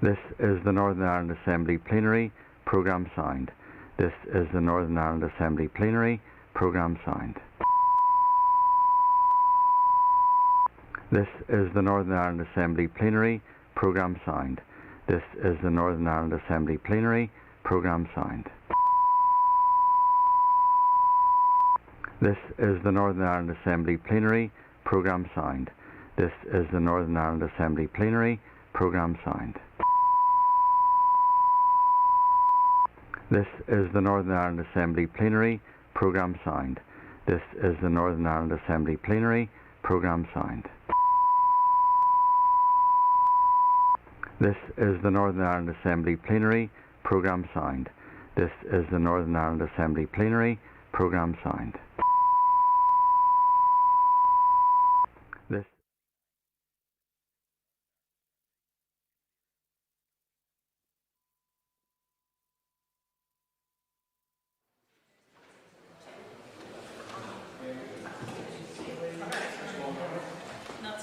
[SPEAKER 19] This is the Northern Ireland Assembly Plenary. Programme signed. This is the Northern Ireland Assembly Plenary. Programme signed. This is the Northern Ireland Assembly Plenary. Programme signed. This is the Northern Ireland Assembly Plenary. Programme signed. This is the Northern Ireland Assembly Plenary. Programme signed. This is the Northern Ireland Assembly Plenary. Programme signed. This is the Northern Ireland Assembly Plenary. Programme signed. This is the Northern Ireland Assembly Plenary. Programme signed. This is the Northern Ireland Assembly Plenary. Programme signed. This is the Northern Ireland Assembly Plenary. Programme signed. This is the Northern Ireland Assembly Plenary. Programme signed. This
[SPEAKER 3] No.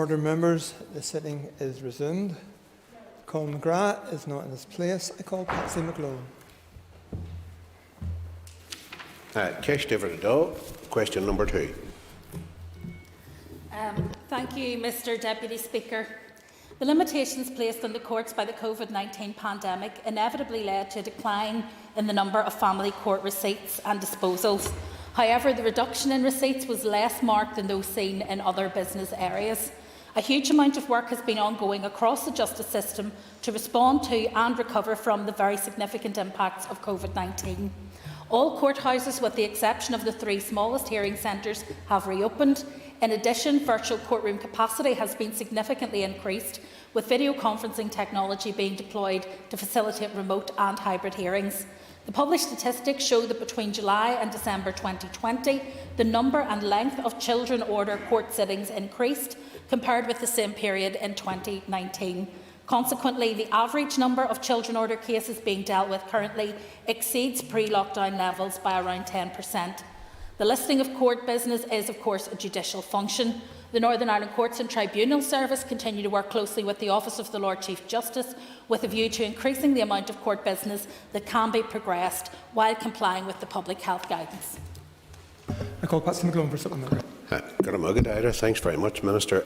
[SPEAKER 4] Order members, the sitting is resumed. Colm McGrath is not in his place. I call Patsy McLone.
[SPEAKER 20] Cash David, question number 2.
[SPEAKER 23] Thank you, Mr Deputy Speaker. The limitations placed on the courts by the COVID-19 pandemic inevitably led to a decline in the number of family court receipts and disposals. However, the reduction in receipts was less marked than those seen in other business areas. A huge amount of work has been ongoing across the justice system to respond to and recover from the very significant impacts of COVID-19. All courthouses, with the exception of the 3 smallest hearing centres, have reopened. In addition, virtual courtroom capacity has been significantly increased, with video conferencing technology being deployed to facilitate remote and hybrid hearings. The published statistics show that between July and December 2020, the number and length of children order court sittings increased compared with the same period in 2019. Consequently, the average number of children order cases being dealt with currently exceeds pre-lockdown levels by around 10%. The listing of court business is, of course, a judicial function. The Northern Ireland Courts and Tribunal Service continue to work closely with the Office of the Lord Chief Justice with a view to increasing the amount of court business that can be progressed while complying with the public health guidance.
[SPEAKER 4] I call Patsy McLone for supplementary.
[SPEAKER 20] Thanks very much, Minister.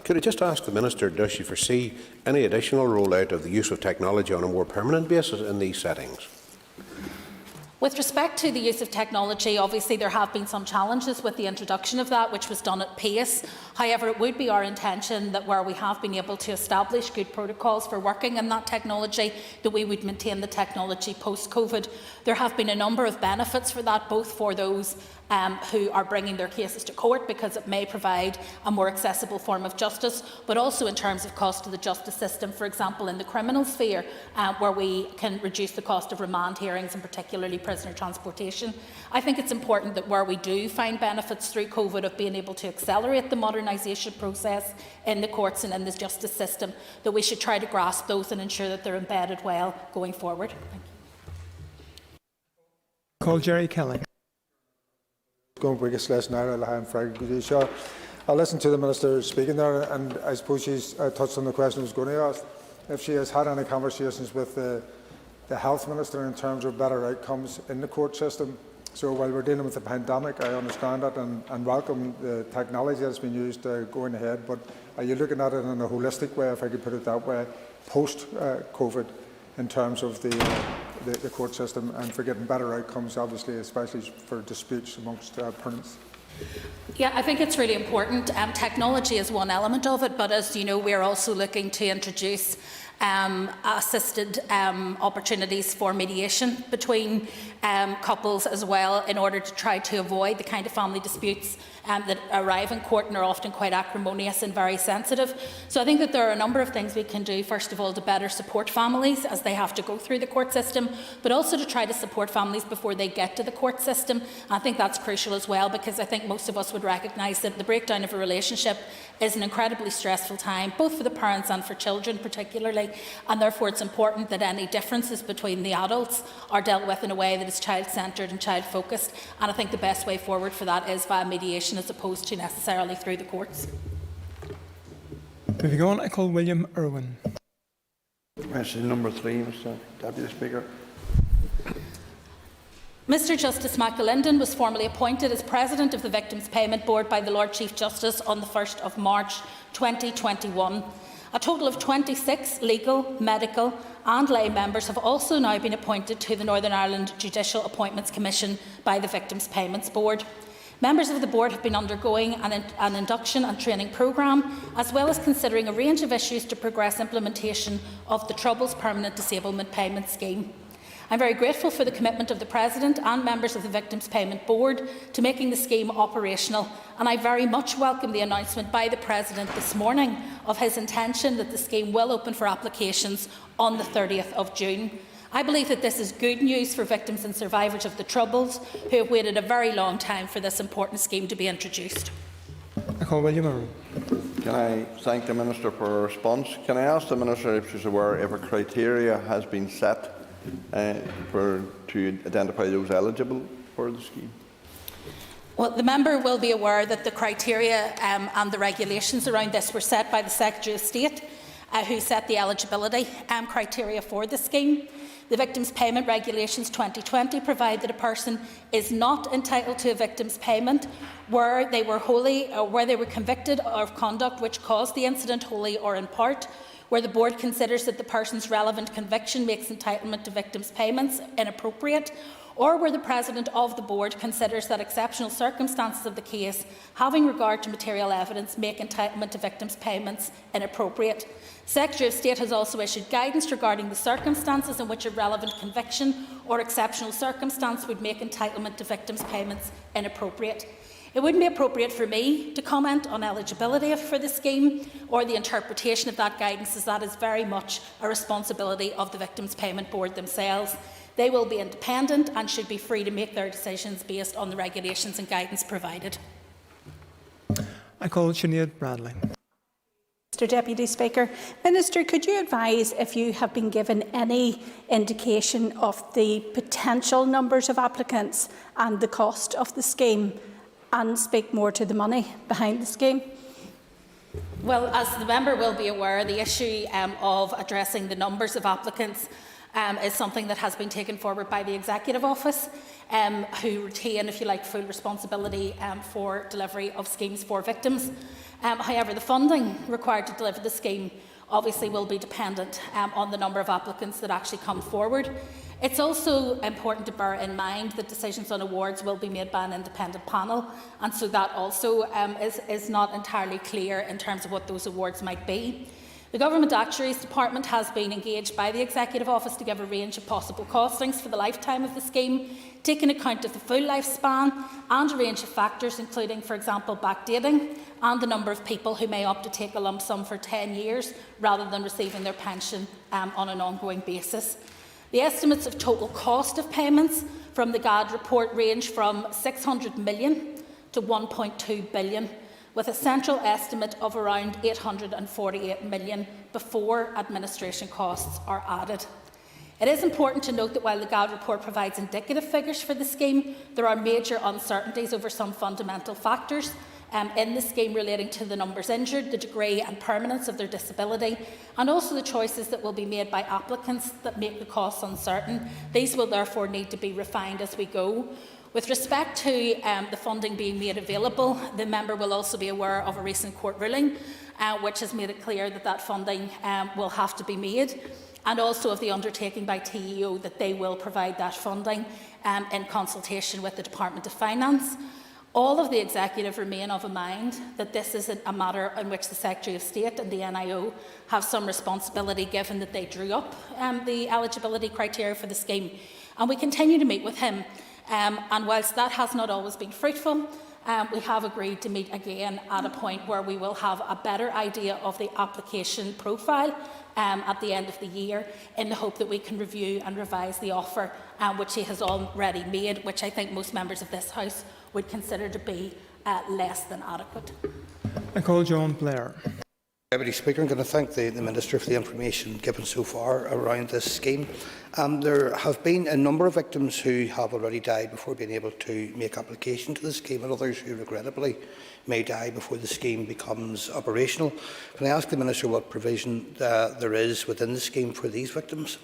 [SPEAKER 20] Could I just ask the Minister, does she foresee any additional rollout of the use of technology on a more permanent basis in these settings?
[SPEAKER 23] With respect to the use of technology, obviously there have been some challenges with the introduction of that, which was done at pace. However, it would be our intention that where we have been able to establish good protocols for working in that technology, that we would maintain the technology post-COVID. There have been a number of benefits for that, both for those who are bringing their cases to court, because it may provide a more accessible form of justice, but also in terms of cost to the justice system, for example in the criminal sphere, where we can reduce the cost of remand hearings and particularly prisoner transportation. I think it's important that where we do find benefits through COVID of being able to accelerate the modernisation process in the courts and in the justice system, that we should try to grasp those and ensure that they're embedded well going forward. Thank you.
[SPEAKER 4] Call Jerry Kelly.
[SPEAKER 24] I listened to the Minister speaking there, and I suppose she's touched on the question I was going to ask. If she has had any conversations with the Health Minister in terms of better outcomes in the court system. So while we're dealing with the pandemic, I understand that and welcome the technology that's been used going ahead, but are you looking at it in a holistic way, if I could put it that way, post-COVID, in terms of the court system and for getting better outcomes, obviously, especially for disputes amongst parents?
[SPEAKER 23] Yeah, I think it's really important. Technology is one element of it, but as you know, we're also looking to introduce assisted opportunities for mediation between couples as well, in order to try to avoid the kind of family disputes that arrive in court and are often quite acrimonious and very sensitive. So I think that there are a number of things we can do, first of all, to better support families as they have to go through the court system, but also to try to support families before they get to the court system. I think that's crucial as well, because I think most of us would recognise that the breakdown of a relationship is an incredibly stressful time, both for the parents and for children particularly, and therefore it's important that any differences between the adults are dealt with in a way that is child-centred and child-focused, and I think the best way forward for that is via mediation as opposed to necessarily through the courts.
[SPEAKER 4] Moving on, I call William Irwin.
[SPEAKER 25] Question number 3, Mr Deputy Speaker.
[SPEAKER 23] Mr Justice McAlinden was formally appointed as President of the Victims Payment Board by the Lord Chief Justice on the 1st of March 2021. A total of 26 legal, medical and lay members have also now been appointed to the Northern Ireland Judicial Appointments Commission by the Victims Payments Board. Members of the board have been undergoing an induction and training programme, as well as considering a range of issues to progress implementation of the Troubles Permanent Disablement Payment Scheme. I'm very grateful for the commitment of the President and members of the Victims Payment Board to making the scheme operational, and I very much welcome the announcement by the President this morning of his intention that the scheme will open for applications on the 30th of June. I believe that this is good news for victims and survivors of the Troubles, who have waited a very long time for this important scheme to be introduced.
[SPEAKER 4] I call William Irwin.
[SPEAKER 25] Can I thank the Minister for her response? Can I ask the Minister if she's aware if a criteria has been set to identify those eligible for the scheme?
[SPEAKER 23] Well, the member will be aware that the criteria and the regulations around this were set by the Secretary of State, who set the eligibility criteria for the scheme. The Victims Payment Regulations 2020 provide that a person is not entitled to a victim's payment where they were convicted of conduct which caused the incident wholly or in part, where the board considers that the person's relevant conviction makes entitlement to victims' payments inappropriate, or where the President of the Board considers that exceptional circumstances of the case, having regard to material evidence, make entitlement to victims' payments inappropriate. Secretary of State has also issued guidance regarding the circumstances in which a relevant conviction or exceptional circumstance would make entitlement to victims' payments inappropriate. It wouldn't be appropriate for me to comment on eligibility for the scheme or the interpretation of that guidance, as that is very much a responsibility of the Victims Payment Board themselves. They will be independent and should be free to make their decisions based on the regulations and guidance provided.
[SPEAKER 4] I call Sinéad Bradley.
[SPEAKER 1] Mr Deputy Speaker. Minister, could you advise if you have been given any indication of the potential numbers of applicants and the cost of the scheme, and speak more to the money behind the scheme?
[SPEAKER 23] Well, as the member will be aware, the issue of addressing the numbers of applicants is something that has been taken forward by the Executive Office, who retain, if you like, full responsibility for delivery of schemes for victims. However, the funding required to deliver the scheme obviously will be dependent on the number of applicants that actually come forward. It's also important to bear in mind that decisions on awards will be made by an independent panel, and so that also is not entirely clear in terms of what those awards might be. The Government Actuaries Department has been engaged by the Executive Office to give a range of possible costings for the lifetime of the scheme, taking account of the full lifespan and a range of factors, including, for example, backdating and the number of people who may opt to take a lump sum for 10 years rather than receiving their pension on an ongoing basis. The estimates of total cost of payments from the GAD report range from 600 million to 1.2 billion, with a central estimate of around 848 million before administration costs are added. It is important to note that while the GAD report provides indicative figures for the scheme, there are major uncertainties over some fundamental factors in the scheme relating to the numbers injured, the degree and permanence of their disability, and also the choices that will be made by applicants that make the costs uncertain. These will therefore need to be refined as we go. With respect to the funding being made available, the member will also be aware of a recent court ruling which has made it clear that that funding will have to be made, and also of the undertaking by TEO that they will provide that funding in consultation with the Department of Finance. All of the Executive remain of a mind that this is a matter in which the Secretary of State and the NIO have some responsibility, given that they drew up the eligibility criteria for the scheme. And we continue to meet with him. And whilst that has not always been fruitful, we have agreed to meet again at a point where we will have a better idea of the application profile at the end of the year, in the hope that we can review and revise the offer which he has already made, which I think most members of this House would consider to be less than adequate.
[SPEAKER 4] I call John Blair.
[SPEAKER 6] Deputy Speaker, I'm going to thank the Minister for the information given so far around this scheme. There have been a number of victims who have already died before being able to make application to the scheme, and others who regrettably may die before the scheme becomes operational. Can I ask the Minister what provision there is within the scheme for these victims?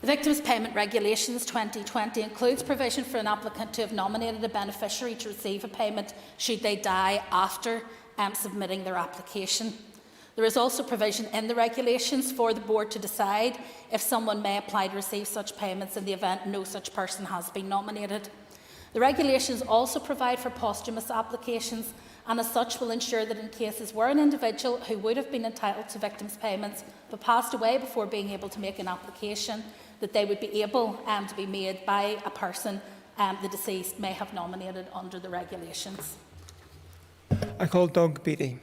[SPEAKER 23] The Victims Payment Regulations 2020 includes provision for an applicant to have nominated a beneficiary to receive a payment should they die after submitting their application. There is also provision in the regulations for the board to decide if someone may apply to receive such payments in the event no such person has been nominated. The regulations also provide for posthumous applications, and as such will ensure that in cases where an individual who would have been entitled to victims' payments but passed away before being able to make an application, that they would be able to be made by a person the deceased may have nominated under the regulations.
[SPEAKER 4] I call Doug Beattie.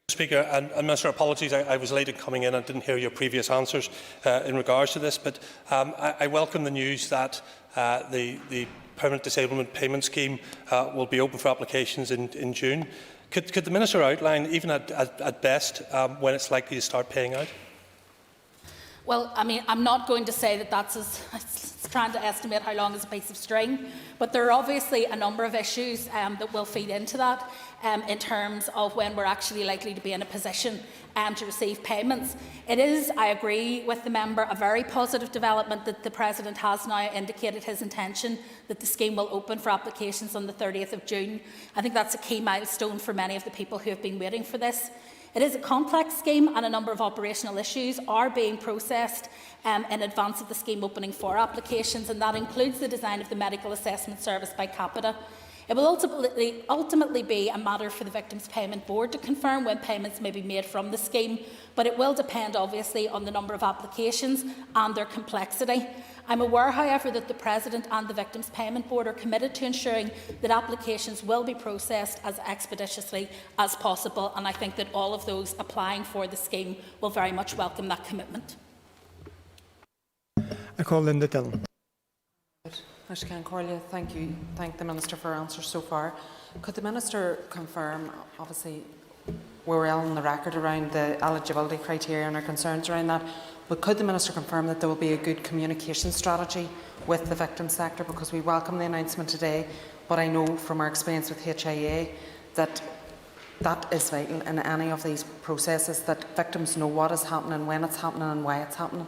[SPEAKER 5] Speaker, and Minister, apologies, I was late in coming in and didn't hear your previous answers in regards to this, but I welcome the news that the Permanent Disablement Payment Scheme will be open for applications in June. Could the Minister outline, even at best, when it's likely to start paying out?
[SPEAKER 23] Well, I mean, I'm not going to say that that's it's trying to estimate how long is a piece of string, but there are obviously a number of issues that will feed into that in terms of when we're actually likely to be in a position to receive payments. It is, I agree with the member, a very positive development that the President has now indicated his intention that the scheme will open for applications on the 30th of June. I think that's a key milestone for many of the people who have been waiting for this. It is a complex scheme and a number of operational issues are being processed in advance of the scheme opening for applications, and that includes the design of the medical assessment service by capita. It will ultimately be a matter for the Victims Payment Board to confirm when payments may be made from the scheme, but it will depend obviously on the number of applications and their complexity. I'm aware, however, that the President and the Victims Payment Board are committed to ensuring that applications will be processed as expeditiously as possible, and I think that all of those applying for the scheme will very much welcome that commitment.
[SPEAKER 4] I call Linda Dillon.
[SPEAKER 7] Thank the Minister for her answers so far. Could the Minister confirm, obviously we're well on the record around the eligibility criteria and our concerns around that, but could the Minister confirm that there will be a good communication strategy with the victim sector? Because we welcome the announcement today, but I know from our experience with HIA that that is vital in any of these processes, that victims know what is happening, when it's happening and why it's happening.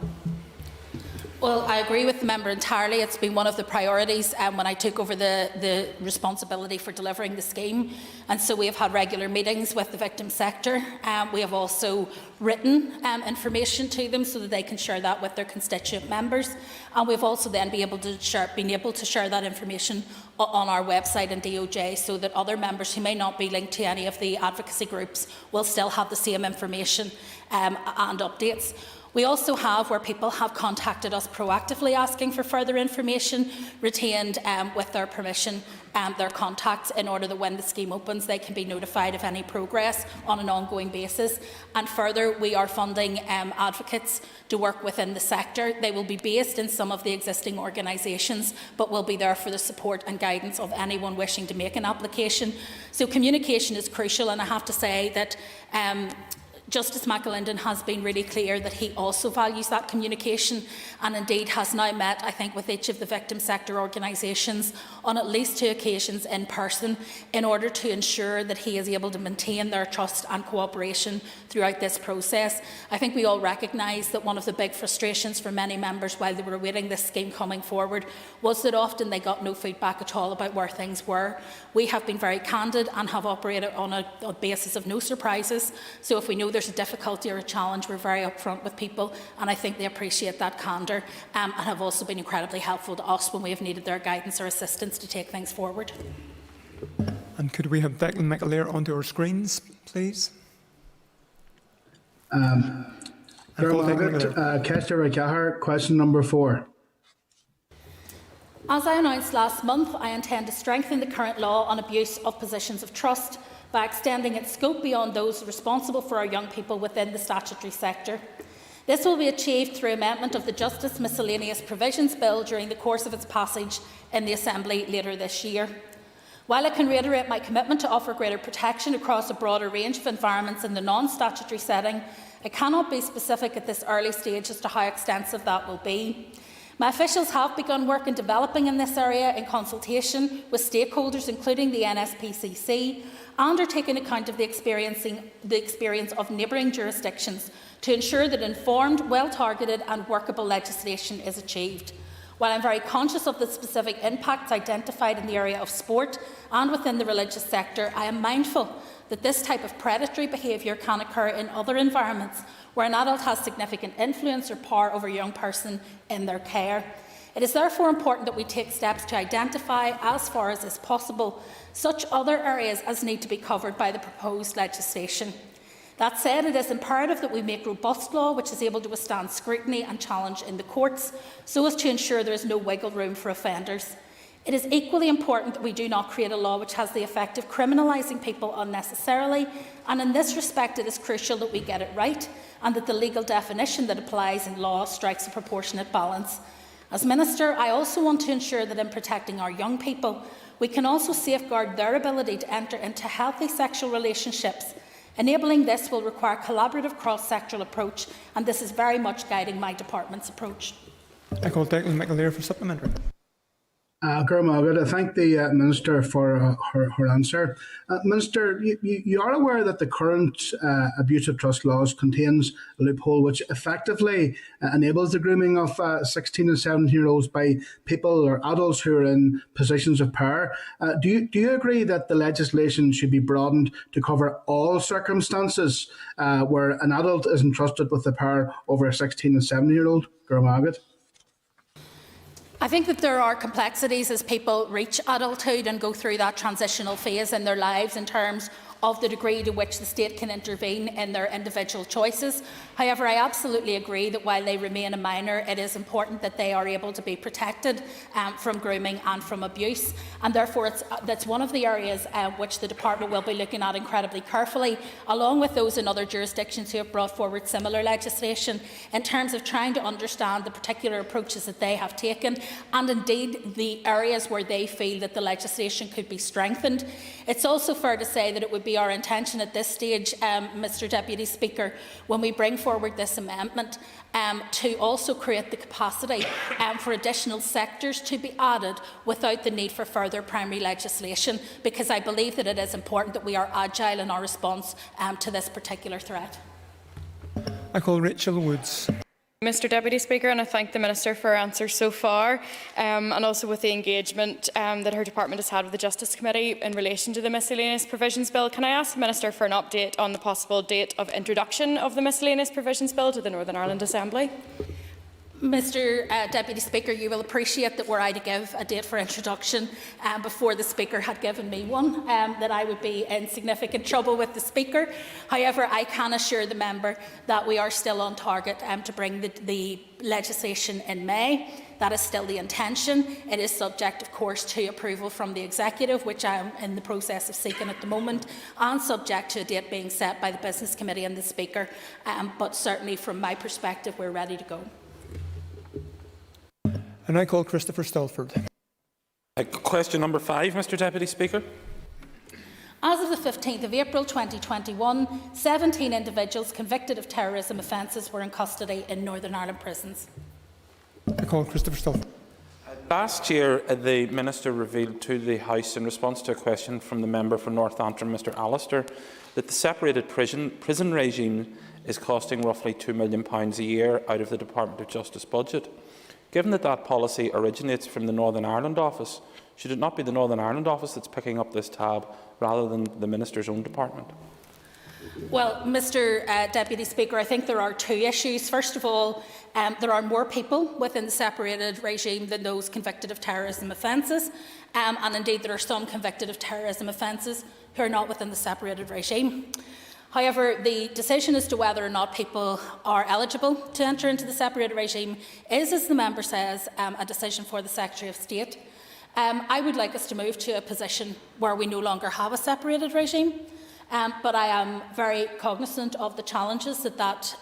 [SPEAKER 23] Well, I agree with the member entirely. It's been one of the priorities when I took over the responsibility for delivering the scheme, and so we have had regular meetings with the victim sector. We have also written information to them so that they can share that with their constituent members, and we've also then been able to share that information on our website and DOJ, so that other members who may not be linked to any of the advocacy groups will still have the same information and updates. We also have, where people have contacted us proactively asking for further information, retained with their permission their contacts, in order that when the scheme opens they can be notified of any progress on an ongoing basis. And further, we are funding advocates to work within the sector. They will be based in some of the existing organisations, but will be there for the support and guidance of anyone wishing to make an application. So communication is crucial, and I have to say that Justice McAlinden has been really clear that he also values that communication, and indeed has now met, I think, with each of the victim sector organisations on at least 2 occasions in person, in order to ensure that he is able to maintain their trust and cooperation throughout this process. I think we all recognise that one of the big frustrations for many members while they were awaiting this scheme coming forward was that often they got no feedback at all about where things were. We have been very candid and have operated on a basis of no surprises. So if we know there's a difficulty or a challenge, we're very upfront with people, and I think they appreciate that candour and have also been incredibly helpful to us when we have needed their guidance or assistance to take things forward.
[SPEAKER 4] And could we have Declan McAleer onto our screens, please?
[SPEAKER 8] Question number 4.
[SPEAKER 23] As I announced last month, I intend to strengthen the current law on abuse of positions of trust by extending its scope beyond those responsible for our young people within the statutory sector. This will be achieved through amendment of the Justice Miscellaneous Provisions Bill during the course of its passage in the Assembly later this year. While I can reiterate my commitment to offer greater protection across a broader range of environments in the non-statutory setting, I cannot be specific at this early stage as to how extensive that will be. My officials have begun work in developing in this area in consultation with stakeholders, including the NSPCC, and are taking account of the experience of neighbouring jurisdictions to ensure that informed, well-targeted and workable legislation is achieved. While I am very conscious of the specific impacts identified in the area of sport and within the religious sector, I am mindful that this type of predatory behaviour can occur in other environments where an adult has significant influence or power over a young person in their care. It is therefore important that we take steps to identify, as far as is possible, such other areas as need to be covered by the proposed legislation. That said, it is imperative that we make robust law which is able to withstand scrutiny and challenge in the courts, so as to ensure there is no wiggle room for offenders. It is equally important that we do not create a law which has the effect of criminalising people unnecessarily, and in this respect it is crucial that we get it right and that the legal definition that applies in law strikes a proportionate balance. As Minister, I also want to ensure that in protecting our young people, we can also safeguard their ability to enter into healthy sexual relationships Enabling this will require a collaborative cross-sectoral approach, and this is very much guiding my department's approach.
[SPEAKER 4] I call Declan McAleer for supplementary.
[SPEAKER 8] I thank the Minister for her answer. Minister, you are aware that the current abusive trust laws contains a loophole which effectively enables the grooming of 16 and 17-year-olds by people or adults who are in positions of power. Do you agree that the legislation should be broadened to cover all circumstances where an adult is entrusted with the power over a 16 and 17-year-old?
[SPEAKER 23] I think that there are complexities as people reach adulthood and go through that transitional phase in their lives in terms of the degree to which the state can intervene in their individual choices. However, I absolutely agree that while they remain a minor, it is important that they are able to be protected from grooming and from abuse, and therefore that's one of the areas which the Department will be looking at incredibly carefully, along with those in other jurisdictions who have brought forward similar legislation, in terms of trying to understand the particular approaches that they have taken, and indeed the areas where they feel that the legislation could be strengthened. It's also fair to say that it would be our intention at this stage, Mr Deputy Speaker, when we bring forward this amendment, to also create the capacity for additional sectors to be added without the need for further primary legislation, because I believe that it is important that we are agile in our response to this particular threat.
[SPEAKER 4] I call Rachel Woods.
[SPEAKER 10] Mr Deputy Speaker, and I thank the Minister for her answers so far, and also with the engagement that her department has had with the Justice Committee in relation to the Miscellaneous Provisions Bill. Can I ask the Minister for an update on the possible date of introduction of the Miscellaneous Provisions Bill to the Northern Ireland Assembly?
[SPEAKER 23] Mr Deputy Speaker, you will appreciate that were I to give a date for introduction before the Speaker had given me one, that I would be in significant trouble with the Speaker. However, I can assure the member that we are still on target to bring the legislation in May. That is still the intention. It is subject, of course, to approval from the Executive, which I am in the process of seeking at the moment, and subject to a date being set by the Business Committee and the Speaker. But certainly from my perspective, we're ready to go.
[SPEAKER 4] And I call Christopher Stelford.
[SPEAKER 21] Question number 5, Mr Deputy Speaker.
[SPEAKER 23] As of the 15th of April 2021, 17 individuals convicted of terrorism offences were in custody in Northern Ireland prisons.
[SPEAKER 4] I call Christopher Stelford.
[SPEAKER 21] Last year, the Minister revealed to the House, in response to a question from the member for North Antrim, Mr Allister, that the separated prison regime is costing roughly £2 million a year out of the Department of Justice budget. Given that that policy originates from the Northern Ireland office, should it not be the Northern Ireland office that's picking up this tab rather than the Minister's own department?
[SPEAKER 23] Well, Mr Deputy Speaker, I think there are two issues. First of all, there are more people within the separated regime than those convicted of terrorism offences, and indeed there are some convicted of terrorism offences who are not within the separated regime. However, the decision as to whether or not people are eligible to enter into the separated regime is, as the member says, a decision for the Secretary of State. I would like us to move to a position where we no longer have a separated regime, but I am very cognisant of the challenges that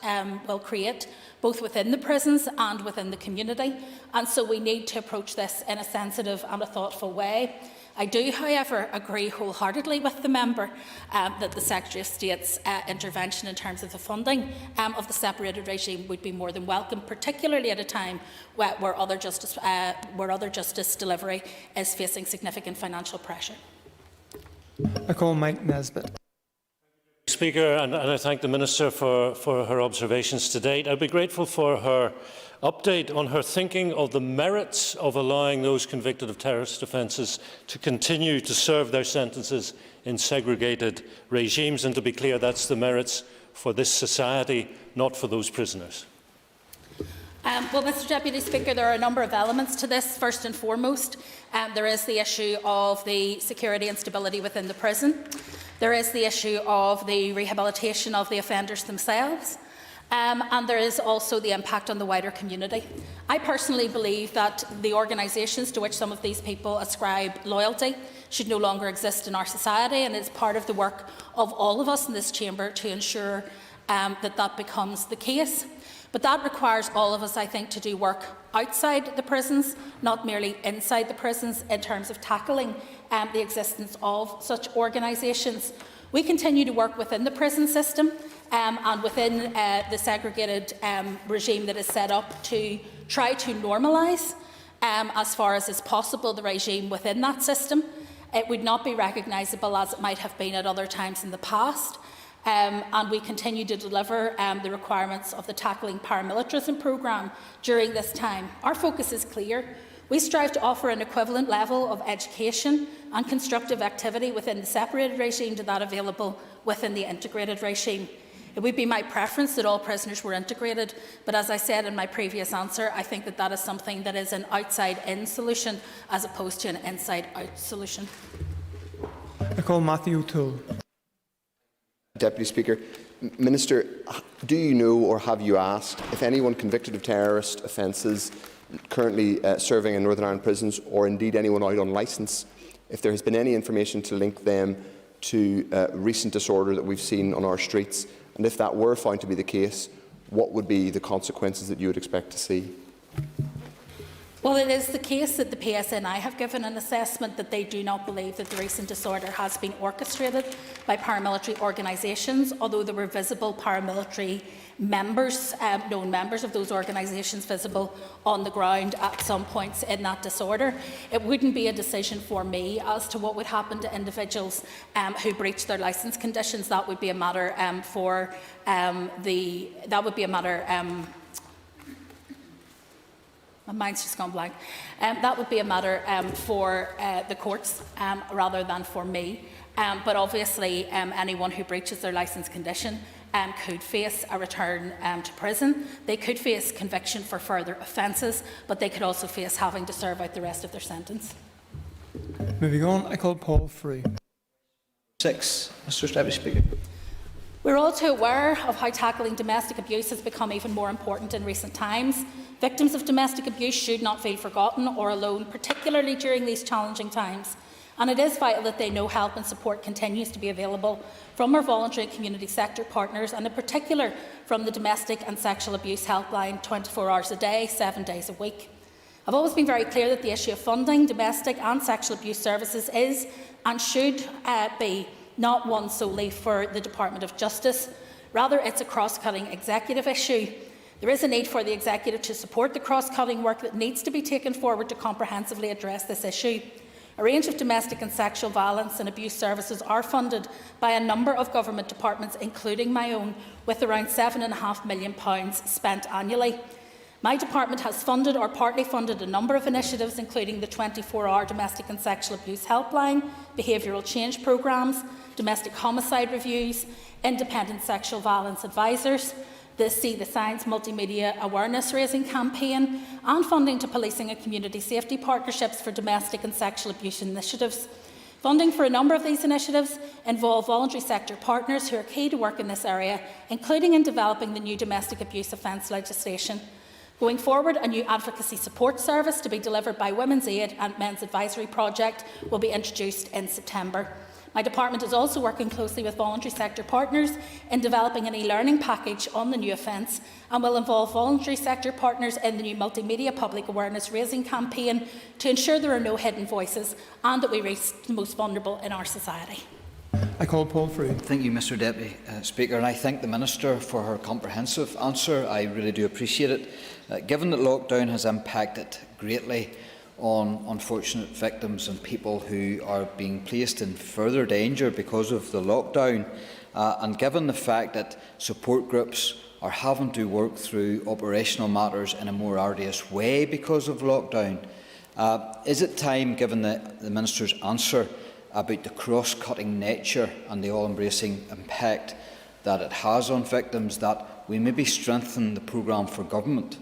[SPEAKER 23] will create, both within the prisons and within the community, and so we need to approach this in a sensitive and a thoughtful way. I do, however, agree wholeheartedly with the member that the Secretary of State's intervention in terms of the funding of the separated regime would be more than welcome, particularly at a time where other justice delivery is facing significant financial pressure.
[SPEAKER 4] I call Mike Nesbitt.
[SPEAKER 11] Speaker, and I thank the Minister for her observations to date. I'd be grateful for her update on her thinking of the merits of allowing those convicted of terrorist offences to continue to serve their sentences in segregated regimes. And to be clear, that's the merits for this society, not for those prisoners.
[SPEAKER 23] Well, Mr Deputy Speaker, there are a number of elements to this. First and foremost, there is the issue of the security and stability within the prison. There is the issue of the rehabilitation of the offenders themselves. And there is also the impact on the wider community. I personally believe that the organisations to which some of these people ascribe loyalty should no longer exist in our society, and it is part of the work of all of us in this chamber to ensure that becomes the case. But that requires all of us, I think, to do work outside the prisons, not merely inside the prisons, in terms of tackling the existence of such organisations. We continue to work within the prison system and within the segregated regime that is set up to try to normalise, as far as is possible, the regime within that system. It would not be recognisable as it might have been at other times in the past. And we continue to deliver the requirements of the Tackling Paramilitarism programme during this time. Our focus is clear. We strive to offer an equivalent level of education and constructive activity within the separated regime to that available within the integrated regime. It would be my preference that all prisoners were integrated, but as I said in my previous answer, I think that that is something that is an outside-in solution as opposed to an inside-out solution.
[SPEAKER 4] I call Matthew O'Toole.
[SPEAKER 12] Deputy Speaker, Minister, do you know or have you asked if anyone convicted of terrorist offences currently serving in Northern Ireland prisons, or indeed anyone out on licence, if there has been any information to link them to recent disorder that we've seen on our streets, and if that were found to be the case, what would be the consequences that you would expect to see?
[SPEAKER 23] Well, it is the case that the PSNI have given an assessment that they do not believe that the recent disorder has been orchestrated by paramilitary organisations, although there were visible paramilitary members, known members of those organisations visible on the ground at some points in that disorder. It wouldn't be a decision for me as to what would happen to individuals who breach their licence conditions. That would be a matter my mind's just gone blank. That would be a matter for the courts rather than for me. But obviously, anyone who breaches their licence condition could face a return to prison. They could face conviction for further offences, but they could also face having to serve out the rest of their sentence.
[SPEAKER 4] Moving on, I call Paul Frew.
[SPEAKER 13] 6. Mr. Deputy Speaker.
[SPEAKER 23] We're all too aware of how tackling domestic abuse has become even more important in recent times. Victims of domestic abuse should not feel forgotten or alone, particularly during these challenging times. And it is vital that they know help and support continues to be available from our voluntary and community sector partners, and in particular from the Domestic and Sexual Abuse Helpline 24 hours a day, 7 days a week. I've always been very clear that the issue of funding domestic and sexual abuse services is and should be not one solely for the Department of Justice. Rather, it's a cross-cutting executive issue. There is a need for the executive to support the cross-cutting work that needs to be taken forward to comprehensively address this issue. A range of domestic and sexual violence and abuse services are funded by a number of government departments, including my own, with around £7.5 million spent annually. My department has funded or partly funded a number of initiatives, including the 24-hour domestic and sexual abuse helpline, behavioural change programmes, domestic homicide reviews, independent sexual violence advisors, the See the Signs multimedia awareness raising campaign, and funding to policing and community safety partnerships for domestic and sexual abuse initiatives. Funding for a number of these initiatives involve voluntary sector partners who are key to work in this area, including in developing the new domestic abuse offence legislation. Going forward, a new advocacy support service to be delivered by Women's Aid and Men's Advisory Project will be introduced in September. My department is also working closely with voluntary sector partners in developing an e-learning package on the new offence, and will involve voluntary sector partners in the new multimedia public awareness raising campaign to ensure there are no hidden voices and that we reach the most vulnerable in our society.
[SPEAKER 4] I call Paul Frew.
[SPEAKER 13] Thank you, Mr. Deputy Speaker, and I thank the Minister for her comprehensive answer. I really do appreciate it. Given that lockdown has impacted greatly on unfortunate victims and people who are being placed in further danger because of the lockdown, and given the fact that support groups are having to work through operational matters in a more arduous way because of lockdown, is it time, given the Minister's answer about the cross-cutting nature and the all-embracing impact that it has on victims, that we maybe strengthen the programme for government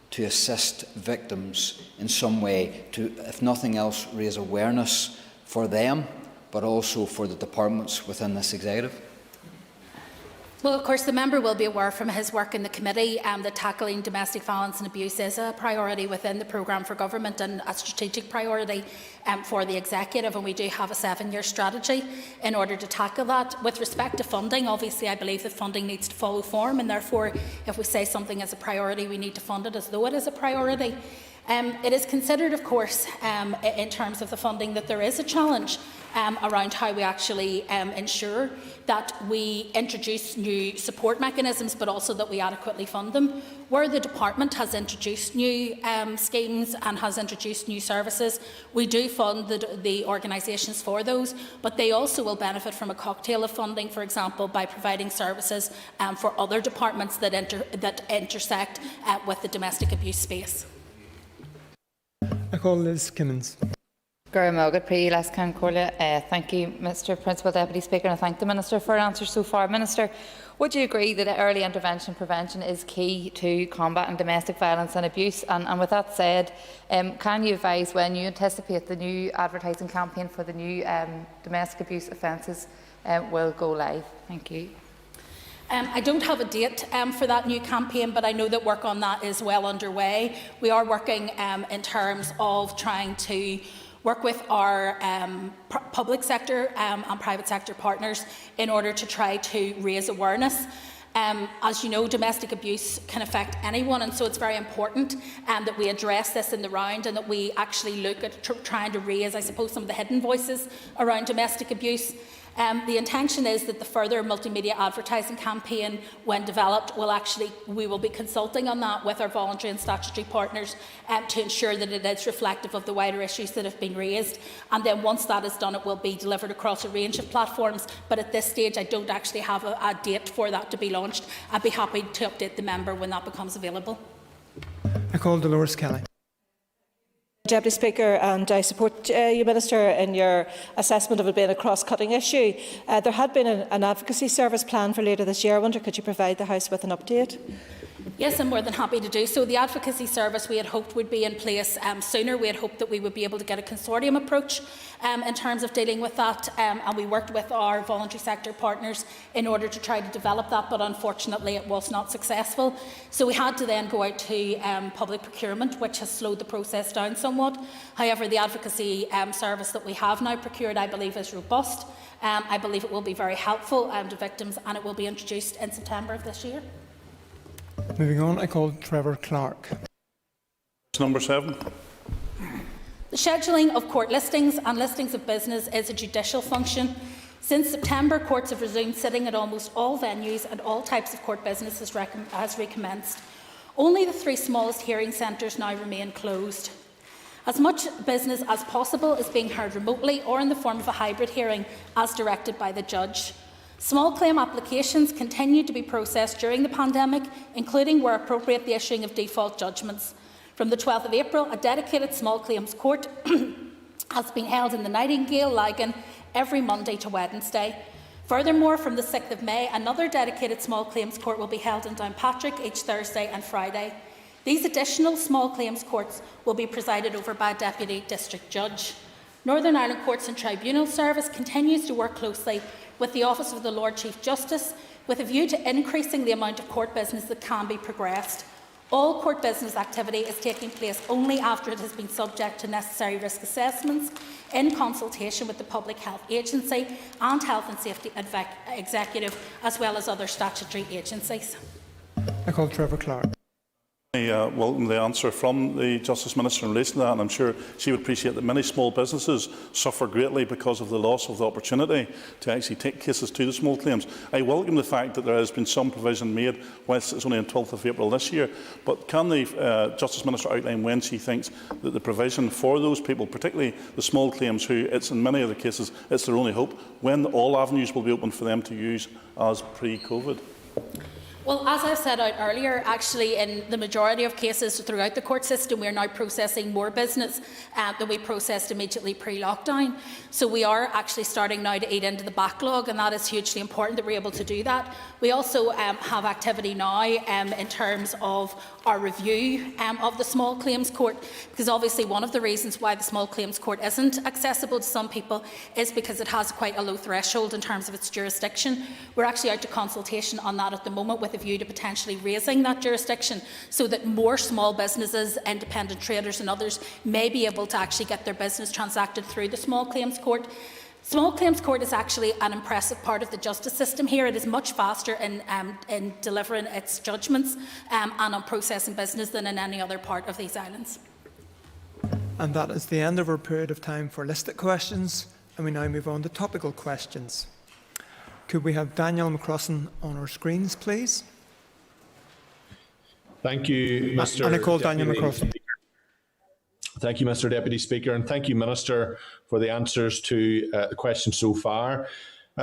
[SPEAKER 13] to assist victims in some way, to, if nothing else, raise awareness for them, but also for the departments within this executive?
[SPEAKER 23] Well, of course, the member will be aware from his work in the committee that tackling domestic violence and abuse is a priority within the programme for government and a strategic priority for the executive, and we do have a 7-year strategy in order to tackle that. With respect to funding, obviously I believe that funding needs to follow form, and therefore if we say something is a priority, we need to fund it as though it is a priority. It is considered, of course, in terms of the funding, that there is a challenge around how we actually ensure that we introduce new support mechanisms, but also that we adequately fund them. Where the department has introduced new schemes and has introduced new services, we do fund the organisations for those, but they also will benefit from a cocktail of funding, for example, by providing services for other departments that intersect with the domestic abuse space.
[SPEAKER 4] I call Liz Kimmins.
[SPEAKER 14] Thank you, Mr Principal Deputy Speaker, and I thank the Minister for her answers so far. Minister, would you agree that early intervention prevention is key to combating domestic violence and abuse? And with that said, can you advise when you anticipate the new advertising campaign for the new domestic abuse offences will go live? Thank you.
[SPEAKER 23] I don't have a date for that new campaign, but I know that work on that is well underway. We are working in terms of trying to work with our public sector and private sector partners in order to try to raise awareness. As you know, domestic abuse can affect anyone, and so it's very important that we address this in the round and that we actually look at trying to raise, I suppose, some of the hidden voices around domestic abuse. The intention is that the further multimedia advertising campaign, when developed, we will be consulting on that with our voluntary and statutory partners to ensure that it is reflective of the wider issues that have been raised. And then once that is done, it will be delivered across a range of platforms. But at this stage, I don't actually have a date for that to be launched. I'd be happy to update the member when that becomes available.
[SPEAKER 4] I call Dolores Kelly.
[SPEAKER 15] Deputy Speaker, and I support you, Minister, in your assessment of it being a cross-cutting issue. There had been an advocacy service planned for later this year. I wonder, could you provide the House with an update?
[SPEAKER 23] Yes, I'm more than happy to do so. The advocacy service we had hoped would be in place sooner. We had hoped that we would be able to get a consortium approach in terms of dealing with that, and we worked with our voluntary sector partners in order to try to develop that, but unfortunately it was not successful. So we had to then go out to public procurement, which has slowed the process down somewhat. However, the advocacy service that we have now procured, I believe, is robust. I believe it will be very helpful to victims, and it will be introduced in September of this year.
[SPEAKER 4] Moving on, I call Trevor Clark.
[SPEAKER 18] Number 7.
[SPEAKER 23] The scheduling of court listings and listings of business is a judicial function. Since September, courts have resumed sitting at almost all venues and all types of court business has recommenced. Only the 3 smallest hearing centres now remain closed. As much business as possible is being heard remotely or in the form of a hybrid hearing as directed by the judge. Small claim applications continued to be processed during the pandemic, including, where appropriate, the issuing of default judgments. From the 12th of April, a dedicated small claims court has been held in the Nightingale, Lagan, every Monday to Wednesday. Furthermore, from the 6th of May, another dedicated small claims court will be held in Downpatrick each Thursday and Friday. These additional small claims courts will be presided over by a Deputy District Judge. Northern Ireland Courts and Tribunal Service continues to work closely with the Office of the Lord Chief Justice with a view to increasing the amount of court business that can be progressed. All court business activity is taking place only after it has been subject to necessary risk assessments in consultation with the Public Health Agency and Health and Safety Executive, as well as other statutory agencies.
[SPEAKER 4] I call Trevor Clark.
[SPEAKER 18] I welcome the answer from the Justice Minister in relation to that, and I'm sure she would appreciate that many small businesses suffer greatly because of the loss of the opportunity to actually take cases to the small claims. I welcome the fact that there has been some provision made, whilst it's only on 12th of April this year, but can the Justice Minister outline when she thinks that the provision for those people, particularly the small claims who, it's in many of the cases, it's their only hope, when all avenues will be open for them to use as pre-COVID?
[SPEAKER 23] Well, as I said out earlier, actually in the majority of cases throughout the court system, we are now processing more business than we processed immediately pre-lockdown. So we are actually starting now to eat into the backlog, and that is hugely important that we're able to do that. We also have activity now in terms of our review of the small claims court, because obviously one of the reasons why the small claims court isn't accessible to some people is because it has quite a low threshold in terms of its jurisdiction. We're actually out to consultation on that at the moment with a view to potentially raising that jurisdiction so that more small businesses, independent traders and others may be able to actually get their business transacted through the small claims court. Small claims court is actually an impressive part of the justice system here. It is much faster in delivering its judgments and on processing business than in any other part of these islands.
[SPEAKER 4] And that is the end of our period of time for listed questions, and we now move on to topical questions. Could we have Daniel McCrossan on our screens, please?
[SPEAKER 2] Thank you, Mr.
[SPEAKER 4] And I call Daniel McCrossan.
[SPEAKER 2] Thank you, Mr. Deputy Speaker, and thank you, Minister, for the answers to the questions so far.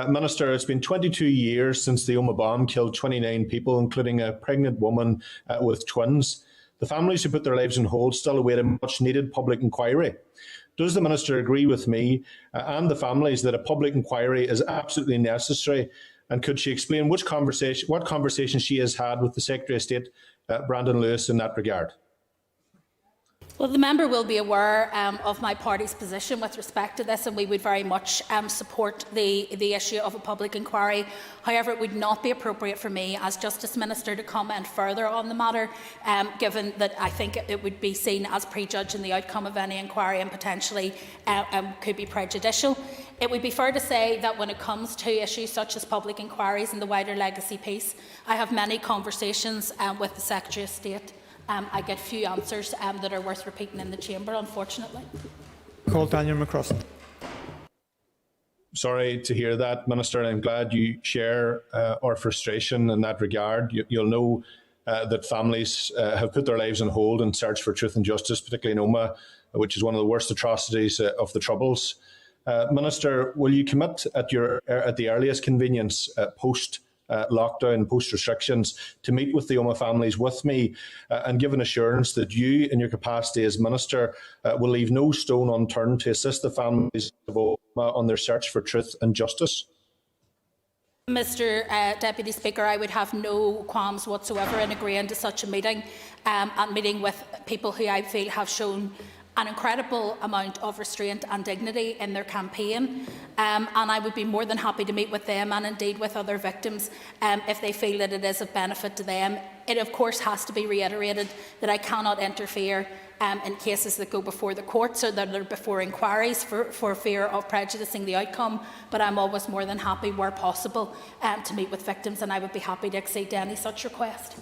[SPEAKER 2] Minister, it's been 22 years since the Omagh bomb killed 29 people, including a pregnant woman with twins. The families who put their lives on hold still await a much-needed public inquiry. Does the Minister agree with me and the families that a public inquiry is absolutely necessary? And could she explain what conversation she has had with the Secretary of State, Brandon Lewis, in that regard?
[SPEAKER 23] Well, the member will be aware of my party's position with respect to this, and we would very much support the issue of a public inquiry. However, it would not be appropriate for me as Justice Minister to comment further on the matter, given that I think it would be seen as prejudging the outcome of any inquiry and potentially could be prejudicial. It would be fair to say that when it comes to issues such as public inquiries and the wider legacy piece, I have many conversations with the Secretary of State. I get few answers that are worth repeating in the chamber, unfortunately.
[SPEAKER 4] Call Daniel McCrossan.
[SPEAKER 2] Sorry to hear that, Minister, and I'm glad you share our frustration in that regard. You'll know that families have put their lives on hold in search for truth and justice, particularly in Omagh, which is one of the worst atrocities of the Troubles. Minister, will you commit at the earliest convenience post lockdown, post restrictions, to meet with the Omagh families with me and give an assurance that you, in your capacity as Minister, will leave no stone unturned to assist the families of Omagh on their search for truth and justice?
[SPEAKER 23] Mr Deputy Speaker, I would have no qualms whatsoever in agreeing to such a meeting and meeting with people who I feel have shown an incredible amount of restraint and dignity in their campaign, and I would be more than happy to meet with them and indeed with other victims if they feel that it is of benefit to them. It of course has to be reiterated that I cannot interfere in cases that go before the courts or that are before inquiries for fear of prejudicing the outcome, but I'm always more than happy, where possible, to meet with victims, and I would be happy to accede to any such request.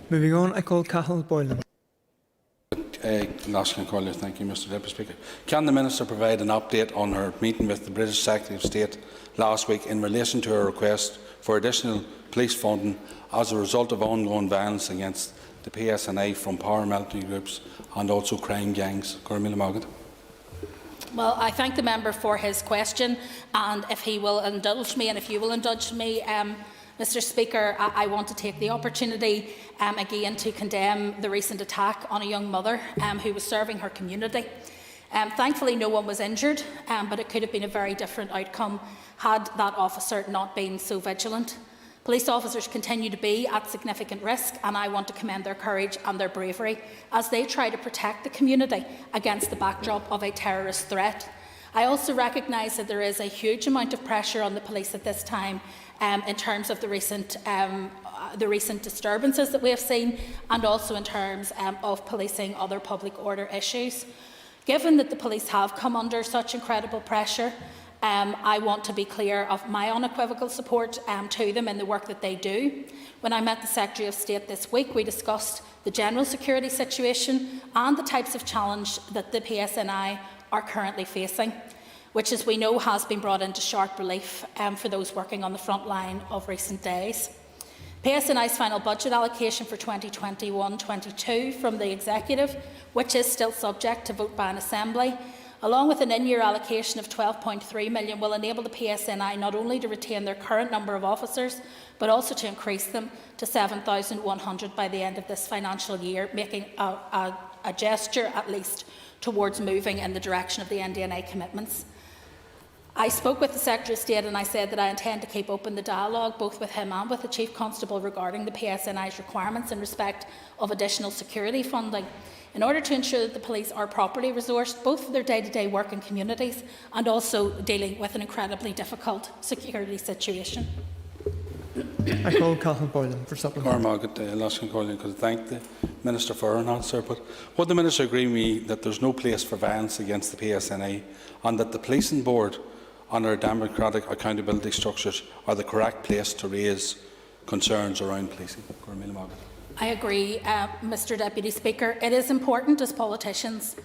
[SPEAKER 4] Moving on, I call Cathal Boylan.
[SPEAKER 9] Thank you, Mr Deputy Speaker. Can the Minister provide an update on her meeting with the British Secretary of State last week in relation to her request for additional police funding as a result of ongoing violence against the PSNI from paramilitary groups and also crime gangs?
[SPEAKER 23] Well, I thank the member for his question, and if he will indulge me, and if you will indulge me, Mr Speaker, I want to take the opportunity again to condemn the recent attack on a young mother who was serving her community. Thankfully, no one was injured, but it could have been a very different outcome had that officer not been so vigilant. Police officers continue to be at significant risk, and I want to commend their courage and their bravery as they try to protect the community against the backdrop of a terrorist threat. I also recognise that there is a huge amount of pressure on the police at this time in terms of the recent disturbances that we have seen, and also in terms of policing other public order issues. Given that the police have come under such incredible pressure, I want to be clear of my unequivocal support to them in the work that they do. When I met the Secretary of State this week, we discussed the general security situation and the types of challenge that the PSNI are currently facing, which, as we know, has been brought into sharp relief for those working on the front line of recent days. PSNI's final budget allocation for 2021-22 from the Executive, which is still subject to vote by an Assembly, along with an in-year allocation of £12.3 million, will enable the PSNI not only to retain their current number of officers, but also to increase them to 7,100 by the end of this financial year, making a gesture, at least, towards moving in the direction of the NDNA commitments. I spoke with the Secretary of State and I said that I intend to keep open the dialogue both with him and with the Chief Constable regarding the PSNI's requirements in respect of additional security funding, in order to ensure that the police are properly resourced both for their day-to-day work in communities and also dealing with an incredibly difficult security situation.
[SPEAKER 4] I call Cathal Boylan for supplementary.
[SPEAKER 9] Could thank the Minister for her answer, but would the Minister agree with me that there is no place for violence against the PSNI and that the Policing Board and our democratic accountability structures are the correct place to raise concerns around policing?
[SPEAKER 23] I agree, Mr Deputy Speaker. It is important as politicians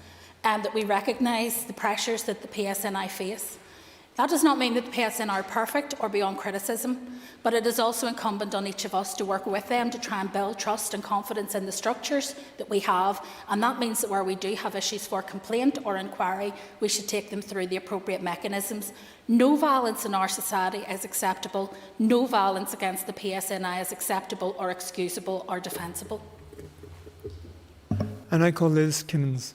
[SPEAKER 23] that we recognise the pressures that the PSNI face. That does not mean that the PSNI are perfect or beyond criticism, but it is also incumbent on each of us to work with them to try and build trust and confidence in the structures that we have, and that means that where we do have issues for complaint or inquiry, we should take them through the appropriate mechanisms. No violence in our society is acceptable. No violence against the PSNI is acceptable or excusable or defensible.
[SPEAKER 4] And I call Liz Kimmins.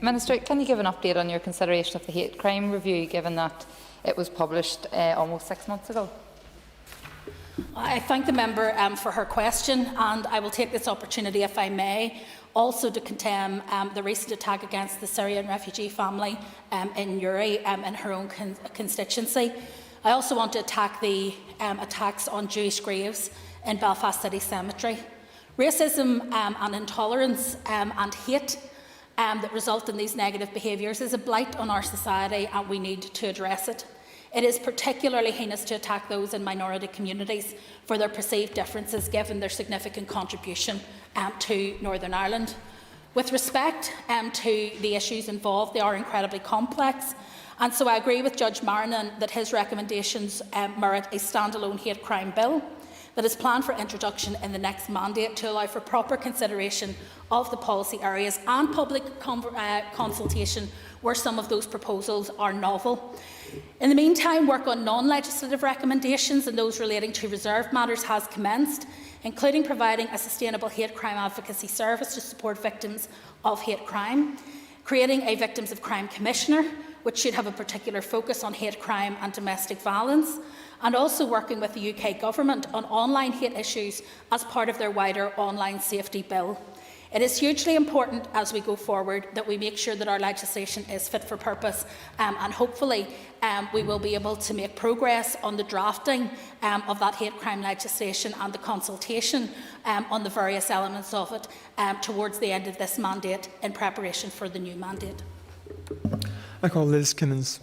[SPEAKER 14] Minister, can you give an update on your consideration of the hate crime review, given that it was published almost 6 months ago?
[SPEAKER 23] I thank the member for her question, and I will take this opportunity, if I may, also to condemn the recent attack against the Syrian refugee family in Uri in her own constituency. I also want to attack the attacks on Jewish graves in Belfast City Cemetery. Racism and intolerance and hate that result in these negative behaviours is a blight on our society, and we need to address it. It is particularly heinous to attack those in minority communities for their perceived differences, given their significant contribution to Northern Ireland. With respect to the issues involved, they are incredibly complex, and so I agree with Judge Marnan that his recommendations merit a standalone hate crime bill that is planned for introduction in the next mandate to allow for proper consideration of the policy areas and public consultation where some of those proposals are novel. In the meantime, work on non-legislative recommendations and those relating to reserved matters has commenced, including providing a sustainable hate crime advocacy service to support victims of hate crime, creating a Victims of Crime Commissioner, which should have a particular focus on hate crime and domestic violence, and also working with the UK Government on online hate issues as part of their wider online safety bill. It is hugely important as we go forward that we make sure that our legislation is fit for purpose, and hopefully we will be able to make progress on the drafting of that hate crime legislation and the consultation on the various elements of it towards the end of this mandate in preparation for the new mandate.
[SPEAKER 4] I call Liz Kimmins.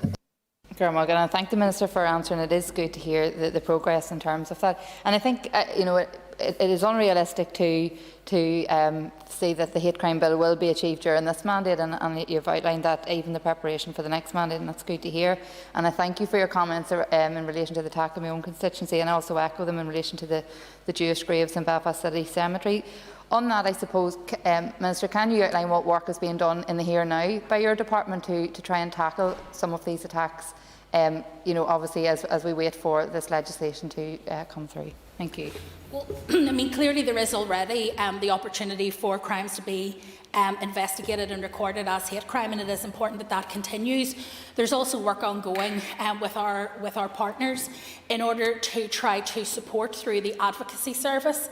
[SPEAKER 14] I thank the Minister for answering. It is good to hear the progress in terms of that. And I think it is unrealistic to say that the hate crime bill will be achieved during this mandate, and you've outlined that even the preparation for the next mandate, and that's good to hear. And I thank you for your comments in relation to the attack on my own constituency, and I also echo them in relation to the Jewish graves in Belfast City Cemetery. On that, I suppose, Minister, can you outline what work is being done in the here and now by your department to try and tackle some of these attacks, obviously as we wait for this legislation to come through? Thank you.
[SPEAKER 23] Well, clearly there is already the opportunity for crimes to be investigated and recorded as hate crime, and it is important that that continues. There's also work ongoing with our partners in order to try to support through the advocacy service,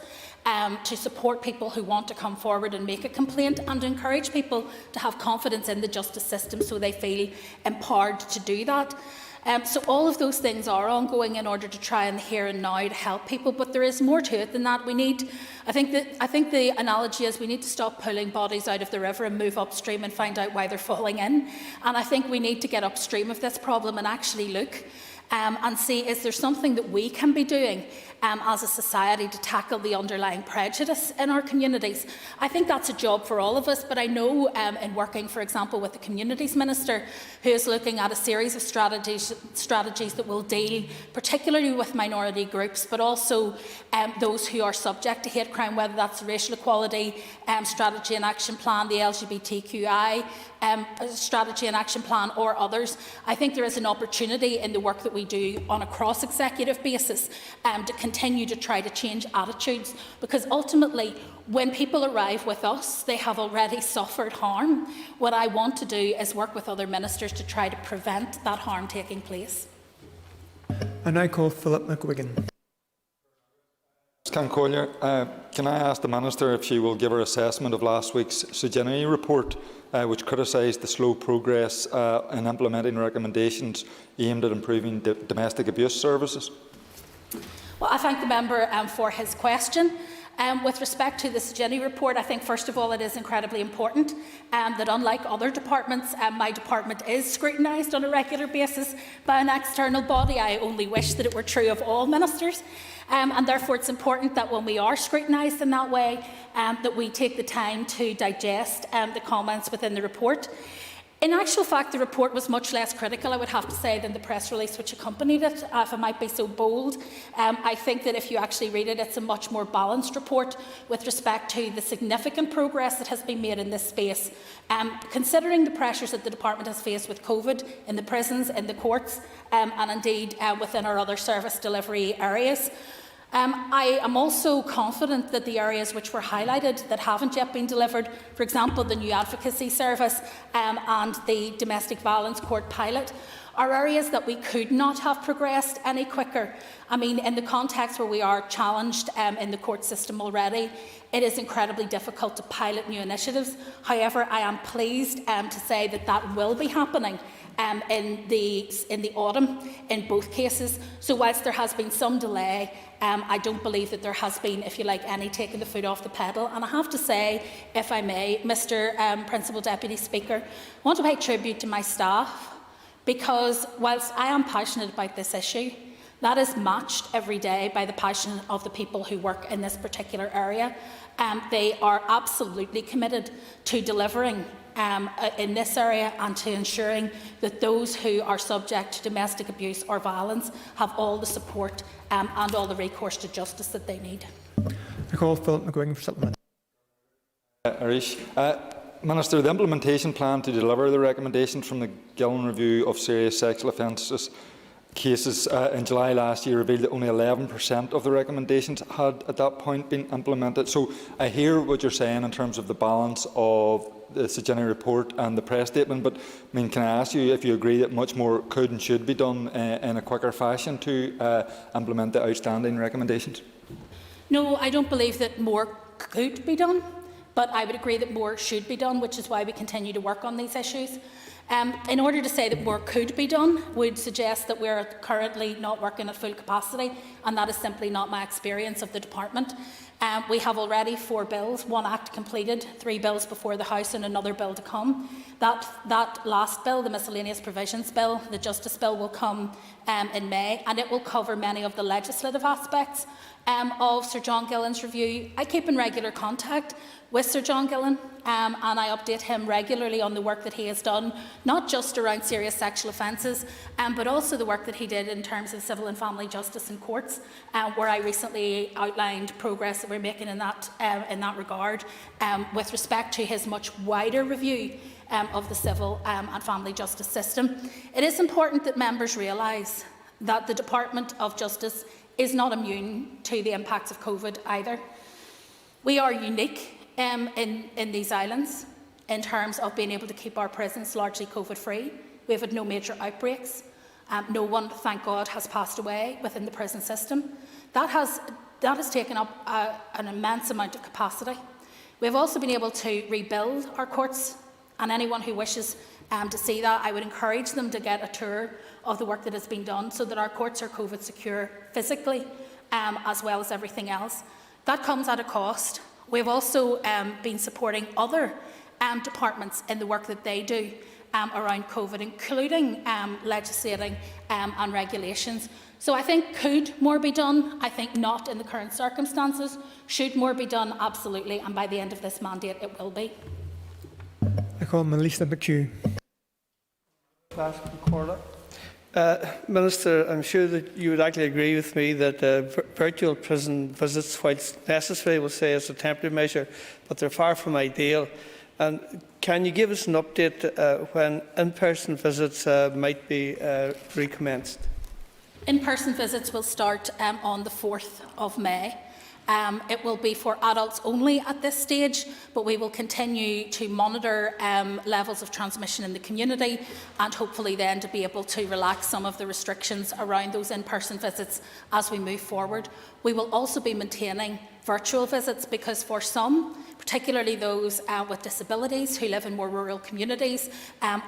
[SPEAKER 23] to support people who want to come forward and make a complaint, and to encourage people to have confidence in the justice system so they feel empowered to do that. So all of those things are ongoing in order to try and here and now to help people, but there is more to it than that. I think the analogy is we need to stop pulling bodies out of the river and move upstream and find out why they're falling in. And I think we need to get upstream of this problem and actually look and see, is there something that we can be doing as a society to tackle the underlying prejudice in our communities? I think that's a job for all of us, but I know in working, for example, with the Communities Minister, who is looking at a series of strategies that will deal particularly with minority groups, but also those who are subject to hate crime, whether that's the Racial Equality Strategy and Action Plan, the LGBTQI Strategy and Action Plan, or others. I think there is an opportunity in the work that we do on a cross-executive basis to continue to try to change attitudes, because ultimately when people arrive with us, they have already suffered harm. What I want to do is work with other ministers to try to prevent that harm taking place.
[SPEAKER 4] And I call Philip McGuigan.
[SPEAKER 3] Can I ask the Minister if she will give her assessment of last week's Sinéad report, which criticised the slow progress in implementing recommendations aimed at improving domestic abuse services?
[SPEAKER 23] Well, I thank the member for his question. With respect to the Sinéad report, I think first of all it is incredibly important that, unlike other departments, my department is scrutinised on a regular basis by an external body. I only wish that it were true of all ministers. And therefore it's important that when we are scrutinised in that way, that we take the time to digest the comments within the report. In actual fact, the report was much less critical, I would have to say, than the press release which accompanied it, if I might be so bold. I think that if you actually read it, it's a much more balanced report with respect to the significant progress that has been made in this space. Considering the pressures that the Department has faced with COVID in the prisons, in the courts, and indeed within our other service delivery areas. I am also confident that the areas which were highlighted that haven't yet been delivered, for example, the new advocacy service and the domestic violence court pilot, are areas that we could not have progressed any quicker. I mean, in the context where we are challenged in the court system already, it is incredibly difficult to pilot new initiatives. However, I am pleased to say that that will be happening in the autumn in both cases. So whilst there has been some delay, I don't believe that there has been, if you like, any taking the foot off the pedal. And I have to say, if I may, Mr. Principal Deputy Speaker, I want to pay tribute to my staff, because whilst I am passionate about this issue, that is matched every day by the passion of the people who work in this particular area. They are absolutely committed to delivering in this area and to ensuring that those who are subject to domestic abuse or violence have all the support and all the recourse to justice that they need.
[SPEAKER 4] I call Philip McGuigan for supplement.
[SPEAKER 3] Minister, the implementation plan to deliver the recommendations from the Gillen Review of Serious Sexual Offences cases in July last year revealed that only 11% of the recommendations had at that point been implemented. So I hear what you're saying in terms of the balance of the Sinéad report and the press statement, but can I ask you if you agree that much more could and should be done in a quicker fashion to implement the outstanding recommendations?
[SPEAKER 23] No, I don't believe that more could be done, but I would agree that more should be done, which is why we continue to work on these issues. In order to say that more could be done would suggest that we're currently not working at full capacity, and that is simply not my experience of the department. We have already 4 bills, 1 act completed, 3 bills before the House and another bill to come. That last bill, the Miscellaneous Provisions Bill, the Justice Bill, will come in May, and it will cover many of the legislative aspects of Sir John Gillen's review. I keep in regular contact with Sir John Gillen, and I update him regularly on the work that he has done, not just around serious sexual offences, but also the work that he did in terms of civil and family justice in courts, where I recently outlined progress that we're making in that regard, with respect to his much wider review of the civil and family justice system. It is important that members realise that the Department of Justice is not immune to the impacts of COVID either. We are unique in these islands in terms of being able to keep our prisons largely COVID-free. We have had no major outbreaks. No one, thank God, has passed away within the prison system. That has taken up an immense amount of capacity. We have also been able to rebuild our courts, and anyone who wishes to see that, I would encourage them to get a tour of the work that has been done so that our courts are COVID secure physically as well as everything else. That comes at a cost. We've also been supporting other departments in the work that they do around COVID, including legislating and regulations. So I think could more be done? I think not in the current circumstances. Should more be done? Absolutely. And by the end of this mandate, it will be.
[SPEAKER 4] I call Melissa McHugh.
[SPEAKER 5] Minister, I'm sure that you would actually agree with me that virtual prison visits, whilst necessary, we'll say as a temporary measure, but they're far from ideal. And can you give us an update when in-person visits might be recommenced?
[SPEAKER 23] In-person visits will start on the 4th of May. It will be for adults only at this stage, but we will continue to monitor levels of transmission in the community and hopefully then to be able to relax some of the restrictions around those in-person visits as we move forward. We will also be maintaining virtual visits because for some, particularly those with disabilities who live in more rural communities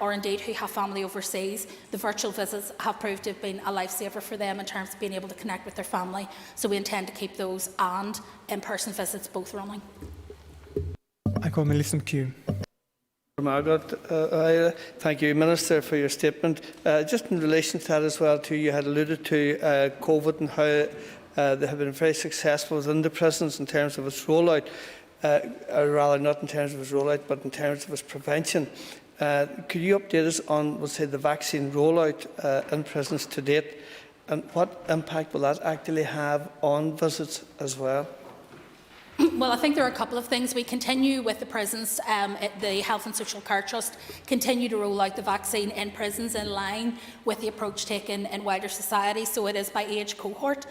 [SPEAKER 23] or indeed who have family overseas, the virtual visits have proved to have been a lifesaver for them in terms of being able to connect with their family. So we intend to keep those and in-person visits both running.
[SPEAKER 4] I call Melissa McHugh.
[SPEAKER 5] Margaret, thank you, Minister, for your statement. Just in relation to that as well, too, you had alluded to COVID and how they have been very successful within the prisons in terms of its rollout.
[SPEAKER 16] rather not in terms of its rollout, but in terms of its prevention. Could you update us on, we'll say, the vaccine rollout in prisons to date, and what impact will that actually have on visits as well?
[SPEAKER 23] Well, I think there are a couple of things. We continue with the prisons, the Health and Social Care Trust continue to roll out the vaccine in prisons in line with the approach taken in wider society, so it is by age cohort.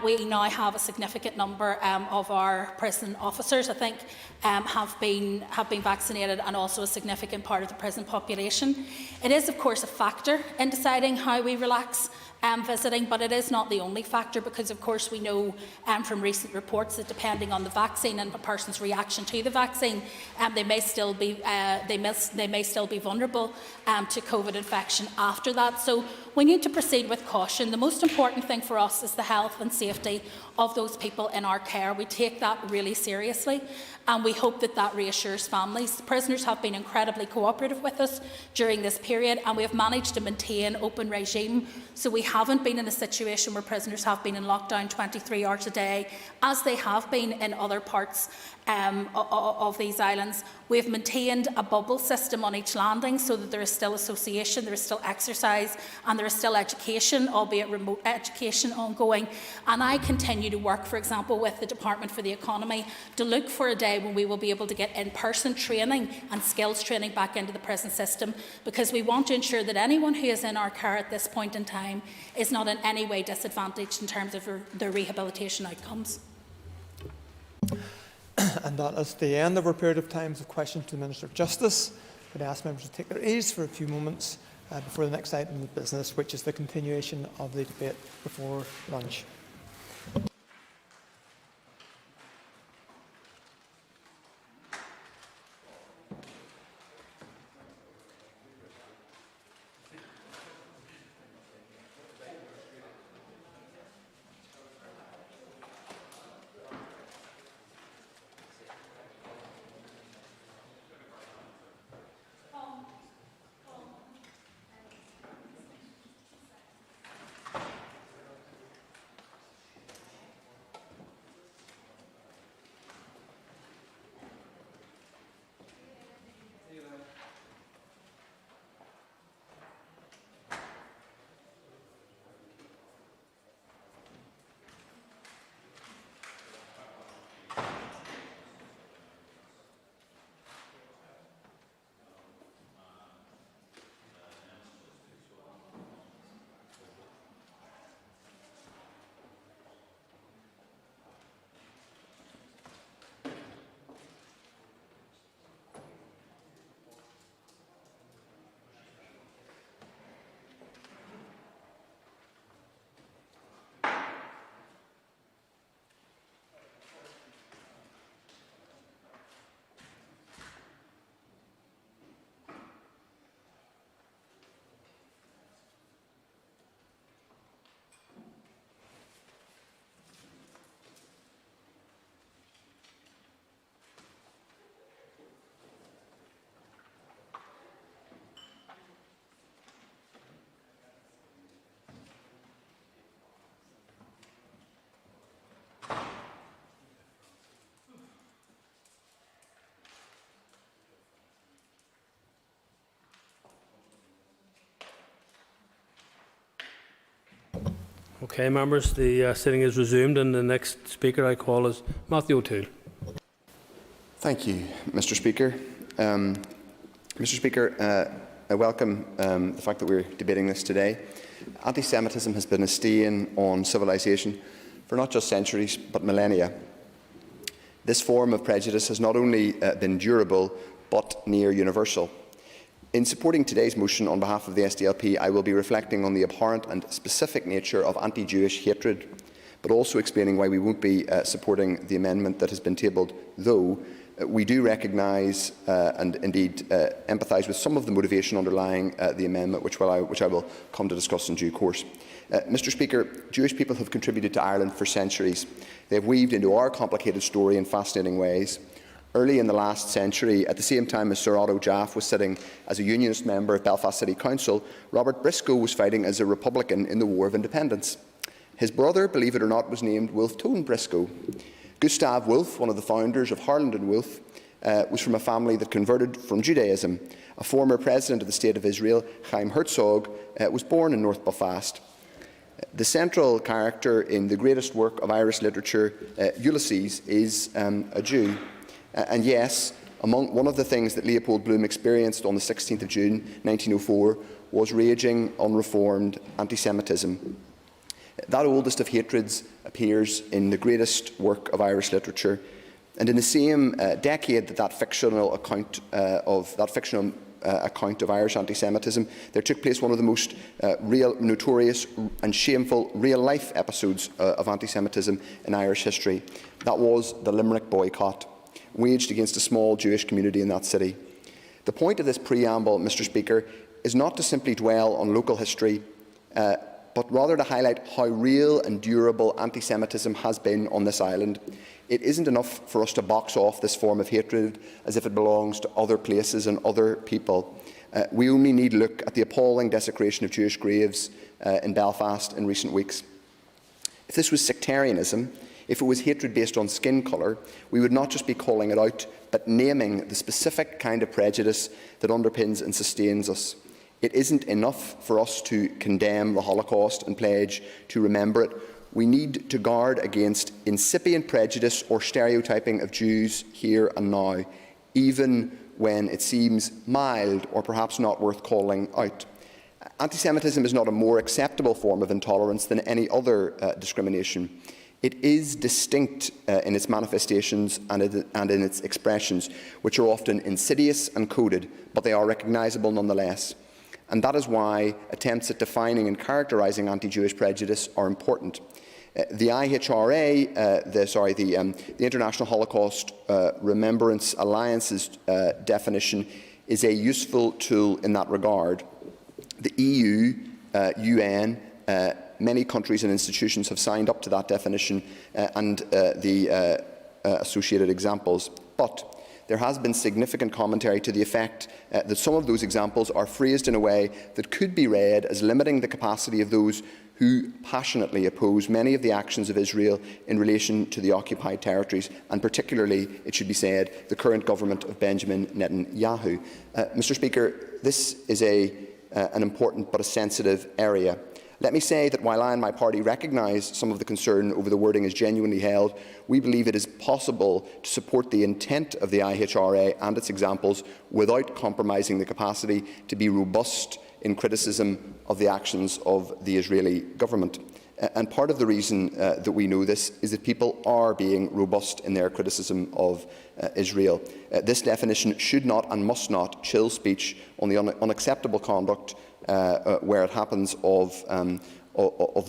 [SPEAKER 23] We now have a significant number of our prison officers, I think, have been vaccinated, and also a significant part of the prison population. It is, of course, a factor in deciding how we relax visiting, but it is not the only factor, because of course we know from recent reports that depending on the vaccine and a person's reaction to the vaccine, they may still be vulnerable to COVID infection after that. So we need to proceed with caution. The most important thing for us is the health and safety of those people in our care. We take that really seriously, and we hope that that reassures families. The prisoners have been incredibly cooperative with us during this period, and we have managed to maintain open regime, so we haven't been in a situation where prisoners have been in lockdown 23 hours a day, as they have been in other parts of these islands. We've maintained a bubble system on each landing, so that there is still association, there is still exercise, and there is still education, albeit remote education, ongoing. And I continue to work, for example, with the Department for the Economy to look for a day when we will be able to get in-person training and skills training back into the prison system, because we want to ensure that anyone who is in our care at this point in time is not in any way disadvantaged in terms of their rehabilitation outcomes.
[SPEAKER 4] And that is the end of our period of times of questions to the Minister of Justice. Could I ask members to take their ease for a few moments before the next item of business, which is the continuation of the debate before lunch.
[SPEAKER 5] Okay, members, the sitting is resumed, and the next speaker I call is Matthew O'Toole.
[SPEAKER 12] Thank you, Mr. Speaker. Mr. Speaker, I welcome the fact that we're debating this today. Anti-Semitism has been a stain on civilisation for not just centuries, but millennia. This form of prejudice has not only been durable, but near universal. In supporting today's motion on behalf of the SDLP, I will be reflecting on the abhorrent and specific nature of anti-Jewish hatred, but also explaining why we won't be supporting the amendment that has been tabled, though we do recognise and indeed empathise with some of the motivation underlying the amendment, which I will come to discuss in due course. Mr. Speaker, Jewish people have contributed to Ireland for centuries. They have weaved into our complicated story in fascinating ways. Early in the last century, at the same time as Sir Otto Jaffe was sitting as a Unionist member of Belfast City Council, Robert Briscoe was fighting as a Republican in the War of Independence. His brother, believe it or not, was named Wolfe Tone Briscoe. Gustav Wolff, one of the founders of Harland and Wolff, was from a family that converted from Judaism. A former president of the State of Israel, Chaim Herzog, was born in North Belfast. The central character in the greatest work of Irish literature, Ulysses, is a Jew. And yes, one of the things that Leopold Bloom experienced on the 16th of June 1904 was raging, unreformed anti-Semitism. That oldest of hatreds appears in the greatest work of Irish literature. And in the same decade that fictional account of Irish anti-Semitism, there took place one of the most notorious and shameful real-life episodes of anti-Semitism in Irish history. That was the Limerick boycott, waged against a small Jewish community in that city. The point of this preamble, Mr. Speaker, is not to simply dwell on local history, but rather to highlight how real and durable anti-Semitism has been on this island. It isn't enough for us to box off this form of hatred as if it belongs to other places and other people. We only need look at the appalling desecration of Jewish graves in Belfast in recent weeks. If this was sectarianism, if it was hatred based on skin colour, we would not just be calling it out, but naming the specific kind of prejudice that underpins and sustains us. It isn't enough for us to condemn the Holocaust and pledge to remember it. We need to guard against incipient prejudice or stereotyping of Jews here and now, even when it seems mild or perhaps not worth calling out. Anti-Semitism is not a more acceptable form of intolerance than any other discrimination. It is distinct in its manifestations and in its expressions, which are often insidious and coded, but they are recognisable nonetheless. And that is why attempts at defining and characterising anti-Jewish prejudice are important. The IHRA, the International Holocaust Remembrance Alliance's definition is a useful tool in that regard. The EU, UN, many countries and institutions have signed up to that definition and the associated examples. But there has been significant commentary to the effect that some of those examples are phrased in a way that could be read as limiting the capacity of those who passionately oppose many of the actions of Israel in relation to the occupied territories, and particularly, it should be said, the current government of Benjamin Netanyahu. Mr. Speaker, this is an important but a sensitive area. Let me say that while I and my party recognise some of the concern over the wording as genuinely held, we believe it is possible to support the intent of the IHRA and its examples without compromising the capacity to be robust in criticism of the actions of the Israeli government. And part of the reason that we know this is that people are being robust in their criticism of Israel. This definition should not and must not chill speech on the unacceptable conduct where it happens of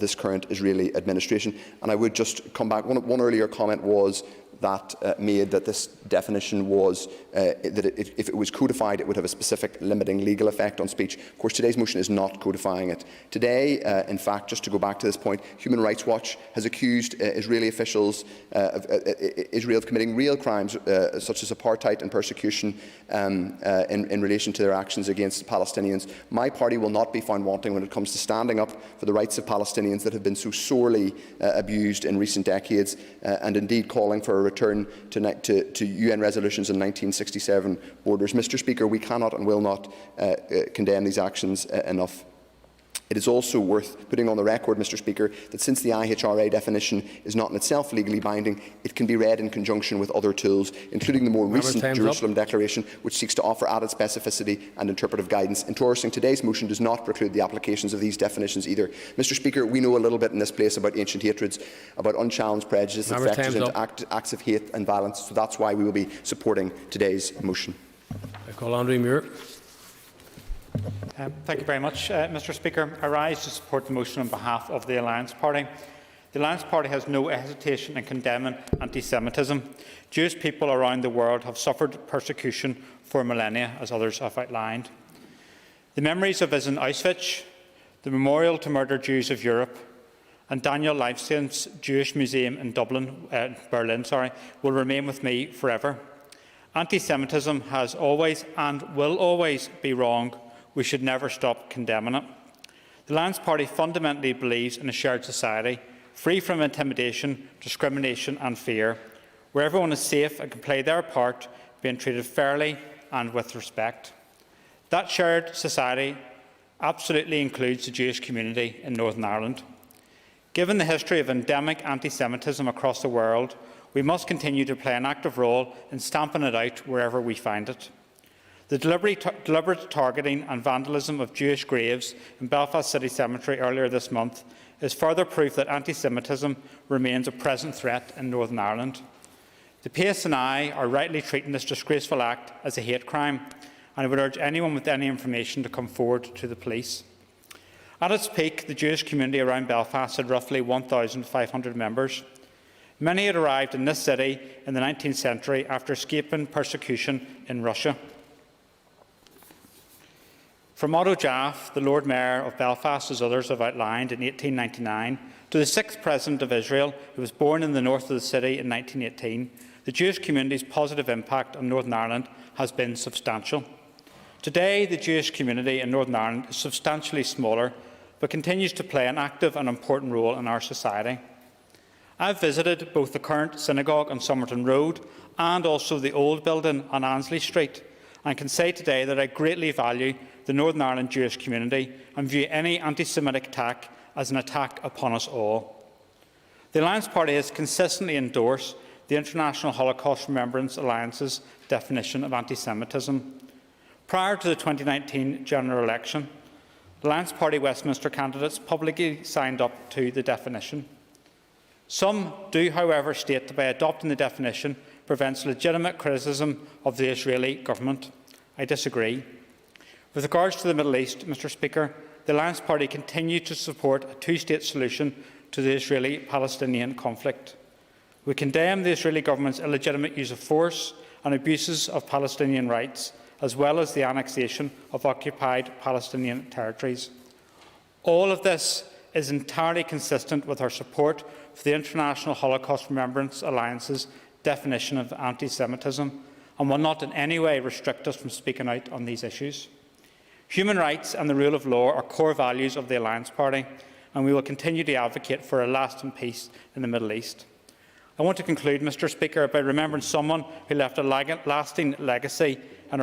[SPEAKER 12] this current Israeli administration. And I would just come back. One earlier comment was that made that this definition was that if it was codified, it would have a specific limiting legal effect on speech. Of course, today's motion is not codifying it. Today, in fact, just to go back to this point, Human Rights Watch has accused Israeli officials of Israel of committing real crimes such as apartheid and persecution in relation to their actions against Palestinians. My party will not be found wanting when it comes to standing up for the rights of Palestinians that have been so sorely abused in recent decades, and indeed calling for a return to UN resolutions in 1967 borders. Mr. Speaker, we cannot and will not condemn these actions enough. It is also worth putting on the record, Mr. Speaker, that since the IHRA definition is not in itself legally binding, it can be read in conjunction with other tools, including the more recent Jerusalem Declaration, which seeks to offer added specificity and interpretive guidance. Endorsing today's motion does not preclude the applications of these definitions either. Mr. Speaker, we know a little bit in this place about ancient hatreds, about unchallenged prejudice that factors into acts of hate and violence, so that's why we will be supporting today's motion.
[SPEAKER 17] I call Andrew Muir.
[SPEAKER 19] Thank you very much, Mr. Speaker. I rise to support the motion on behalf of the Alliance Party. The Alliance Party has no hesitation in condemning anti-Semitism. Jewish people around the world have suffered persecution for millennia, as others have outlined. The memories of Wiesn Auschwitz, the Memorial to Murdered Jews of Europe, and Daniel Leifstein's Jewish Museum in Berlin, will remain with me forever. Anti-Semitism has always and will always be wrong. We should never stop condemning it. The Alliance Party fundamentally believes in a shared society, free from intimidation, discrimination and fear. where everyone is safe and can play their part, being treated fairly and with respect. That shared society absolutely includes the Jewish community in Northern Ireland. Given the history of endemic anti-Semitism across the world, we must continue to play an active role in stamping it out wherever we find it. The deliberate targeting and vandalism of Jewish graves in Belfast City Cemetery earlier this month is further proof that anti-Semitism remains a present threat in Northern Ireland. The PSNI are rightly treating this disgraceful act as a hate crime, and I would urge anyone with any information to come forward to the police. At its peak, the Jewish community around Belfast had roughly 1,500 members. Many had arrived in this city in the 19th century after escaping persecution in Russia. From Otto Jaffe, the Lord Mayor of Belfast, as others have outlined, in 1899, to the 6th President of Israel, who was born in the north of the city in 1918, the Jewish community's positive impact on Northern Ireland has been substantial. Today, the Jewish community in Northern Ireland is substantially smaller, but continues to play an active and important role in our society. I have visited both the current synagogue on Somerton Road and also the old building on Annesley Street, and can say today that I greatly value the Northern Ireland Jewish community and view any anti-Semitic attack as an attack upon us all. The Alliance Party has consistently endorsed the International Holocaust Remembrance Alliance's definition of anti-Semitism. Prior to the 2019 general election, the Alliance Party Westminster candidates publicly signed up to the definition. Some do, however, state that by adopting the definition prevents legitimate criticism of the Israeli government. I disagree. With regards to the Middle East, Mr. Speaker, the Alliance Party continues to support a two-state solution to the Israeli-Palestinian conflict. We condemn the Israeli government's illegitimate use of force and abuses of Palestinian rights, as well as the annexation of occupied Palestinian territories. All of this is entirely consistent with our support for the International Holocaust Remembrance Alliance's definition of anti-Semitism, and will not in any way restrict us from speaking out on these issues. Human rights and the rule of law are core values of the Alliance Party, and we will continue to advocate for a lasting peace in the Middle East. I want to conclude, Mr. Speaker, by remembering someone who left a lasting legacy in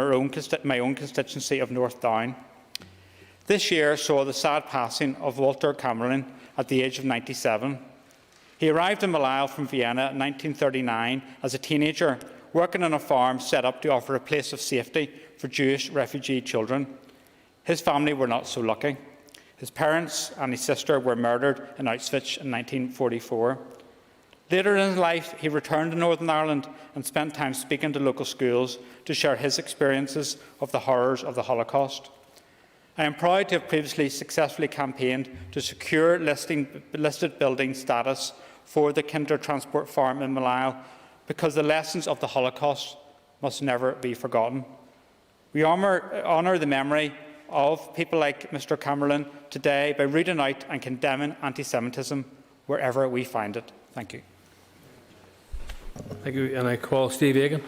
[SPEAKER 19] my own constituency of North Downe. This year saw the sad passing of Walter Camerlin at the age of 97. He arrived in Belial from Vienna in 1939 as a teenager, working on a farm set up to offer a place of safety for Jewish refugee children. His family were not so lucky. His parents and his sister were murdered in Auschwitz in 1944. Later in his life, he returned to Northern Ireland and spent time speaking to local schools to share his experiences of the horrors of the Holocaust. I am proud to have previously successfully campaigned to secure listed building status for the Kinder Transport Farm in Belial, because the lessons of the Holocaust must never be forgotten. We honour the memory of people like Mr. Camerlin today by rooting out and condemning anti-Semitism wherever we find it. Thank you.
[SPEAKER 17] Thank you. And I call Steve Egan.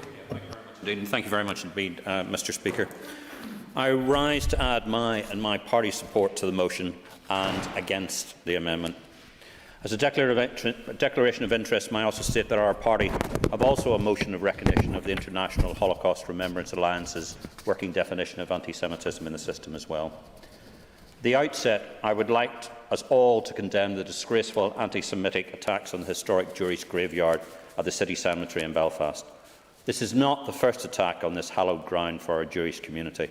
[SPEAKER 1] Thank you very much indeed, Mr. Speaker. I rise to add my and my party's support to the motion and against the amendment. As a declaration of interest, may I also state that our party have also a motion of recognition of the International Holocaust Remembrance Alliance's working definition of anti-Semitism in the system as well. At the outset, I would like us all to condemn the disgraceful anti-Semitic attacks on the historic Jewish graveyard at the City Cemetery in Belfast. This is not the first attack on this hallowed ground for our Jewish community,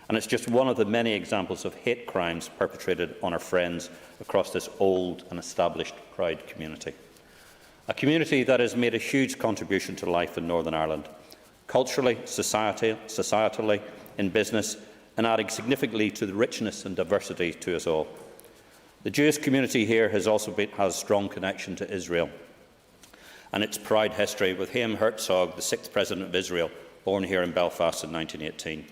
[SPEAKER 1] and it's just one of the many examples of hate crimes perpetrated on our friends across this old and established proud community. A community that has made a huge contribution to life in Northern Ireland, culturally, societally, in business, and adding significantly to the richness and diversity to us all. The Jewish community here has also has strong connection to Israel and its proud history, with Chaim Herzog, the 6th President of Israel, born here in Belfast in 1918.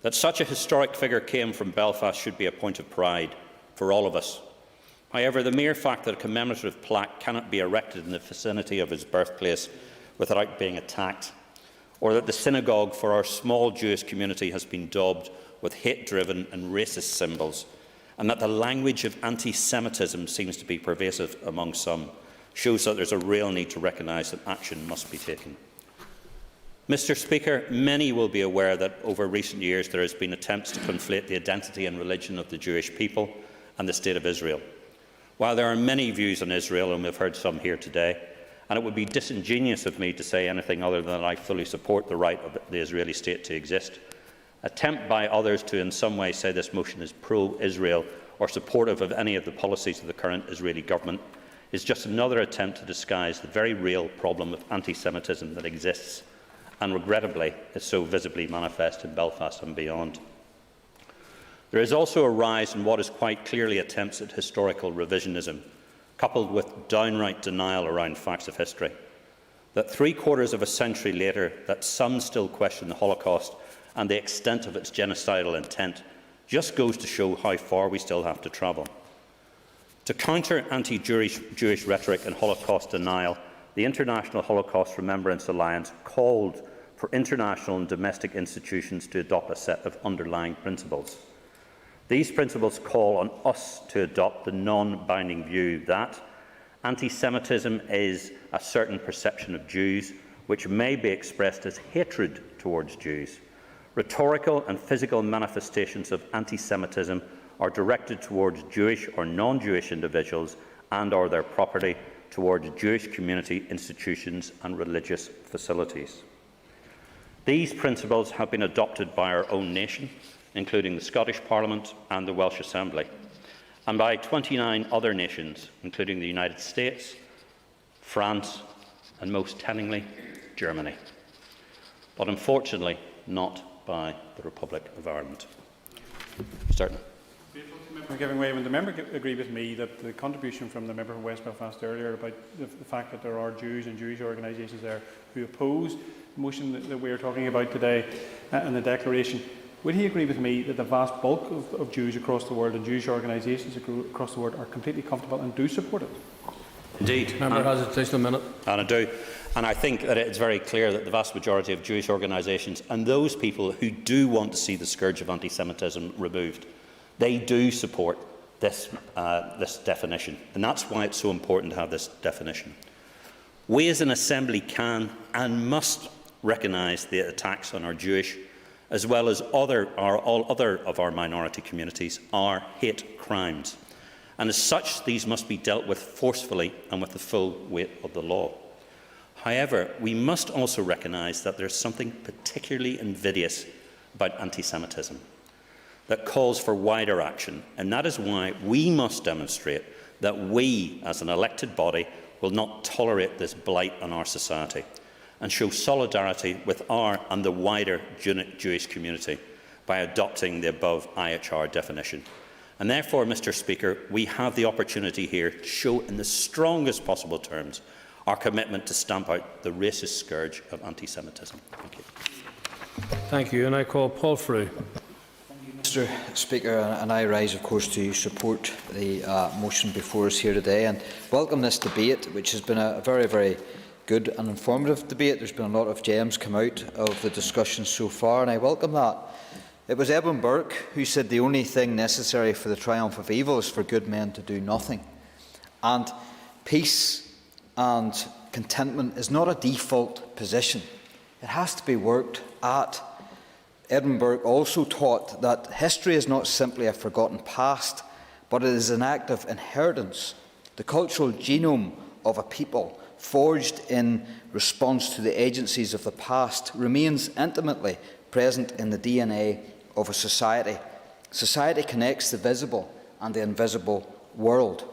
[SPEAKER 1] That such a historic figure came from Belfast should be a point of pride for all of us. However, the mere fact that a commemorative plaque cannot be erected in the vicinity of his birthplace without being attacked, or that the synagogue for our small Jewish community has been daubed with hate-driven and racist symbols, and that the language of anti-Semitism seems to be pervasive among some, shows that there is a real need to recognise that action must be taken. Mr. Speaker, many will be aware that over recent years there has been attempts to conflate the identity and religion of the Jewish people and the State of Israel. While there are many views on Israel, and we have heard some here today, and it would be disingenuous of me to say anything other than that I fully support the right of the Israeli state to exist, attempt by others to in some way say this motion is pro-Israel or supportive of any of the policies of the current Israeli government is just another attempt to disguise the very real problem of anti-Semitism that exists and regrettably is so visibly manifest in Belfast and beyond. There is also a rise in what is quite clearly attempts at historical revisionism, coupled with downright denial around facts of history. That 3/4 of a century later, that some still question the Holocaust and the extent of its genocidal intent just goes to show how far we still have to travel. To counter anti-Jewish rhetoric and Holocaust denial, the International Holocaust Remembrance Alliance called for international and domestic institutions to adopt a set of underlying principles. These principles call on us to adopt the non-binding view that anti-Semitism is a certain perception of Jews which may be expressed as hatred towards Jews. Rhetorical and physical manifestations of anti-Semitism are directed towards Jewish or non-Jewish individuals and/or their property, towards Jewish community institutions and religious facilities. These principles have been adopted by our own nation, including the Scottish Parliament and the Welsh Assembly, and by 29 other nations, including the United States, France, and most tellingly, Germany, but unfortunately not by the Republic of Ireland. Certainly.
[SPEAKER 19] For giving way, when the member agree with me that the contribution from the member from West Belfast earlier about the fact that there are Jews and Jewish organisations there who oppose the motion that we are talking about today and the declaration, would he agree with me that the vast bulk of Jews across the world and Jewish organisations across the world are completely comfortable and do support it?
[SPEAKER 1] Indeed.
[SPEAKER 17] Member has an additional minute.
[SPEAKER 1] And I do. And I think that it's very clear that the vast majority of Jewish organisations and those people who do want to see the scourge of anti-Semitism removed, they do support this definition. And that's why it's so important to have this definition. We as an Assembly can and must recognise the attacks on our Jewish, as well as all other of our minority communities, are hate crimes. And as such, these must be dealt with forcefully and with the full weight of the law. However, we must also recognise that there is something particularly invidious about anti-Semitism that calls for wider action, and that is why we must demonstrate that we, as an elected body, will not tolerate this blight on our society and show solidarity with our and the wider Jewish community by adopting the above IHR definition. And therefore, Mr. Speaker, we have the opportunity here to show in the strongest possible terms our commitment to stamp out the racist scourge of anti-Semitism. Thank you.
[SPEAKER 17] Thank you. And I call Paul Frew.
[SPEAKER 13] Mr. Speaker, and I rise, of course, to support the motion before us here today and welcome this debate, which has been a very, very good and informative debate. There's been a lot of gems come out of the discussion so far, and I welcome that. It was Edmund Burke who said the only thing necessary for the triumph of evil is for good men to do nothing. And peace and contentment is not a default position. It has to be worked at. Edmund Burke also taught that history is not simply a forgotten past, but it is an act of inheritance. The cultural genome of a people, forged in response to the agencies of the past, remains intimately present in the DNA of a society. Society connects the visible and the invisible world.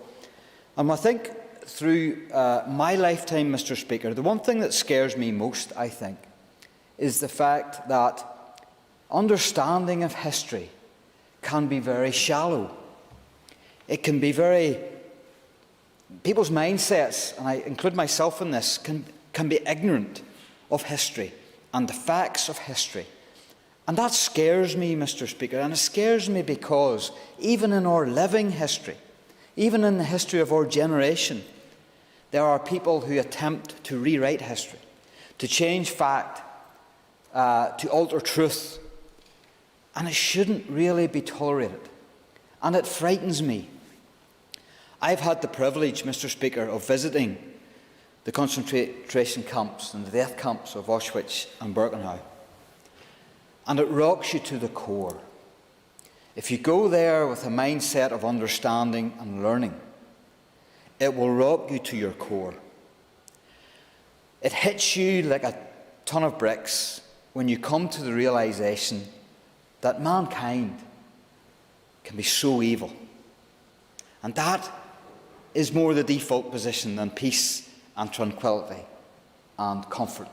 [SPEAKER 13] And I think through my lifetime, Mr. Speaker, the one thing that scares me most, I think, is the fact that understanding of history can be very shallow. It can be very... People's mindsets, and I include myself in this, can be ignorant of history and the facts of history. And that scares me, Mr. Speaker, and it scares me because even in our living history, even in the history of our generation, there are people who attempt to rewrite history, to change fact, to alter truth. And it shouldn't really be tolerated. And it frightens me. I've had the privilege, Mr. Speaker, of visiting the concentration camps and the death camps of Auschwitz and Birkenau. And it rocks you to the core. If you go there with a mindset of understanding and learning, it will rock you to your core. It hits you like a ton of bricks when you come to the realization that mankind can be so evil. And that is more the default position than peace and tranquility and comfort.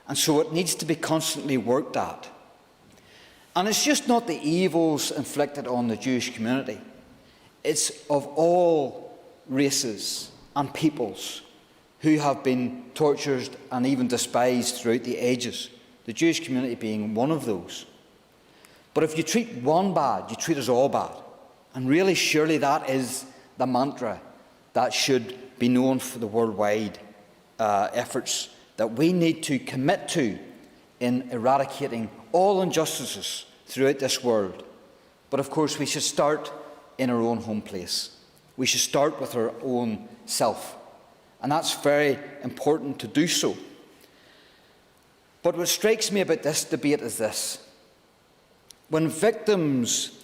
[SPEAKER 13] And so it needs to be constantly worked at. And it's just not the evils inflicted on the Jewish community. It's of all races and peoples who have been tortured and even despised throughout the ages, the Jewish community being one of those. But if you treat one bad, you treat us all bad. And really, surely that is the mantra that should be known for the worldwide efforts that we need to commit to in eradicating all injustices throughout this world. But of course, we should start in our own home place. We should start with our own self. And that's very important to do so. But what strikes me about this debate is this. When victims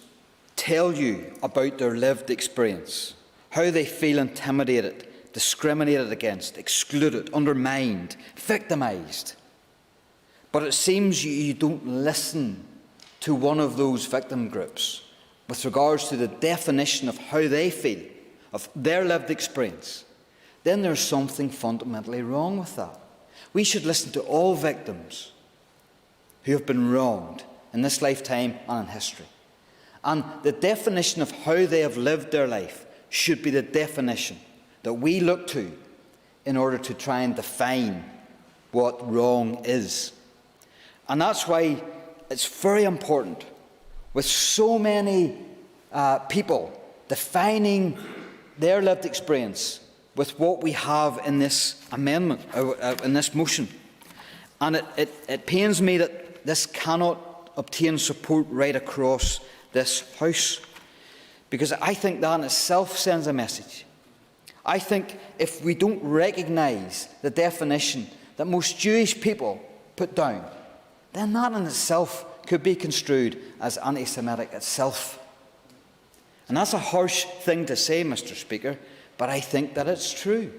[SPEAKER 13] tell you about their lived experience, how they feel intimidated, discriminated against, excluded, undermined, victimised, but it seems you don't listen to one of those victim groups with regards to the definition of how they feel, of their lived experience, then there's something fundamentally wrong with that. We should listen to all victims who have been wronged in this lifetime and in history. And the definition of how they have lived their life should be the definition that we look to in order to try and define what wrong is. And that's why it's very important, with so many people defining their lived experience with what we have in this amendment, in this motion. And it pains me that this cannot obtain support right across this House, because I think that in itself sends a message. I think if we don't recognise the definition that most Jewish people put down, then that in itself could be construed as anti-Semitic itself. And that's a harsh thing to say, Mr. Speaker, but I think that it's true.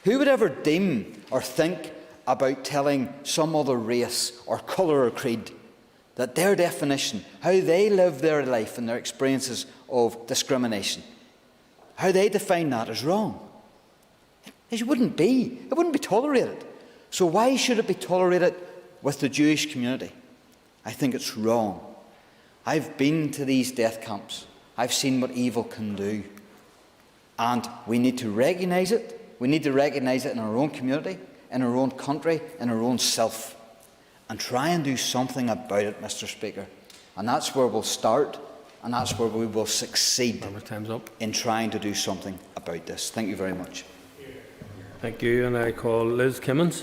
[SPEAKER 13] Who would ever deem or think about telling some other race or colour or creed that their definition, how they live their life and their experiences of discrimination, how they define that is wrong? It wouldn't be. It wouldn't be tolerated. So why should it be tolerated with the Jewish community? I think it's wrong. I've been to these death camps. I've seen what evil can do. And we need to recognise it. We need to recognise it in our own community, in our own country, in our own self. And try and do something about it, Mr. Speaker. And that's where we'll start, and that's where we will succeed in trying to do something about this. Thank you very much.
[SPEAKER 17] Thank you, and I call Liz Kimmins.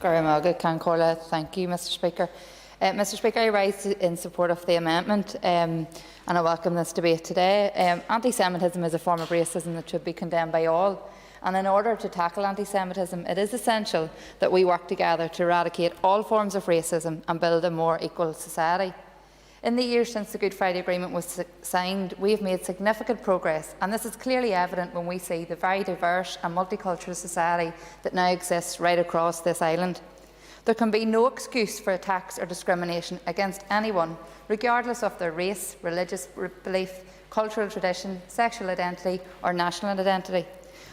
[SPEAKER 14] Thank you, Mr. Speaker. Mr. Speaker, I rise in support of the amendment, and I welcome this debate today. Anti-Semitism is a form of racism that should be condemned by all. And in order to tackle anti-Semitism, it is essential that we work together to eradicate all forms of racism and build a more equal society. In the years since the Good Friday Agreement was signed, we have made significant progress, and this is clearly evident when we see the very diverse and multicultural society that now exists right across this island. There can be no excuse for attacks or discrimination against anyone, regardless of their race, religious belief, cultural tradition, sexual identity or national identity.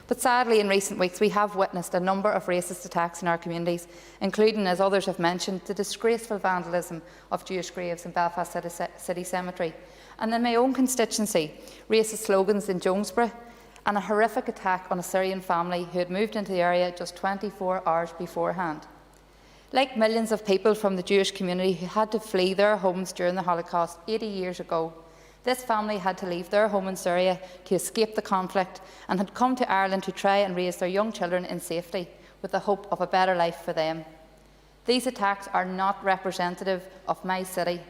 [SPEAKER 14] But sadly, in recent weeks, we have witnessed a number of racist attacks in our communities, including, as others have mentioned, the disgraceful vandalism of Jewish graves in Belfast City Cemetery, and in my own constituency, racist slogans in Jonesborough, and a horrific attack on a Syrian family who had moved into the area just 24 hours beforehand. Like millions of people from the Jewish community who had to flee their homes during the Holocaust 80 years ago, this family had to leave their home in Syria to escape the conflict and had come to Ireland to try and raise their young children in safety with the hope of a better life for them. These attacks are not representative of my city,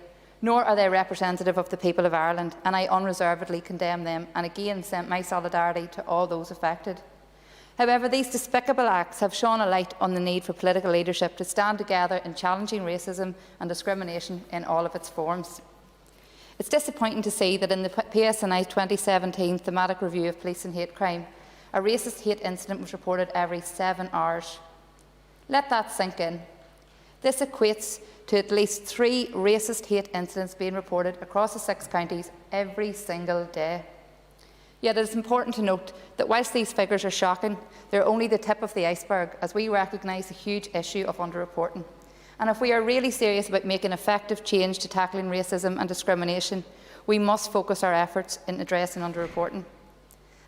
[SPEAKER 14] nor are they representative of the people of Ireland, and I unreservedly condemn them and again send my solidarity to all those affected. However, these despicable acts have shone a light on the need for political leadership to stand together in challenging racism and discrimination in all of its forms. It's disappointing to see that in the PSNI 2017 thematic review of police and hate crime, a racist hate incident was reported every 7 hours. Let that sink in. This equates to at least 3 racist hate incidents being reported across the 6 counties every single day. Yet it is important to note that whilst these figures are shocking, they are only the tip of the iceberg, as we recognise the huge issue of underreporting. And if we are really serious about making effective change to tackling racism and discrimination, we must focus our efforts in addressing underreporting.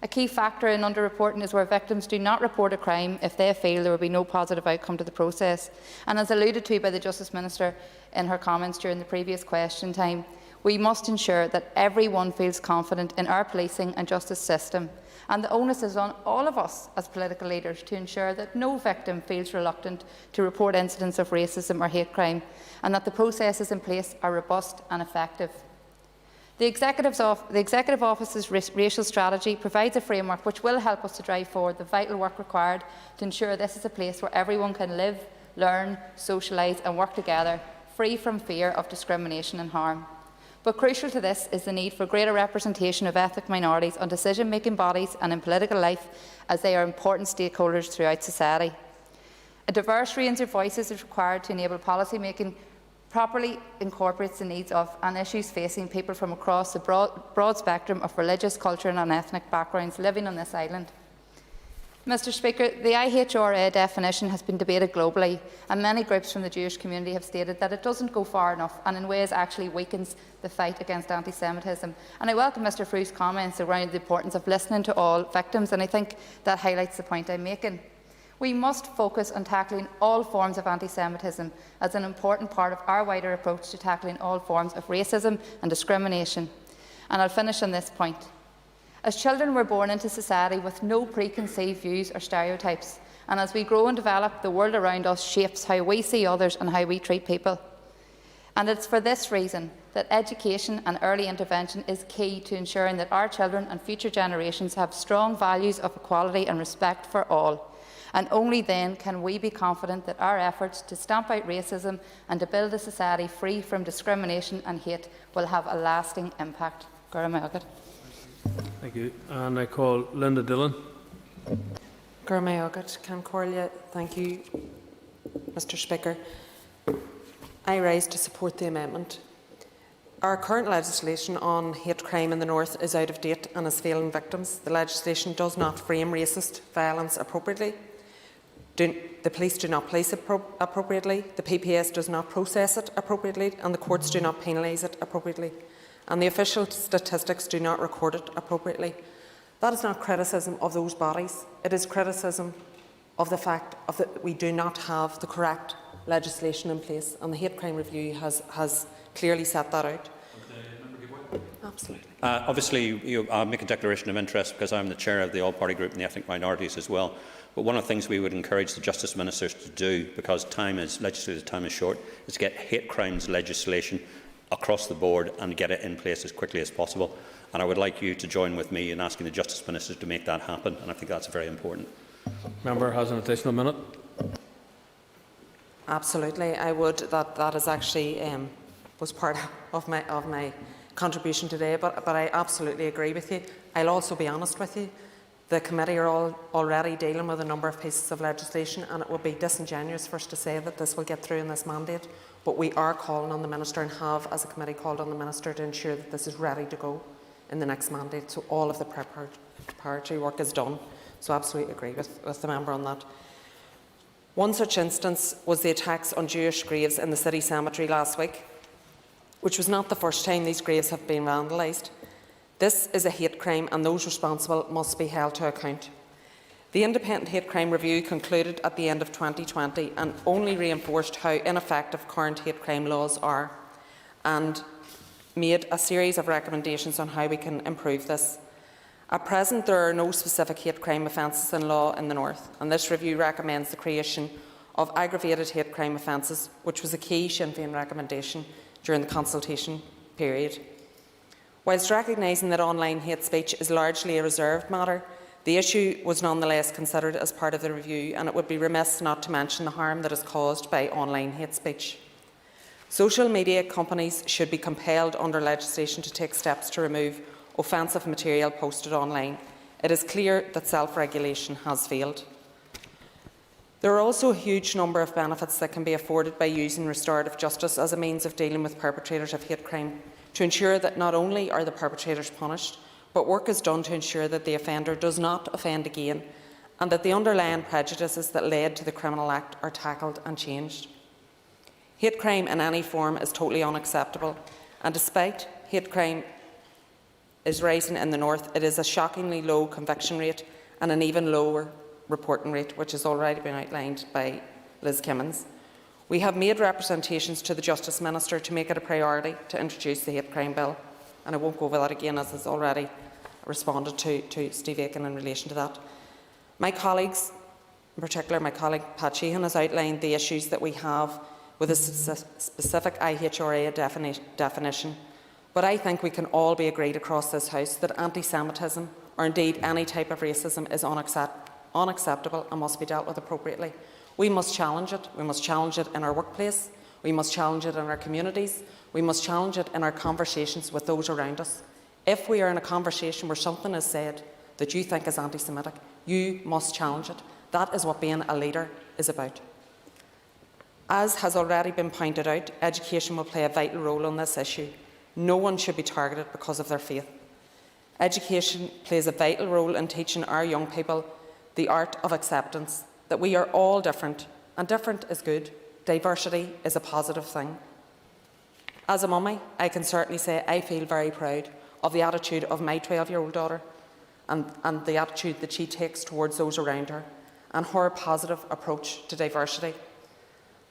[SPEAKER 14] A key factor in underreporting is where victims do not report a crime if they feel there will be no positive outcome to the process. And as alluded to by the Justice Minister in her comments during the previous question time, we must ensure that everyone feels confident in our policing and justice system, and the onus is on all of us as political leaders to ensure that no victim feels reluctant to report incidents of racism or hate crime, and that the processes in place are robust and effective. The Executive Office's racial strategy provides a framework which will help us to drive forward the vital work required to ensure this is a place where everyone can live, learn, socialise and work together, free from fear of discrimination and harm. But crucial to this is the need for greater representation of ethnic minorities on decision-making bodies and in political life, as they are important stakeholders throughout society. A diverse range of voices is required to enable policy making properly incorporates the needs of and issues facing people from across the broad spectrum of religious, cultural and ethnic backgrounds living on this island. Mr Speaker, the IHRA definition has been debated globally, and many groups from the Jewish community have stated that it doesn't go far enough and in ways actually weakens the fight against anti-Semitism. And I welcome Mr Frew's comments around the importance of listening to all victims, and I think that highlights the point I'm making. We must focus on tackling all forms of anti-Semitism as an important part of our wider approach to tackling all forms of racism and discrimination. And I'll finish on this point. As children, we're born into society with no preconceived views or stereotypes, and as we grow and develop, the world around us shapes how we see others and how we treat people. And it's for this reason that education and early intervention is key to ensuring that our children and future generations have strong values of equality and respect for all. And only then can we be confident that our efforts to stamp out racism and to build a society free from discrimination and hate will have a lasting impact.
[SPEAKER 17] Thank you. And I call Linda Dillon.
[SPEAKER 7] Thank you, Mr Speaker. I rise to support the amendment. Our current legislation on hate crime in the North is out of date and is failing victims. The legislation does not frame racist violence appropriately. The police do not police it appropriately, the PPS does not process it appropriately, and the courts do not penalise it appropriately. And the official statistics do not record it appropriately. That is not criticism of those bodies. It is criticism of the fact that we do not have the correct legislation in place, and the Hate Crime Review has clearly set that out. Absolutely.
[SPEAKER 1] Obviously, I'll make a declaration of interest because I'm the chair of the all-party group in the ethnic minorities as well. But one of the things we would encourage the Justice Ministers to do, because legislative time is short, is to get hate crimes legislation across the board and get it in place as quickly as possible. And I would like you to join with me in asking the Justice Ministers to make that happen, and I think that's very important.
[SPEAKER 17] Member has an additional minute.
[SPEAKER 7] Absolutely, I would. That is actually was part of my contribution today, but I absolutely agree with you. I'll also be honest with you. The committee are already dealing with a number of pieces of legislation, and it would be disingenuous for us to say that this will get through in this mandate. But we are calling on the Minister, and have as a committee called on the Minister, to ensure that this is ready to go in the next mandate, so all of the preparatory work is done. So I absolutely agree with the member on that. One such instance was the attacks on Jewish graves in the city cemetery last week, which was not the first time these graves have been vandalised. This is a hate crime, and those responsible must be held to account. The Independent Hate Crime Review concluded at the end of 2020 and only reinforced how ineffective current hate crime laws are, and made a series of recommendations on how we can improve this. At present, there are no specific hate crime offences in law in the North, and this review recommends the creation of aggravated hate crime offences, which was a key Sinn Féin recommendation during the consultation period. Whilst recognising that online hate speech is largely a reserved matter, the issue was nonetheless considered as part of the review, and it would be remiss not to mention the harm that is caused by online hate speech. Social media companies should be compelled under legislation to take steps to remove offensive material posted online. It is clear that self-regulation has failed. There are also a huge number of benefits that can be afforded by using restorative justice as a means of dealing with perpetrators of hate crime, to ensure that not only are the perpetrators punished, but work is done to ensure that the offender does not offend again, and that the underlying prejudices that led to the criminal act are tackled and changed. Hate crime in any form is totally unacceptable, and despite hate crime is rising in the north, it is a shockingly low conviction rate and an even lower reporting rate, which has already been outlined by Liz Kimmins. We have made representations to the Justice Minister to make it a priority to introduce the hate crime bill, and I won't go over that again, as has already responded to Steve Aiken in relation to that. My colleagues, in particular my colleague Pat Sheehan, has outlined the issues that we have with a specific IHRA definition, but I think we can all be agreed across this House that anti-Semitism, or indeed any type of racism, is unacceptable and must be dealt with appropriately. We must challenge it. We must challenge it in our workplace. We must challenge it in our communities. We must challenge it in our conversations with those around us. If we are in a conversation where something is said that you think is anti-Semitic, you must challenge it. That is what being a leader is about. As has already been pointed out, education will play a vital role on this issue. No one should be targeted because of their faith. Education plays a vital role in teaching our young people the art of acceptance, that we are all different, and different is good. Diversity is a positive thing. As a mummy, I can certainly say I feel very proud of the attitude of my 12-year-old daughter and the attitude that she takes towards those around her, and her positive approach to diversity.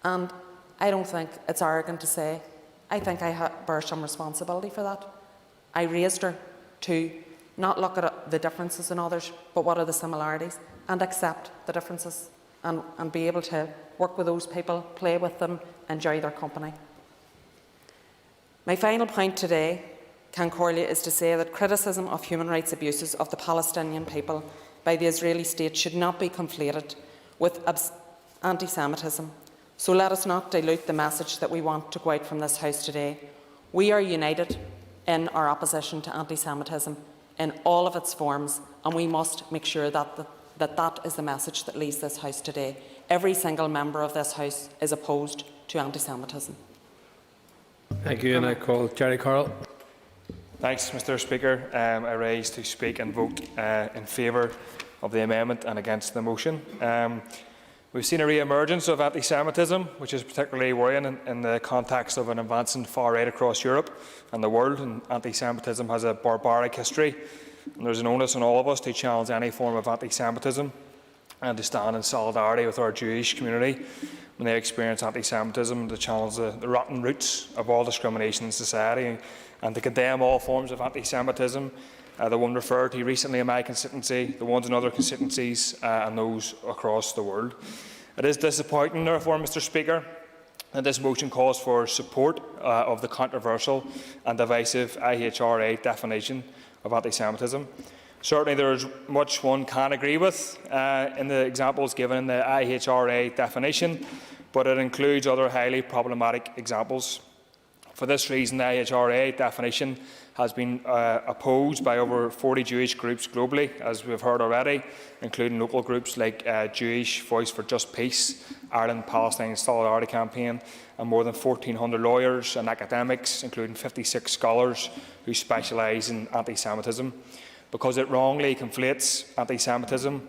[SPEAKER 7] And I don't think it's arrogant to say, I think I bear some responsibility for that. I raised her to not look at the differences in others, but what are the similarities, and accept the differences, and be able to work with those people, play with them, enjoy their company. My final point today, Corlia, is to say that criticism of human rights abuses of the Palestinian people by the Israeli state should not be conflated with anti-Semitism. So let us not dilute the message that we want to go out from this House today. We are united in our opposition to anti-Semitism in all of its forms, and we must make sure that that is the message that leaves this House today. Every single member of this House is opposed to anti-Semitism.
[SPEAKER 17] Thank you, and I call Jerry Carroll.
[SPEAKER 6] Thanks, Mr. Speaker. I rise to speak and vote in favour of the amendment and against the motion. We've seen a re-emergence of anti-Semitism, which is particularly worrying in the context of an advancing far right across Europe and the world. And anti-Semitism has a barbaric history, and there's an onus on all of us to challenge any form of anti-Semitism and to stand in solidarity with our Jewish community when they experience anti-Semitism, to challenge the rotten roots of all discrimination in society, and to condemn all forms of anti-Semitism, the one referred to recently in my constituency, the ones in other constituencies, and those across the world. It is disappointing, therefore, Mr. Speaker, that this motion calls for support of the controversial and divisive IHRA definition of anti-Semitism. Certainly there is much one can agree with in the examples given in the IHRA definition, but it includes other highly problematic examples. For this reason, the IHRA definition has been opposed by over 40 Jewish groups globally, as we have heard already, including local groups like Jewish Voice for Just Peace, Ireland-Palestine Solidarity Campaign, and more than 1,400 lawyers and academics, including 56 scholars who specialise in anti-Semitism, because it wrongly conflates anti-Semitism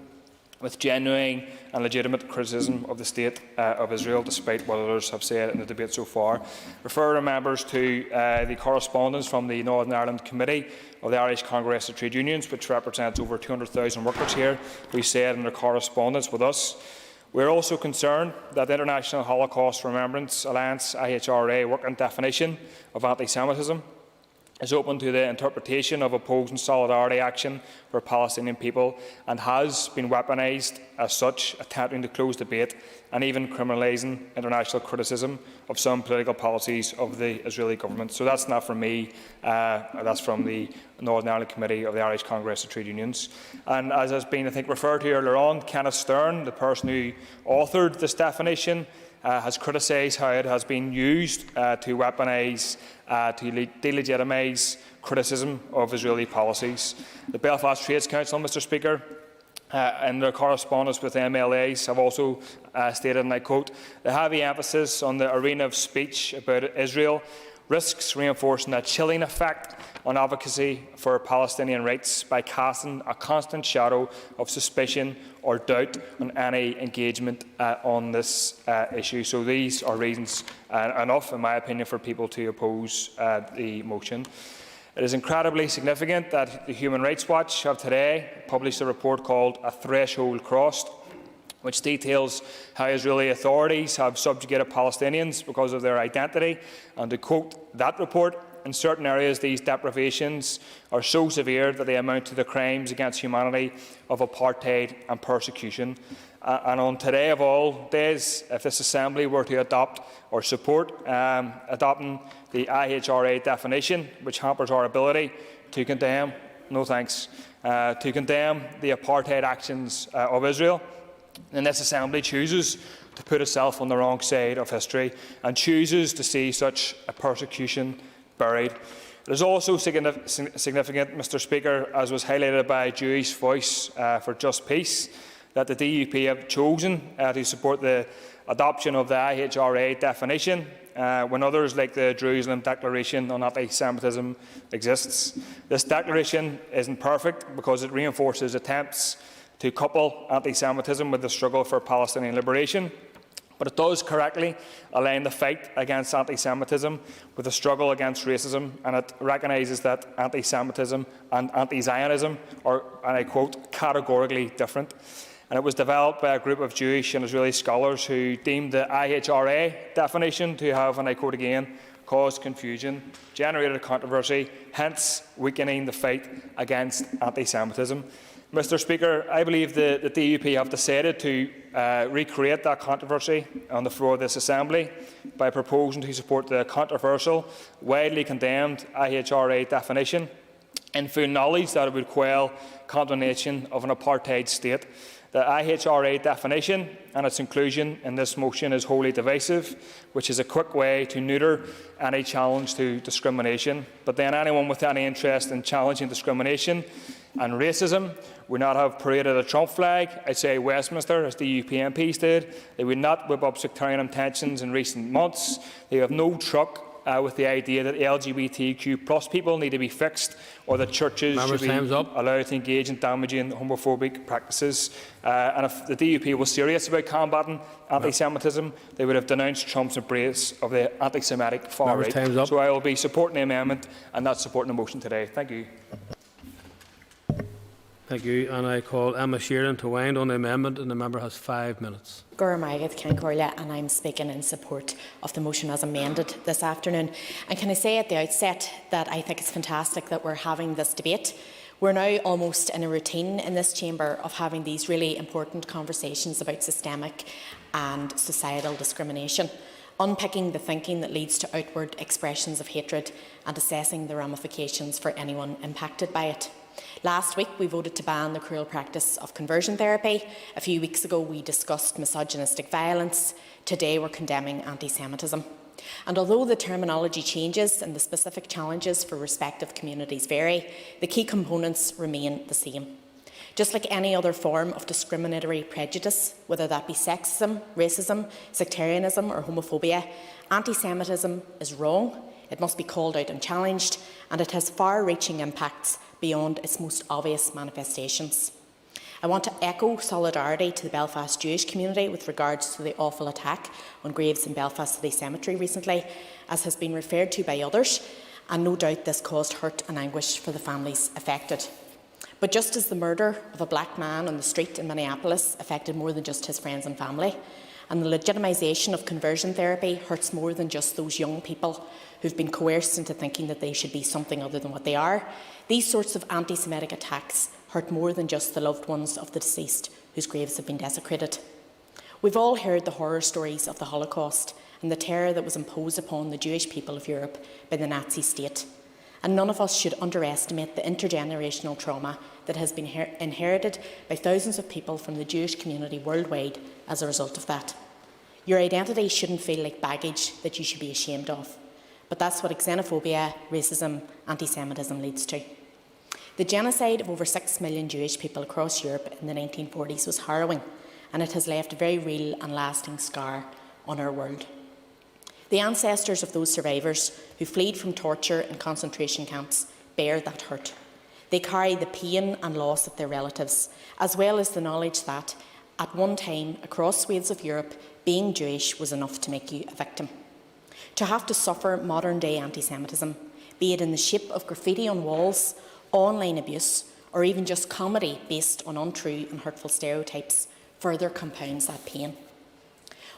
[SPEAKER 6] with genuine and legitimate criticism of the State of Israel, despite what others have said in the debate so far. Refer members to the correspondence from the Northern Ireland Committee of the Irish Congress of Trade Unions, which represents over 200,000 workers here, who said in their correspondence with us, "We are also concerned that the International Holocaust Remembrance Alliance IHRA working definition of anti-Semitism is open to the interpretation of opposing solidarity action for Palestinian people and has been weaponised as such, attempting to close debate and even criminalising international criticism of some political policies of the Israeli government. So that's not from me, that's from the Northern Ireland Committee of the Irish Congress of Trade Unions. And as has been, I think, referred to earlier on, Kenneth Stern, the person who authored this definition, has criticised how it has been used to weaponise, to delegitimise criticism of Israeli policies. The Belfast Trades Council, Mr Speaker, in their correspondence with MLAs have also stated, and I quote, "The heavy emphasis on the arena of speech about Israel risks reinforcing a chilling effect on advocacy for Palestinian rights by casting a constant shadow of suspicion or doubt on any engagement on this issue." So these are reasons enough, in my opinion, for people to oppose the motion. It is incredibly significant that the Human Rights Watch have today published a report called "A Threshold Crossed," which details how Israeli authorities have subjugated Palestinians because of their identity. And to quote that report, "In certain areas, these deprivations are so severe that they amount to the crimes against humanity of apartheid and persecution." And on today of all days, if this Assembly were to adopt or support adopting the IHRA definition, which hampers our ability to condemn, to condemn the apartheid actions of Israel, then this Assembly chooses to put itself on the wrong side of history and chooses to see such a persecution buried. It is also significant, Mr Speaker, as was highlighted by Jewish Voice for Just Peace, that the DUP have chosen to support the adoption of the IHRA definition when others, like the Jerusalem Declaration on Anti-Semitism, exists. This declaration isn't perfect because it reinforces attempts to couple anti-Semitism with the struggle for Palestinian liberation, but it does correctly align the fight against anti-Semitism with the struggle against racism, and it recognises that anti-Semitism and anti-Zionism are, and I quote, "categorically different." And it was developed by a group of Jewish and Israeli scholars who deemed the IHRA definition to have, and I quote again, "caused confusion, generated controversy, hence weakening the fight against anti-Semitism." Mr Speaker, I believe the DUP have decided to recreate that controversy on the floor of this Assembly by proposing to support the controversial, widely condemned IHRA definition, in full knowledge that it would quell condemnation of an apartheid state. The IHRA definition and its inclusion in this motion is wholly divisive, which is a quick way to neuter any challenge to discrimination. But then anyone with any interest in challenging discrimination and racism would not have paraded a Trump flag outside Westminster, as the DUP MPs did. They would not whip up sectarian intentions in recent months. They have no truck with the idea that LGBTQ+ people need to be fixed, or that churches should be allowed to engage in damaging homophobic practices. And if the DUP was serious about combating anti-Semitism, they would have denounced Trump's embrace of the anti-Semitic far right. So I will be supporting the amendment and not supporting the motion today. Thank you.
[SPEAKER 17] Thank you. And I call Emma Sheeran to wind on the amendment, and the member has 5 minutes.
[SPEAKER 8] And I'm speaking in support of the motion as amended this afternoon. And can I say at the outset that I think it's fantastic that we're having this debate. We're now almost in a routine in this chamber of having these really important conversations about systemic and societal discrimination, unpicking the thinking that leads to outward expressions of hatred and assessing the ramifications for anyone impacted by it. Last week, we voted to ban the cruel practice of conversion therapy. A few weeks ago, we discussed misogynistic violence. Today, we're condemning anti-Semitism. And although the terminology changes and the specific challenges for respective communities vary, the key components remain the same. Just like any other form of discriminatory prejudice, whether that be sexism, racism, sectarianism or homophobia, anti-Semitism is wrong, it must be called out and challenged, and it has far-reaching impacts beyond its most obvious manifestations. I want to echo solidarity to the Belfast Jewish community with regards to the awful attack on graves in Belfast City Cemetery recently, as has been referred to by others, and no doubt this caused hurt and anguish for the families affected. But just as the murder of a black man on the street in Minneapolis affected more than just his friends and family, And the legitimisation of conversion therapy hurts more than just those young people who've been coerced into thinking that they should be something other than what they are. These sorts of anti-Semitic attacks hurt more than just the loved ones of the deceased whose graves have been desecrated. We've all heard the horror stories of the Holocaust and the terror that was imposed upon the Jewish people of Europe by the Nazi state. And none of us should underestimate the intergenerational trauma that has been inherited by thousands of people from the Jewish community worldwide as a result of that. Your identity shouldn't feel like baggage that you should be ashamed of. But that's what xenophobia, racism, anti-Semitism leads to. The genocide of over 6 million Jewish people across Europe in the 1940s was harrowing, and it has left a very real and lasting scar on our world. The ancestors of those survivors who fled from torture and concentration camps bear that hurt. They carry the pain and loss of their relatives, as well as the knowledge that, at one time, across swathes of Europe, being Jewish was enough to make you a victim. To have to suffer modern-day anti-Semitism, be it in the shape of graffiti on walls, online abuse, or even just comedy based on untrue and hurtful stereotypes, further compounds that pain.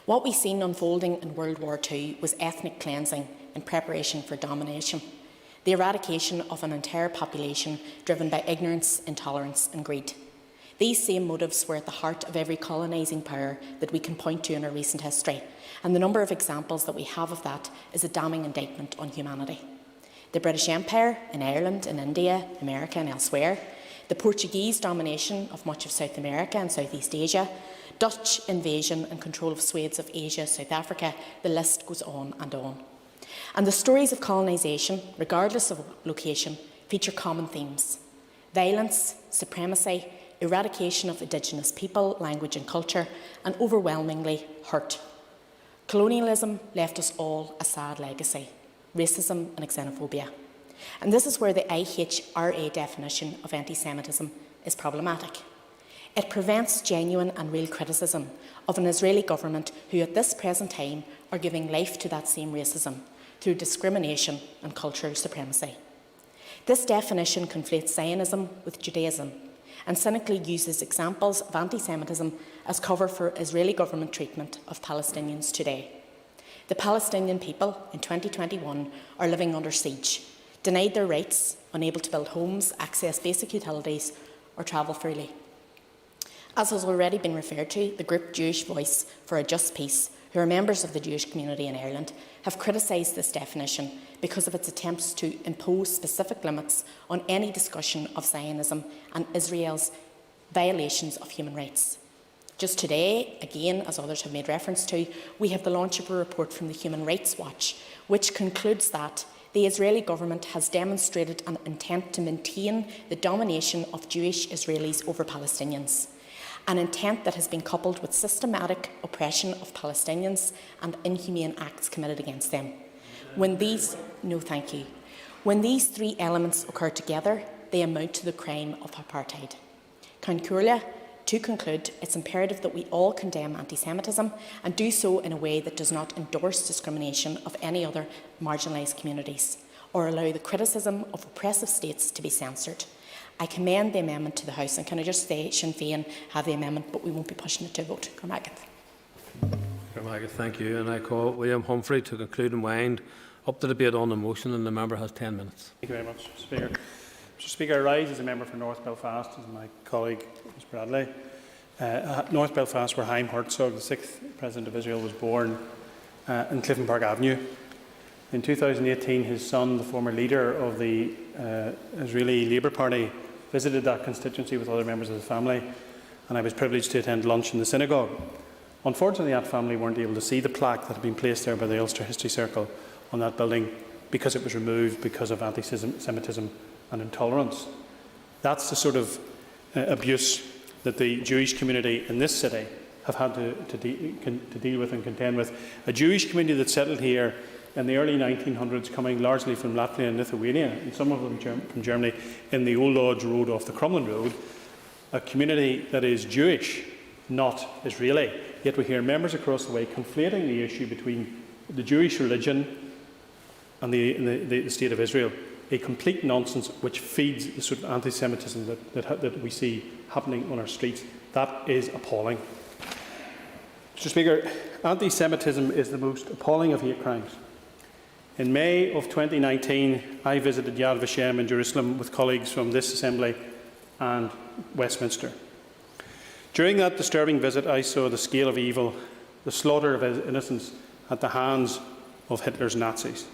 [SPEAKER 8] What we've seen unfolding in World War II was ethnic cleansing in preparation for domination, the eradication of an entire population driven by ignorance, intolerance and greed. These same motives were at the heart of every colonising power that we can point to in our recent history, and the number of examples that we have of that is a damning indictment on humanity. The British Empire in Ireland, in India, America and elsewhere, the Portuguese domination of much of South America and Southeast Asia, Dutch invasion and control of swathes of Asia, South Africa, the list goes on and on. And the stories of colonisation, regardless of location, feature common themes: violence, supremacy, eradication of Indigenous people, language and culture, and overwhelmingly hurt. Colonialism left us all a sad legacy: racism and xenophobia. And this is where the IHRA definition of anti-Semitism is problematic. It prevents genuine and real criticism of an Israeli government who at this present time are giving life to that same racism through discrimination and cultural supremacy. This definition conflates Zionism with Judaism and cynically uses examples of anti-Semitism as cover for Israeli government treatment of Palestinians today. The Palestinian people in 2021 are living under siege, denied their rights, unable to build homes, access basic utilities or travel freely. As has already been referred to, the group Jewish Voice for a Just Peace, who are members of the Jewish community in Ireland, have criticised this definition because of its attempts to impose specific limits on any discussion of Zionism and Israel's violations of human rights. Just today, again, as others have made reference to, we have the launch of a report from the Human Rights Watch, which concludes that the Israeli government has demonstrated an intent to maintain the domination of Jewish Israelis over Palestinians, an intent that has been coupled with systematic oppression of Palestinians and inhumane acts committed against them. When these three elements occur together, they amount to the crime of apartheid. To conclude, it's imperative that we all condemn anti-Semitism and do so in a way that does not endorse discrimination of any other marginalised communities or allow the criticism of oppressive states to be censored. I commend the amendment to the House, and can I just say Sinn Féin have the amendment, but we won't be pushing it to a vote.
[SPEAKER 17] Thank you. And I call William Humphrey to conclude and wind up the debate on the motion, and the member has 10 minutes.
[SPEAKER 5] Thank you very much, Mr. Speaker. Mr. Speaker, I rise as a member for North Belfast, as my colleague Ms Bradley. North Belfast, where Chaim Herzog, the 6th President of Israel, was born in Clifton Park Avenue. In 2018, his son, the former leader of the Israeli Labour Party, visited that constituency with other members of the family, and I was privileged to attend lunch in the synagogue. Unfortunately, that family weren't able to see the plaque that had been placed there by the Ulster History Circle on that building because it was removed because of anti-Semitism and intolerance. That's the sort of abuse that the Jewish community in this city have had to deal with and contend with. A Jewish community that settled here in the early 1900s, coming largely from Latvia and Lithuania, and some of them from Germany, in the Old Lodge Road off the Crumlin Road, a community that is Jewish, not Israeli. Yet we hear members across the way conflating the issue between the Jewish religion and the State of Israel, a complete nonsense which feeds the sort of anti-Semitism that we see happening on our streets. That is appalling. Mr. Mr. Speaker, anti-Semitism is the most appalling of hate crimes. In May of 2019, I visited Yad Vashem in Jerusalem with colleagues from this Assembly and Westminster. During that disturbing visit, I saw the scale of evil, the slaughter of innocents at the hands of Hitler's Nazis.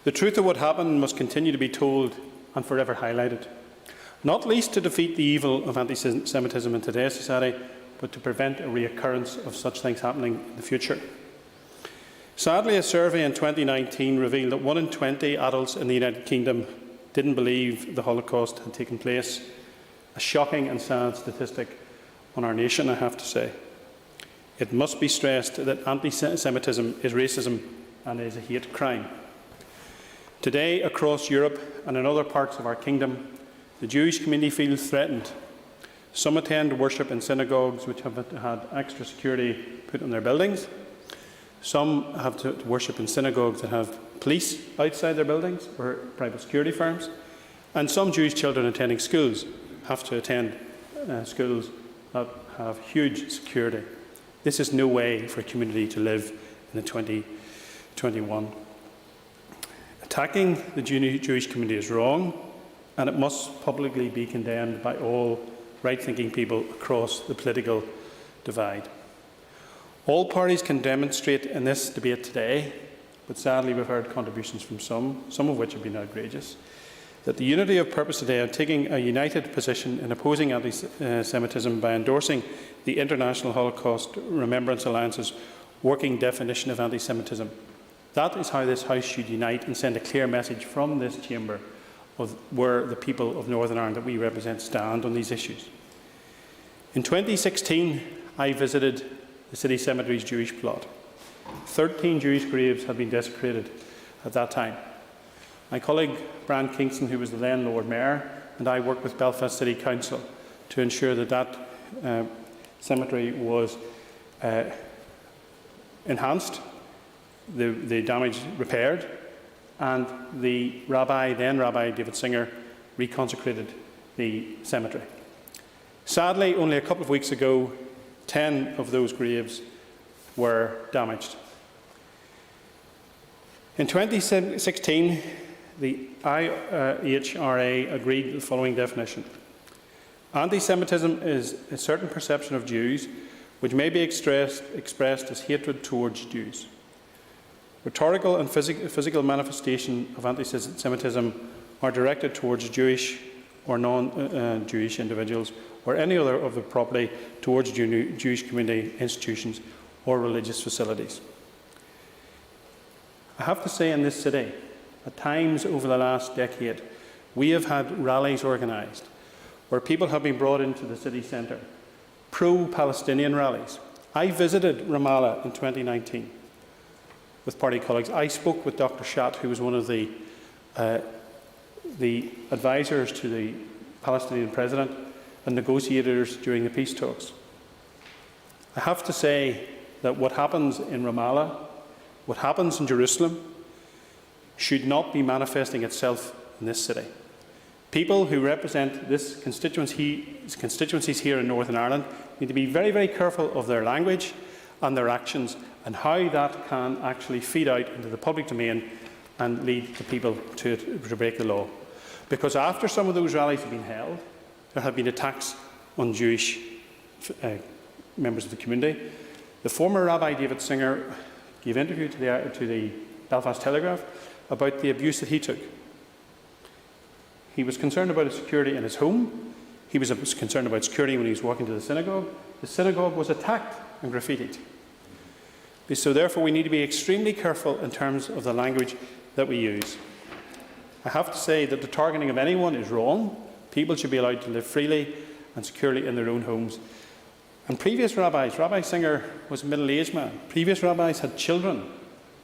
[SPEAKER 5] The truth of what happened must continue to be told and forever highlighted, not least to defeat the evil of anti-Semitism in today's society, but to prevent a reoccurrence of such things happening in the future. Sadly, a survey in 2019 revealed that 1 in 20 adults in the United Kingdom didn't believe the Holocaust had taken place, a shocking and sad statistic on our nation, I have to say. It must be stressed that anti-Semitism is racism and is a hate crime. Today, across Europe and in other parts of our kingdom, the Jewish community feels threatened. Some attend worship in synagogues which have had extra security put on their buildings. Some have to worship in synagogues that have police outside their buildings or private security firms. And some Jewish children attending schools have to attend schools that have huge security. This is no way for a community to live in the 2021. Attacking the Jewish community is wrong, and it must publicly be condemned by all right-thinking people across the political divide. All parties can demonstrate in this debate today, but sadly we've heard contributions from some of which have been outrageous, that the unity of purpose today of taking a united position in opposing anti-Semitism by endorsing the International Holocaust Remembrance Alliance's working definition of anti-Semitism. That is how this House should unite and send a clear message from this chamber of where the people of Northern Ireland that we represent stand on these issues. In 2016, I visited the City Cemetery's Jewish plot. 13 Jewish graves had been desecrated at that time. My colleague, Brian Kingston, who was the then Lord Mayor, and I worked with Belfast City Council to ensure that that cemetery was enhanced, the damage repaired, and the then Rabbi David Singer, reconsecrated the cemetery. Sadly, only a couple of weeks ago, 10 of those graves were damaged. In 2016, the IHRA agreed the following definition. Anti-Semitism is a certain perception of Jews which may be expressed as hatred towards Jews. Rhetorical and physical manifestation of anti-Semitism are directed towards Jewish or non-Jewish individuals or any other of the property towards Jewish community institutions or religious facilities. I have to say in this city, at times over the last decade, we have had rallies organised where people have been brought into the city centre, pro-Palestinian rallies. I visited Ramallah in 2019 with party colleagues. I spoke with Dr. Schatt, who was one of the advisors to the Palestinian president and negotiators during the peace talks. I have to say that what happens in Ramallah, what happens in Jerusalem, should not be manifesting itself in this city. People who represent this constituencies here in Northern Ireland need to be very, very careful of their language and their actions and how that can actually feed out into the public domain and lead the people to break the law. Because after some of those rallies have been held, there have been attacks on Jewish members of the community. The former Rabbi David Singer gave an interview to the Belfast Telegraph about the abuse that he took. He was concerned about his security in his home. He was concerned about security when he was walking to the synagogue. The synagogue was attacked and graffitied. So therefore we need to be extremely careful in terms of the language that we use. I have to say that the targeting of anyone is wrong. People should be allowed to live freely and securely in their own homes. And previous rabbis, Rabbi Singer was a middle-aged man. Previous rabbis had children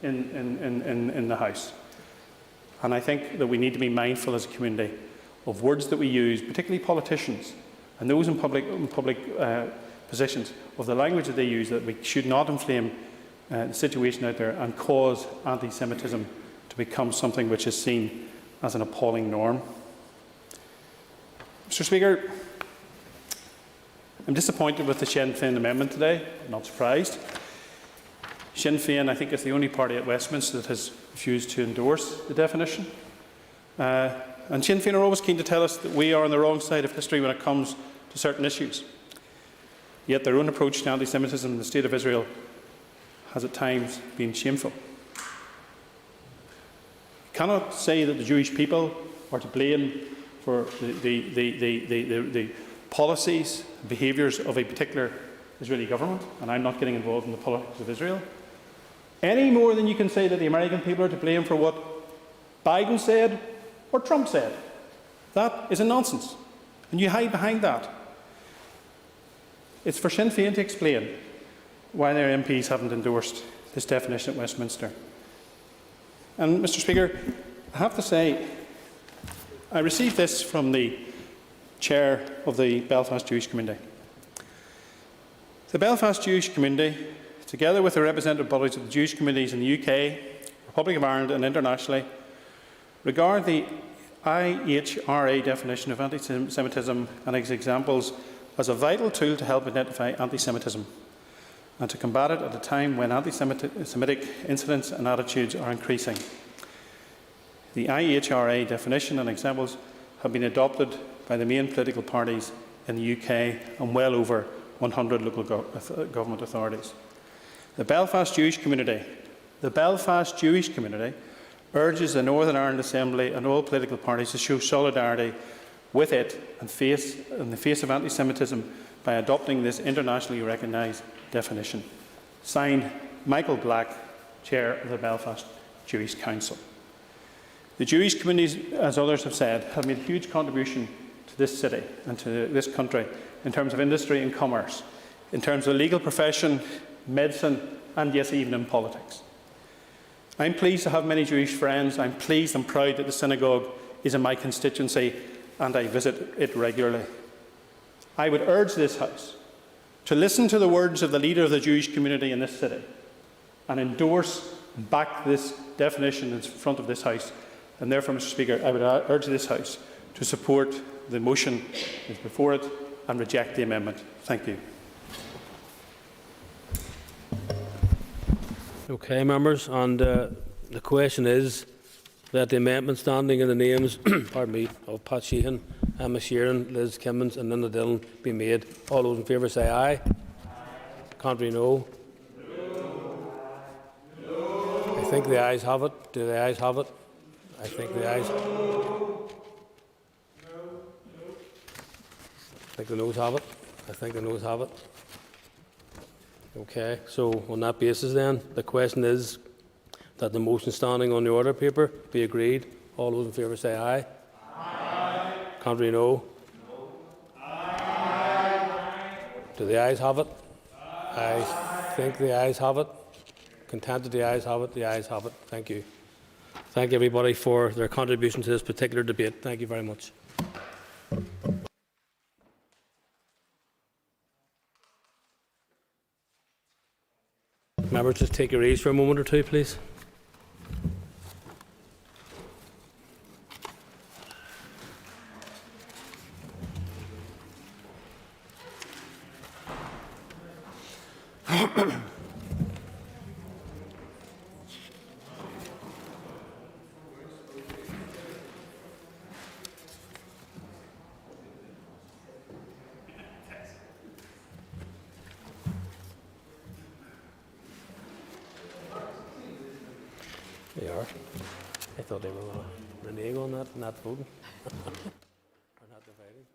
[SPEAKER 5] in the house. And I think that we need to be mindful as a community of words that we use, particularly politicians and those in public positions, of the language that they use, that we should not inflame the situation out there and cause anti-Semitism to become something which is seen as an appalling norm. Mr. Speaker,
[SPEAKER 10] I'm disappointed with the Sinn Féin amendment today. I'm not surprised. Sinn Féin, I think, is the only party at Westminster that has refused to endorse the definition. And Sinn Féin are always keen to tell us that we are on the wrong side of history when it comes to certain issues. Yet their own approach to anti-Semitism in the State of Israel has at times been shameful. You cannot say that the Jewish people are to blame for the policies and behaviours of a particular Israeli government, and I'm not getting involved in the politics of Israel, any more than you can say that the American people are to blame for what Biden said or Trump said. That is a nonsense, and you hide behind that. It's for Sinn Féin to explain why their MPs haven't endorsed this definition at Westminster. And, Mr. Speaker, I have to say, I received this from the chair of the Belfast Jewish Community. The Belfast Jewish Community, together with the representative bodies of the Jewish communities in the UK, Republic of Ireland and internationally, regard the IHRA definition of anti-Semitism and its examples as a vital tool to help identify anti-Semitism and to combat it at a time when anti-Semitic incidents and attitudes are increasing. The IHRA definition and examples have been adopted by the main political parties in the UK and well over 100 local government authorities. The Belfast Jewish Community urges the Northern Ireland Assembly and all political parties to show solidarity with it in the face of anti-Semitism by adopting this internationally recognised definition. Signed, Michael Black, Chair of the Belfast Jewish Council. The Jewish communities, as others have said, have made a huge contribution to this city and to this country in terms of industry and commerce, in terms of the legal profession, medicine, and yes, even in politics. I'm pleased to have many Jewish friends. I'm pleased and proud that the synagogue is in my constituency and I visit it regularly. I would urge this House to listen to the words of the leader of the Jewish community in this city and endorse and back this definition in front of this House. And therefore, Mr. Speaker, I would urge this House to support the motion that is before it and reject the amendment. Thank you.
[SPEAKER 17] Okay, members, and the question is that the amendment standing in the names pardon me, of Pat Sheehan, Emma Sheeran, Liz Kimmins and Linda Dillon be made. All those in favour say aye. Contrary, no. I think the ayes have it. Do the ayes have it? I think the ayes. I think the noes have it. I think the noes have it. Okay, so on that basis then, the question is that the motion standing on the order paper be agreed. All those in favour say aye. Aye. Contrary, no. Aye. Do the ayes have it? Aye. I think the ayes have it. Contented the ayes have it. The ayes have it. Thank you. Thank everybody for their contribution to this particular debate. Thank you very much. Members, just take your ease for a moment or two, please. They are. I thought they were going to renege on that, not voting. Or not dividing.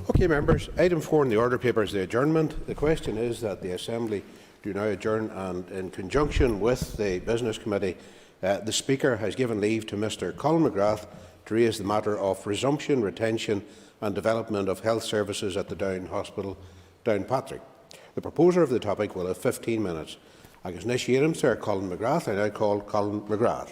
[SPEAKER 20] Okay, members. Item 4 in the order paper is the adjournment. The question is that the Assembly do now adjourn, and in conjunction with the Business Committee, the Speaker has given leave to Mr Colin McGrath to raise the matter of resumption, retention and development of health services at the Downe Hospital, Downpatrick. The proposer of the topic will have 15 minutes. Agus initiatum, Sir Colin McGrath. I now call Colin McGrath.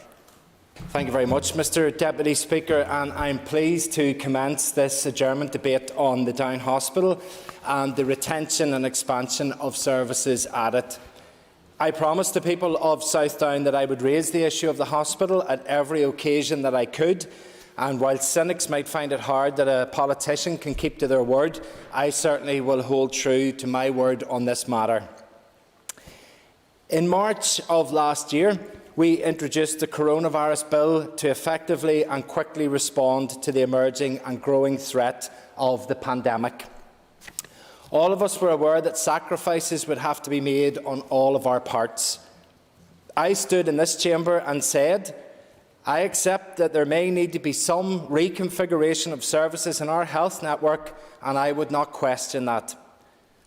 [SPEAKER 21] Thank you very much, Mr Deputy Speaker, and I am pleased to commence this adjournment debate on the Downe Hospital and the retention and expansion of services at it. I promised the people of South Down that I would raise the issue of the hospital at every occasion that I could, and while cynics might find it hard that a politician can keep to their word, I certainly will hold true to my word on this matter. In March of last year, we introduced the Coronavirus Bill to effectively and quickly respond to the emerging and growing threat of the pandemic. All of us were aware that sacrifices would have to be made on all of our parts. I stood in this chamber and said, I accept that there may need to be some reconfiguration of services in our health network, and I would not question that.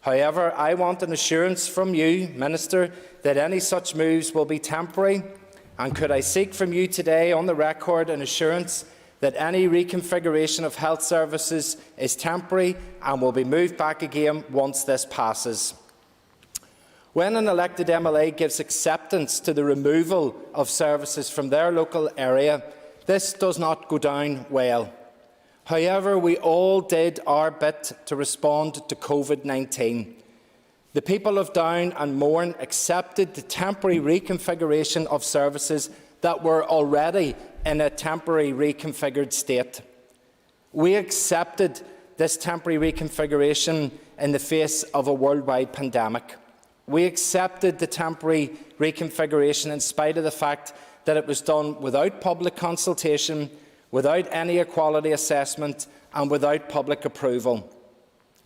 [SPEAKER 21] However, I want an assurance from you, Minister, that any such moves will be temporary, and could I seek from you today on the record an assurance that any reconfiguration of health services is temporary and will be moved back again once this passes? When an elected MLA gives acceptance to the removal of services from their local area, this does not go down well. However, we all did our bit to respond to COVID-19. The people of Downe and Mourne accepted the temporary reconfiguration of services that were already in a temporary reconfigured state. We accepted this temporary reconfiguration in the face of a worldwide pandemic. We accepted the temporary reconfiguration in spite of the fact that it was done without public consultation, without any equality assessment and without public approval.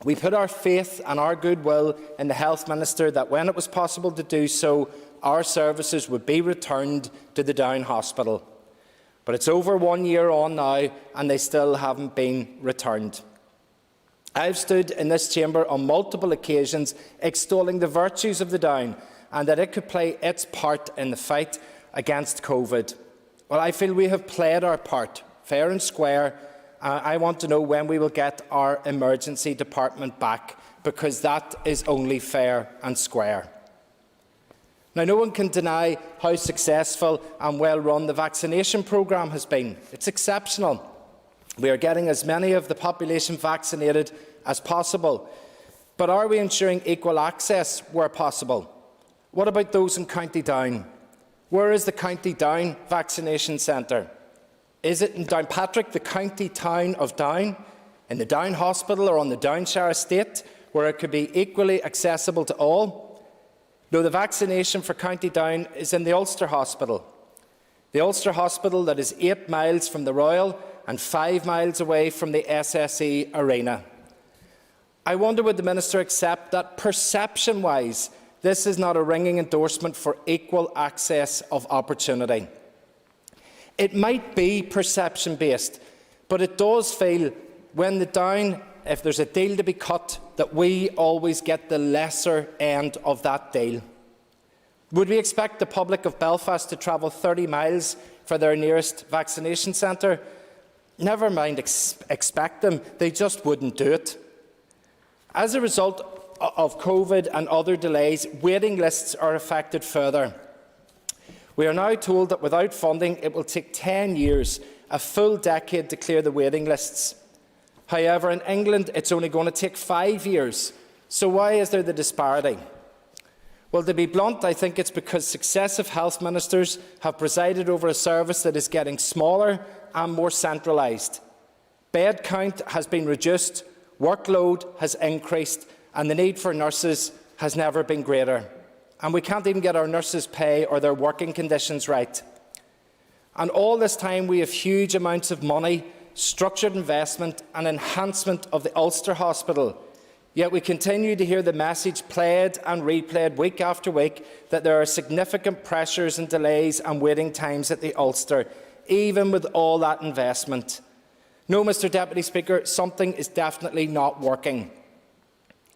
[SPEAKER 21] We put our faith and our goodwill in the Health Minister that when it was possible to do so, our services would be returned to the Downe Hospital. But it's over 1 year on now and they still haven't been returned. I've stood in this chamber on multiple occasions extolling the virtues of the Downe and that it could play its part in the fight against COVID. Well, I feel we have played our part, fair and square. I want to know when we will get our emergency department back, because that is only fair and square. Now, no one can deny how successful and well run the vaccination programme has been. It's exceptional. We are getting as many of the population vaccinated as possible. But are we ensuring equal access where possible? What about those in County Down? Where is the County Down vaccination centre? Is it in Downpatrick, the county town of Downe, in the Downe Hospital or on the Downshire estate, where it could be equally accessible to all? No, the vaccination for County Down is in the Ulster Hospital. The Ulster Hospital that is 8 miles from the Royal and 5 miles away from the SSE Arena. I wonder, would the Minister accept that perception-wise this is not a ringing endorsement for equal access of opportunity? It might be perception-based, but it does feel when the Downe, if there's a deal to be cut, that we always get the lesser end of that deal. Would we expect the public of Belfast to travel 30 miles for their nearest vaccination centre? Never mind expect them, they just wouldn't do it. As a result of COVID and other delays, waiting lists are affected further. We are now told that without funding it will take 10 years, a full decade, to clear the waiting lists. However, in England it's only going to take 5 years. So why is there the disparity? Well, to be blunt, I think it's because successive health ministers have presided over a service that is getting smaller and more centralised. Bed count has been reduced, workload has increased, and the need for nurses has never been greater. And we can't even get our nurses' pay or their working conditions right. And all this time we have huge amounts of money, structured investment and enhancement of the Ulster Hospital. Yet we continue to hear the message played and replayed week after week that there are significant pressures and delays and waiting times at the Ulster, even with all that investment. No, Mr Deputy Speaker, something is definitely not working.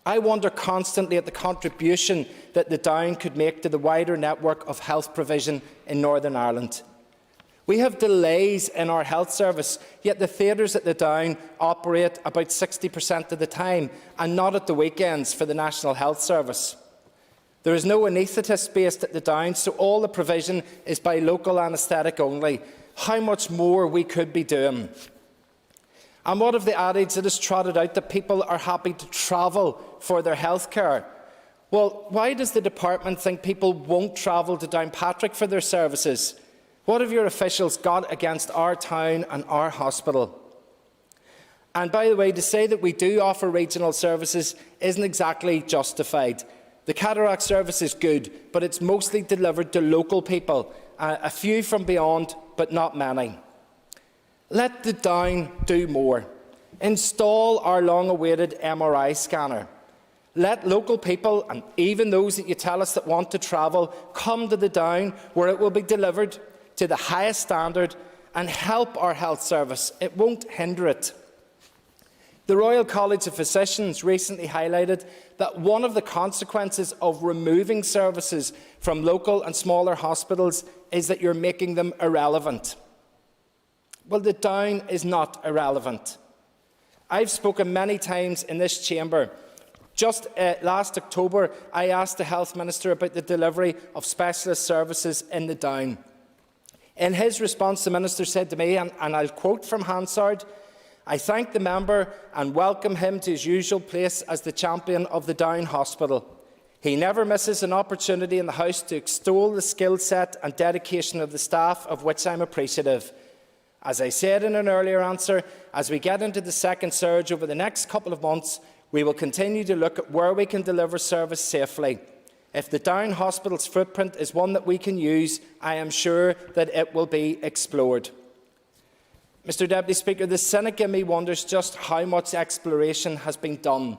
[SPEAKER 21] I wonder constantly at the contribution that the Downe could make to the wider network of health provision in Northern Ireland. We have delays in our health service, yet the theatres at the Downe operate about 60% of the time and not at the weekends for the National Health Service. There is no anaesthetist based at the Downe, so all the provision is by local anaesthetic only. How much more we could be doing? And what of the adage that is trotted out that people are happy to travel for their health care? Well, why does the department think people won't travel to Downpatrick for their services? What have your officials got against our town and our hospital? And by the way, to say that we do offer regional services isn't exactly justified. The cataract service is good, but it's mostly delivered to local people, a few from beyond, but not many. Let the Downe do more. Install our long-awaited MRI scanner. Let local people, and even those that you tell us that want to travel, come to the Downe, where it will be delivered to the highest standard, and help our health service. It won't hinder it. The Royal College of Physicians recently highlighted that one of the consequences of removing services from local and smaller hospitals is that you're making them irrelevant. Well, the Downe is not irrelevant. I've spoken many times in this chamber. Just last October, I asked the Health Minister about the delivery of specialist services in the Downe. In his response, the Minister said to me, and I'll quote from Hansard, "I thank the member and welcome him to his usual place as the champion of the Downe Hospital. He never misses an opportunity in the House to extol the skill set and dedication of the staff, of which I'm appreciative. As I said in an earlier answer, as we get into the second surge over the next couple of months, we will continue to look at where we can deliver service safely. If the Downe Hospital's footprint is one that we can use, I am sure that it will be explored." Mr Deputy Speaker, the cynic in me wonders just how much exploration has been done,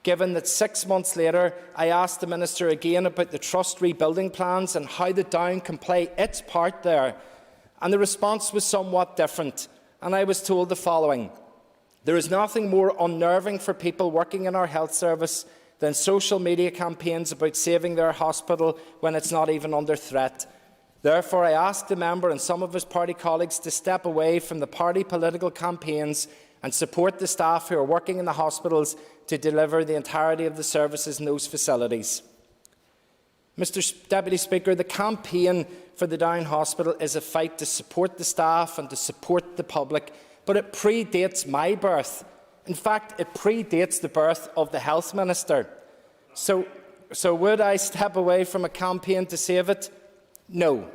[SPEAKER 21] given that 6 months later I asked the Minister again about the trust rebuilding plans and how the Downe can play its part there, and the response was somewhat different, and I was told the following: "There is nothing more unnerving for people working in our health service than social media campaigns about saving their hospital when it's not even under threat. Therefore, I ask the member and some of his party colleagues to step away from the party political campaigns and support the staff who are working in the hospitals to deliver the entirety of the services in those facilities." Mr Deputy Speaker, the campaign for the Downe Hospital is a fight to support the staff and to support the public, but it predates my birth. In fact, it predates the birth of the Health Minister. So would I step away from a campaign to save it? No,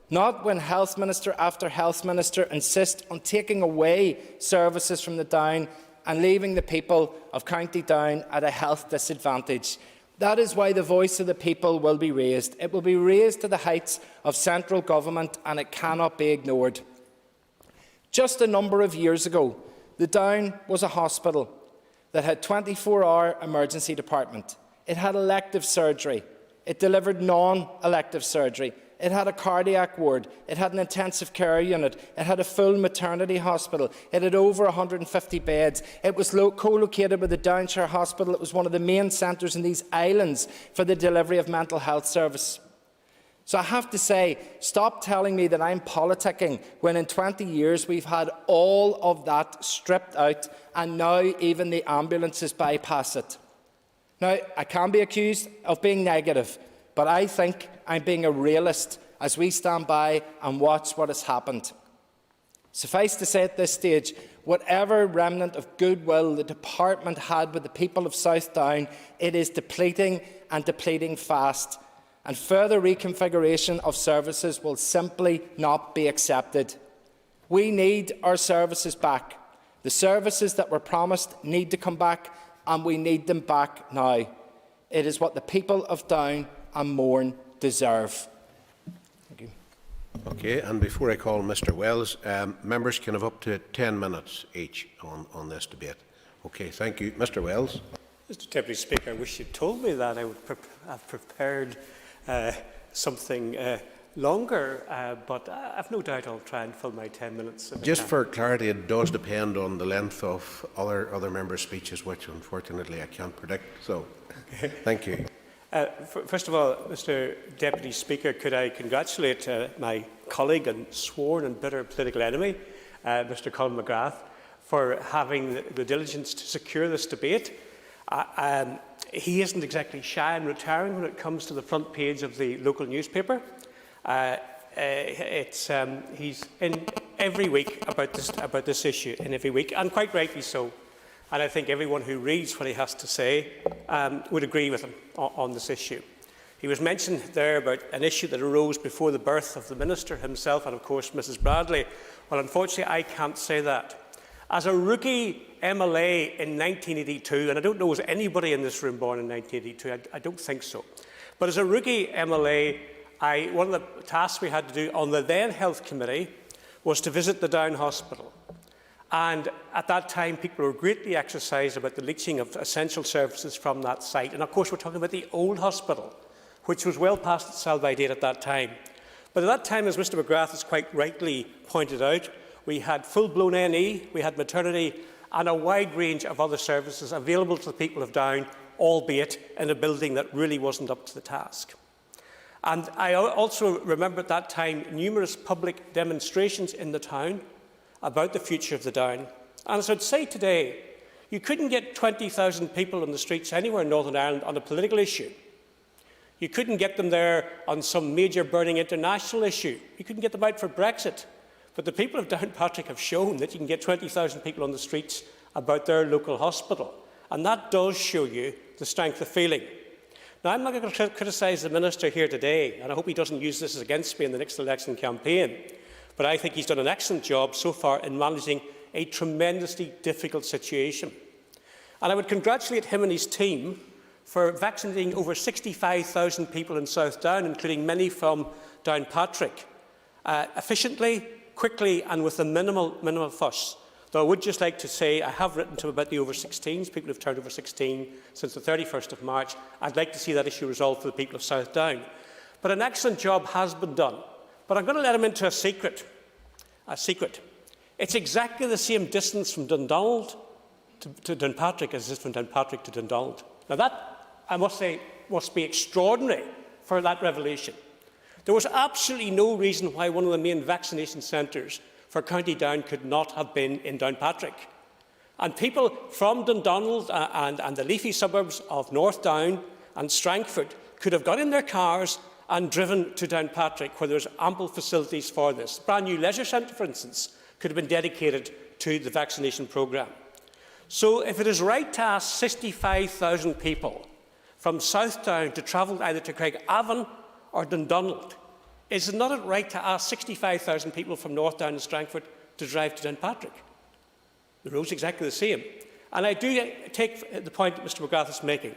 [SPEAKER 21] not when Health Minister after Health Minister insist on taking away services from the Downe and leaving the people of County Down at a health disadvantage. That is why the voice of the people will be raised. It will be raised to the heights of central government, and it cannot be ignored. Just a number of years ago, the Downe was a hospital that had a 24-hour emergency department. It had elective surgery. It delivered non-elective surgery. It had a cardiac ward. It had an intensive care unit. It had a full maternity hospital. It had over 150 beds. It was co-located with the Downshire Hospital. It was one of the main centres in these islands for the delivery of mental health service. So I have to say, stop telling me that I'm politicking when in 20 years we've had all of that stripped out and now even the ambulances bypass it. Now, I can be accused of being negative, but I think I'm being a realist as we stand by and watch what has happened. Suffice to say at this stage, whatever remnant of goodwill the department had with the people of South Down, it is depleting and depleting fast. And further reconfiguration of services will simply not be accepted. We need our services back. The services that were promised need to come back, and we need them back now. It is what the people of Down and Mourne deserve. Thank you.
[SPEAKER 20] Okay, and before I call Mr Wells, members can have up to 10 minutes each on this debate. Okay, thank you. Mr Wells.
[SPEAKER 11] Mr Deputy Speaker, I wish you'd told me that. I would have prepared something longer, but I've no doubt I'll try and fill my 10 minutes.
[SPEAKER 20] Just for clarity, it does depend on the length of other members' speeches, which unfortunately I can't predict. So, thank you.
[SPEAKER 11] First of all, Mr. Deputy Speaker, could I congratulate my colleague and sworn and bitter political enemy, Mr. Colin McGrath, for having the diligence to secure this debate. He isn't exactly shy and retiring when it comes to the front page of the local newspaper. He's in every week about this issue, in every week, and quite rightly so. And I think everyone who reads what he has to say would agree with him on this issue. He was mentioned there about an issue that arose before the birth of the Minister himself and, of course, Mrs Bradley. Well, unfortunately, I can't say that. As a rookie MLA in 1982, and I don't know was anybody in this room born in 1982, I don't think so. But as a rookie MLA, one of the tasks we had to do on the then Health Committee was to visit the Downe Hospital. And at that time, people were greatly exercised about the leaching of essential services from that site. And of course, we're talking about the old hospital, which was well past its sell-by date at that time. But at that time, as Mr McGrath has quite rightly pointed out, we had full-blown NE, we had maternity, and a wide range of other services available to the people of Downe, albeit in a building that really wasn't up to the task. And I also remember at that time numerous public demonstrations in the town about the future of the Downe. And as I'd say today, you couldn't get 20,000 people on the streets anywhere in Northern Ireland on a political issue. You couldn't get them there on some major burning international issue. You couldn't get them out for Brexit. But the people of Downpatrick have shown that you can get 20,000 people on the streets about their local hospital. And that does show you the strength of feeling. Now, I'm not going to criticise the Minister here today, and I hope he doesn't use this against me in the next election campaign. But I think he's done an excellent job so far in managing a tremendously difficult situation. And I would congratulate him and his team for vaccinating over 65,000 people in South Down, including many from Downpatrick, efficiently, quickly and with a minimal fuss. Though I would just like to say I have written to him about the over-16s, people who have turned over 16 since the 31st of March. I'd like to see that issue resolved for the people of South Down. But an excellent job has been done. But I'm going to let him into a secret. It's exactly the same distance from Dundonald to Downpatrick as it is from Downpatrick to Dundonald. Now that, I must say, must be extraordinary for that revelation. There was absolutely no reason why one of the main vaccination centres for County Down could not have been in Downpatrick. And people from Dundonald and the leafy suburbs of North Down and Strangford could have got in their cars and driven to Downpatrick, where there's ample facilities for this. A brand new leisure centre, for instance, could have been dedicated to the vaccination programme. So if it is right to ask 65,000 people from South Down to travel either to Craigavon or Dundonald, is it not right to ask 65,000 people from North Down and Strangford to drive to Downpatrick? The road's exactly the same. And I do take the point that Mr McGrath is making,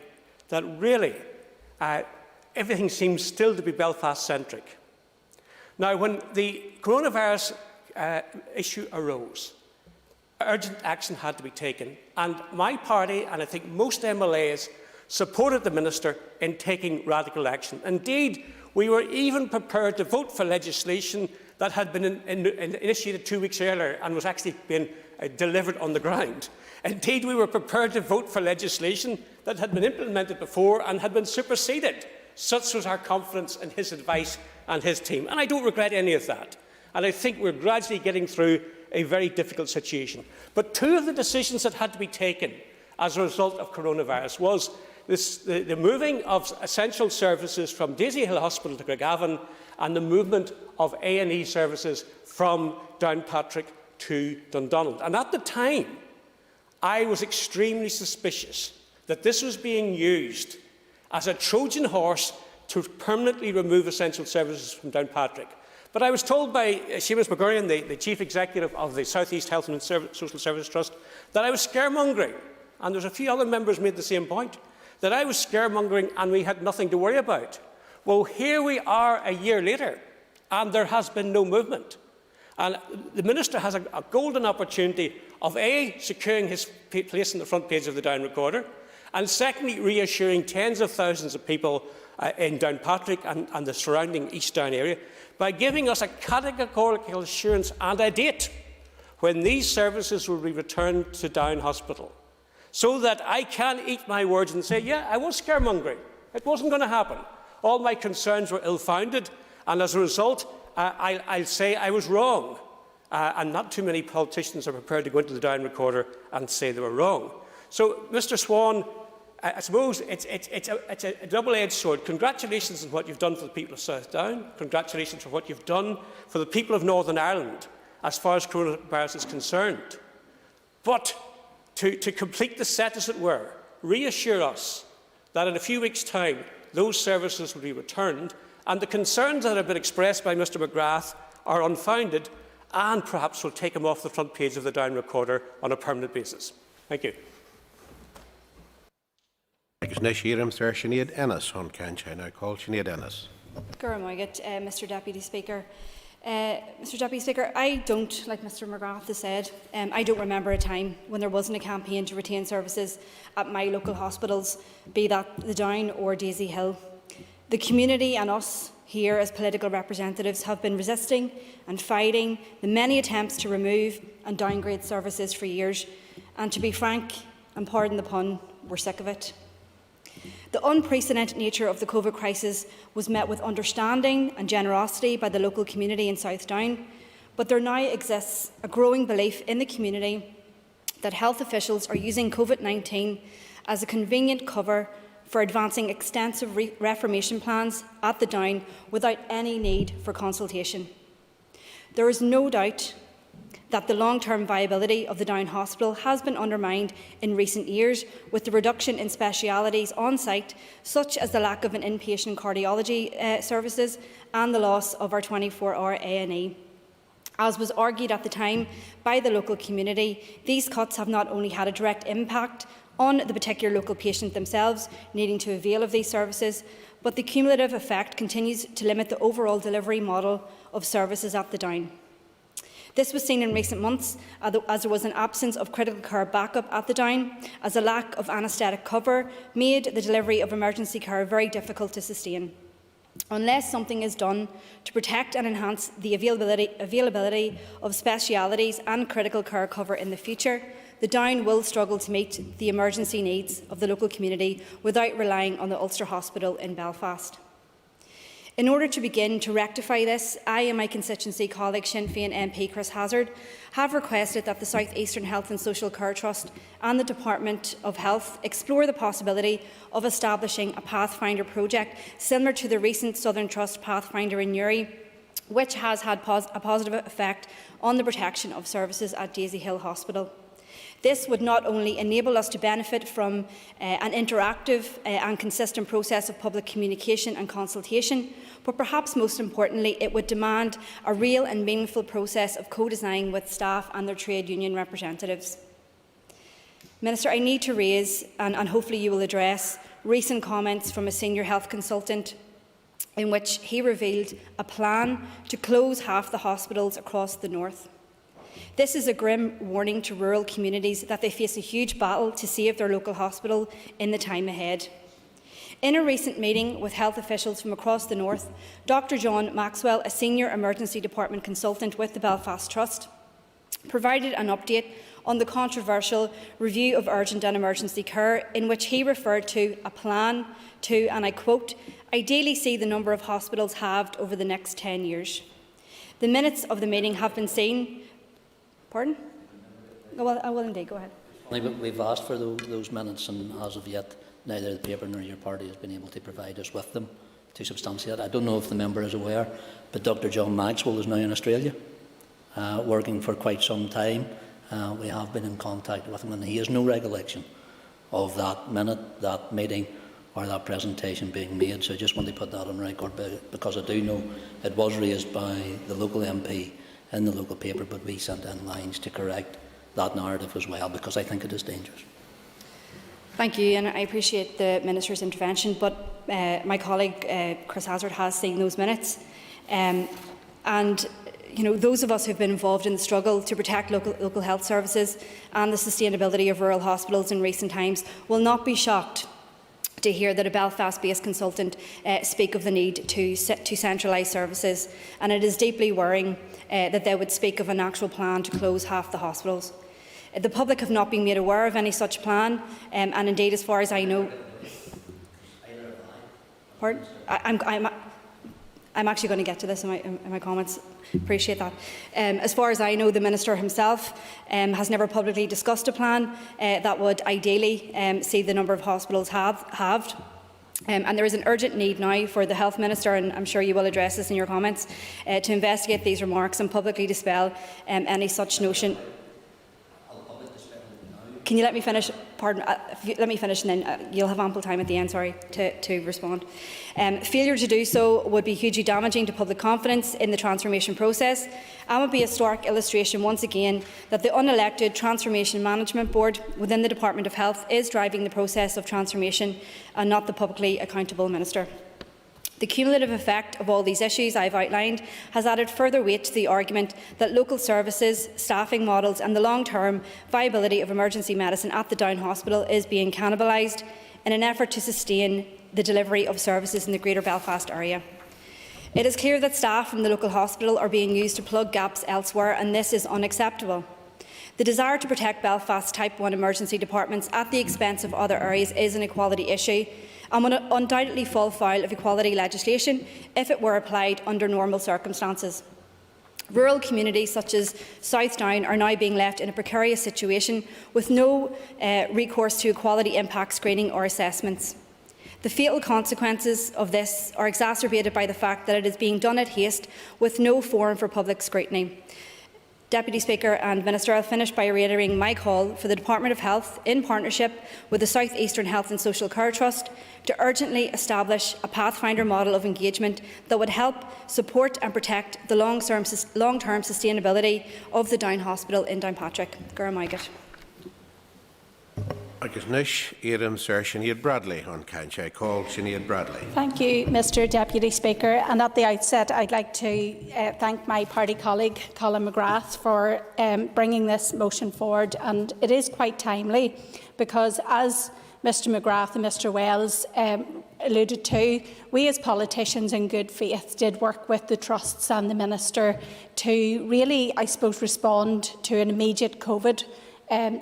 [SPEAKER 11] that really everything seems still to be Belfast-centric. Now, when the coronavirus issue arose, urgent action had to be taken, and my party, and I think most MLAs, supported the Minister in taking radical action. Indeed, we were even prepared to vote for legislation that had been initiated 2 weeks earlier and was actually being delivered on the ground. Indeed, we were prepared to vote for legislation that had been implemented before and had been superseded. Such was our confidence in his advice and his team. And I don't regret any of that. And I think we're gradually getting through a very difficult situation. But two of the decisions that had to be taken as a result of coronavirus was the moving of essential services from Daisy-Hill Hospital to Craigavon and the movement of A&E services from Downpatrick to Dundonald. And at the time, I was extremely suspicious that this was being used as a Trojan horse to permanently remove essential services from Downpatrick. But I was told by Seamus McGurrian, the Chief Executive of the South East Health and Social Services Trust, that I was scaremongering. And there's a few other members who made the same point, that I was scaremongering and we had nothing to worry about. Well, here we are a year later, and there has been no movement. And the Minister has a golden opportunity of A, securing his place on the front page of the Downe Recorder, and secondly, reassuring tens of thousands of people in Downpatrick and the surrounding East Down area by giving us a categorical assurance and a date when these services will be returned to Downe Hospital, so that I can eat my words and say, yeah, I was scaremongering. It wasn't going to happen. All my concerns were ill-founded, and as a result, I'll say I was wrong. And not too many politicians are prepared to go into the Downe Recorder and say they were wrong. So, Mr Swan, I suppose it's a double-edged sword. Congratulations on what you've done for the people of South Down. Congratulations for what you've done for the people of Northern Ireland as far as coronavirus is concerned. But to complete the set, as it were, reassure us that in a few weeks' time those services will be returned, and the concerns that have been expressed by Mr McGrath are unfounded, and perhaps will take him off the front page of the Downe Recorder on a permanent basis. Thank you.
[SPEAKER 20] Sinéad Ennis on Cancha. Now call Sinéad Ennis.
[SPEAKER 15] Mr Deputy Speaker. Mr Deputy Speaker, I don't, like Mr McGrath has said, I don't remember a time when there wasn't a campaign to retain services at my local hospitals, be that the Downe or Daisy Hill. The community and us here as political representatives have been resisting and fighting the many attempts to remove and downgrade services for years, and to be frank, and pardon the pun, we're sick of it. The unprecedented nature of the COVID crisis was met with understanding and generosity by the local community in South Down, but there now exists a growing belief in the community that health officials are using COVID-19 as a convenient cover for advancing extensive reformation plans at the Downe without any need for consultation. There is no doubt that the long-term viability of the Downe Hospital has been undermined in recent years with the reduction in specialities on site, such as the lack of an inpatient cardiology services and the loss of our 24-hour A&E. As was argued at the time by the local community, these cuts have not only had a direct impact on the particular local patient themselves needing to avail of these services, but the cumulative effect continues to limit the overall delivery model of services at the Downe. This was seen in recent months as there was an absence of critical care backup at the Downe, as a lack of anaesthetic cover made the delivery of emergency care very difficult to sustain. Unless something is done to protect and enhance the availability of specialities and critical care cover in the future, the Downe will struggle to meet the emergency needs of the local community without relying on the Ulster Hospital in Belfast. In order to begin to rectify this, I and my constituency colleague Sinn Féin MP Chris Hazzard have requested that the South Eastern Health and Social Care Trust and the Department of Health explore the possibility of establishing a Pathfinder project similar to the recent Southern Trust Pathfinder in Newry, which has had a positive effect on the protection of services at Daisy Hill Hospital. This would not only enable us to benefit from an interactive and consistent process of public communication and consultation, but perhaps most importantly, it would demand a real and meaningful process of co-design with staff and their trade union representatives. Minister, I need to raise, and hopefully you will address, recent comments from a senior health consultant in which he revealed a plan to close half the hospitals across the north. This is a grim warning to rural communities that they face a huge battle to save their local hospital in the time ahead. In a recent meeting with health officials from across the north, Dr John Maxwell, a senior emergency department consultant with the Belfast Trust, provided an update on the controversial review of urgent and emergency care, in which he referred to a plan to, and I quote, ideally see the number of hospitals halved over the next 10 years. The minutes of the meeting have been seen. Pardon? Well, I will indeed. Go ahead.
[SPEAKER 18] We've asked for those minutes, and as of yet, neither the paper nor your party has been able to provide us with them to substantiate. I don't know if the member is aware, but Dr John Maxwell is now in Australia, working for quite some time. We have been in contact with him, and he has no recollection of that minute, that meeting, or that presentation being made. So I just want to put that on record, because I do know it was raised by the local MP in the local paper, but we sent in lines to correct that narrative as well, because I think it is dangerous.
[SPEAKER 15] Thank you, and I appreciate the Minister's intervention, but my colleague Chris Hazzard has seen those minutes. And you know, those of us who have been involved in the struggle to protect local health services and the sustainability of rural hospitals in recent times will not be shocked to hear that a Belfast-based consultant speak of the need to centralise services, and it is deeply worrying that they would speak of an actual plan to close half the hospitals. The public have not been made aware of any such plan, and indeed, as far as I know, pardon? I'm actually going to get to this in my comments. Appreciate that. As far as I know, the Minister himself has never publicly discussed a plan that would ideally see the number of hospitals halved. And there is an urgent need now for the Health Minister, and I'm sure you will address this in your comments, to investigate these remarks and publicly dispel any such notion. Can you let me finish? Pardon. Let me finish, and then you'll have ample time at the end. Sorry to respond. Failure to do so would be hugely damaging to public confidence in the transformation process, and would be a stark illustration once again that the unelected Transformation Management Board within the Department of Health is driving the process of transformation, and not the publicly accountable Minister. The cumulative effect of all these issues I have outlined has added further weight to the argument that local services, staffing models and the long-term viability of emergency medicine at the Downe Hospital is being cannibalised in an effort to sustain the delivery of services in the Greater Belfast area. It is clear that staff from the local hospital are being used to plug gaps elsewhere, and this is unacceptable. The desire to protect Belfast's Type 1 emergency departments at the expense of other areas is an equality issue, and would undoubtedly fall foul of equality legislation if it were applied under normal circumstances. Rural communities such as South Downe are now being left in a precarious situation with no recourse to equality impact screening or assessments. The fatal consequences of this are exacerbated by the fact that it is being done at haste with no forum for public scrutiny. Deputy Speaker and Minister, I'll finish by reiterating my call for the Department of Health, in partnership with the South Eastern Health and Social Care Trust, to urgently establish a pathfinder model of engagement that would help support and protect the long-term sustainability of the Downe Hospital in Downpatrick. Sinéad
[SPEAKER 20] Bradley on Cancha. Call Sinéad Bradley.
[SPEAKER 23] Thank you, Mr Deputy Speaker. And at the outset, I'd like to thank my party colleague, Colin McGrath, for bringing this motion forward. And it is quite timely because, as Mr McGrath and Mr Wells alluded to, we as politicians in good faith did work with the trusts and the Minister to really, I suppose, respond to an immediate COVID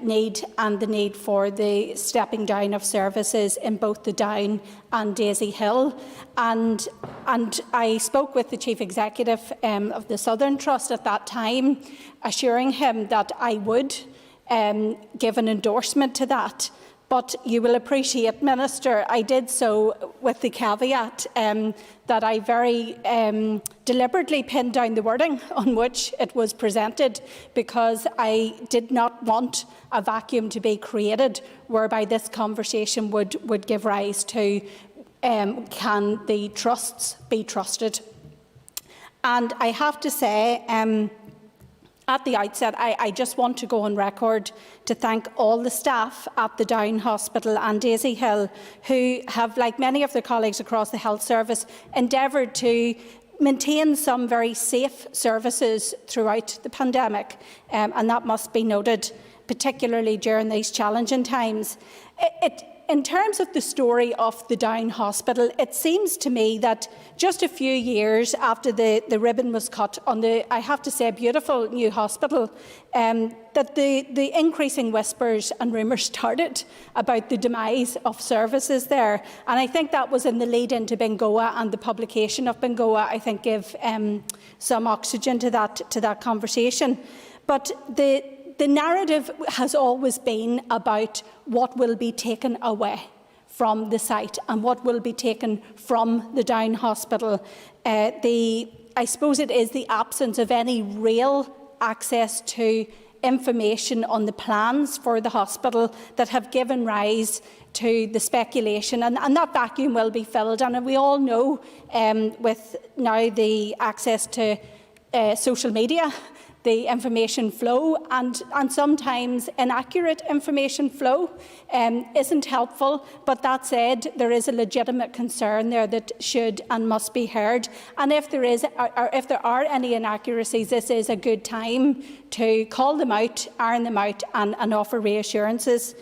[SPEAKER 23] need and the need for the stepping down of services in both the Downe and Daisy Hill. And I spoke with the Chief Executive of the Southern Trust at that time, assuring him that I would give an endorsement to that. But you will appreciate, Minister, I did so with the caveat that I very deliberately pinned down the wording on which it was presented, because I did not want a vacuum to be created whereby this conversation would give rise to can the trusts be trusted. And I have to say, at the outset, I just want to go on record to thank all the staff at the Downe Hospital and Daisy Hill who have, like many of their colleagues across the health service, endeavoured to maintain some very safe services throughout the pandemic, and that must be noted, particularly during these challenging times. In terms of the story of the Downe Hospital, it seems to me that just a few years after the ribbon was cut on the, I have to say, beautiful new hospital, that the increasing whispers and rumours started about the demise of services there. And I think that was in the lead into Bengoa, and the publication of Bengoa, I think, gave some oxygen to that conversation. But the narrative has always been about what will be taken away from the site and what will be taken from the Downe Hospital. I suppose it is the absence of any real access to information on the plans for the hospital that have given rise to the speculation, and that vacuum will be filled. And we all know, with now the access to social media, the information flow, and sometimes inaccurate information flow isn't helpful. But that said, there is a legitimate concern there that should and must be heard. And if there are any inaccuracies, this is a good time to call them out, iron them out, and offer reassurances.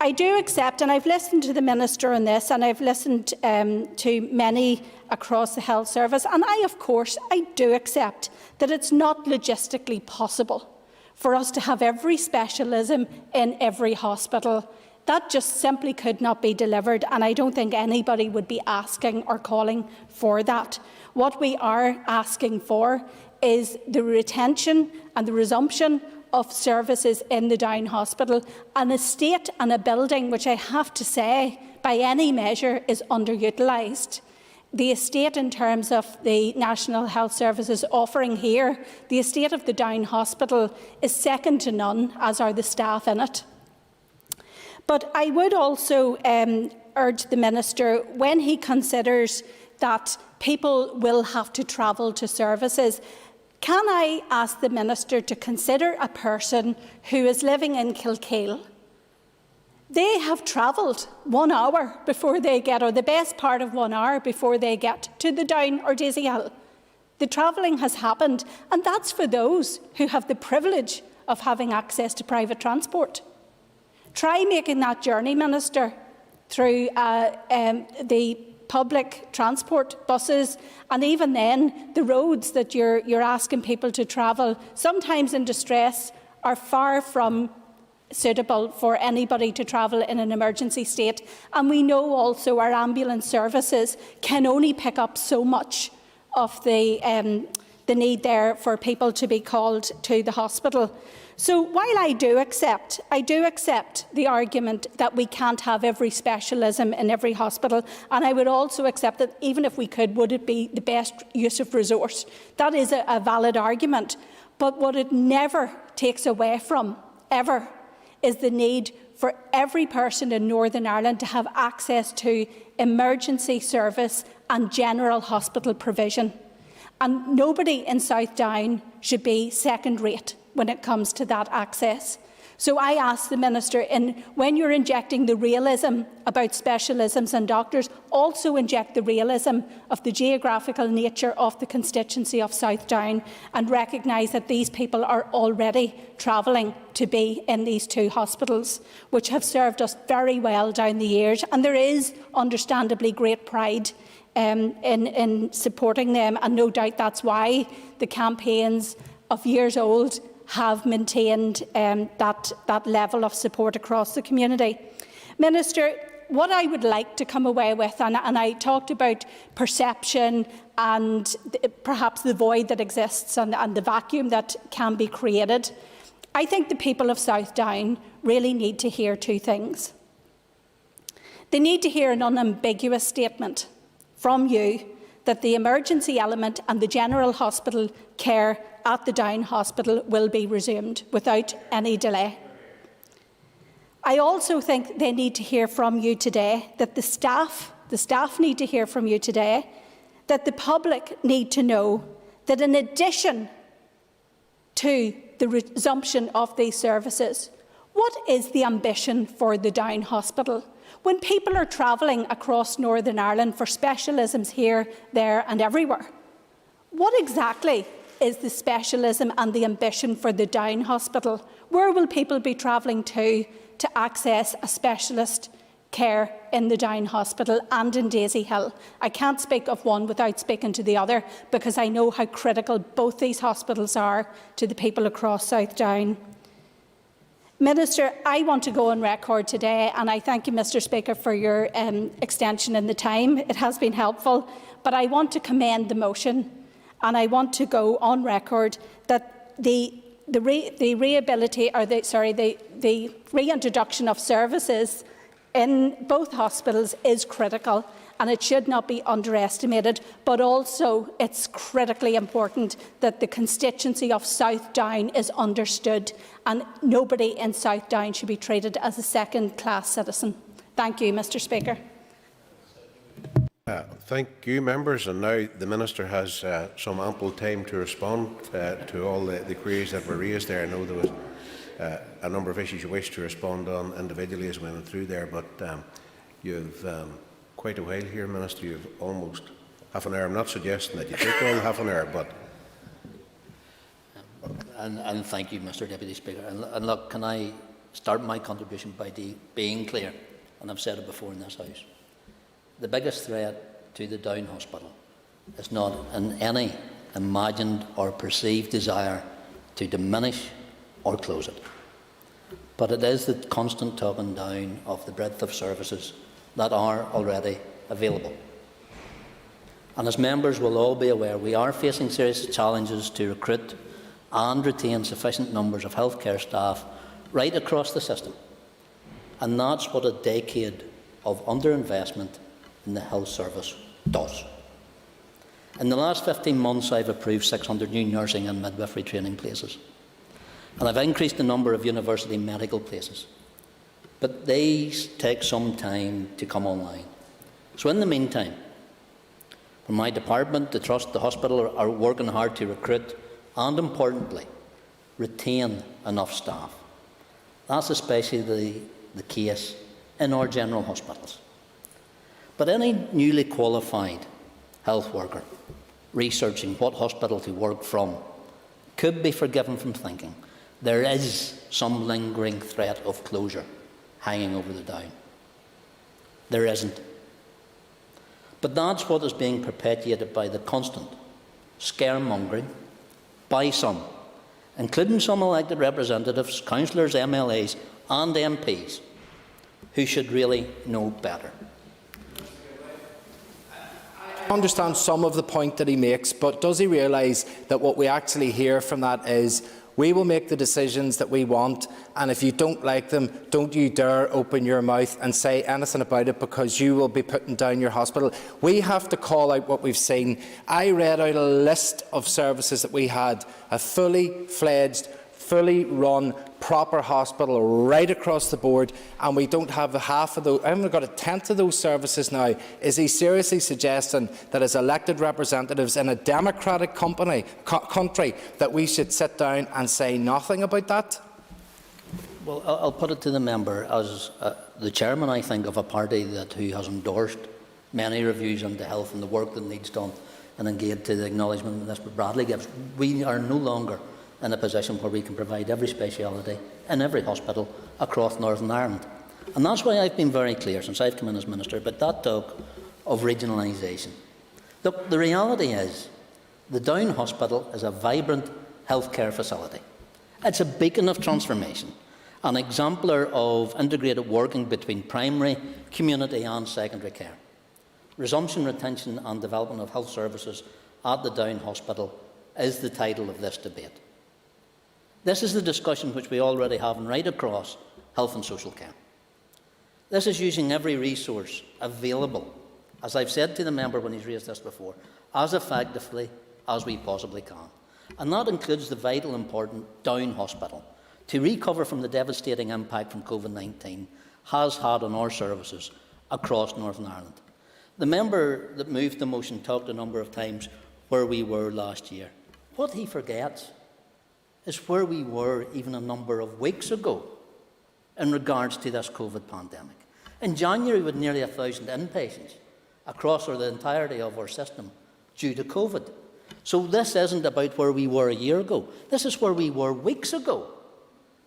[SPEAKER 2] I do accept, and I've listened to the Minister on this, and I've listened to many across the health service, and of course, I do accept that it's not logistically possible for us to have every specialism in every hospital. That just simply could not be delivered, and I don't think anybody would be asking or calling for that. What we are asking for is the retention and the resumption of services in the Downe Hospital, an estate and a building which I have to say, by any measure, is underutilised. The estate in terms of the National Health Services offering here, the estate of the Downe Hospital is second to none, as are the staff in it. But I would also urge the Minister, when he considers that people will have to travel to services, can I ask the Minister to consider a person who is living in Kilkeel? They have travelled 1 hour before they get, or the best part of 1 hour before they get to the Downe or Daisy Hill. The travelling has happened, and that's for those who have the privilege of having access to private transport. Try making that journey, Minister, through the public transport, buses, and even then the roads that you're asking people to travel, sometimes in distress, are far from suitable for anybody to travel in an emergency state. And we know also our ambulance services can only pick up so much of the need there for people to be called to the hospital. So while I do accept the argument that we can't have every specialism in every hospital, and I would also accept that even if we could, would it be the best use of resource? That is a valid argument. But what it never takes away from, ever, is the need for every person in Northern Ireland to have access to emergency service and general hospital provision. And nobody in South Down should be second-rate when it comes to that access. So I ask the Minister, when you're injecting the realism about specialisms and doctors, also inject the realism of the geographical nature of the constituency of South Down and recognise that these people are already travelling to be in these 2 hospitals, which have served us very well down the years. And there is understandably great pride in supporting them, and no doubt that's why the campaigns of years old have maintained that level of support across the community. Minister, what I would like to come away with, and I talked about perception and perhaps the void that exists and the vacuum that can be created, I think the people of South Down really need to hear 2 things. They need to hear an unambiguous statement from you that the emergency element and the general hospital care at the Downe Hospital will be resumed without any delay. I also think they need to hear from you today, that the staff need to hear from you today, that the public need to know that in addition to the resumption of these services, what is the ambition for the Downe Hospital? When people are travelling across Northern Ireland for specialisms here, there and everywhere, what exactly is the specialism and the ambition for the Downe Hospital? Where will people be travelling to access a specialist care in the Downe Hospital and in Daisy Hill? I can't speak of one without speaking to the other, because I know how critical both these hospitals are to the people across South Down. Minister, I want to go on record today, and I thank you, Mr Speaker, for your extension in the time. It has been helpful, but I want to commend the motion, and I want to go on record that the reintroduction of services in both hospitals is critical, and it should not be underestimated, but also it's critically important that the constituency of South Down is understood, and nobody in South Down should be treated as a second-class citizen. Thank you, Mr Speaker.
[SPEAKER 20] Thank you, members. And now the Minister has some ample time to respond to all the queries that were raised there. I know there was a number of issues you wish to respond on individually as we went through there, but you've quite a while here, Minister. You've almost half an hour. I'm not suggesting that you take all half an hour, but...
[SPEAKER 18] And thank you, Mr Deputy Speaker. And look, can I start my contribution by being clear, and I've said it before in this House. The biggest threat to the Downe Hospital is not in any imagined or perceived desire to diminish or close it, but it is the constant talking down of the breadth of services that are already available. And as members will all be aware, we are facing serious challenges to recruit and retain sufficient numbers of healthcare staff right across the system. And that's what a decade of underinvestment in the health service does. In the last 15 months, I've approved 600 new nursing and midwifery training places. And I've increased the number of university medical places. But these take some time to come online. So in the meantime, from my department, the Trust, the hospital are working hard to recruit and, importantly, retain enough staff. That's especially the case in our general hospitals. But any newly qualified health worker researching what hospital to work from could be forgiven from thinking there is some lingering threat of closure hanging over the Downe. There isn't. But that's what is being perpetuated by the constant scaremongering by some, including some elected representatives, councillors, MLAs and MPs, who should really know better.
[SPEAKER 21] I understand some of the point that he makes, but does he realise that what we actually hear from that is we will make the decisions that we want, and if you don't like them, don't you dare open your mouth and say anything about it, because you will be putting down your hospital. We have to call out what we've seen. I read out a list of services that we had, a fully fledged, fully run, proper hospital right across the board, and we don't have half of those. I haven't got a tenth of those services now. Is he seriously suggesting that as elected representatives in a democratic country that we should sit down and say nothing about that?
[SPEAKER 18] Well, I'll put it to the member as the chairman, I think, of a party who has endorsed many reviews into health and the work that needs done, and indeed to the acknowledgement that Mr Bradley gives. We are no longer in a position where we can provide every speciality in every hospital across Northern Ireland. And that's why I've been very clear since I've come in as Minister about that talk of regionalisation. Look, the reality is the Downe Hospital is a vibrant healthcare facility. It's a beacon of transformation, an exemplar of integrated working between primary, community and secondary care. Resumption, retention and development of health services at the Downe Hospital is the title of this debate. This is the discussion which we already have right across health and social care. This is using every resource available, as I've said to the member when he's raised this before, as effectively as we possibly can. And that includes the vital important Downe Hospital to recover from the devastating impact from COVID-19 has had on our services across Northern Ireland. The member that moved the motion talked a number of times where we were last year. What he forgets is where we were even a number of weeks ago in regards to this COVID pandemic. In January, we had nearly 1,000 inpatients across the entirety of our system due to COVID. So this isn't about where we were a year ago. This is where we were weeks ago.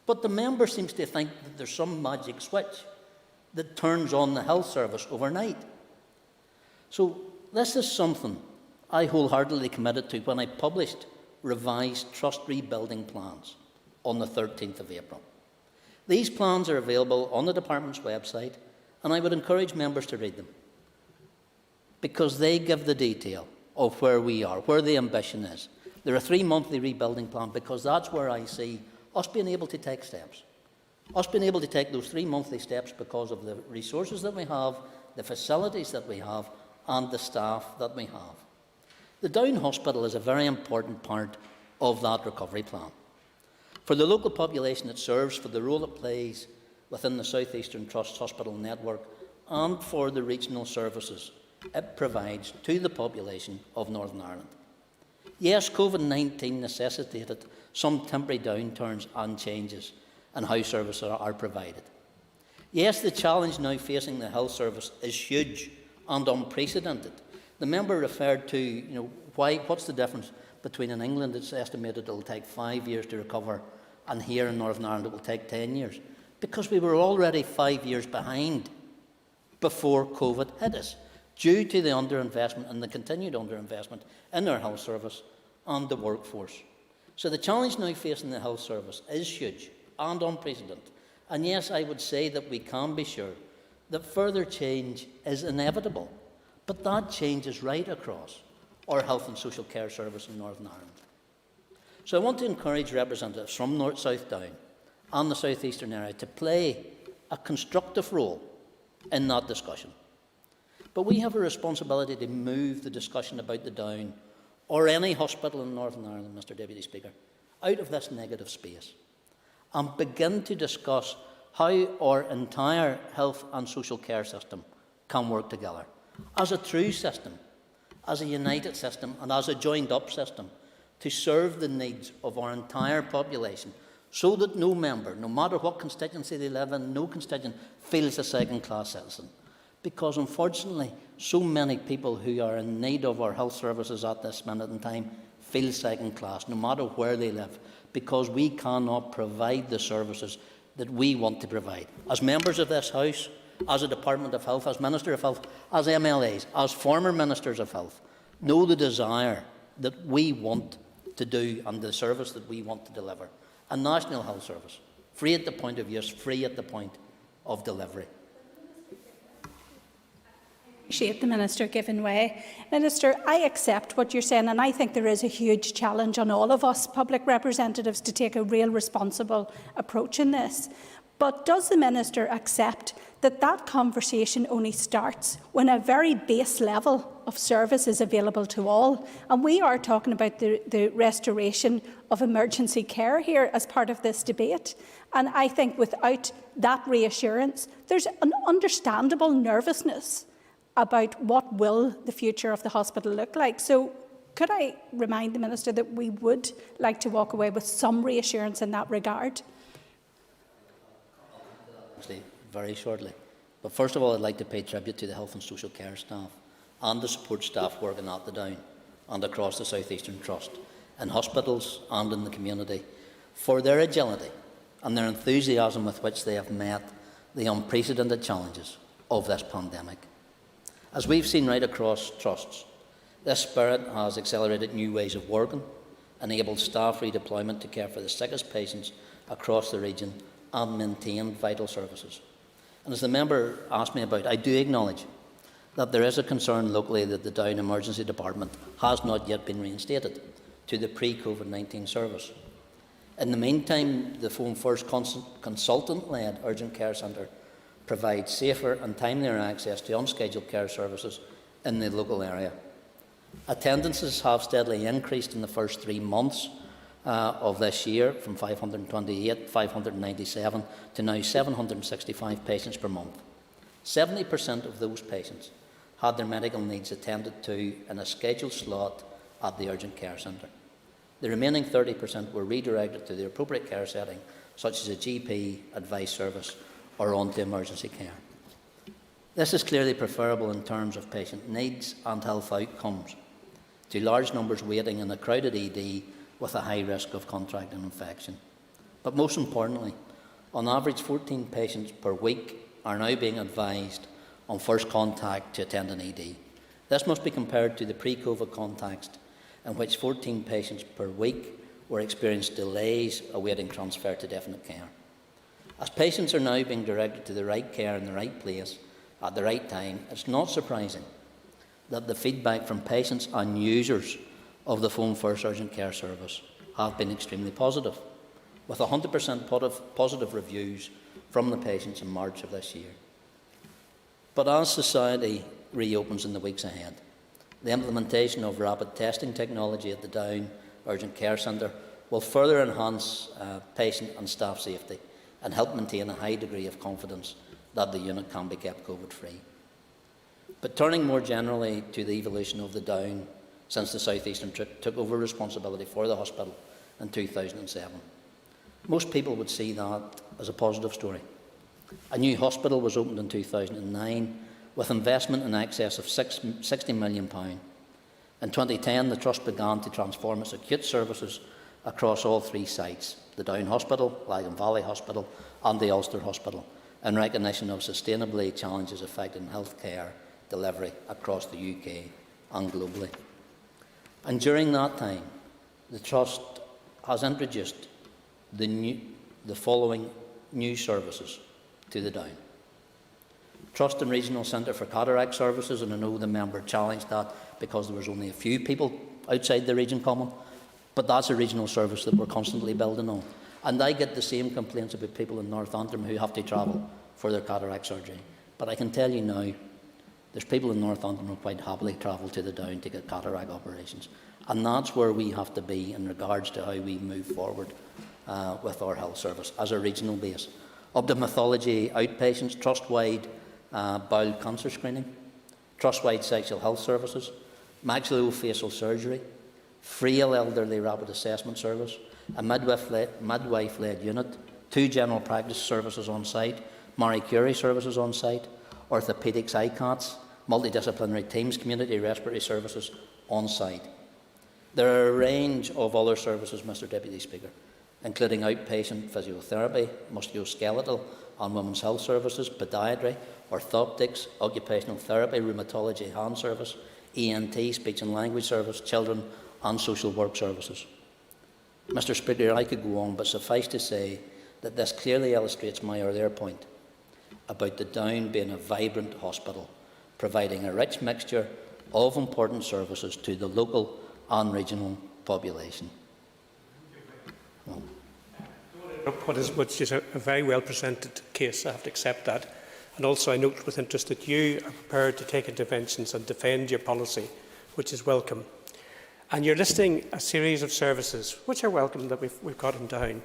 [SPEAKER 18] But the member seems to think that there's some magic switch that turns on the health service overnight. So this is something I wholeheartedly committed to when I published revised trust rebuilding plans on the 13th of April. These plans are available on the Department's website, and I would encourage members to read them, because they give the detail of where we are, where the ambition is. They're a 3-monthly rebuilding plan, because that's where I see us being able to take steps. Us being able to take those 3 monthly steps because of the resources that we have, the facilities that we have, and the staff that we have. The Downe Hospital is a very important part of that recovery plan. For the local population it serves, for the role it plays within the South Eastern Trust Hospital network, and for the regional services it provides to the population of Northern Ireland. Yes, COVID-19 necessitated some temporary downturns and changes in how services are provided. Yes, the challenge now facing the health service is huge and unprecedented. The member referred to, what's the difference between in England it's estimated it will take 5 years to recover, and here in Northern Ireland it will take 10 years. because we were already 5 years behind before COVID hit us, due to the underinvestment and the continued underinvestment in our health service and the workforce. So the challenge now facing the health service is huge and unprecedented. And yes, I would say that we can be sure that further change is inevitable, but that change is right across our health and social care service in Northern Ireland. So I want to encourage representatives from North South Down and the South Eastern area to play a constructive role in that discussion. But we have a responsibility to move the discussion about the Downe or any hospital in Northern Ireland, Mr Deputy Speaker, out of this negative space and begin to discuss how our entire health and social care system can work together as a true system, as a united system and as a joined-up system to serve the needs of our entire population, so that no member, no matter what constituency they live in, no constituent feels a second-class citizen. Because unfortunately, so many people who are in need of our health services at this minute in time feel second-class, no matter where they live, because we cannot provide the services that we want to provide. As members of this House, as a Department of Health, as Minister of Health, as MLAs, as former Ministers of Health, know the desire that we want to do and the service that we want to deliver. A national health service, free at the point of use, free at the point of delivery.
[SPEAKER 2] Appreciate the Minister giving way. Minister, I accept what you're saying, and I think there is a huge challenge on all of us public representatives to take a real responsible approach in this. But does the Minister accept that that conversation only starts when a very base level of service is available to all? And we are talking about the restoration of emergency care here as part of this debate. And I think without that reassurance, there's an understandable nervousness about what will the future of the hospital look like. So could I remind the Minister that we would like to walk away with some reassurance in that regard?
[SPEAKER 18] Very shortly. But first of all, I'd like to pay tribute to the health and social care staff and the support staff working at the Downe and across the South Eastern Trust, in hospitals and in the community, for their agility and their enthusiasm with which they have met the unprecedented challenges of this pandemic. As we've seen right across trusts, this spirit has accelerated new ways of working, enabled staff redeployment to care for the sickest patients across the region and maintain vital services. And as the member asked me about, I do acknowledge that there is a concern locally that the Downe Emergency Department has not yet been reinstated to the pre-COVID-19 service. In the meantime, the Phone First consultant-led urgent care centre provides safer and timelier access to unscheduled care services in the local area. Attendances have steadily increased in the first 3 months of this year, from 528, 597 to now 765 patients per month. 70% of those patients had their medical needs attended to in a scheduled slot at the urgent care centre. The remaining 30% were redirected to the appropriate care setting, such as a GP advice service or onto emergency care. This is clearly preferable in terms of patient needs and health outcomes to large numbers waiting in a crowded ED with a high risk of contracting infection. But most importantly, on average 14 patients per week are now being advised on first contact to attend an ED. This must be compared to the pre-COVID context in which 14 patients per week were experiencing delays awaiting transfer to definite care. As patients are now being directed to the right care in the right place at the right time, it's not surprising that the feedback from patients and users of the Phone First urgent care service have been extremely positive, with 100% positive reviews from the patients in March of this year. But as society reopens in the weeks ahead, the implementation of rapid testing technology at the Downe Urgent Care Centre will further enhance patient and staff safety and help maintain a high degree of confidence that the unit can be kept COVID-free. But turning more generally to the evolution of the Downe since the South Eastern took over responsibility for the hospital in 2007. Most people would see that as a positive story. A new hospital was opened in 2009 with investment in excess of £60 million. In 2010, the Trust began to transform its acute services across all 3 sites, the Downe Hospital, Lagan Valley Hospital and the Ulster Hospital, in recognition of sustainability challenges affecting healthcare delivery across the UK and globally. And during that time, the Trust has introduced the following new services to the Downe. Trust and Regional Centre for Cataract Services, and I know the member challenged that because there was only a few people outside the region coming, but that's a regional service that we're constantly building on. And I get the same complaints about people in North Antrim who have to travel for their cataract surgery. But I can tell you now, there's people in North Antrim who quite happily travel to the Down to get cataract operations. And that's where we have to be in regards to how we move forward with our health service as a regional base. Ophthalmology outpatients, trust-wide bowel cancer screening, trust-wide sexual health services, maxillofacial surgery, frail elderly rapid assessment service, a midwife-led unit, 2 general practice services on site, Marie Curie services on site, orthopaedics ICATs, multidisciplinary teams, community respiratory services on site. There are a range of other services, Mr Deputy Speaker, including outpatient physiotherapy, musculoskeletal and women's health services, podiatry, orthoptics, occupational therapy, rheumatology hand service, ENT, speech and language service, children and social work services. Mr Speaker, I could go on, but suffice to say that this clearly illustrates my earlier point about the Down being a vibrant hospital, providing a rich mixture of important services to the local and regional population.
[SPEAKER 11] Which is a very well presented case, I have to accept that. And also I note with interest that you are prepared to take interventions and defend your policy, which is welcome. And you're listing a series of services, which are welcome that we've got him down.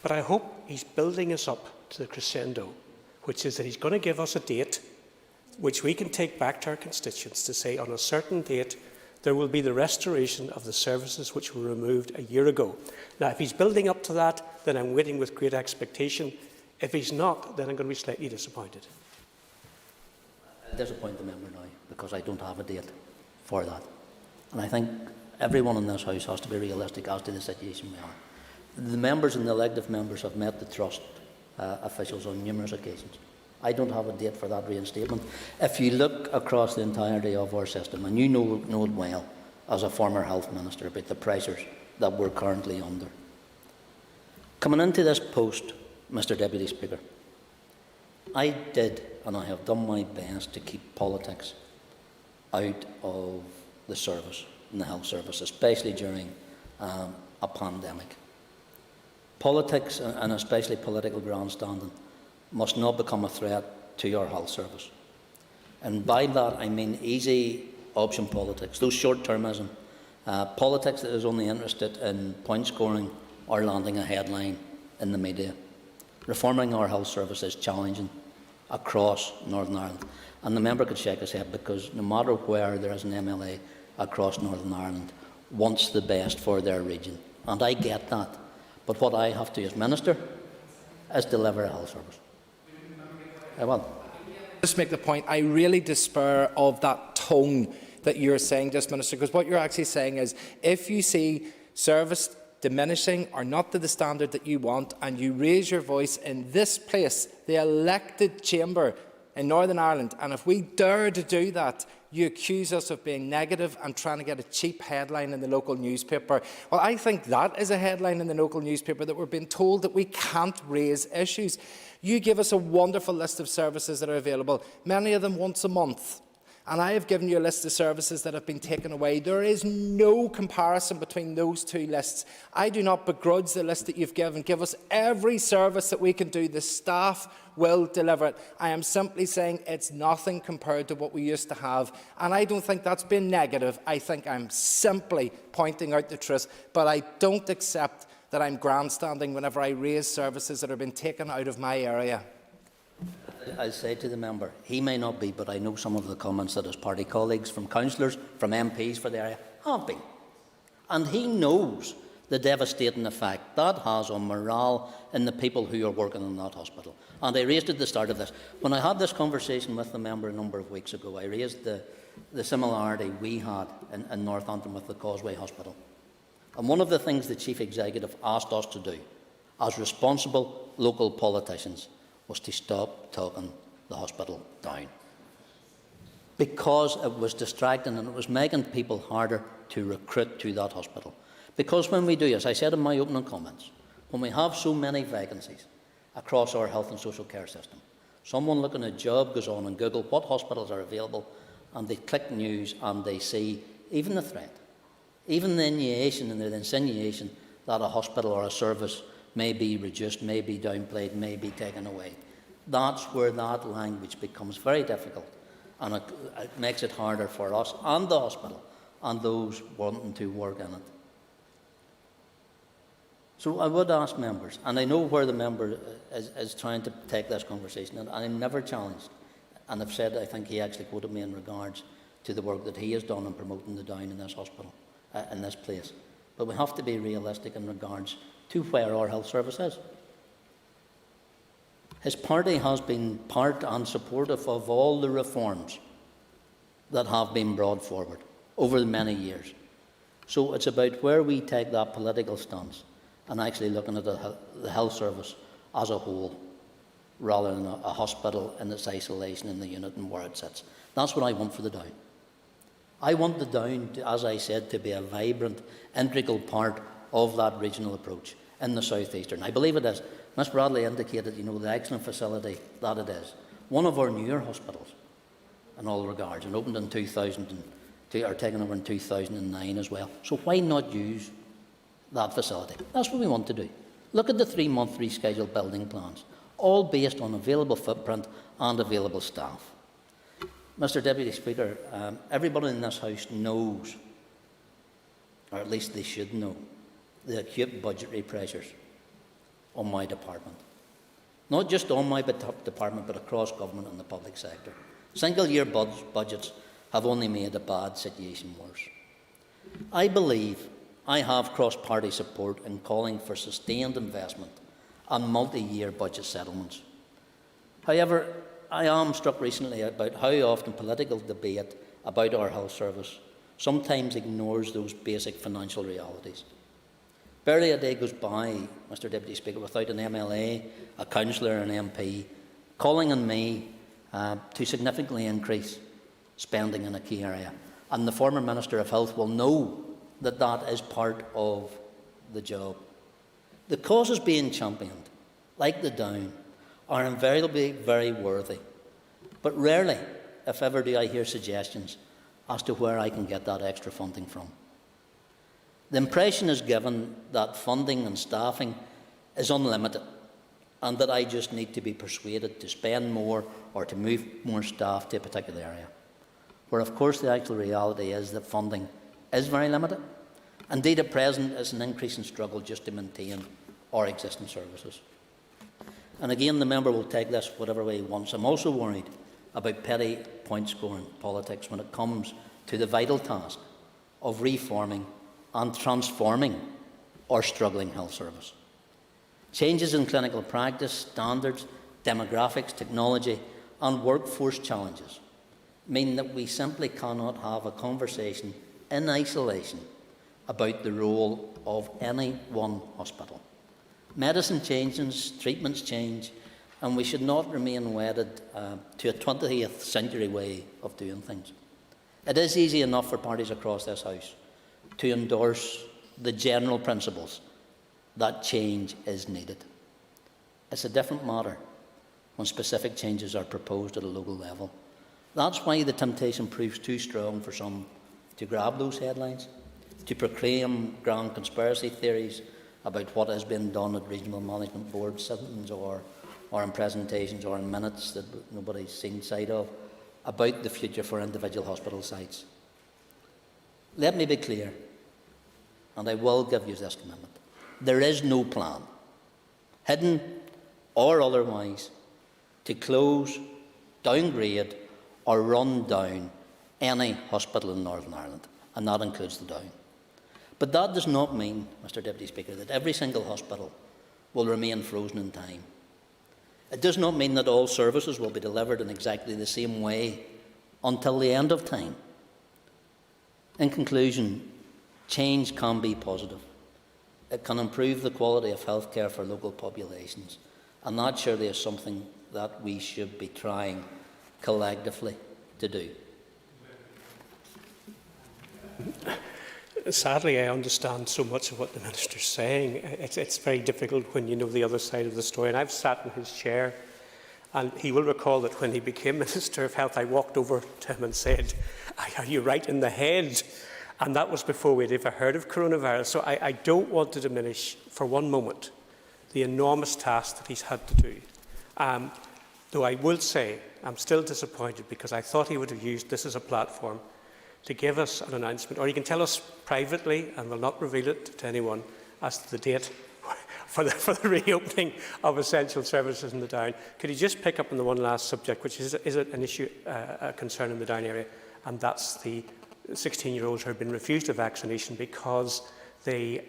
[SPEAKER 11] But I hope he's building us up to the crescendo, which is that he's going to give us a date which we can take back to our constituents to say on a certain date there will be the restoration of the services which were removed a year ago. Now, if he's building up to that, then I'm waiting with great expectation. If he's not, then I'm going to be slightly disappointed.
[SPEAKER 18] I'll disappoint the member now because I don't have a date for that. And I think everyone in this House has to be realistic as to the situation we are. The members and the elective members have met the Trust officials on numerous occasions. I don't have a date for that reinstatement. If you look across the entirety of our system, and you know it well as a former health minister about the pressures that we're currently under. Coming into this post, Mr Deputy Speaker, I did and I have done my best to keep politics out of the service, in the health service, especially during a pandemic. Politics, and especially political grandstanding, must not become a threat to your health service. And by that I mean easy option politics, those short-termism, politics that is only interested in point scoring or landing a headline in the media. Reforming our health service is challenging across Northern Ireland. And the member could shake his head because no matter where there is an MLA across Northern Ireland wants the best for their region. And I get that. But what I have to as Minister is deliver a health service. I will.
[SPEAKER 21] Just make the point, I really despair of that tone that you're saying, just Minister, because what you're actually saying is if you see service diminishing or not to the standard that you want and you raise your voice in this place, the elected chamber in Northern Ireland, and if we dare to do that, you accuse us of being negative and trying to get a cheap headline in the local newspaper. Well, I think that is a headline in the local newspaper, that we're being told that we can't raise issues. You give us a wonderful list of services that are available, many of them once a month. And I have given you a list of services that have been taken away. There is no comparison between those two lists. I do not begrudge the list that you've given. Give us every service that we can do. The staff will deliver it. I am simply saying it's nothing compared to what we used to have. And I don't think that's been negative. I think I'm simply pointing out the truth. But I don't accept that I'm grandstanding whenever I raise services that have been taken out of my area.
[SPEAKER 18] I say to the member, he may not be, but I know some of the comments that his party colleagues from councillors, from MPs for the area have been. And he knows the devastating effect that has on morale in the people who are working in that hospital. And I raised at the start of this. When I had this conversation with the member a number of weeks ago, I raised the similarity we had in North Antrim with the Causeway Hospital. And one of the things the Chief Executive asked us to do as responsible local politicians, was to stop talking the hospital down, because it was distracting and it was making people harder to recruit to that hospital. Because when we do, as I said in my opening comments, when we have so many vacancies across our health and social care system, someone looking at a job goes on Google what hospitals are available, and they click news and they see even the threat, even the insinuation that a hospital or a service may be reduced, may be downplayed, may be taken away. That's where that language becomes very difficult, and it makes it harder for us and the hospital and those wanting to work in it. So I would ask members, and I know where the member is trying to take this conversation, and I'm never challenged, and I've said, I think he actually quoted me in regards to the work that he has done in promoting the Downe in this hospital, in this place. But we have to be realistic in regards to where our health service is. His party has been part and supportive of all the reforms that have been brought forward over many years. So it's about where we take that political stance and actually looking at the health service as a whole, rather than a hospital in its isolation in the unit and where it sits. That's what I want for the Downe. I want the Downe, as I said, to be a vibrant, integral part of that regional approach in the southeastern. I believe it is. Ms Bradley indicated, the excellent facility that it is. One of our newer hospitals, in all regards, and opened in 2002, or taken over in 2009 as well. So why not use that facility? That's what we want to do. Look at the 3-month rescheduled building plans, all based on available footprint and available staff. Mr Deputy Speaker, everybody in this House knows, or at least they should know, the acute budgetary pressures on my department. Not just on my department, but across government and the public sector. Single-year budgets have only made a bad situation worse. I believe I have cross-party support in calling for sustained investment and multi-year budget settlements. However, I am struck recently about how often political debate about our health service sometimes ignores those basic financial realities. Barely a day goes by, Mr Deputy Speaker, without an MLA, a councillor, an MP calling on me to significantly increase spending in a key area. And the former Minister of Health will know that that is part of the job. The causes being championed, like the Downe, are invariably very worthy. But rarely, if ever, do I hear suggestions as to where I can get that extra funding from. The impression is given that funding and staffing is unlimited, and that I just need to be persuaded to spend more or to move more staff to a particular area, where of course the actual reality is that funding is very limited. Indeed, at present, it's an increasing struggle just to maintain our existing services. And again, the member will take this whatever way he wants. I'm also worried about petty point-scoring politics when it comes to the vital task of reforming and transforming our struggling health service. Changes in clinical practice, standards, demographics, technology and workforce challenges mean that we simply cannot have a conversation in isolation about the role of any one hospital. Medicine changes, treatments change, and we should not remain wedded to a 20th century way of doing things. It is easy enough for parties across this House to endorse the general principles that change is needed. It's a different matter when specific changes are proposed at a local level. That's why the temptation proves too strong for some to grab those headlines, to proclaim grand conspiracy theories about what has been done at regional management board sittings or in presentations or in minutes that nobody's seen sight of about the future for individual hospital sites. Let me be clear, and I will give you this commitment. There is no plan, hidden or otherwise, to close, downgrade or run down any hospital in Northern Ireland, and that includes the Downe. But that does not mean, Mr Deputy Speaker, that every single hospital will remain frozen in time. It does not mean that all services will be delivered in exactly the same way until the end of time. In conclusion, change can be positive. It can improve the quality of healthcare for local populations, and that surely is something that we should be trying collectively to do.
[SPEAKER 11] Sadly, I understand so much of what the Minister's saying. It's very difficult when you know the other side of the story. And I've sat in his chair, and he will recall that when he became Minister of Health, I walked over to him and said, "Are you right in the head?" And that was before we'd ever heard of coronavirus. So I don't want to diminish for one moment the enormous task that he's had to do. Though I will say I'm still disappointed, because I thought he would have used this as a platform to give us an announcement, or he can tell us privately, and will not reveal it to anyone, as to the date for the reopening of essential services in the Downe. Could he just pick up on the one last subject, which is an issue, a concern in the Downe area, and that's the 16-year-olds who have been refused a vaccination because they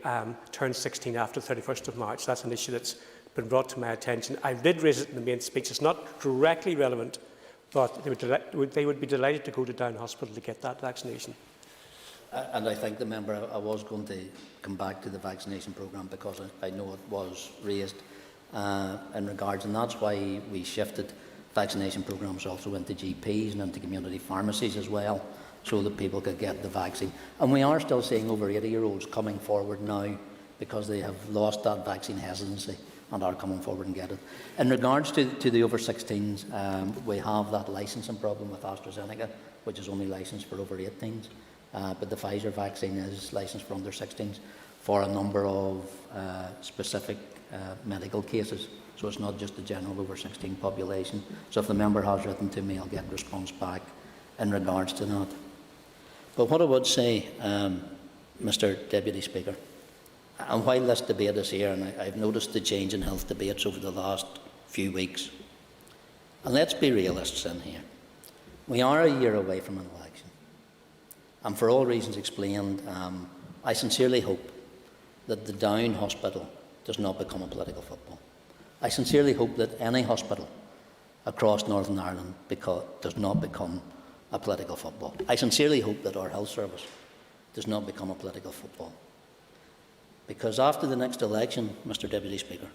[SPEAKER 11] turned 16 after the 31st of March. That's an issue that's been brought to my attention. I did raise it in the main speech. It's not directly relevant, but they would be delighted to go to Downe Hospital to get that vaccination.
[SPEAKER 18] And I thank the member. I was going to come back to the vaccination programme, because I know it was raised in regards, and that's why we shifted vaccination programmes also into GPs and into community pharmacies as well, so that people could get the vaccine. And we are still seeing over 80-year-olds coming forward now because they have lost that vaccine hesitancy and are coming forward and get it. In regards to the over 16s, we have that licensing problem with AstraZeneca, which is only licensed for over 18s. But the Pfizer vaccine is licensed for under 16s for a number of specific medical cases. So it's not just the general over 16 population. So if the member has written to me, I'll get a response back in regards to that. But what I would say, Mr Deputy Speaker, and while this debate is here, and I've noticed the change in health debates over the last few weeks, and let's be realists in here, we are a year away from an election. And for all reasons explained, I sincerely hope that the Downe Hospital does not become a political football. I sincerely hope that any hospital across Northern Ireland does not become a political football. I sincerely hope that our health service does not become a political football. Because after the next election, Mr Deputy Speaker,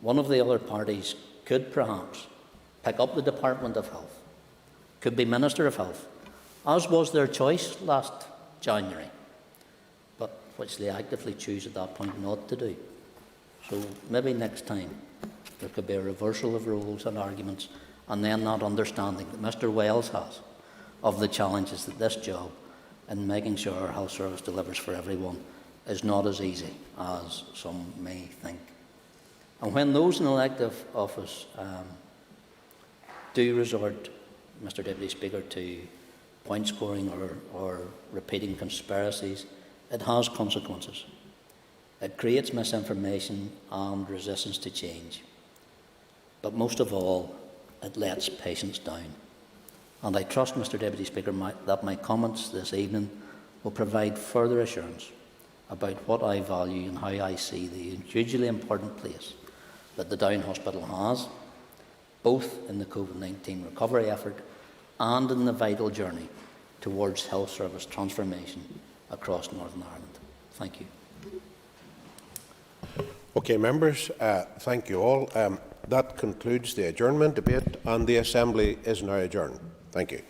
[SPEAKER 18] one of the other parties could perhaps pick up the Department of Health, could be Minister of Health, as was their choice last January, but which they actively choose at that point not to do. So maybe next time there could be a reversal of roles and arguments, and then that understanding that Mr Wells has of the challenges that this job in making sure our health service delivers for everyone is not as easy as some may think. And when those in elective office do resort, Mr Deputy Speaker, to point scoring or repeating conspiracies, it has consequences. It creates misinformation and resistance to change. But most of all, it lets patients down. And I trust, Mr Deputy Speaker, that my comments this evening will provide further assurance about what I value and how I see the hugely important place that the Downe Hospital has, both in the COVID-19 recovery effort and in the vital journey towards health service transformation across Northern Ireland. Thank you.
[SPEAKER 20] Okay, members, thank you all. That concludes the adjournment debate, and the Assembly is now adjourned. Thank you.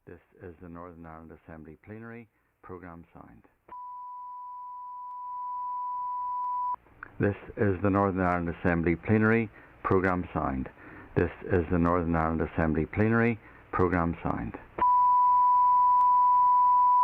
[SPEAKER 3] This is the Northern Ireland Assembly Plenary, programme signed. This is the Northern Ireland Assembly Plenary, programme signed. This is the Northern Ireland Assembly Plenary, programme signed.